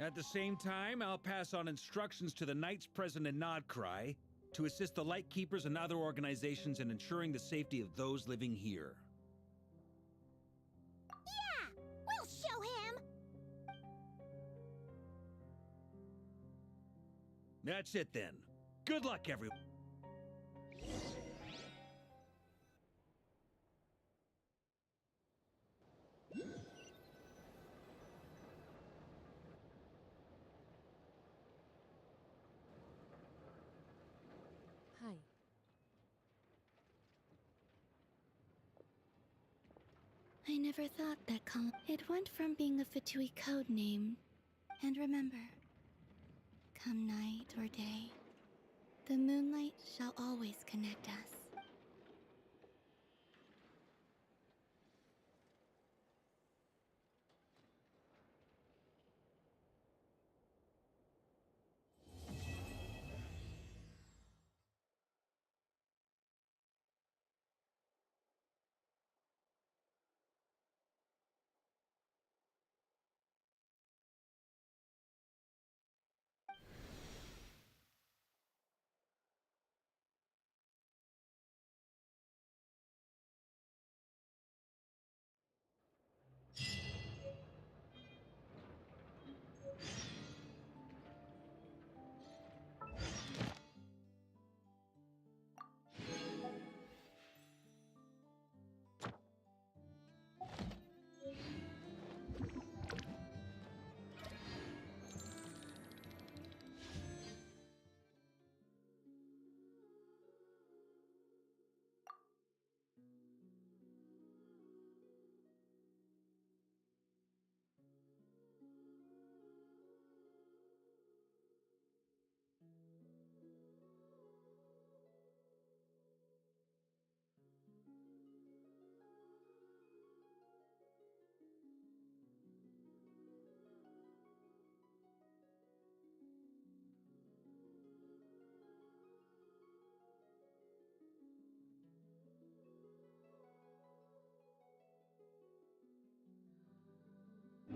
At the same time, I'll pass on instructions to the Knights present in Nodcry to assist the Lightkeepers and other organizations in ensuring the safety of those living here. Yeah! We'll show him! That's it then. Good luck, everyone. Hi. I never thought that column. It went from being a Fatui code name. And remember, come night or day, the moonlight shall always connect us.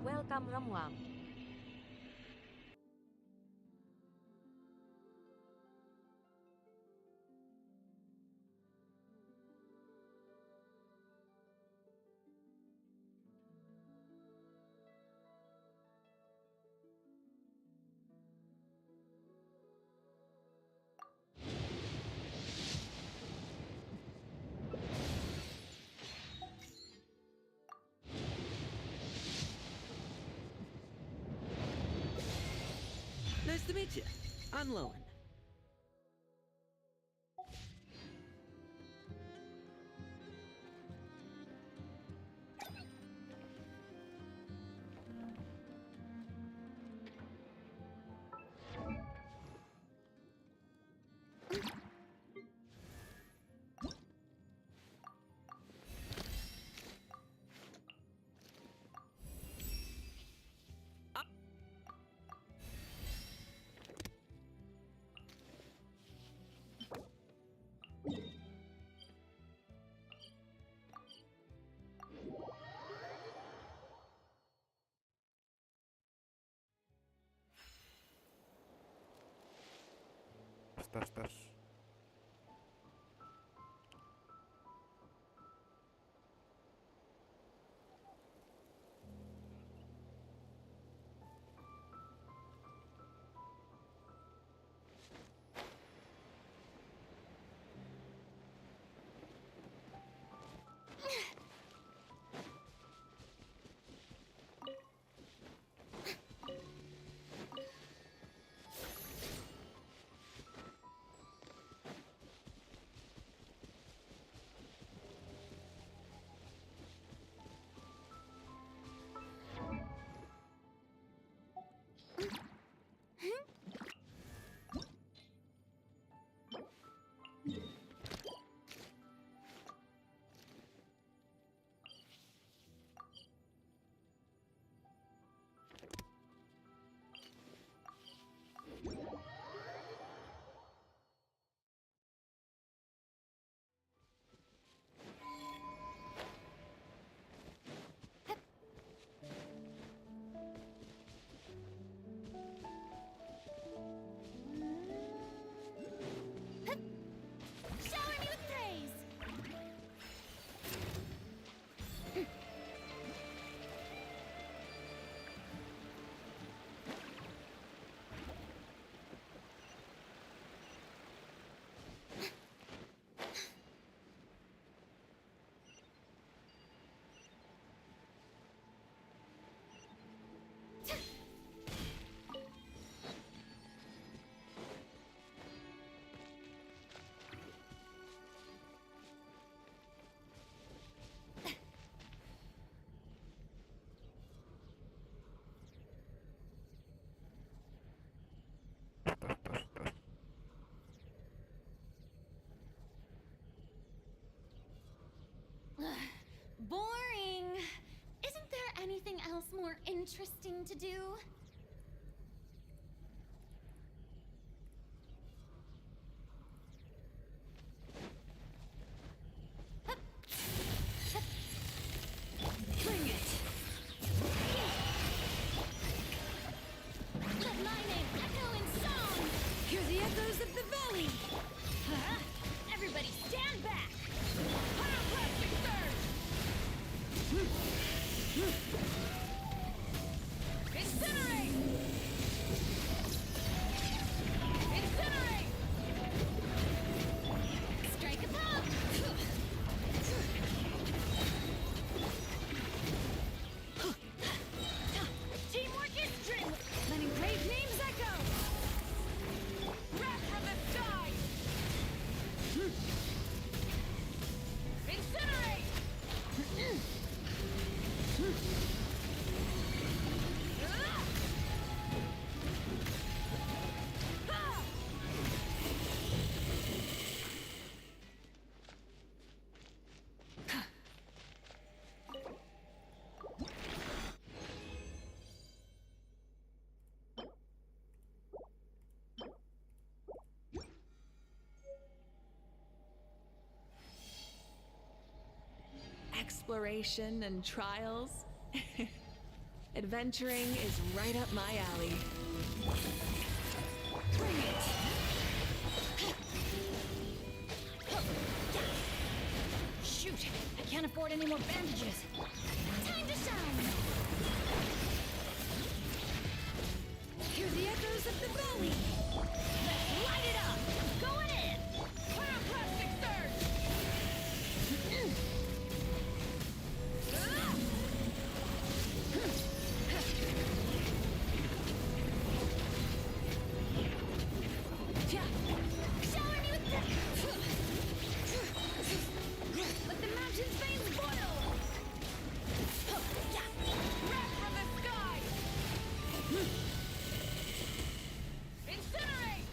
Welcome Ramwam. Nice to meet you. I'm Lowen. Stars. interesting to do. Bring it! Let my name echo in song! Hear the echoes of the valley! Huh? Everybody stand back! Pyroclastic surge! Incinerate! Incinerate! Strike a pump! Teamwork is dream! Letting brave names echo! Wrath from the sky! Incinerate! Exploration and trials. Adventuring is right up my alley. Bring it! Shoot! I can't afford any more bandages! Time to shine! Hear the echoes of the valley! Let's light it up! Going in! Pyroclastic surge! Shower me with that! Let the mountain's veins boil! Wrath from the sky! Incinerate!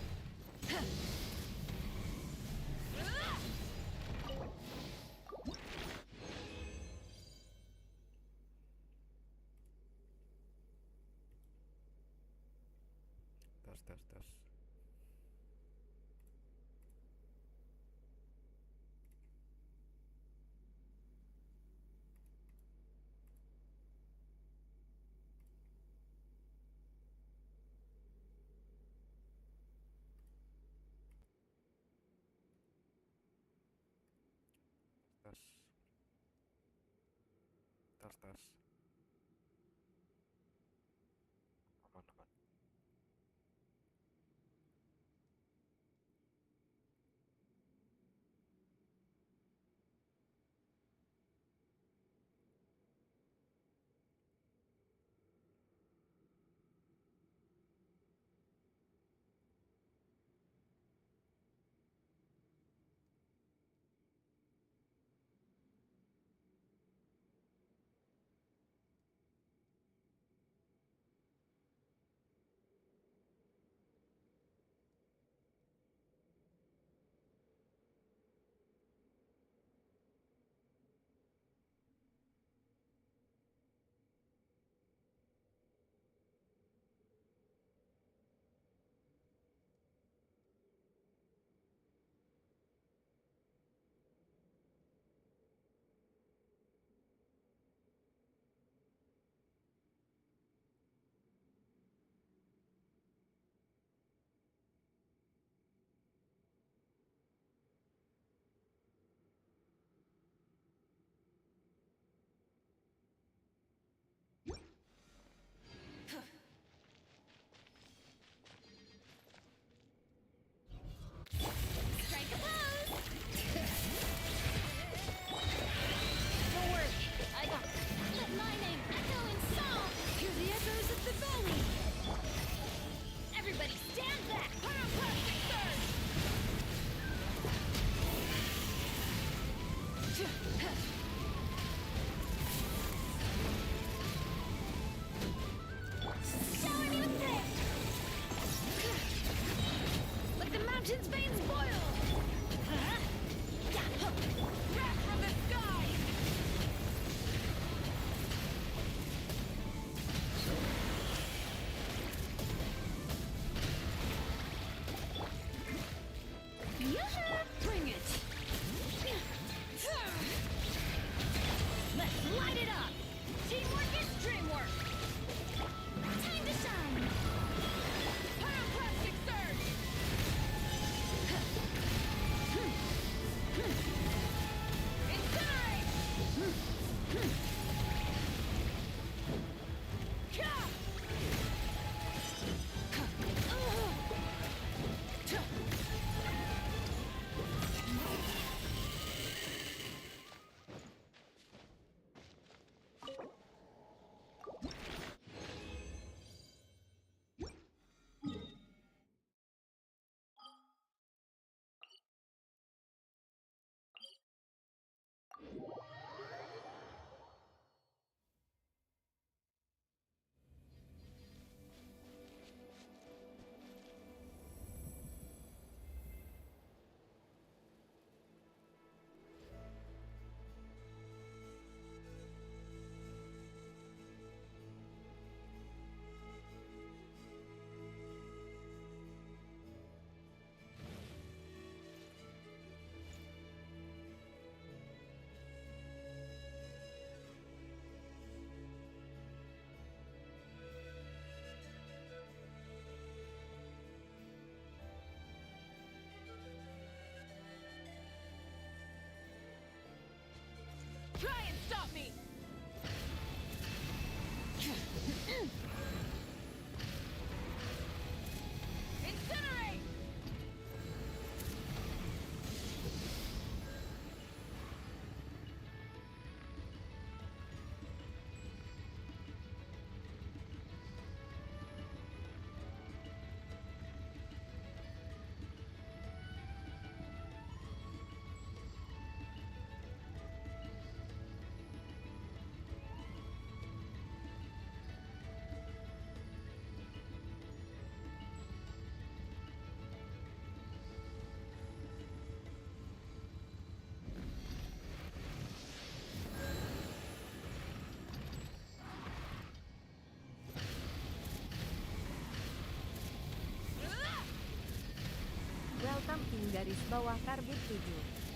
Tes. Tes. Aman. mountain's veins boil! Wrath from the sky! garis bawah karbit 7.